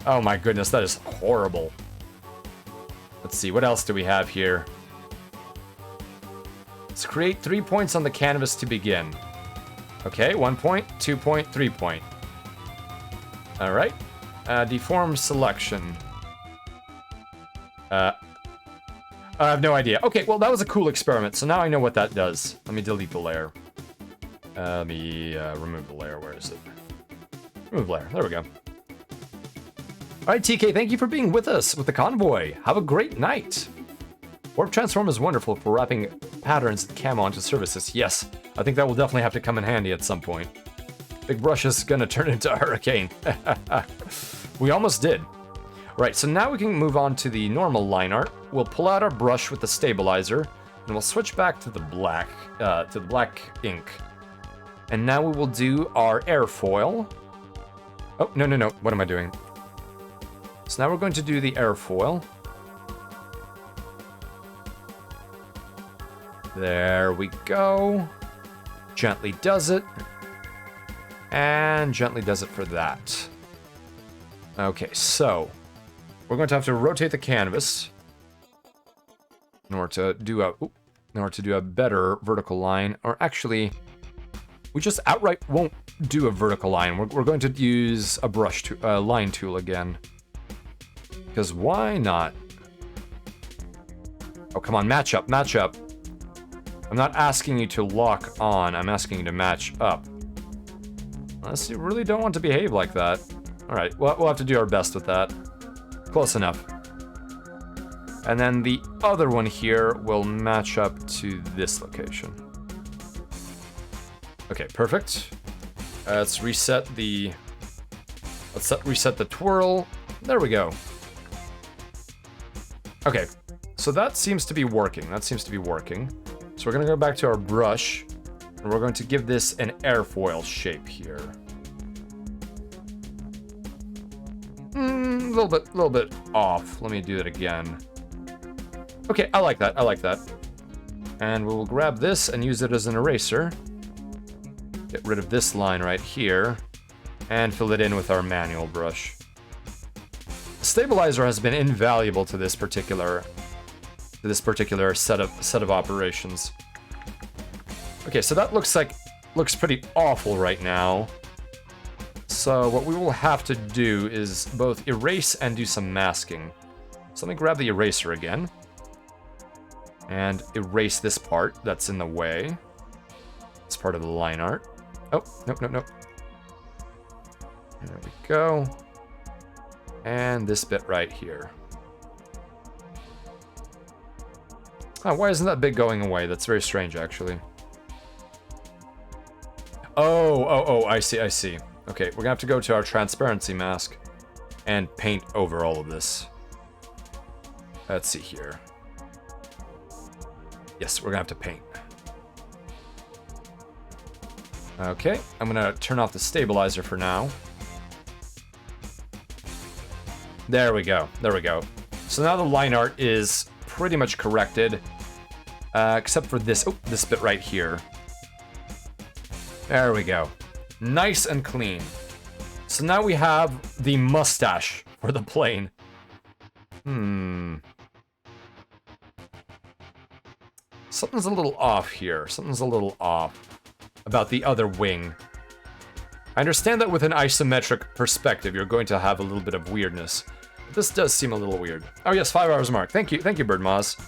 [SPEAKER 2] Oh my goodness, that is horrible. Let's see, what else do we have here? Let's create 3 points on the canvas to begin. Okay, 1 point, 2 point, 3 point. All right. Deform selection. I have no idea. Okay, well, that was a cool experiment, so now I know what that does. Let me delete the layer. Let me remove the layer. Where is it? Remove layer. There we go. All right, TK, thank you for being with us with the convoy. Have a great night. Warp Transform is wonderful for wrapping patterns and camo onto surfaces. Yes, I think that will definitely have to come in handy at some point. Big Brush is gonna turn into a hurricane. We almost did. Right, so now we can move on to the normal line art. We'll pull out our brush with the stabilizer, and we'll switch back to the black ink. And now we will do our airfoil. Oh, no, what am I doing? So now we're going to do the airfoil. There we go. Gently does it. And gently does it for that. Okay, so we're going to have to rotate the canvas in order to do a better vertical line. Or actually, we just outright won't do a vertical line. We're going to use a line tool again. Because why not? Oh, come on, match up. I'm not asking you to lock on, I'm asking you to match up. Unless you really don't want to behave like that. Alright, we'll have to do our best with that. Close enough. And then the other one here will match up to this location. Okay, perfect. Let's reset the twirl. There we go. Okay, so that seems to be working. So we're gonna go back to our brush, and we're going to give this an airfoil shape here. A little bit off. Let me do it again. Okay, I like that. And we will grab this and use it as an eraser. Get rid of this line right here, and fill it in with our manual brush. Stabilizer has been invaluable to this particular set of operations. Okay, so that looks pretty awful right now. So what we will have to do is both erase and do some masking. So let me grab the eraser again and erase this part that's in the way. It's part of the line art. Oh, nope. There we go. And this bit right here. Oh, why isn't that bit going away? That's very strange, actually. Oh, I see, I see. Okay, we're gonna have to go to our transparency mask and paint over all of this. Let's see here. Yes, we're gonna have to paint. Okay, I'm gonna turn off the stabilizer for now. There we go, there we go. So now the line art is pretty much corrected, except for this, this bit right here. There we go. Nice and clean. So now we have the mustache for the plane. Something's a little off here. Something's a little off about the other wing. I understand that with an isometric perspective, you're going to have a little bit of weirdness. But this does seem a little weird. Oh yes, 5 hours mark. Thank you, Bird Moz.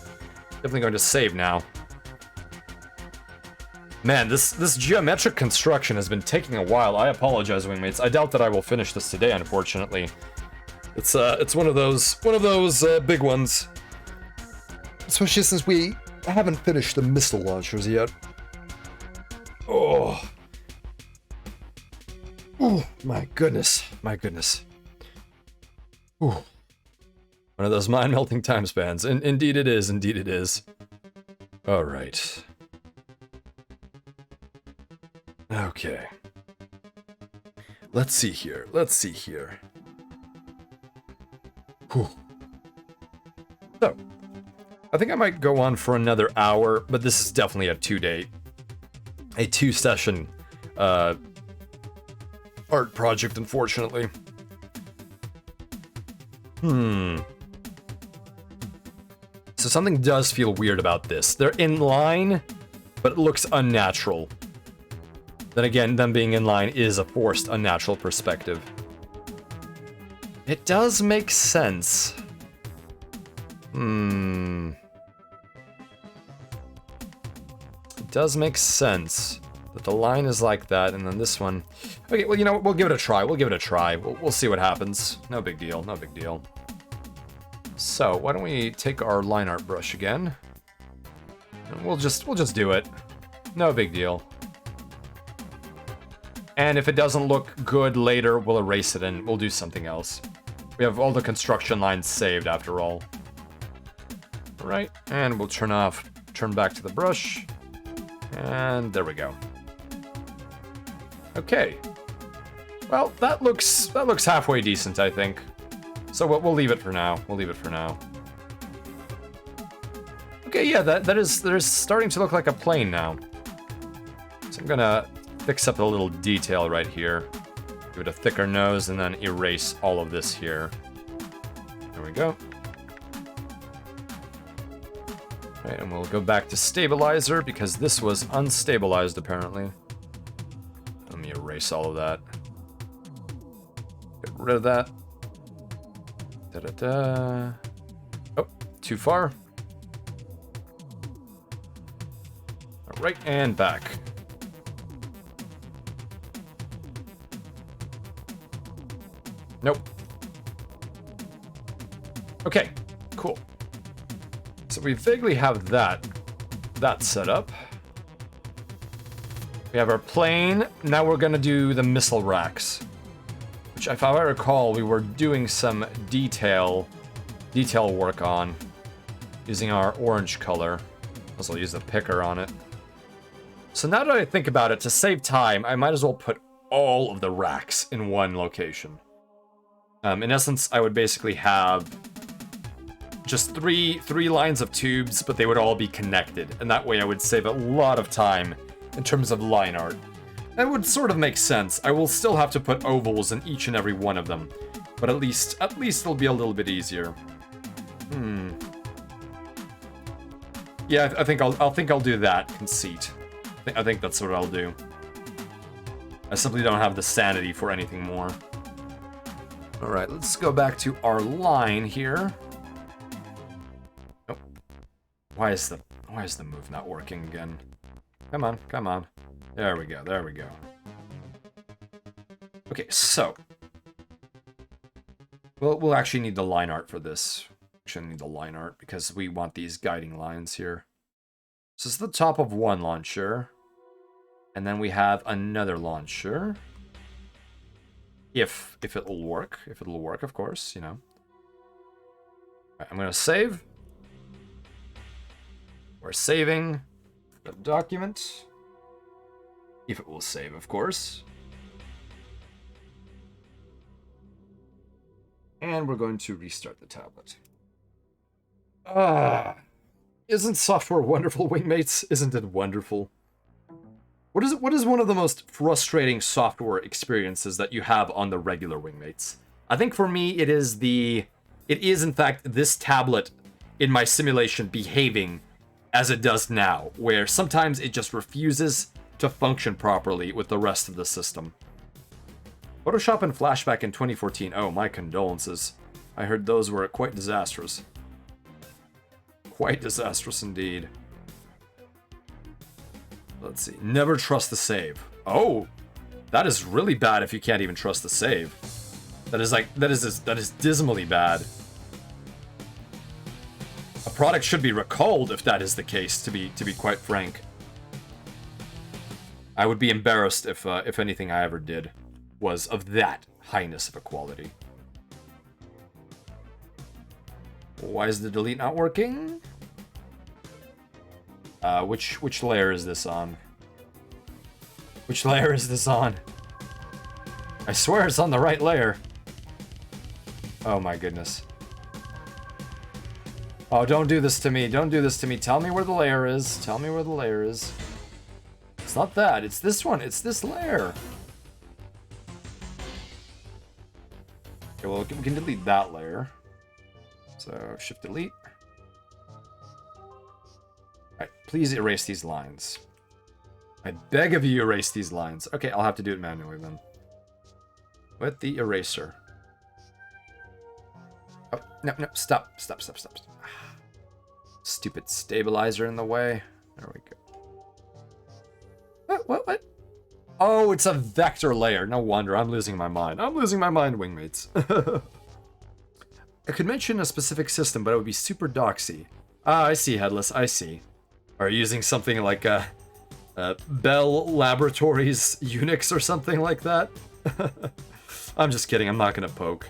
[SPEAKER 2] Definitely going to save now. Man, this geometric construction has been taking a while. I apologize, wingmates. I doubt that I will finish this today, unfortunately. It's one of those big ones. Especially since we haven't finished the missile launchers yet. Oh. Oh, my goodness. My goodness. Ooh. One of those mind-melting time spans. Indeed it is, indeed it is. Alright. Okay. Let's see here. Let's see here. Whew. So, I think I might go on for another hour, but this is definitely a 2-session art project, unfortunately. So something does feel weird about this. They're in line, but it looks unnatural. Then again, them being in line is a forced, unnatural perspective. It does make sense. It does make sense that the line is like that, and then this one... Okay, well, you know what? We'll give it a try. We'll give it a try. We'll see what happens. No big deal. No big deal. So, why don't we take our line art brush again? And we'll just do it. No big deal. And if it doesn't look good later, we'll erase it and we'll do something else. We have all the construction lines saved after all. Right, and we'll turn back to the brush. And there we go. Okay. Well, that looks halfway decent, I think. So we'll leave it for now. We'll leave it for now. Okay, yeah, that is starting to look like a plane now. So I'm gonna fix up a little detail right here. Give it a thicker nose and then erase all of this here. There we go. Right, and we'll go back to stabilizer because this was unstabilized apparently. Let me erase all of that. Get rid of that. Da-da-da. Oh, too far. All right, and back. Nope. Okay, cool. So we vaguely have that set up. We have our plane. Now we're gonna do the missile racks, which, if I recall, we were doing some detail work on using our orange color. Also use the picker on it. So now that I think about it, to save time, I might as well put all of the racks in one location. In essence, I would basically have just three lines of tubes, but they would all be connected, and that way I would save a lot of time in terms of line art. That would sort of make sense. I will still have to put ovals in each and every one of them, but at least it'll be a little bit easier. Yeah, I think I'll do that conceit. I think that's what I'll do. I simply don't have the sanity for anything more. All right, let's go back to our line here. Oh, why is the move not working again? Come on, come on. There we go, there we go. Okay, so we'll actually need the line art for this. Actually need the line art because we want these guiding lines here. So this is the top of one launcher. And then we have another launcher. If it'll work. If it'll work, of course, you know. Right, I'm going to save. We're saving the document. If it will save, of course. And we're going to restart the tablet. Isn't software wonderful, wingmates? Isn't it wonderful? What is one of the most frustrating software experiences that you have on the regular wingmates? I think for me it is in fact this tablet in my simulation behaving as it does now, where sometimes it just refuses to function properly with the rest of the system. Photoshop and Flashback in 2014. Oh, my condolences. I heard those were quite disastrous. Quite disastrous indeed. Let's see. Never trust the save. Oh, that is really bad if you can't even trust the save. That is dismally bad. A product should be recalled if that is the case, to be quite frank. I would be embarrassed if anything I ever did was of that highness of a quality. Why is the delete not working? Which layer is this on? Which layer is this on? I swear it's on the right layer. Oh my goodness. Oh, don't do this to me. Don't do this to me. Tell me where the layer is. Tell me where the layer is. It's not that. It's this one. It's this layer. Okay, well, we can delete that layer. So, shift delete. Alright, please erase these lines. I beg of you, erase these lines. Okay, I'll have to do it manually then. With the eraser. Oh, no, stop. Stupid stabilizer in the way. There we go. What? Oh, it's a vector layer. No wonder, I'm losing my mind. I'm losing my mind, wingmates. I could mention a specific system, but it would be super doxy. Ah, I see, Headless, I see. Are you using something like Bell Laboratories Unix or something like that? I'm just kidding, I'm not gonna poke.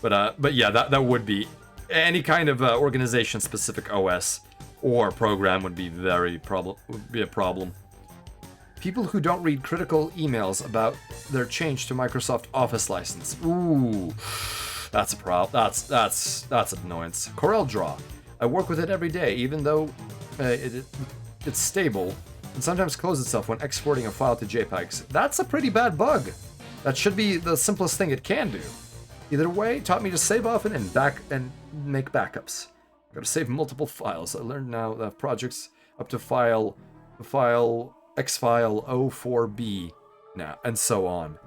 [SPEAKER 2] But yeah, that would be any kind of organization-specific OS or program would be a problem. People who don't read critical emails about their change to Microsoft Office license. Ooh, that's a problem. That's an annoyance. CorelDRAW. I work with it every day, even though it's stable and sometimes closes itself when exporting a file to JPEGs. That's a pretty bad bug. That should be the simplest thing it can do. Either way, taught me to save often and make backups. Gotta save multiple files. I learned now that projects up to file xfile 04b now, and so on.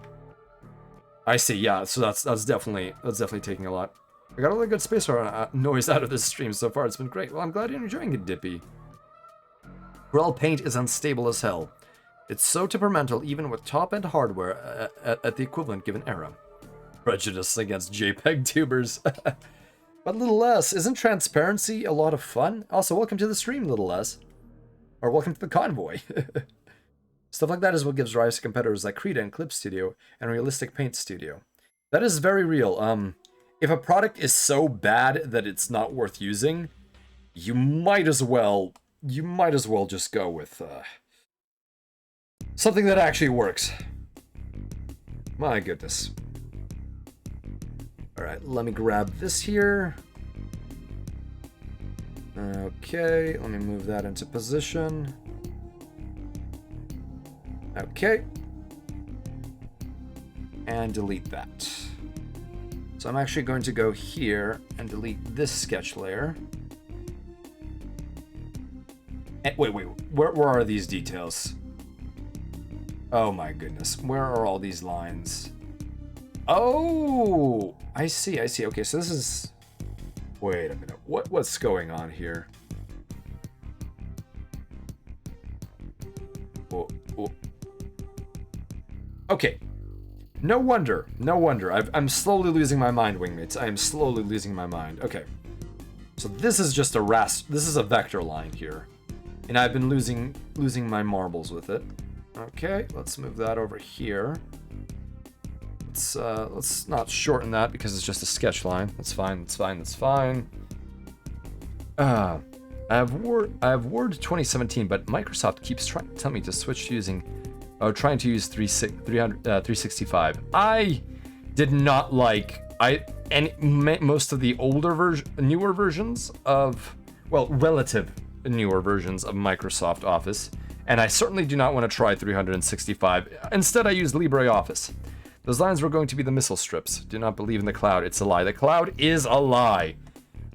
[SPEAKER 2] I see, yeah, so that's definitely taking a lot. I got a really good space noise out of this stream so far. It's been great. Well, I'm glad you're enjoying it, Dippy. Corel Paint is unstable as hell. It's so temperamental even with top-end hardware at the equivalent given era. Prejudice against JPEG tubers. But Little S, isn't transparency a lot of fun? Also, welcome to the stream, Little S. Or welcome to the convoy. Stuff like that is what gives rise to competitors like Krita and Clip Studio and Realistic Paint Studio. That is very real. If a product is so bad that it's not worth using, you might as well just go with something that actually works. My goodness. Alright, let me grab this here. Okay, let me move that into position. Okay. And delete that. So I'm actually going to go here and delete this sketch layer. And wait, where are these details? Oh my goodness, where are all these lines? Oh, I see. Okay, so this is... Wait a minute, what's going on here? Oh. Okay. No wonder. I'm slowly losing my mind, wingmates. I am slowly losing my mind. Okay. So this is just this is a vector line here. And I've been losing my marbles with it. Okay, let's move that over here. Let's not shorten that because it's just a sketch line. That's fine. That's fine. That's fine. I have Word 2017, but Microsoft keeps trying to tell me to switch to trying to use 365. I did not like most of the newer versions of, well, relative newer versions of Microsoft Office, and I certainly do not want to try 365. Instead, I use LibreOffice. Those lines were going to be the missile strips. Do not believe in the cloud. It's a lie. The cloud is a lie.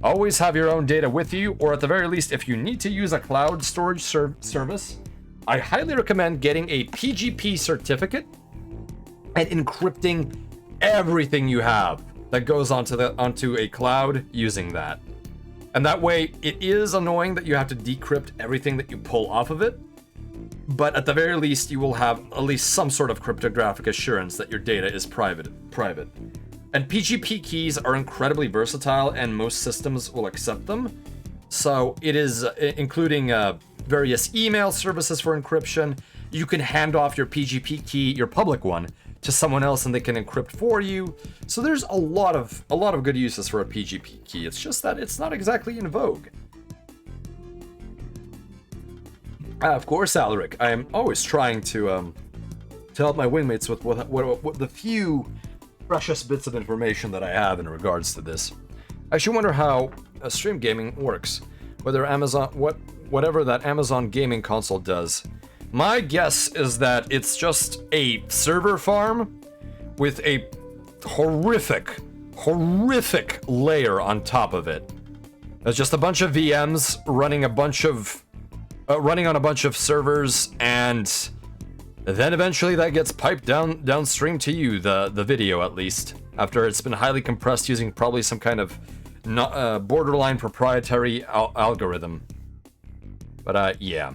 [SPEAKER 2] Always have your own data with you, or at the very least, if you need to use a cloud storage service, I highly recommend getting a PGP certificate and encrypting everything you have that goes onto a cloud using that. And that way, it is annoying that you have to decrypt everything that you pull off of it, but at the very least, you will have at least some sort of cryptographic assurance that your data is private. And PGP keys are incredibly versatile, and most systems will accept them. So it is including various email services for encryption. You can hand off your PGP key, your public one, to someone else, and they can encrypt for you. So there's a lot of good uses for a PGP key. It's just that it's not exactly in vogue. Of course, Alaric, I am always trying to help my wingmates with what the few precious bits of information that I have in regards to this. I actually wonder how stream gaming works. Whether whatever that Amazon gaming console does. My guess is that it's just a server farm with a horrific layer on top of it. There's just a bunch of VMs running on a bunch of servers, and then eventually that gets piped downstream to you, the video at least, after it's been highly compressed using probably some kind of borderline proprietary algorithm. But yeah,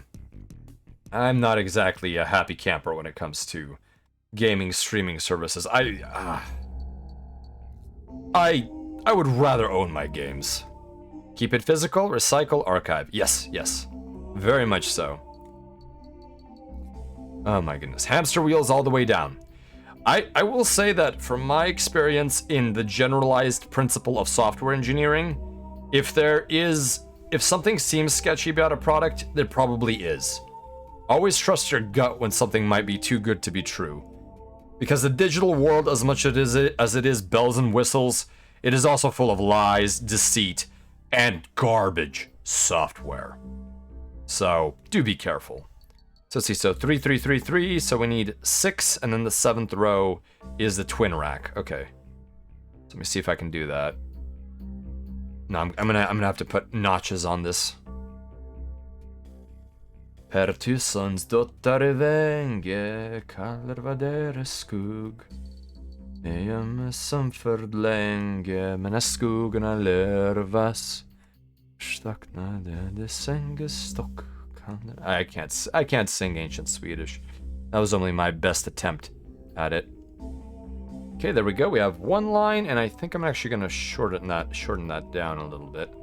[SPEAKER 2] I'm not exactly a happy camper when it comes to gaming streaming services. I would rather own my games. Keep it physical, recycle, archive. Yes, very much so. Oh my goodness. Hamster wheels all the way down. I will say that from my experience in the generalized principle of software engineering, if something seems sketchy about a product, there probably is. Always trust your gut when something might be too good to be true. Because the digital world, as much as it is bells and whistles, it is also full of lies, deceit, and garbage software. So, do be careful. So let's see, so 3, 3, 3, 3, so we need 6, and then the 7th row is the twin rack. Okay. So let me see if I can do that. No, I'm gonna have to put notches on this. Per tusens dotter vänge kallar vad deras skugg. Det gömmer som för länge, men när skuggorna lörvas stacknade det sängestock. I can't sing ancient Swedish. That was only my best attempt at it. Okay, there we go. We have one line, and I think I'm actually gonna shorten that down a little bit.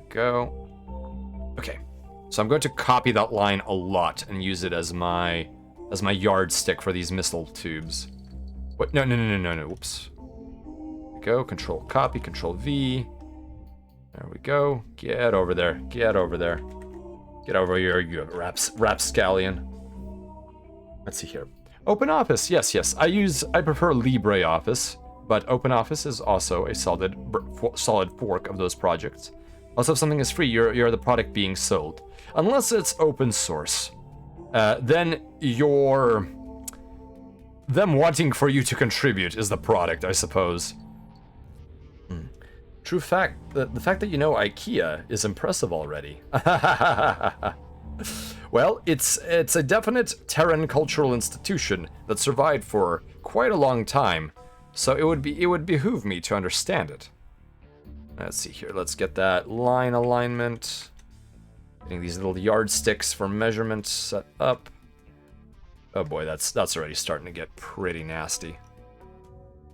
[SPEAKER 2] Go. Okay. So I'm going to copy that line a lot and use it as my yardstick for these missile tubes. What? No. Whoops. Go. Control copy. Control V. There we go. Get over there. Get over there. Get over here, you rapscallion. Let's see here. OpenOffice, yes. I prefer LibreOffice, but OpenOffice is also a solid fork of those projects. Also, if something is free, you're the product being sold. Unless it's open source, then them wanting for you to contribute is the product, I suppose. True fact, the fact that you know IKEA is impressive already. Well, it's a definite Terran cultural institution that survived for quite a long time, so it would behoove me to understand it. Let's see here. Let's get that line alignment. Getting these little yardsticks for measurement set up. Oh boy, that's already starting to get pretty nasty.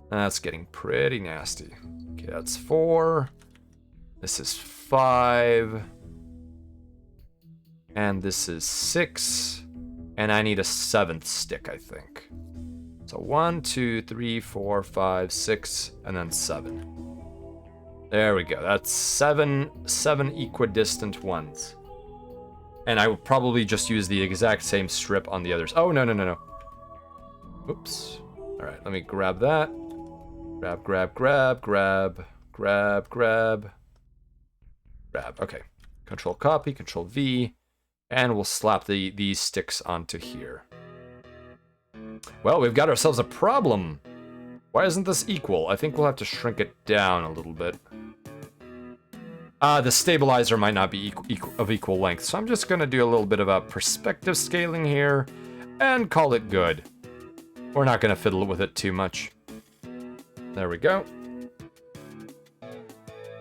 [SPEAKER 2] That's getting pretty nasty. Okay, that's 4. This is 5. And this is 6. And I need a 7th stick, I think. So 1, 2, 3, 4, 5, 6, and then 7. There we go. That's 7 equidistant ones. And I will probably just use the exact same strip on the others. Oh, no, no, no, no. Oops. All right, let me grab that. Grab, grab, grab, grab, grab, grab, grab. Okay. Control copy, Control V, and we'll slap these sticks onto here. Well, we've got ourselves a problem. Why isn't this equal? I think we'll have to shrink it down a little bit. The stabilizer might not be of equal length, so I'm just gonna do a little bit of a perspective scaling here and call it good. We're not gonna fiddle with it too much. There we go.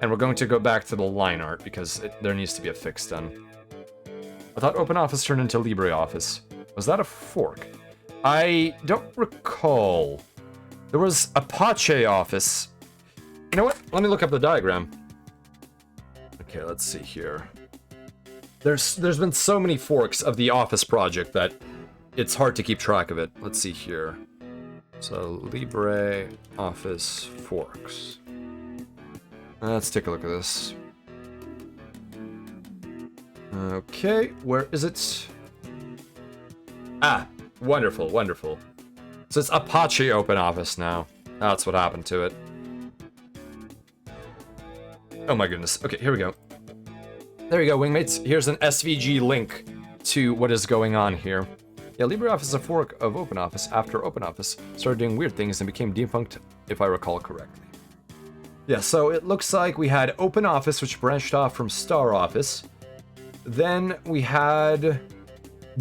[SPEAKER 2] And we're going to go back to the line art because there needs to be a fix done. I thought OpenOffice turned into LibreOffice. Was that a fork? I don't recall. There was Apache Office. You know what? Let me look up the diagram. Okay, let's see here. There's been so many forks of the Office project that it's hard to keep track of it. Let's see here. So, LibreOffice forks. Let's take a look at this. Okay, where is it? Ah, wonderful, wonderful. So it's Apache OpenOffice now. That's what happened to it. Oh my goodness. Okay, here we go. There you go, wingmates. Here's an SVG link to what is going on here. Yeah, LibreOffice is a fork of OpenOffice after OpenOffice started doing weird things and became defunct, if I recall correctly. Yeah, so it looks like we had OpenOffice, which branched off from StarOffice. Then we had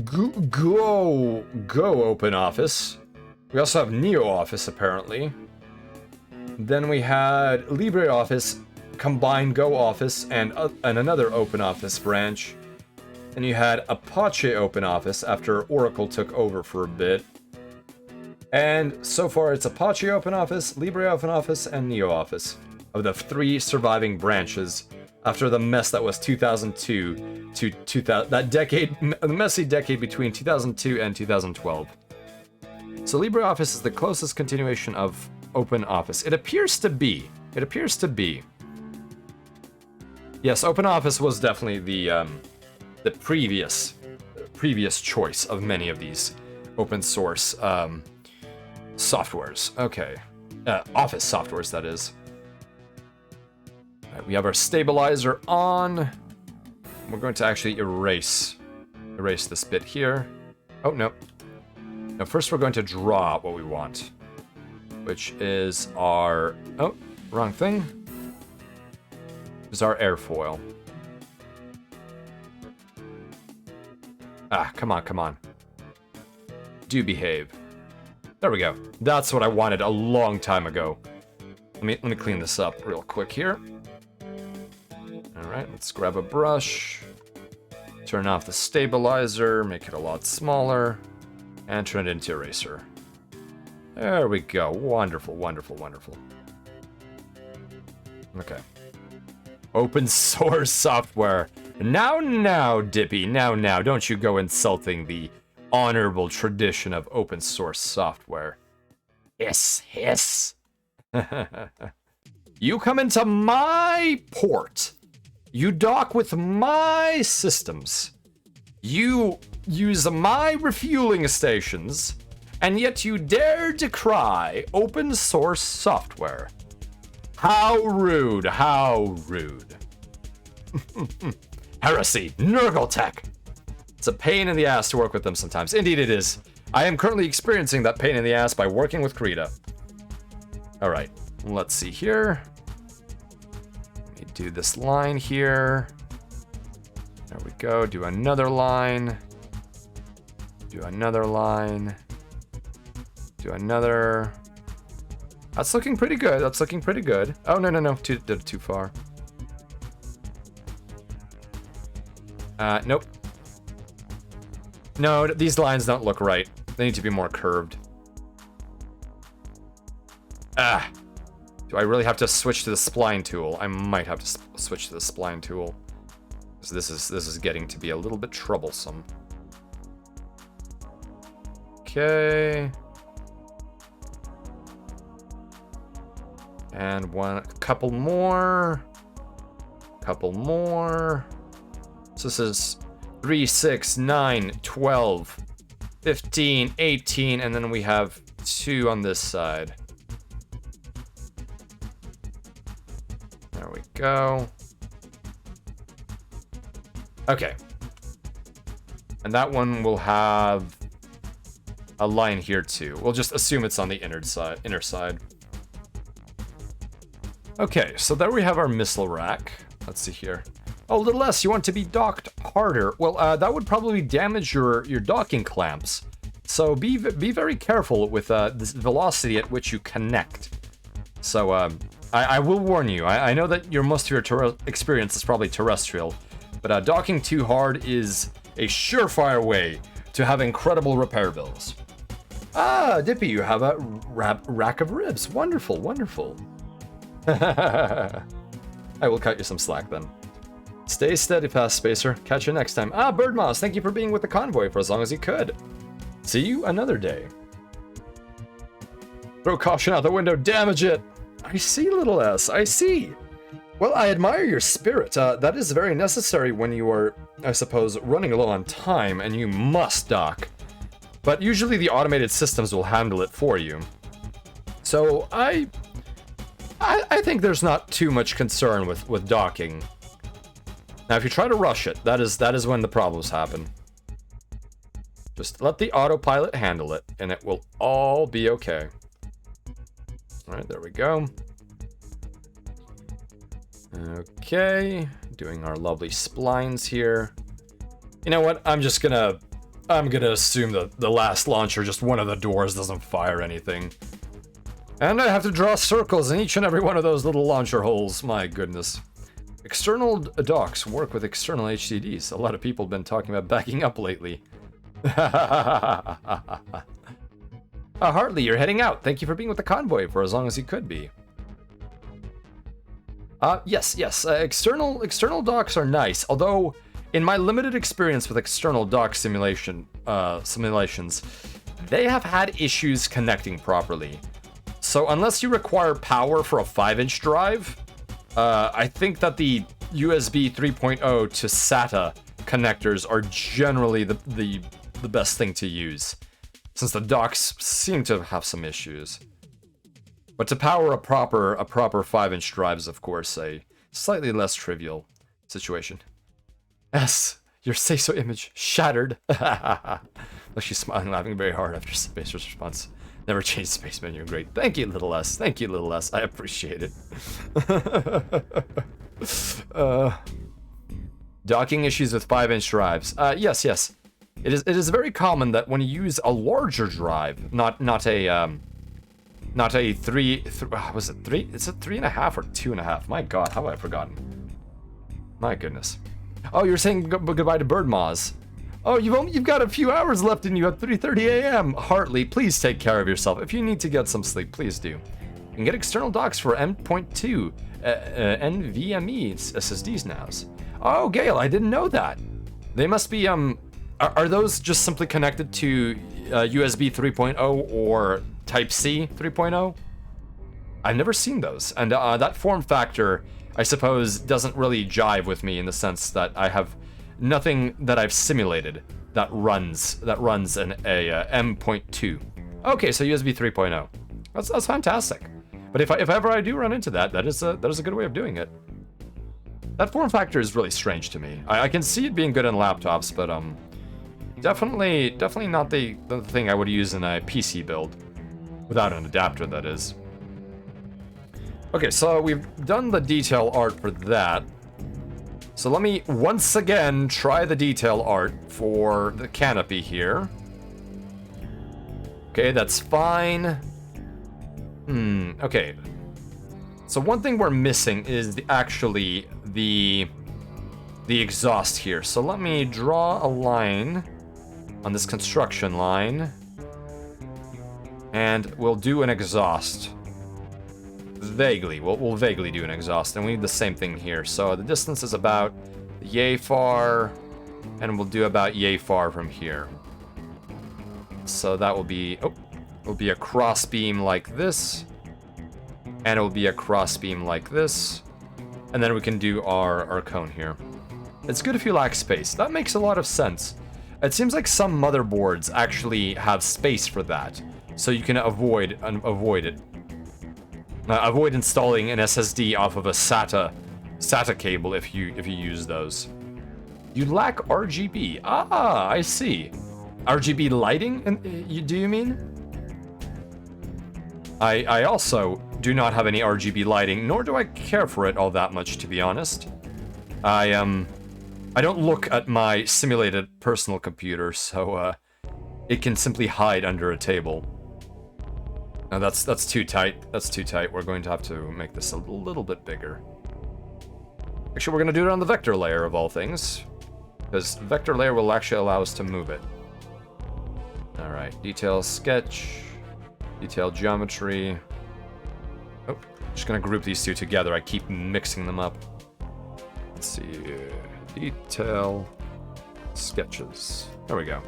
[SPEAKER 2] Go OpenOffice. We also have NeoOffice, apparently. Then we had LibreOffice, combined GoOffice, and another OpenOffice branch. And you had Apache OpenOffice after Oracle took over for a bit. And so far it's Apache OpenOffice, LibreOffice, and NeoOffice of the 3 surviving branches after the mess that was 2002 to 2000, that decade, the messy decade between 2002 and 2012. So LibreOffice is the closest continuation of OpenOffice. It appears to be. It appears to be. Yes, OpenOffice was definitely the previous choice of many of these open source softwares. Okay, Office softwares, that is. All right, we have our stabilizer on. We're going to actually erase this bit here. Oh no. Now first we're going to draw what we want, which is our, oh, wrong thing. Is our airfoil. Ah, come on, come on. Do behave. There we go. That's what I wanted a long time ago. Let me clean this up real quick here. All right, let's grab a brush. Turn off the stabilizer, make it a lot smaller, and turn it into eraser. There we go. Wonderful, wonderful, wonderful. Okay. Open source software. Now, Dippy, now, don't you go insulting the honorable tradition of open source software. Hiss, hiss. You come into my port. You dock with my systems. You use my refueling stations, and yet you dare decry open source software. How rude, how rude. Heresy, Nurgle-tech. It's a pain in the ass to work with them sometimes. Indeed it is. I am currently experiencing that pain in the ass by working with Krita. Alright, let's see here. Let me do this line here. There we go, do another line. Do another line. Do another. That's looking pretty good, that's looking pretty good. Oh, no, did it too far. Nope. No, these lines don't look right. They need to be more curved. Ah. Do I really have to switch to the spline tool? I might have to switch to the spline tool. Because this is getting to be a little bit troublesome. Okay. And couple more. Couple more. So this is 3, 6, 9, 12, 15, 18, and then we have 2 on this side. There we go. Okay. And that one will have a line here too. We'll just assume it's on the inner side. Okay, so there we have our missile rack. Let's see here. Oh, little S, you want to be docked harder. Well, that would probably damage your docking clamps. So be very careful with this velocity at which you connect. So I will warn you. I know that most of your experience is probably terrestrial, but docking too hard is a surefire way to have incredible repair bills. Ah, Dippy, you have a rack of ribs. Wonderful, wonderful. I will cut you some slack then. Stay steady, Fast Spacer. Catch you next time. Ah, Birdmouse, thank you for being with the convoy for as long as you could. See you another day. Throw caution out the window, damage it! I see, little S, I see. Well, I admire your spirit. That is very necessary when you are, I suppose, running low on time and you must dock. But usually the automated systems will handle it for you. So I think there's not too much concern with docking. Now, if you try to rush it, that is when the problems happen. Just let the autopilot handle it, and it will all be okay. All right, there we go. Okay, doing our lovely splines here. You know what? I'm gonna assume that the last launcher, just one of the doors doesn't fire anything. And I have to draw circles in each and every one of those little launcher holes. My goodness. External docks work with external HDDs. A lot of people have been talking about backing up lately. Hartley, you're heading out. Thank you for being with the convoy for as long as you could be. Yes. External docks are nice. Although, in my limited experience with external dock simulations, they have had issues connecting properly. So unless you require power for a 5-inch drive, I think that the USB 3.0 to SATA connectors are generally the best thing to use, since the docks seem to have some issues. But to power a proper 5-inch drive is, of course, a slightly less trivial situation. S, your say-so image shattered. Well, she's smiling, laughing very hard after Spacer's response. Never change space menu. Great. Thank you, little S. Thank you, little S. I appreciate it. Docking issues with 5-inch drives. Yes. It is very common that when you use a larger drive, not a 3. Was it 3? Is it 3.5 or 2.5? My God, how have I forgotten? My goodness. Oh, you're saying goodbye to Birdmoz. Oh, you've got a few hours left in you at 3:30 a.m. Hartley, please take care of yourself. If you need to get some sleep, please do. You can get external docks for M.2 NVMe SSDs now. Oh, Gale, I didn't know that. They must be are those just simply connected to USB 3.0 or Type-C 3.0? I've never seen those, and that form factor, I suppose, doesn't really jive with me in the sense that I have nothing that I've simulated that runs an M.2. Okay, so USB 3.0. That's fantastic. But if ever I do run into that is a good way of doing it. That form factor is really strange to me. I can see it being good on laptops, but definitely not the thing I would use in a PC build. Without an adapter, that is. Okay, so we've done the detail art for that. So let me once again try the detail art for the canopy here. Okay, that's fine. Okay. So one thing we're missing is actually the exhaust here. So let me draw a line on this construction line. And we'll do an exhaust. Vaguely. We'll vaguely do an exhaust. And we need the same thing here. So the distance is about yay far. And we'll do about yay far from here. So that will be, it'll be a cross beam like this, and it will be a cross beam like this, and then we can do our cone here. It's good if you lack space. That makes a lot of sense. It seems like some motherboards actually have space for that, so you can avoid it. Avoid installing an SSD off of a SATA cable if you use those. You lack RGB. Ah, I see. RGB lighting? Do you mean? I also do not have any RGB lighting, nor do I care for it all that much, to be honest. I don't look at my simulated personal computer, so it can simply hide under a table. No, that's too tight. That's too tight. We're going to have to make this a little bit bigger. Actually, we're going to do it on the vector layer of all things, because vector layer will actually allow us to move it. All right, detail sketch, detail geometry. Oh, just going to group these two together. I keep mixing them up. Let's see, detail sketches. There we go.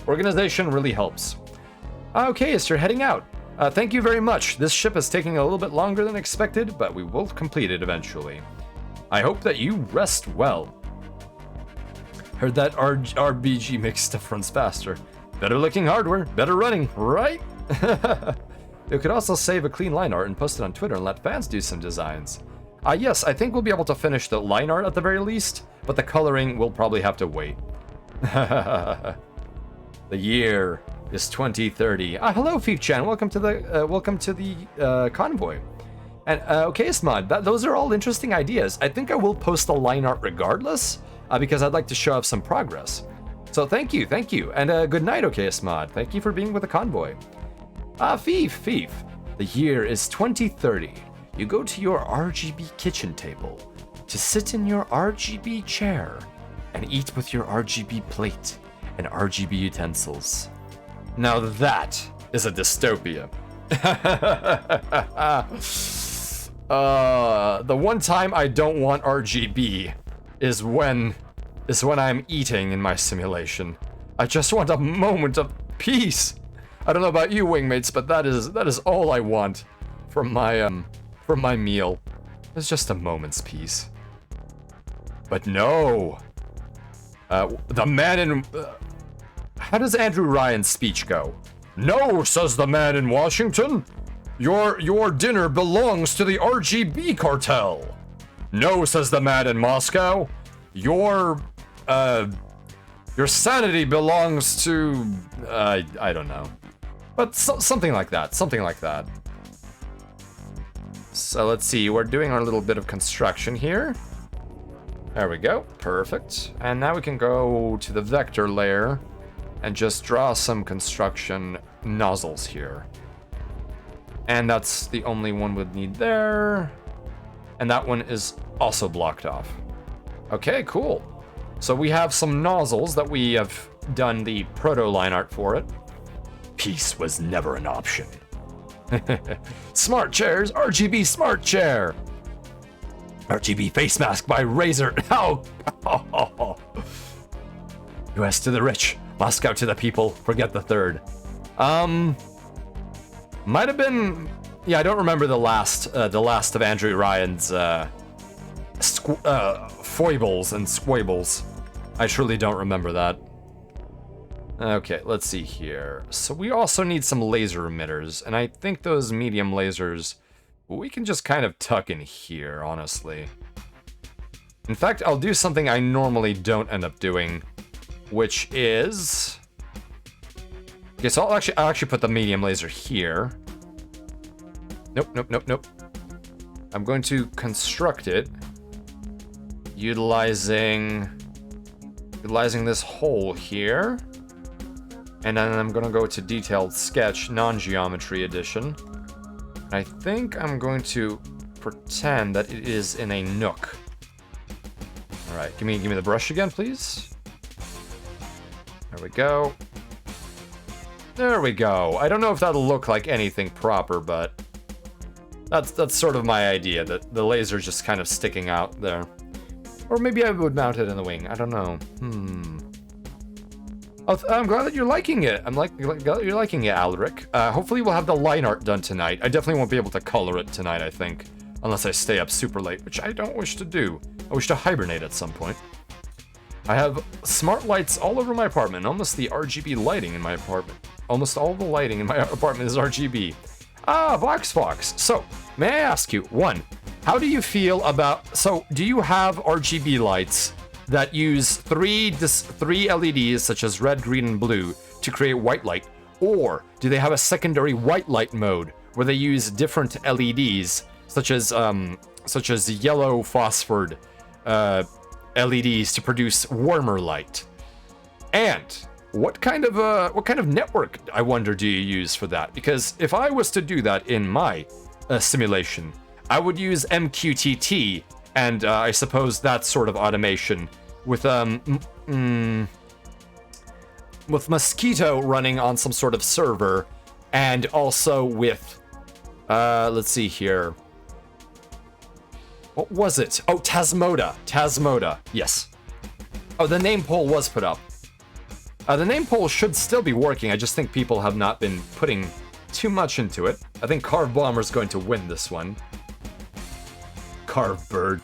[SPEAKER 2] Organization really helps. Okay, so you're heading out. Thank you very much. This ship is taking a little bit longer than expected, but we will complete it eventually. I hope that you rest well. Heard that RBG makes stuff runs faster. Better looking hardware, better running, right? You could also save a clean line art and post it on Twitter and let fans do some designs. Yes, I think we'll be able to finish the line art at the very least, but the coloring will probably have to wait. The year is 2030. Hello, Feef-chan. Welcome to the convoy. And okay, Smod, those are all interesting ideas. I think I will post the line art regardless, because I'd like to show off some progress. So thank you, and good night, okay, Smod. Thank you for being with the convoy. Feef, the year is 2030. You go to your RGB kitchen table to sit in your RGB chair and eat with your RGB plate and RGB utensils. Now that is a dystopia. The one time I don't want RGB is when I'm eating in my simulation. I just want a moment of peace. I don't know about you, wingmates, but that is all I want from my meal. It's just a moment's peace. But no. The man in... how does Andrew Ryan's speech go? No, says the man in Washington. Your dinner belongs to the RGB cartel. No, says the man in Moscow. Your sanity belongs to... I don't know. But something like that. So let's see, we're doing our little bit of construction here. There we go, perfect. And now we can go to the vector layer and just draw some construction nozzles here. And that's the only one we'd need there. And that one is also blocked off. Okay, cool. So we have some nozzles that we have done the proto line art for it. Peace was never an option. Smart chairs, RGB smart chair. RGB face mask by Razer. Oh. US to the rich, Moscow to the people, forget the third. Might have been, yeah, I don't remember the last of Andrew Ryan's foibles and squables. I truly don't remember that. Okay, let's see here. So we also need some laser emitters, and I think those medium lasers we can just kind of tuck in here, honestly. In fact, I'll do something I normally don't end up doing, which is... okay, so I'll actually put the medium laser here. Nope. I'm going to construct it utilizing this hole here. And then I'm gonna go to detailed sketch, non-geometry edition. And I think I'm going to pretend that it is in a nook. All right, give me the brush again, please. There we go. There we go. I don't know if that'll look like anything proper, but that's sort of my idea, that the laser's just kind of sticking out there. Or maybe I would mount it in the wing. I don't know. Oh, I'm glad that you're liking it. I'm glad that you're liking it, Alaric. Hopefully we'll have the line art done tonight. I definitely won't be able to color it tonight, I think. Unless I stay up super late, which I don't wish to do. I wish to hibernate at some point. I have smart lights all over my apartment. Almost the RGB lighting in my apartment. Almost all the lighting in my apartment is RGB. Ah, Vox Fox. So, may I ask you, one, how do you feel about... So, do you have RGB lights that use three LEDs, such as red, green, and blue, to create white light? Or do they have a secondary white light mode, where they use different LEDs, such as yellow phosphored LEDs to produce warmer light? And what kind of network, I wonder, do you use for that? Because if I was to do that in my simulation, I would use MQTT, and I suppose that sort of automation with Mosquito running on some sort of server, and also with let's see here. What was it? Oh, Tasmoda, yes. Oh, the name poll was put up. The name poll should still be working. I just think people have not been putting too much into it. I think Carve Bomber's going to win this one. Carve Bird.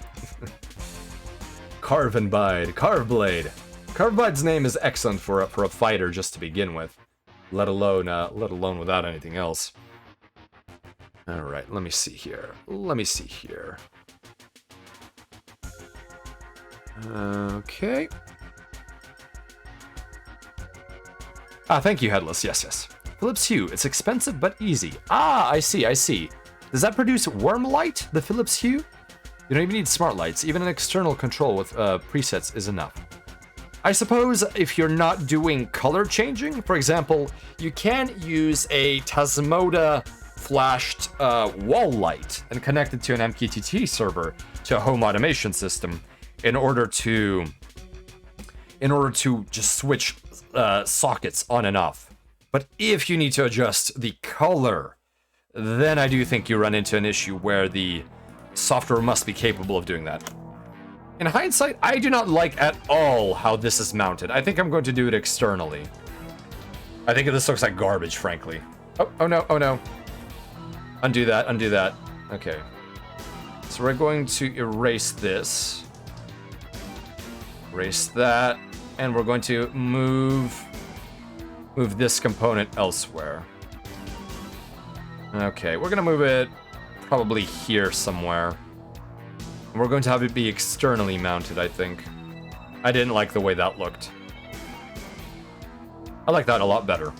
[SPEAKER 2] Carvebide. Carveblade. Carvebide's name is excellent for a fighter just to begin with, let alone without anything else. All right, let me see here. Okay. Ah, thank you, Headless. Yes. Philips Hue. It's expensive but easy. Ah, I see. Does that produce warm light, the Philips Hue? You don't even need smart lights. Even an external control with presets is enough. I suppose if you're not doing color changing, for example, you can use a Tasmoda flashed wall light and connect it to an MQTT server to a home automation system in order to just switch sockets on and off. But if you need to adjust the color, then I do think you run into an issue where the software must be capable of doing that. In hindsight, I do not like at all how this is mounted. I think I'm going to do it externally. I think this looks like garbage, frankly. Oh no. Undo that. Okay. So we're going to erase this. Erase that. And we're going to move this component elsewhere. Okay, we're gonna move it probably here somewhere. And we're going to have it be externally mounted, I think. I didn't like the way that looked. I like that a lot better.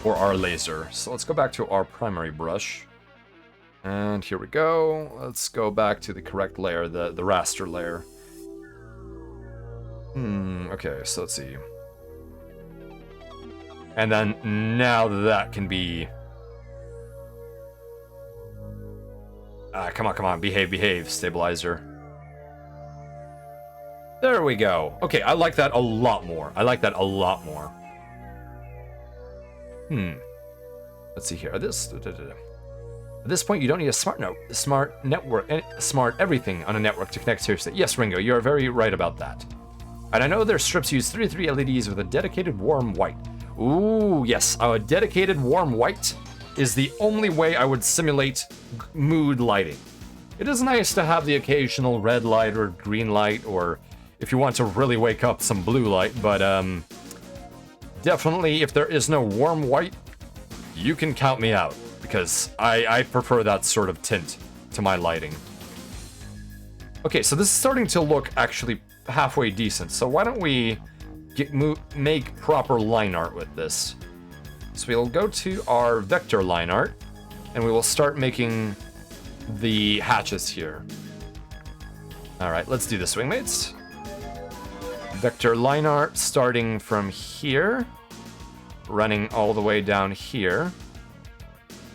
[SPEAKER 2] Or our laser. So let's go back to our primary brush. And here we go. Let's go back to the correct layer, the raster layer. Okay, so let's see. And then now that can be... come on, behave, stabilizer. There we go. Okay, I like that a lot more. Let's see here. At this point, you don't need a smart network, smart everything on a network to connect seriously. Yes, Ringo, you are very right about that. And I know their strips use 33 LEDs with a dedicated warm white. Ooh, yes, a dedicated warm white is the only way I would simulate mood lighting. It is nice to have the occasional red light or green light, or if you want to really wake up, some blue light, but definitely if there is no warm white, you can count me out, because I prefer that sort of tint to my lighting. Okay, so this is starting to look actually halfway decent, so why don't we make proper line art with this. So we'll go to our vector line art, and we will start making the hatches here. Alright, let's do this, wingmates. Vector line art starting from here, running all the way down here.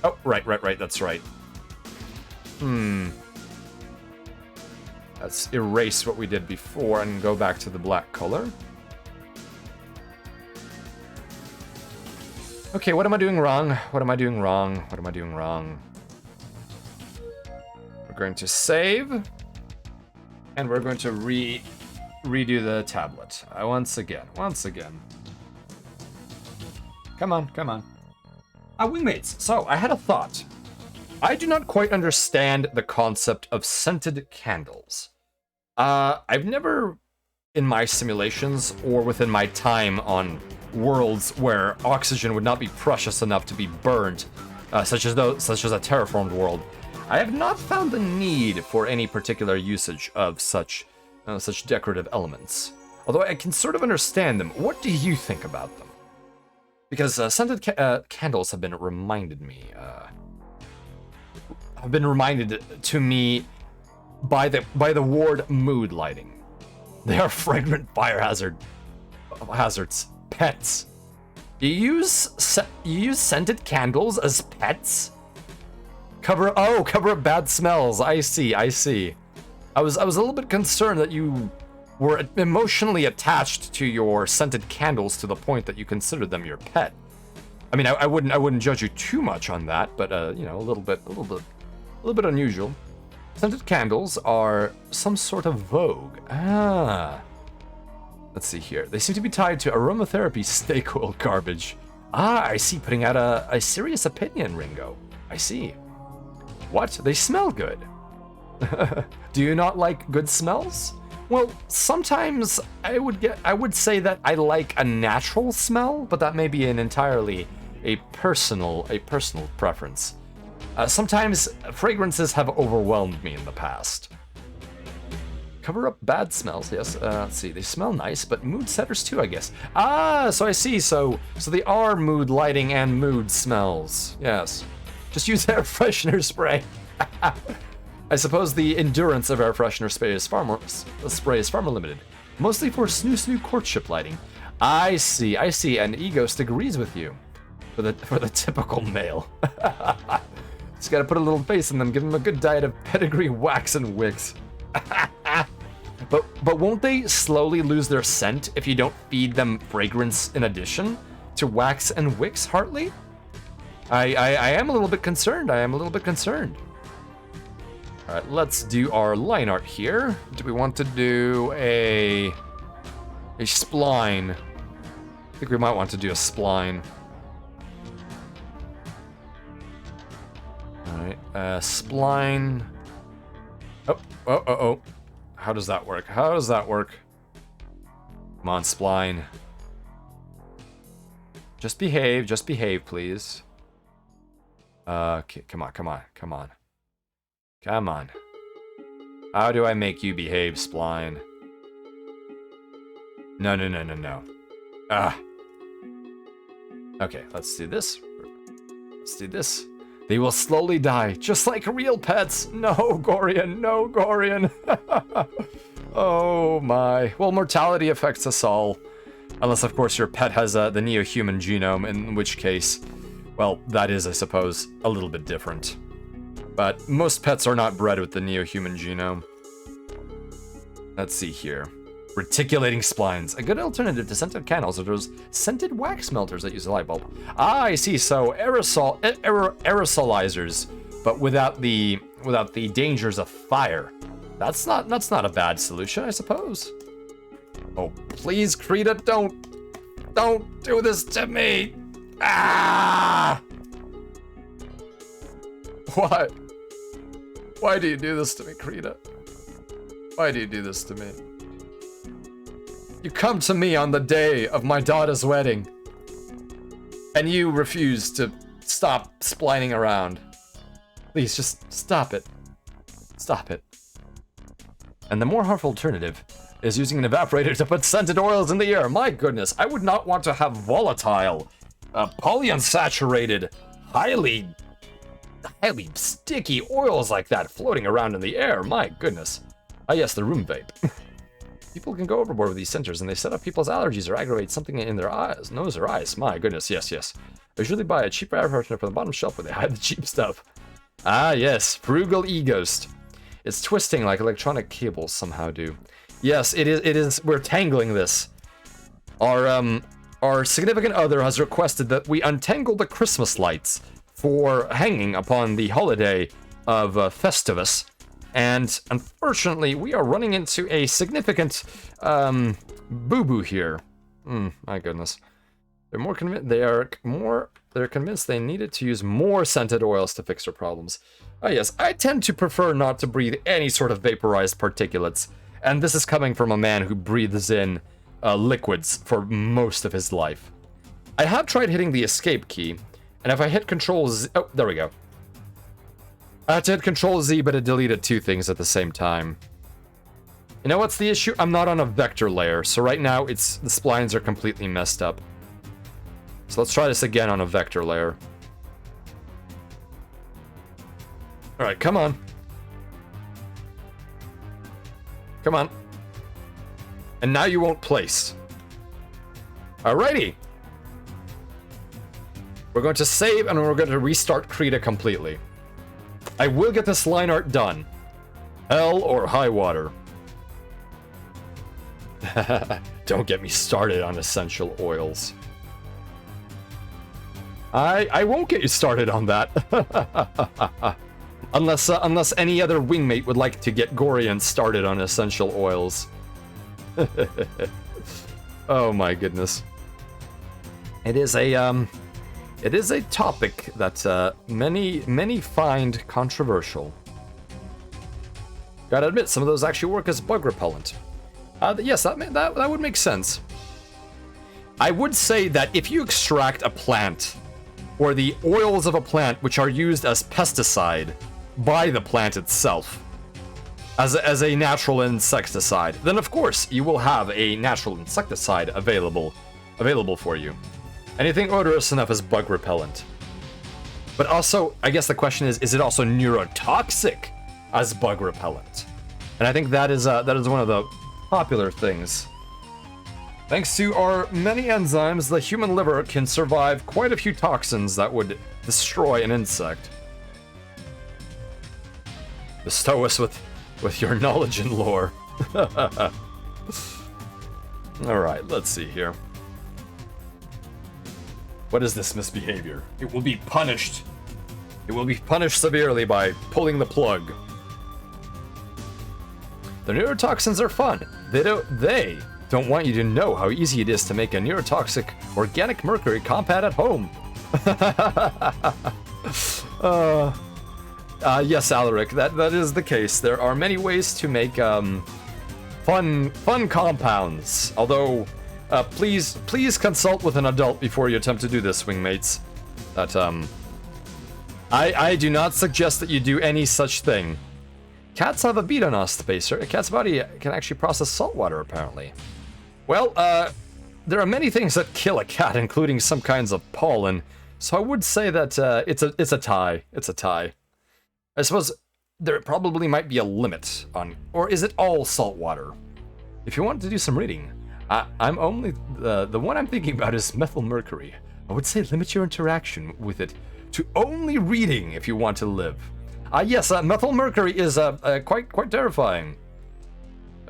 [SPEAKER 2] Oh, right, that's right. Let's erase what we did before and go back to the black color. Okay, what am I doing wrong? We're going to save. And we're going to redo the tablet. Once again. Come on, come on. Wingmates, so I had a thought. I do not quite understand the concept of scented candles. I've never, in my simulations or within my time on worlds where oxygen would not be precious enough to be burned, such as a terraformed world, I have not found the need for any particular usage of such decorative elements. Although I can sort of understand them. What do you think about them? Because scented candles have been reminded to me by the ward mood lighting. They are fragrant fire hazards, pets. You use scented candles as pets? Cover up bad smells. I see. I was a little bit concerned that you were emotionally attached to your scented candles to the point that you considered them your pet. I mean, I wouldn't judge you too much on that, but you know, a little bit unusual. Scented candles are some sort of vogue. Let's see here. They seem to be tied to aromatherapy snake oil garbage. I see. Putting out a serious opinion, Ringo. I see. What? They smell good. Do you not like good smells? Well, sometimes I would say that I like a natural smell, but that may be an entirely a personal preference. Sometimes fragrances have overwhelmed me in the past. Cover up bad smells, yes. Let's see, they smell nice, but mood setters too, I guess. So I see, so they are mood lighting and mood smells, yes. Just use air freshener spray. I suppose the endurance of air freshener spray is far more limited, mostly for snoo courtship lighting. I see, and E-Ghost agrees with you. For the typical male. Just gotta put a little face in them, give them a good diet of pedigree, wax, and wicks. But won't they slowly lose their scent if you don't feed them fragrance in addition to wax and wicks, Hartley? I am a little bit concerned. Alright, let's do our line art here. Do we want to do a spline? I think we might want to do a spline. Alright, spline. Oh. How does that work? Come on, spline. Just behave, please. Okay, come on. How do I make you behave, spline? No. Okay, let's do this. They will slowly die, just like real pets. No, Gorian. Oh my. Well, mortality affects us all. Unless, of course, your pet has the neo-human genome, in which case, well, that is, I suppose, a little bit different. But most pets are not bred with the neo-human genome. Let's see here. Reticulating splines. A good alternative to scented candles are those scented wax melters that use a light bulb. I see. So aerosolizers, but without the dangers of fire. That's not a bad solution, I suppose. Oh, please, Krita, don't do this to me. What? Why do you do this to me, Krita? Why do you do this to me? You come to me on the day of my daughter's wedding, and you refuse to stop splining around. Please, just stop it. Stop it. And the more harmful alternative is using an evaporator to put scented oils in the air. My goodness, I would not want to have volatile, polyunsaturated, highly sticky oils like that floating around in the air. My goodness. Ah, yes, the room vape. People can go overboard with these scenters, and they set up people's allergies or aggravate something in their eyes, nose or eyes. My goodness, yes. I usually buy a cheap air freshener from the bottom shelf where they hide the cheap stuff. Ah, yes, frugal e-ghost. It's twisting like electronic cables somehow do. Yes, it is. We're tangling this. Our significant other has requested that we untangle the Christmas lights for hanging upon the holiday of Festivus. And unfortunately, we are running into a significant boo-boo here. My goodness. They're more convinced. They're convinced they needed to use more scented oils to fix their problems. Oh yes, I tend to prefer not to breathe any sort of vaporized particulates, and this is coming from a man who breathes in liquids for most of his life. I have tried hitting the escape key, and if I hit Control Z, oh, there we go. I had to hit Control Z, but it deleted two things at the same time. You know what's the issue? I'm not on a vector layer, so right now the splines are completely messed up. So let's try this again on a vector layer. Alright, come on. Come on. And now you won't place. Alrighty. We're going to save and we're going to restart Krita completely. I will get this line art done. Hell or high water. Don't get me started on essential oils. I won't get you started on that. unless any other wingmate would like to get Gorian started on essential oils. Oh my goodness. It is a topic that many find controversial. Gotta admit, some of those actually work as bug repellent. Yes, that would make sense. I would say that if you extract a plant, or the oils of a plant which are used as pesticide by the plant itself, as a natural insecticide, then of course you will have a natural insecticide available for you. Anything odorous enough is bug repellent. But also, I guess the question is it also neurotoxic as bug repellent? And I think that is one of the popular things. Thanks to our many enzymes, the human liver can survive quite a few toxins that would destroy an insect. Bestow us with your knowledge and lore. Alright, let's see here. What is this misbehavior? It will be punished. It will be punished severely by pulling the plug. The neurotoxins are fun. They don't want you to know how easy it is to make a neurotoxic organic mercury compound at home. Yes, Alaric, that is the case. There are many ways to make fun compounds. Although, please consult with an adult before you attempt to do this, wingmates. I do not suggest that you do any such thing. Cats have a beat on Osteopacer. A cat's body can actually process salt water, apparently. Well, there are many things that kill a cat, including some kinds of pollen. So I would say that it's a tie. It's a tie. I suppose there probably might be a limit on, or is it all salt water? If you want to do some reading, I'm only the one I'm thinking about is methyl mercury. I would say limit your interaction with it to only reading if you want to live. Yes, methyl mercury is quite terrifying.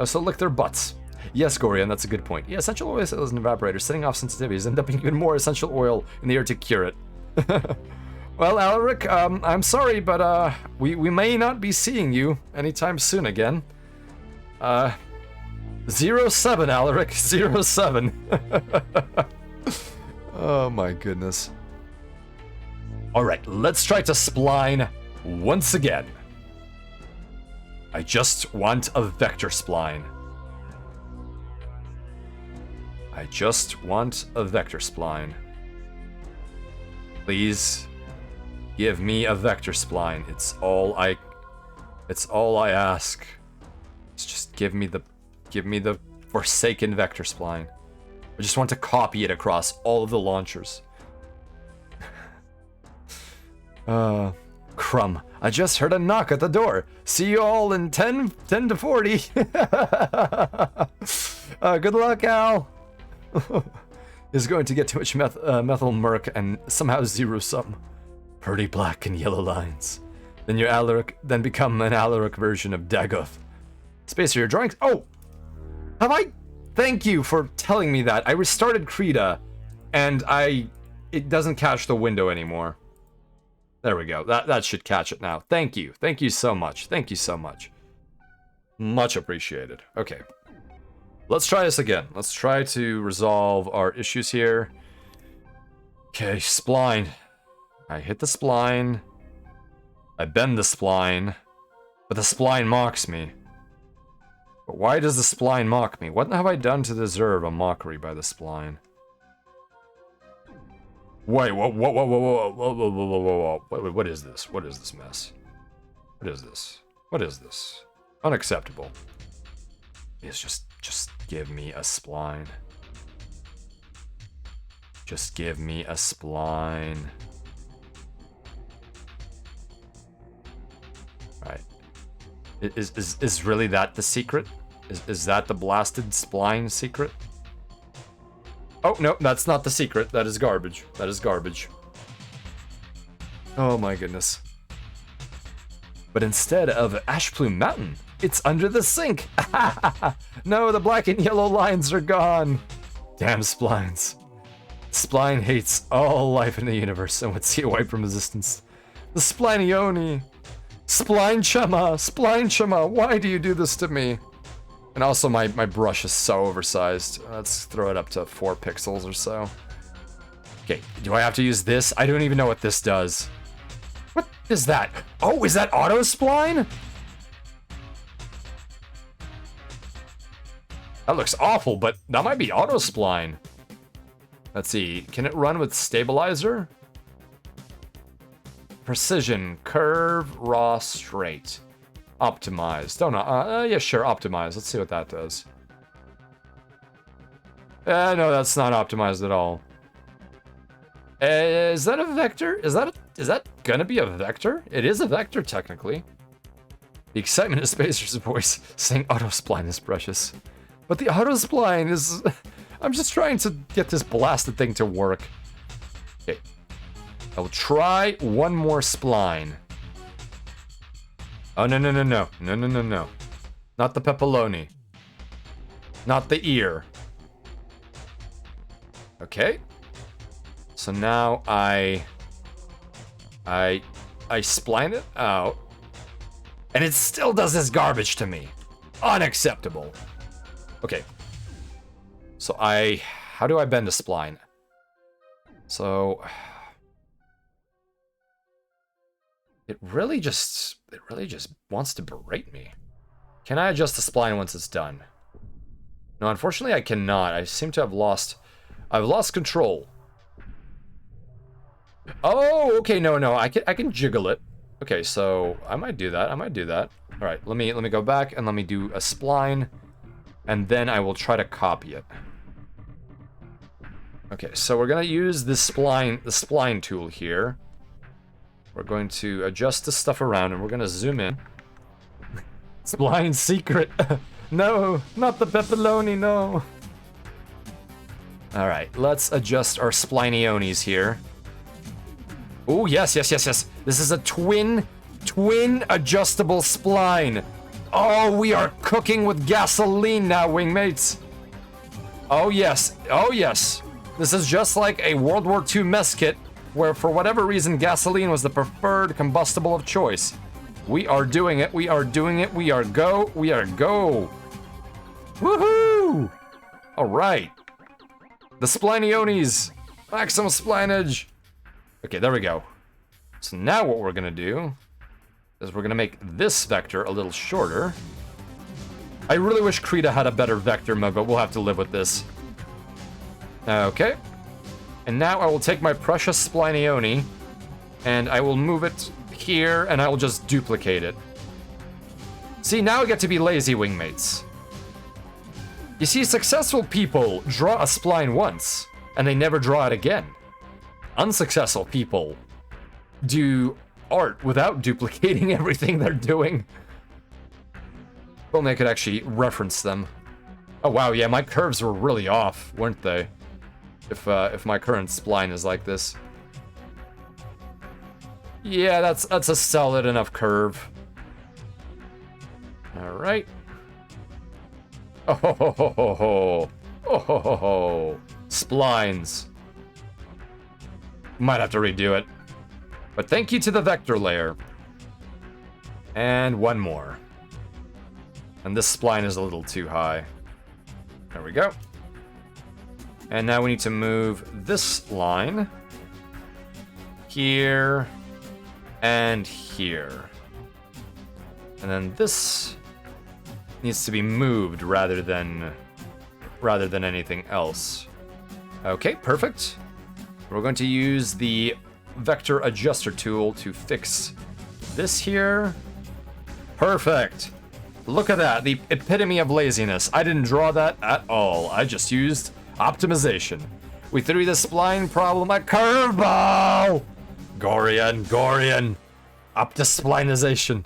[SPEAKER 2] So lick their butts. Yes, Gorian, that's a good point. Yeah, essential oil is an evaporator, setting off sensitivities and dumping even more essential oil in the air to cure it. Well, Alaric, I'm sorry, but we may not be seeing you anytime soon again. 07, Alaric, 07. Oh my goodness. Alright, let's try to spline once again. I just want a vector spline. I just want a vector spline. Please give me a vector spline. It's all I ask. Just give me the forsaken vector spline. I just want to copy it across all of the launchers. Crumb, I just heard a knock at the door. See you all in 10 to 40. Good luck, Al. Is going to get too much methyl merc and somehow zero sum. Pretty black and yellow lines. Then your Alaric, then become an Alaric version of Dagoth. Spacer, your drawings. Oh, have I? Thank you for telling me that. I restarted Krita, and it doesn't catch the window anymore. There we go. That should catch it now. Thank you. Thank you so much. Thank you so much. Much appreciated. Okay. Let's try this again. Let's try to resolve our issues here. Okay, spline. I hit the spline. I bend the spline. But the spline mocks me. But why does the spline mock me? What have I done to deserve a mockery by the spline? Wait, whoa. What is this? What is this mess? What is this? What is this? Unacceptable. Please just give me a spline. Just give me a spline. Right. Is really that the secret? Is that the blasted spline secret? Oh, no, that's not the secret. That is garbage. That is garbage. Oh my goodness. But instead of Ash Plume Mountain, it's under the sink. No, the black and yellow lines are gone. Damn splines. Spline hates all life in the universe and would see a wipe from existence. The Splinioni. Spline Chama, why do you do this to me? And also my brush is so oversized. Let's throw it up to 4 pixels or so. Okay, do I have to use this? I don't even know what this does. What is that? Oh, is that auto spline? That looks awful, but that might be auto spline. Let's see, can it run with stabilizer? Precision, curve, raw, straight. Optimized. Don't know. Yeah, sure, optimized. Let's see what that does. No, that's not optimized at all. Is that a vector? Is that gonna be a vector? It is a vector, technically. The excitement of Spacer's voice saying auto-spline is precious. But the auto-spline is... I'm just trying to get this blasted thing to work. Okay. I will try one more spline. Oh, no. Not the pepperoni. Not the ear. Okay. So now I spline it out. And it still does this garbage to me. Unacceptable. Okay. So how do I bend a spline? So... It really just wants to berate me. Can I adjust the spline once it's done? No, unfortunately I cannot. I seem to have I've lost control. Oh, okay, no, I can jiggle it. Okay, so I might do that. All right, let me go back and let me do a spline, and then I will try to copy it. Okay, so we're gonna use the spline tool here. We're going to adjust the stuff around and we're going to zoom in. Spline secret. No, not the pepperoni, no. All right, let's adjust our splinionies here. Oh, yes. This is a twin adjustable spline. Oh, we are cooking with gasoline now, wingmates. Oh, yes. This is just like a World War II mess kit, where for whatever reason gasoline was the preferred combustible of choice. We are doing it, we are go. Woohoo! Alright. The spliniones! Maximum splinage! Okay, there we go. So now what we're gonna do is we're gonna make this vector a little shorter. I really wish Krita had a better vector mode, but we'll have to live with this. Okay. And now I will take my precious Splinioni, and I will move it here, and I will just duplicate it. See, now I get to be lazy, wingmates. You see, successful people draw a spline once, and they never draw it again. Unsuccessful people do art without duplicating everything they're doing. If only I could actually reference them. Oh wow, yeah, my curves were really off, weren't they? If my current spline is like this. Yeah, that's a solid enough curve. Alright. Oh ho ho ho ho ho. Oh ho ho ho. Splines. Might have to redo it. But thank you to the vector layer. And one more. And this spline is a little too high. There we go. And now we need to move this line here and here. And then this needs to be moved rather than anything else. Okay, perfect. We're going to use the vector adjuster tool to fix this here. Perfect. Look at that, the epitome of laziness. I didn't draw that at all. I just used optimization. We threw the spline problem a curveball. Gorian. Optisplinization.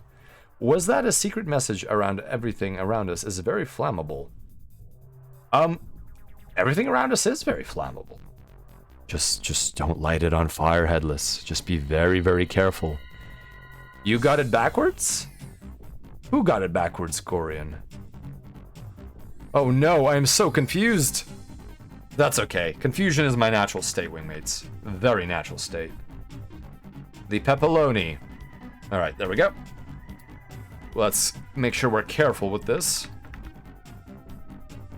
[SPEAKER 2] Was that a secret message around everything around us is very flammable? Everything around us is very flammable. Just don't light it on fire, Headless. Just be very, very careful. You got it backwards? Who got it backwards, Gorian? Oh no, I am so confused. That's okay. Confusion is my natural state, wingmates. Very natural state. The pepperoni. Alright, there we go. Let's make sure we're careful with this.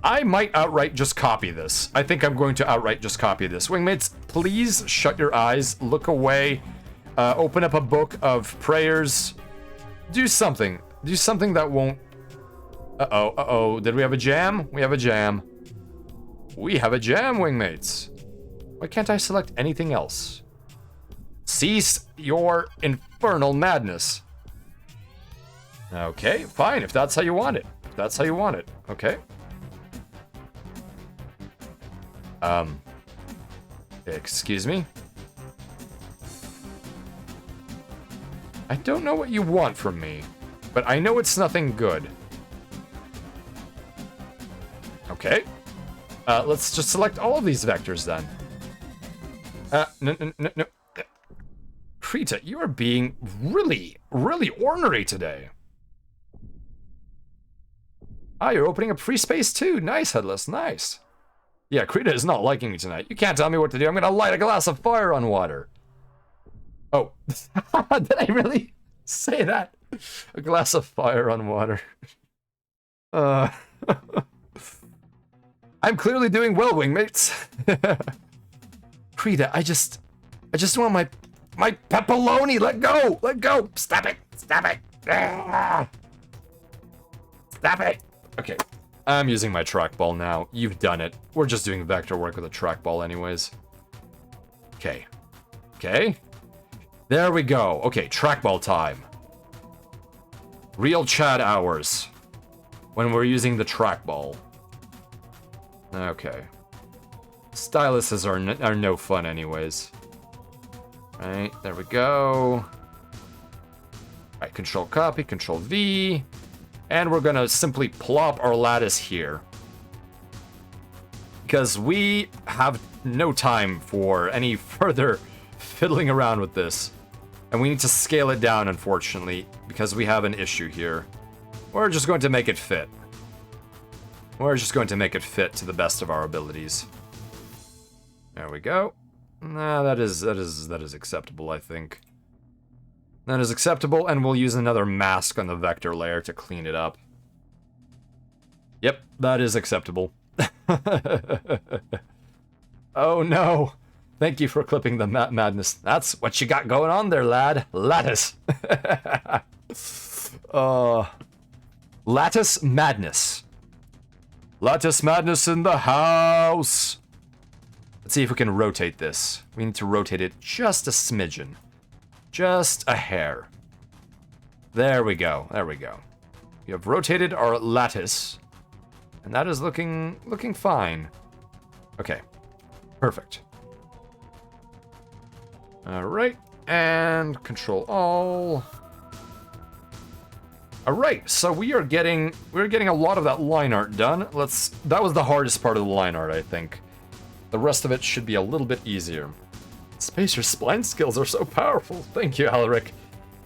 [SPEAKER 2] I might outright just copy this. I think I'm going to outright just copy this. Wingmates, please shut your eyes, look away, open up a book of prayers. Do something. Do something that won't... Uh-oh. Did we have a jam? We have a jam. We have a jam, wingmates. Why can't I select anything else? Cease your infernal madness. Okay, fine, if that's how you want it. If that's how you want it. Okay. Excuse me? I don't know what you want from me, but I know it's nothing good. Okay. Let's just select all of these vectors then. No. Krita, you are being really, really ornery today. Ah, you're opening up free space too. Nice, Headless, nice. Yeah, Krita is not liking me tonight. You can't tell me what to do. I'm gonna light a glass of fire on water. Oh, did I really say that? A glass of fire on water. I'm clearly doing well, wingmates. Krita, I just want my pepperoni. Let go. Stop it. Ah. Stop it. Okay. I'm using my trackball now. You've done it. We're just doing vector work with a trackball anyways. Okay. There we go. Okay, trackball time. Real Chad hours. When we're using the trackball. Okay. Styluses are no fun anyways. Right, there we go. Right, Control Copy, Control V. And we're gonna simply plop our lattice here. Because we have no time for any further fiddling around with this. And we need to scale it down, unfortunately, because we have an issue here. We're just going to make it fit. We're just going to make it fit to the best of our abilities. There we go. Nah, that is acceptable, I think. That is acceptable, and we'll use another mask on the vector layer to clean it up. Yep, that is acceptable. Oh no! Thank you for clipping the madness. That's what you got going on there, lad. Lattice. Lattice madness. Lattice madness in the house. Let's see if we can rotate this. We need to rotate it just a smidgen. Just a hair. There we go. We have rotated our lattice. And that is looking fine. Okay. Perfect. Alright. And Control All. Alright, so we're getting a lot of that line art done. That was the hardest part of the line art, I think. The rest of it should be a little bit easier. Spacer spline skills are so powerful. Thank you, Alaric.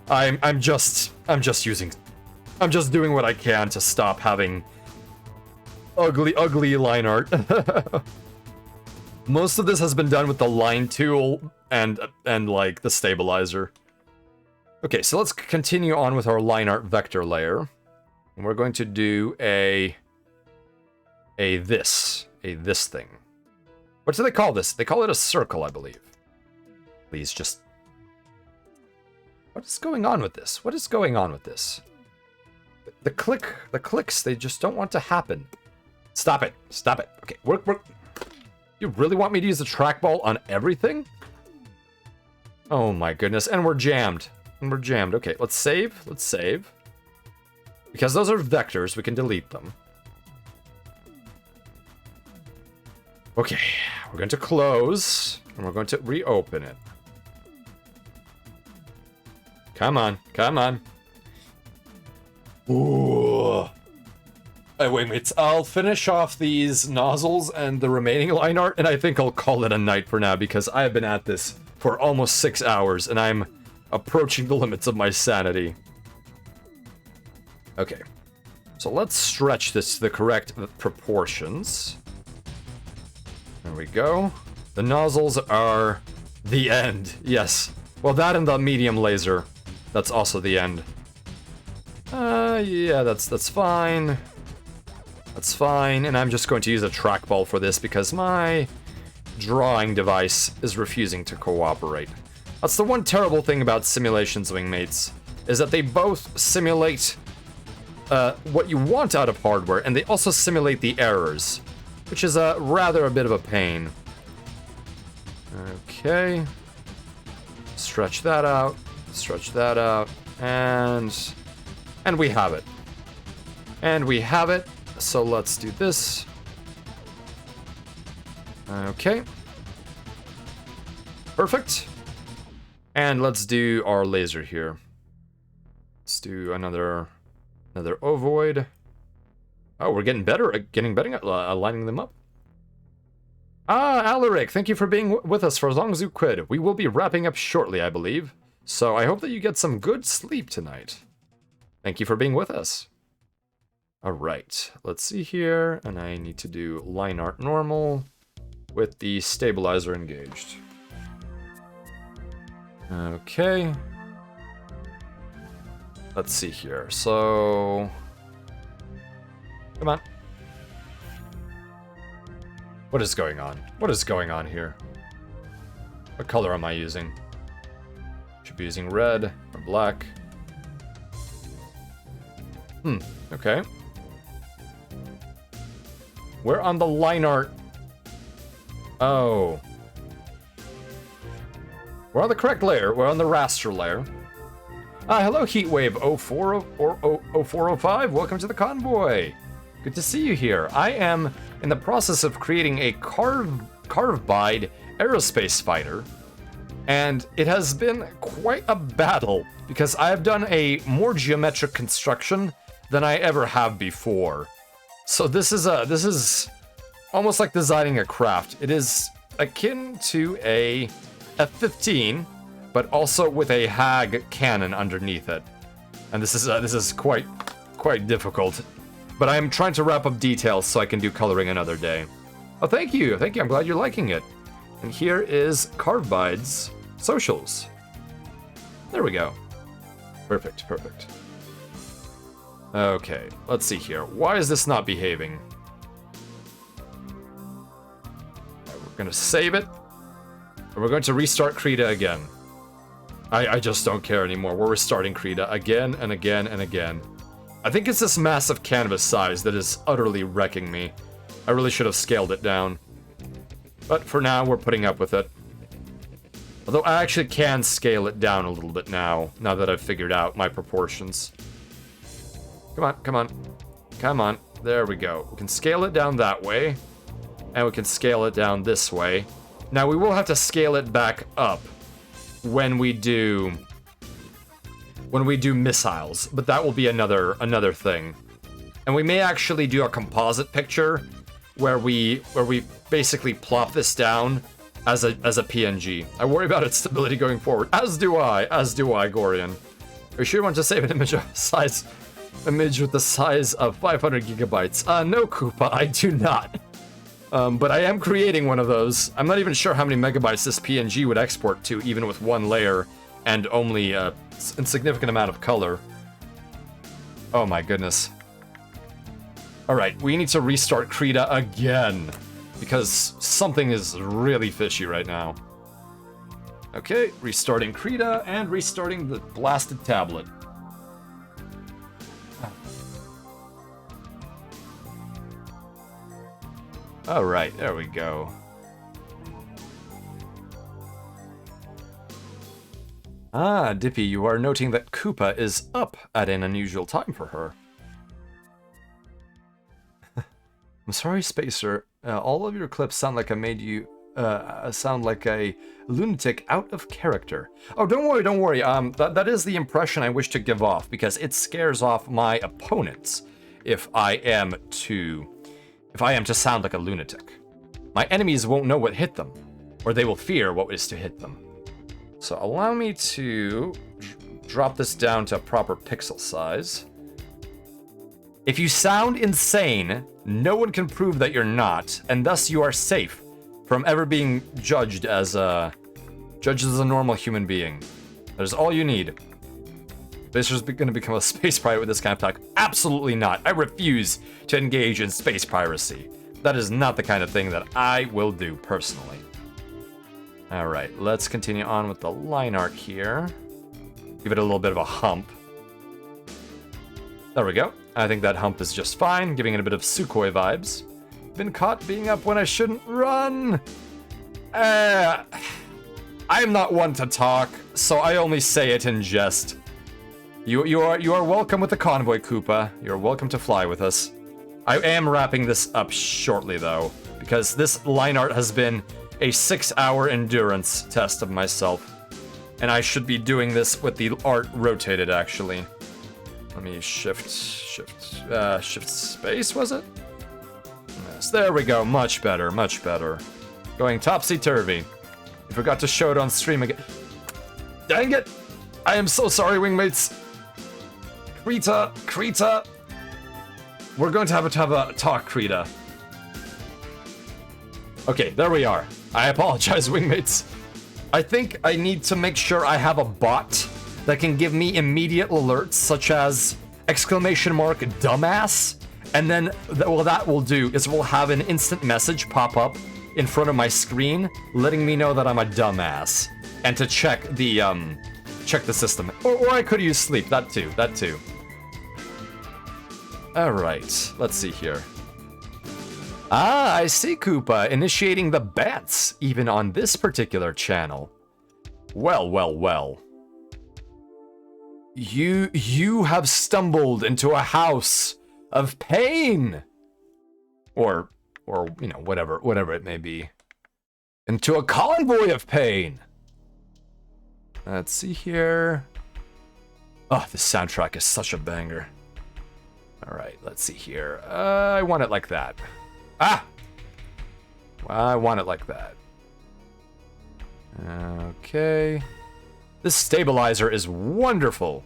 [SPEAKER 2] I'm just doing what I can to stop having ugly line art. Most of this has been done with the line tool and like the stabilizer. Okay, so let's continue on with our line art vector layer. And we're going to do a this thing. What do they call this? They call it a circle, I believe. Please just What is going on with this? What is going on with this? The clicks, they just don't want to happen. Stop it. Stop it. Okay, work. You really want me to use the trackball on everything? Oh my goodness, and we're jammed. Okay, let's save. Because those are vectors, we can delete them. Okay, we're going to close, and we're going to reopen it. Come on. Ooh. Hey, wait, mates. I'll finish off these nozzles and the remaining line art, and I think I'll call it a night for now, because I have been at this for almost 6 hours, and I'm approaching the limits of my sanity. Okay. So let's stretch this to the correct proportions. There we go. The nozzles are the end. Yes. Well, that and the medium laser. That's also the end. Yeah, that's fine. That's fine, and I'm just going to use a trackball for this because my drawing device is refusing to cooperate. That's the one terrible thing about simulations, wingmates, is that they both simulate what you want out of hardware, and they also simulate the errors, which is rather a bit of a pain. Okay. Stretch that out, and we have it. So let's do this. Okay. Perfect. And let's do our laser here. Let's do another ovoid. Oh, we're getting better at lining them up. Alaric, thank you for being with us for as long as you could. We will be wrapping up shortly, I believe. So I hope that you get some good sleep tonight. Thank you for being with us. Alright, let's see here, and I need to do line art normal with the stabilizer engaged. Okay. Let's see here, so... Come on. What is going on? What is going on here? What color am I using? Should be using red or black. Okay. We're on the line art. Oh. We're on the correct layer. We're on the raster layer. Hello, Heatwave 0405. Welcome to the convoy. Good to see you here. I am in the process of creating a Carvebide Aerospace fighter, and it has been quite a battle because I have done a more geometric construction than I ever have before. So this is almost like designing a craft. It is akin to a F-15, but also with a HAG cannon underneath it. And this is quite difficult. But I'm trying to wrap up details so I can do coloring another day. Oh, thank you. I'm glad you're liking it. And here is Carvebide's socials. There we go. Perfect. Okay, let's see here. Why is this not behaving? Right, we're gonna save it. And we're going to restart Krita again. I just don't care anymore. We're restarting Krita again and again and again. I think it's this massive canvas size that is utterly wrecking me. I really should have scaled it down. But for now, we're putting up with it. Although I actually can scale it down a little bit now that I've figured out my proportions. Come on. There we go. We can scale it down that way, and we can scale it down this way. Now, we will have to scale it back up when we do missiles, but that will be another thing. And we may actually do a composite picture where we basically plop this down as a PNG. I worry about its stability going forward, as do I, Gorian. Are you sure you want to save an image with the size of 500 gigabytes? No, Koopa, I do not. But I am creating one of those. I'm not even sure how many megabytes this PNG would export to, even with one layer and only a insignificant amount of color. Oh my goodness. Alright, we need to restart Krita again, because something is really fishy right now. Okay, restarting Krita and restarting the blasted tablet. Alright, there we go. Ah, Dippy, you are noting that Koopa is up at an unusual time for her. I'm sorry, Spacer. All of your clips sound like I made you sound like a lunatic out of character. Oh, don't worry. That is the impression I wish to give off, because it scares off my opponents if I am to sound like a lunatic. My enemies won't know what hit them, or they will fear what is to hit them. So allow me to drop this down to a proper pixel size. If you sound insane, no one can prove that you're not, and thus you are safe from ever being judged as a normal human being. That is all you need. Spacer's gonna become a space pirate with this kind of talk. Absolutely not. I refuse to engage in space piracy. That is not the kind of thing that I will do personally. Alright, let's continue on with the line art here. Give it a little bit of a hump. There we go. I think that hump is just fine, giving it a bit of Sukhoi vibes. Been caught being up when I shouldn't run. I am not one to talk, so I only say it in jest. You are welcome with the convoy, Koopa. You're welcome to fly with us. I am wrapping this up shortly, though, because this line art has been a 6-hour endurance test of myself, and I should be doing this with the art rotated, actually. Let me shift space, was it? Yes, there we go. Much better. Going topsy-turvy. I forgot to show it on stream again. Dang it! I am so sorry, wingmates. Krita. We're going to have a talk, Krita. Okay, there we are. I apologize, wingmates. I think I need to make sure I have a bot that can give me immediate alerts, such as !dumbass, and then what that will do is we'll have an instant message pop up in front of my screen, letting me know that I'm a dumbass, and to check the system. Or I could use sleep. That too. All right, let's see here. Ah, I see, Koopa, initiating the bets, even on this particular channel. Well. You have stumbled into a house of pain. Or you know, whatever it may be. Into a convoy of pain. Let's see here. Oh, the soundtrack is such a banger. All right, let's see here. I want it like that. Ah! I want it like that. Okay. This stabilizer is wonderful.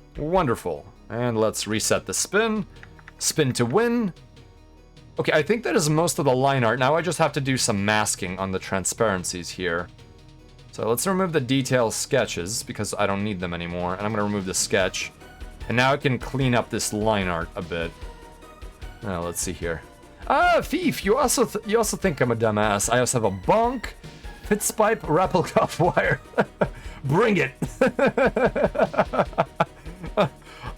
[SPEAKER 2] And let's reset the spin. Spin to win. Okay, I think that is most of the line art. Now I just have to do some masking on the transparencies here. So let's remove the detail sketches, because I don't need them anymore. And I'm gonna remove the sketch. And now I can clean up this line art a bit. Now, let's see here. Ah, Thief, you also think I'm a dumbass. I also have a bonk, Fitzpipe, Rappelkopf wire. Bring it.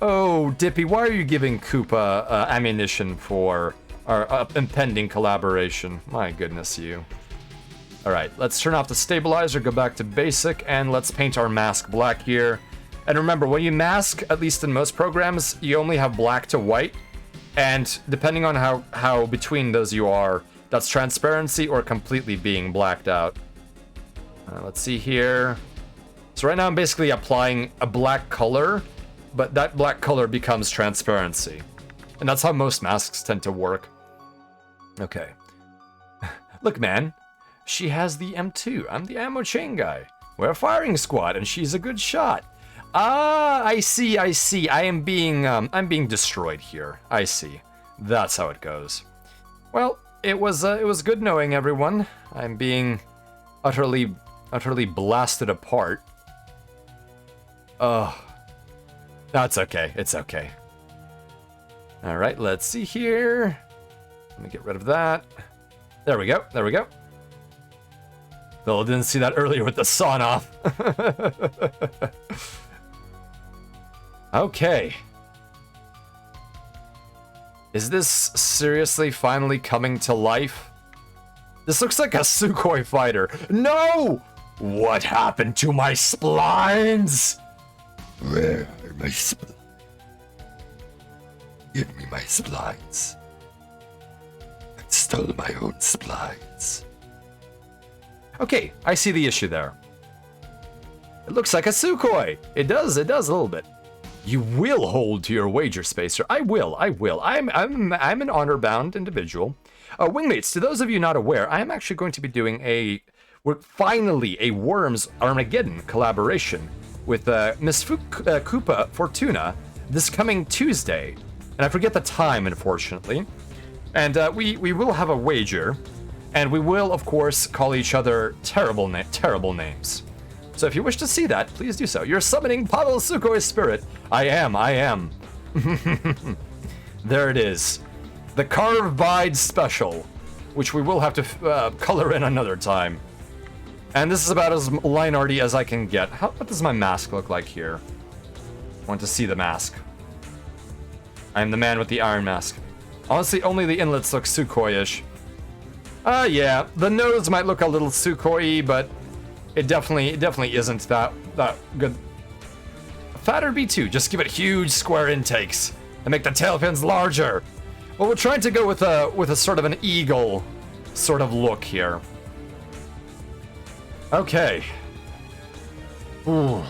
[SPEAKER 2] Oh, Dippy, why are you giving Koopa ammunition for our impending collaboration? My goodness, you. All right, let's turn off the stabilizer, go back to basic, and let's paint our mask black here. And remember, when you mask, at least in most programs, you only have black to white. And depending on how between those you are, that's transparency or completely being blacked out. Let's see here. So right now I'm basically applying a black color, but that black color becomes transparency. And that's how most masks tend to work. Okay. Look, man. She has the M2. I'm the ammo chain guy. We're a firing squad, and she's a good shot. Ah, I see. I'm being destroyed here. I see. That's how it goes. Well, it was good knowing everyone. I'm being utterly blasted apart. Oh, that's okay. It's okay. All right, let's see here. Let me get rid of that. There we go. Though I didn't see that earlier with the sawn off. Okay. Is this seriously finally coming to life? This looks like a Sukhoi fighter. No! What happened to my splines?
[SPEAKER 3] Where are my splines? Give me my splines. I stole my own splines.
[SPEAKER 2] Okay, I see the issue there. It looks like a Sukhoi. It does a little bit. You will hold to your wager, Spacer. I will. I'm an honor-bound individual. Wingmates, to those of you not aware, I am actually going to be doing finally a Worms Armageddon collaboration with Miss Koopa Fortuna this coming Tuesday. And I forget the time, unfortunately. And we will have a wager, and we will, of course, call each other terrible names. So if you wish to see that, please do so. You're summoning Pavel Sukhoi's spirit. I am. There it is. The Carvebide special, which we will have to color in another time. And this is about as line-arty as I can get. What does my mask look like here? I want to see the mask. I am the man with the iron mask. Honestly, only the inlets look Sukhoi-ish. Yeah, the nose might look a little Sukhoi-y, but it definitely isn't that good. Fatter B2, just give it huge square intakes and make the tailpins larger. Well, we're trying to go with a sort of an eagle sort of look here. Okay. Ooh.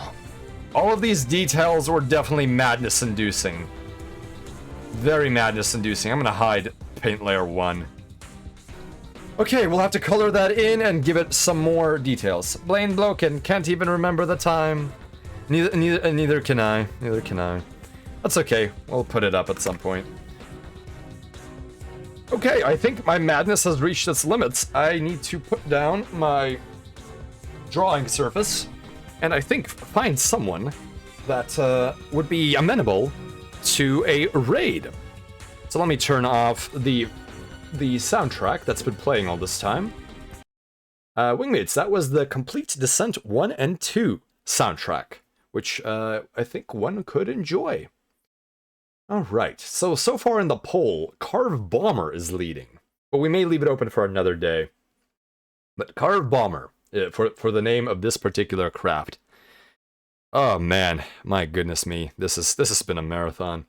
[SPEAKER 2] All of these details were definitely madness-inducing. Very madness-inducing. I'm gonna hide paint layer 1. Okay, we'll have to color that in and give it some more details. Blaine Bloken can't even remember the time. Neither can I. Neither can I. That's okay. We'll put it up at some point. Okay, I think my madness has reached its limits. I need to put down my drawing surface, and I think find someone that would be amenable to a raid. So let me turn off the soundtrack that's been playing all this time. Wingmates, that was the Complete Descent 1 and 2 soundtrack, which I think one could enjoy. Alright, so far in the poll, Carve Bomber is leading, but we may leave it open for another day. But Carve Bomber, for the name of this particular craft. Oh man, my goodness me, this has been a marathon.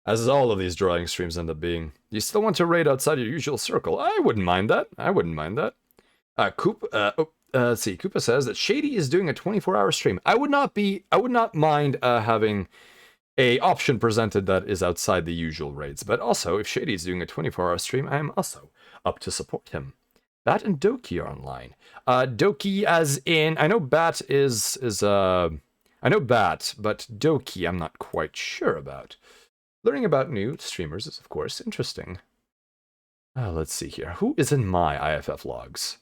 [SPEAKER 2] As all of these drawing streams end up being. You still want to raid outside your usual circle? I wouldn't mind that. Let's see. Koopa says that Shady is doing a 24-hour stream. I would not mind having a option presented that is outside the usual raids. But also, if Shady is doing a 24-hour stream, I am also up to support him. Bat and Doki are online. Doki as in, I know Bat I know Bat, but Doki I'm not quite sure about. Learning about new streamers is, of course, interesting. Let's see here. Who is in my IFF logs?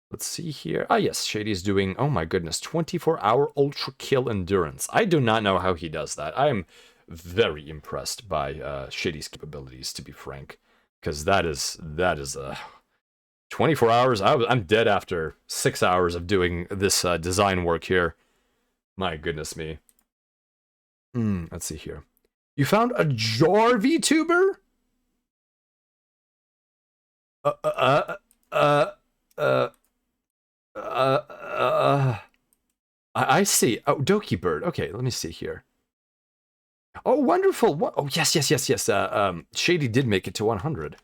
[SPEAKER 2] Let's see here. Yes, Shady's doing, oh my goodness, 24-hour ultra kill endurance. I do not know how he does that. I am very impressed by Shady's capabilities, to be frank. Because that is 24 hours? I'm dead after 6 hours of doing this design work here. My goodness me. Let's see here. You found a jar VTuber? I see. Oh, Doki Bird. Okay, let me see here. Oh, wonderful. What? Oh, yes. Shady did make it to 100.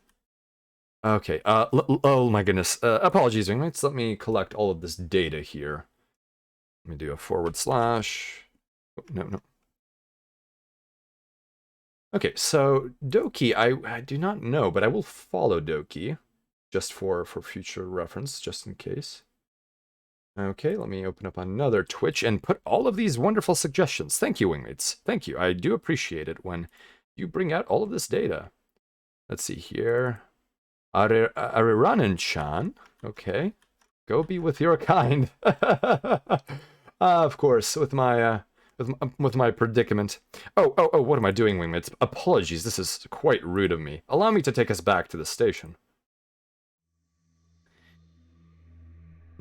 [SPEAKER 2] Okay. Oh my goodness. Apologies, Wingmates. Let me collect all of this data here. Let me do a /. Oh, no. Okay, so Doki, I do not know, but I will follow Doki, just for future reference, just in case. Okay, let me open up another Twitch and put all of these wonderful suggestions. Thank you, Wingmates. Thank you. I do appreciate it when you bring out all of this data. Let's see here. Ariranen-chan. Okay. Go be with your kind. Of course, with my predicament. Oh, what am I doing, Wingmates? Apologies, this is quite rude of me. Allow me to take us back to the station.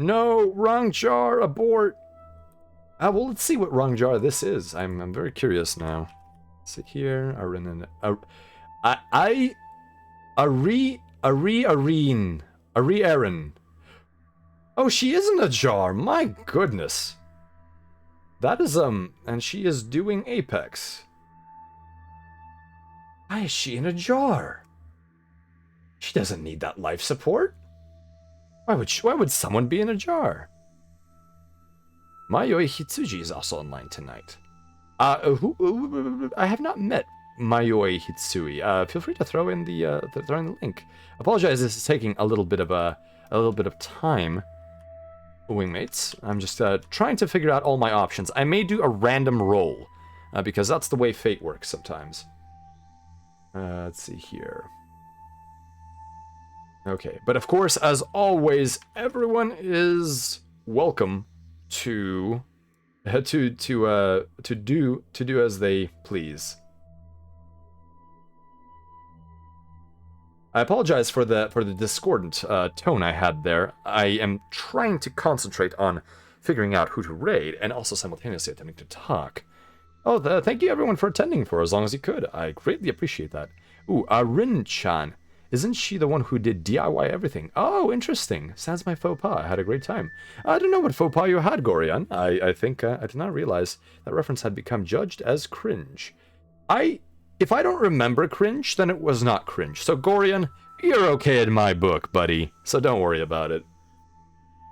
[SPEAKER 1] No, wrong jar, abort. Well, let's see what wrong jar this is. I'm very curious now. Sit here, Arinen. Ari Erin. Oh, she isn't a jar. My goodness. That is and she is doing Apex. Why is she in a jar? She doesn't need that life support. Why would someone be in a jar? Mayoi Hitsuji is also online tonight. I have not met Mayoi Hitsui. Feel free to throw in the link. Apologize, this is taking a little bit of time, wingmates. I'm just trying to figure out all my options. I may do a random roll because that's the way fate works sometimes. Let's see here. Okay, but of course, as always, everyone is welcome to do as they please. I apologize for the discordant tone I had there. I am trying to concentrate on figuring out who to raid and also simultaneously attempting to talk. Oh, thank you everyone for attending for as long as you could. I greatly appreciate that. Ooh, Rin-chan. Isn't she the one who did DIY everything? Oh, interesting. Sans my faux pas. I had a great time. I don't know what faux pas you had, Gorian. I think I did not realize that reference had become judged as cringe. If I don't remember cringe, then it was not cringe. So Gorian, you're okay in my book, buddy. So don't worry about it.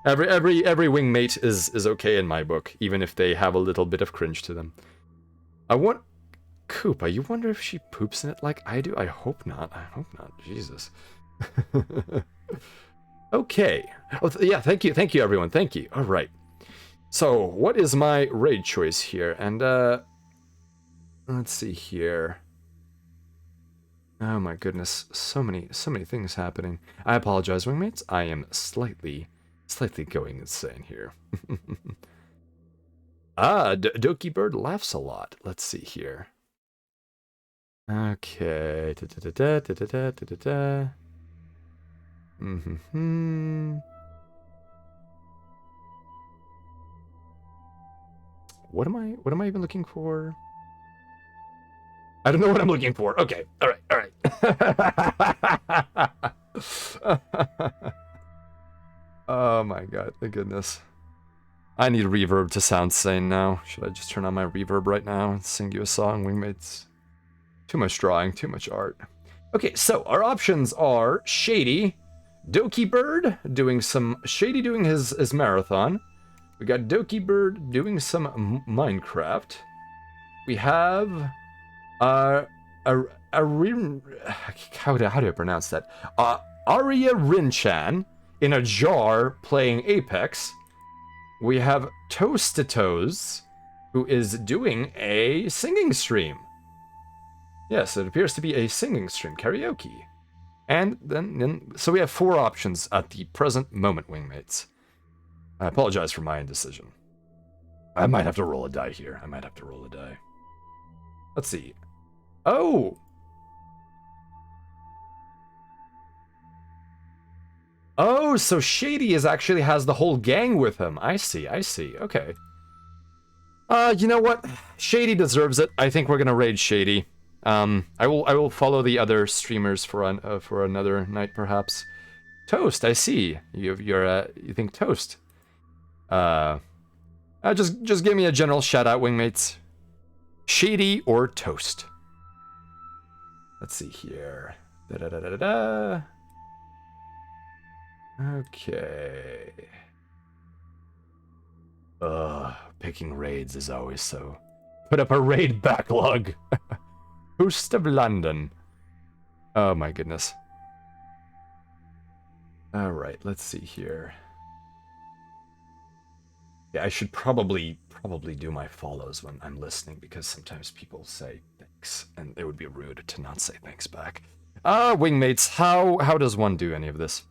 [SPEAKER 1] Every wingmate is okay in my book, even if they have a little bit of cringe to them. Koopa, you wonder if she poops in it like I do? I hope not. I hope not. Jesus. Okay. Oh, yeah, thank you everyone. Thank you. All right. So, what is my raid choice here? And, let's see here. Oh my goodness. So many things happening. I apologize, wingmates. I am slightly going insane here. Doki Bird laughs a lot. Let's see here. Okay. What am I even looking for? I don't know what I'm looking for. Okay. All right. Oh my god, thank goodness. I need reverb to sound sane now. Should I just turn on my reverb right now and sing you a song, wingmates? Too much drawing, too much art. Okay, so our options are Shady, Doki Bird doing his marathon. We got Doki Bird doing some Minecraft. We have how do I pronounce that? Arya Rin-chan in a jar playing Apex. We have Toast-to-Toes, who is doing a singing stream. Yes, it appears to be a singing stream, karaoke. And then so we have 4 options at the present moment, wingmates. I apologize for my indecision. I might have to roll a die here. Let's see. Oh! Oh, so Shady actually has the whole gang with him. I see. Okay. You know what? Shady deserves it. I think we're gonna raid Shady. I will follow the other streamers for another night, perhaps. Toast, I see. You think Toast. Just give me a general shout out, wingmates. Shady or Toast. Let's see here. Okay. Picking raids is always so. Put up a raid backlog. Host of London. Oh my goodness. Alright, let's see here. Yeah, I should probably do my follows when I'm listening, because sometimes people say thanks, and it would be rude to not say thanks back. Wingmates, how does one do any of this?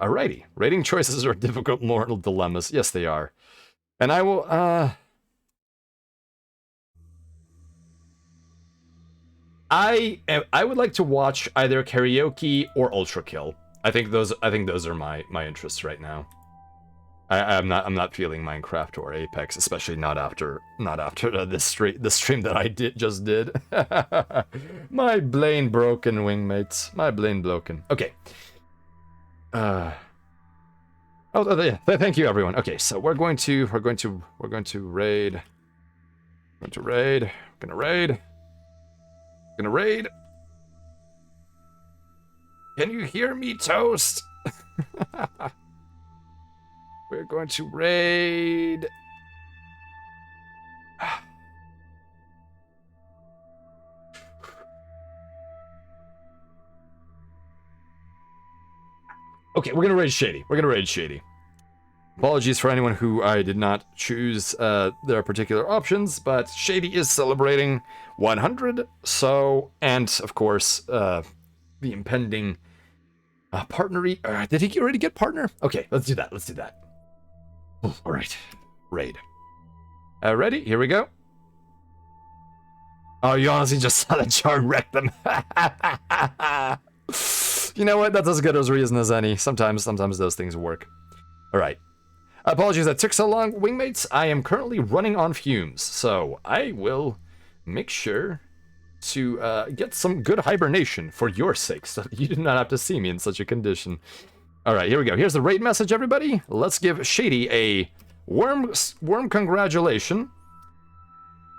[SPEAKER 1] Alrighty, rating choices are difficult moral dilemmas. Yes, they are. And I will, I would like to watch either karaoke or ultra kill. I think those are my interests right now.
[SPEAKER 2] I'm not feeling Minecraft or Apex, especially not after this stream that I just did. My blane broken, wingmates. My blane broken. Okay. Oh, yeah. Thank you, everyone. Okay, so we're going to raid. Gonna raid. Can you hear me, Toast? We're going to raid. Okay, we're gonna raid Shady. Apologies for anyone who I did not choose their particular options, but Shady is celebrating 100, so, and of course, the impending partnery. Did he already get partner? Okay, let's do that. All right, raid. Ready? Here we go. Oh, you honestly just saw the charm wreck them. You know what? That's as good a reason as any. Sometimes those things work. All right. Apologies that took so long, wingmates. I am currently running on fumes, so I will make sure to get some good hibernation for your sake, so that you do not have to see me in such a condition. All right, here we go. Here's the raid message, everybody. Let's give Shady a warm congratulation.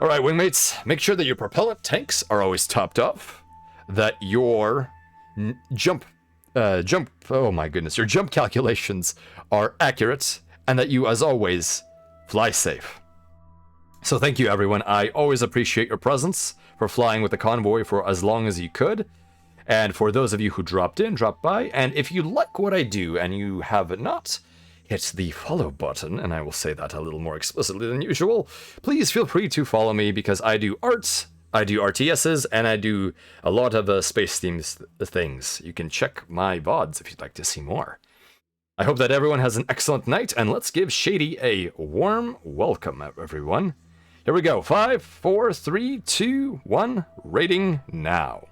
[SPEAKER 2] All right, wingmates, make sure that your propellant tanks are always topped off, that your oh my goodness, your jump calculations are accurate, and that you, as always, fly safe. So thank you, everyone. I always appreciate your presence, for flying with the convoy for as long as you could. And for those of you who dropped by, and if you like what I do and you have not hit the follow button, and I will say that a little more explicitly than usual, please feel free to follow me, because I do arts, I do RTSs, and I do a lot of space themes things. You can check my VODs if you'd like to see more. I hope that everyone has an excellent night, and let's give Shady a warm welcome, everyone. Here we go. 5, 4, 3, 2, 1, rating now.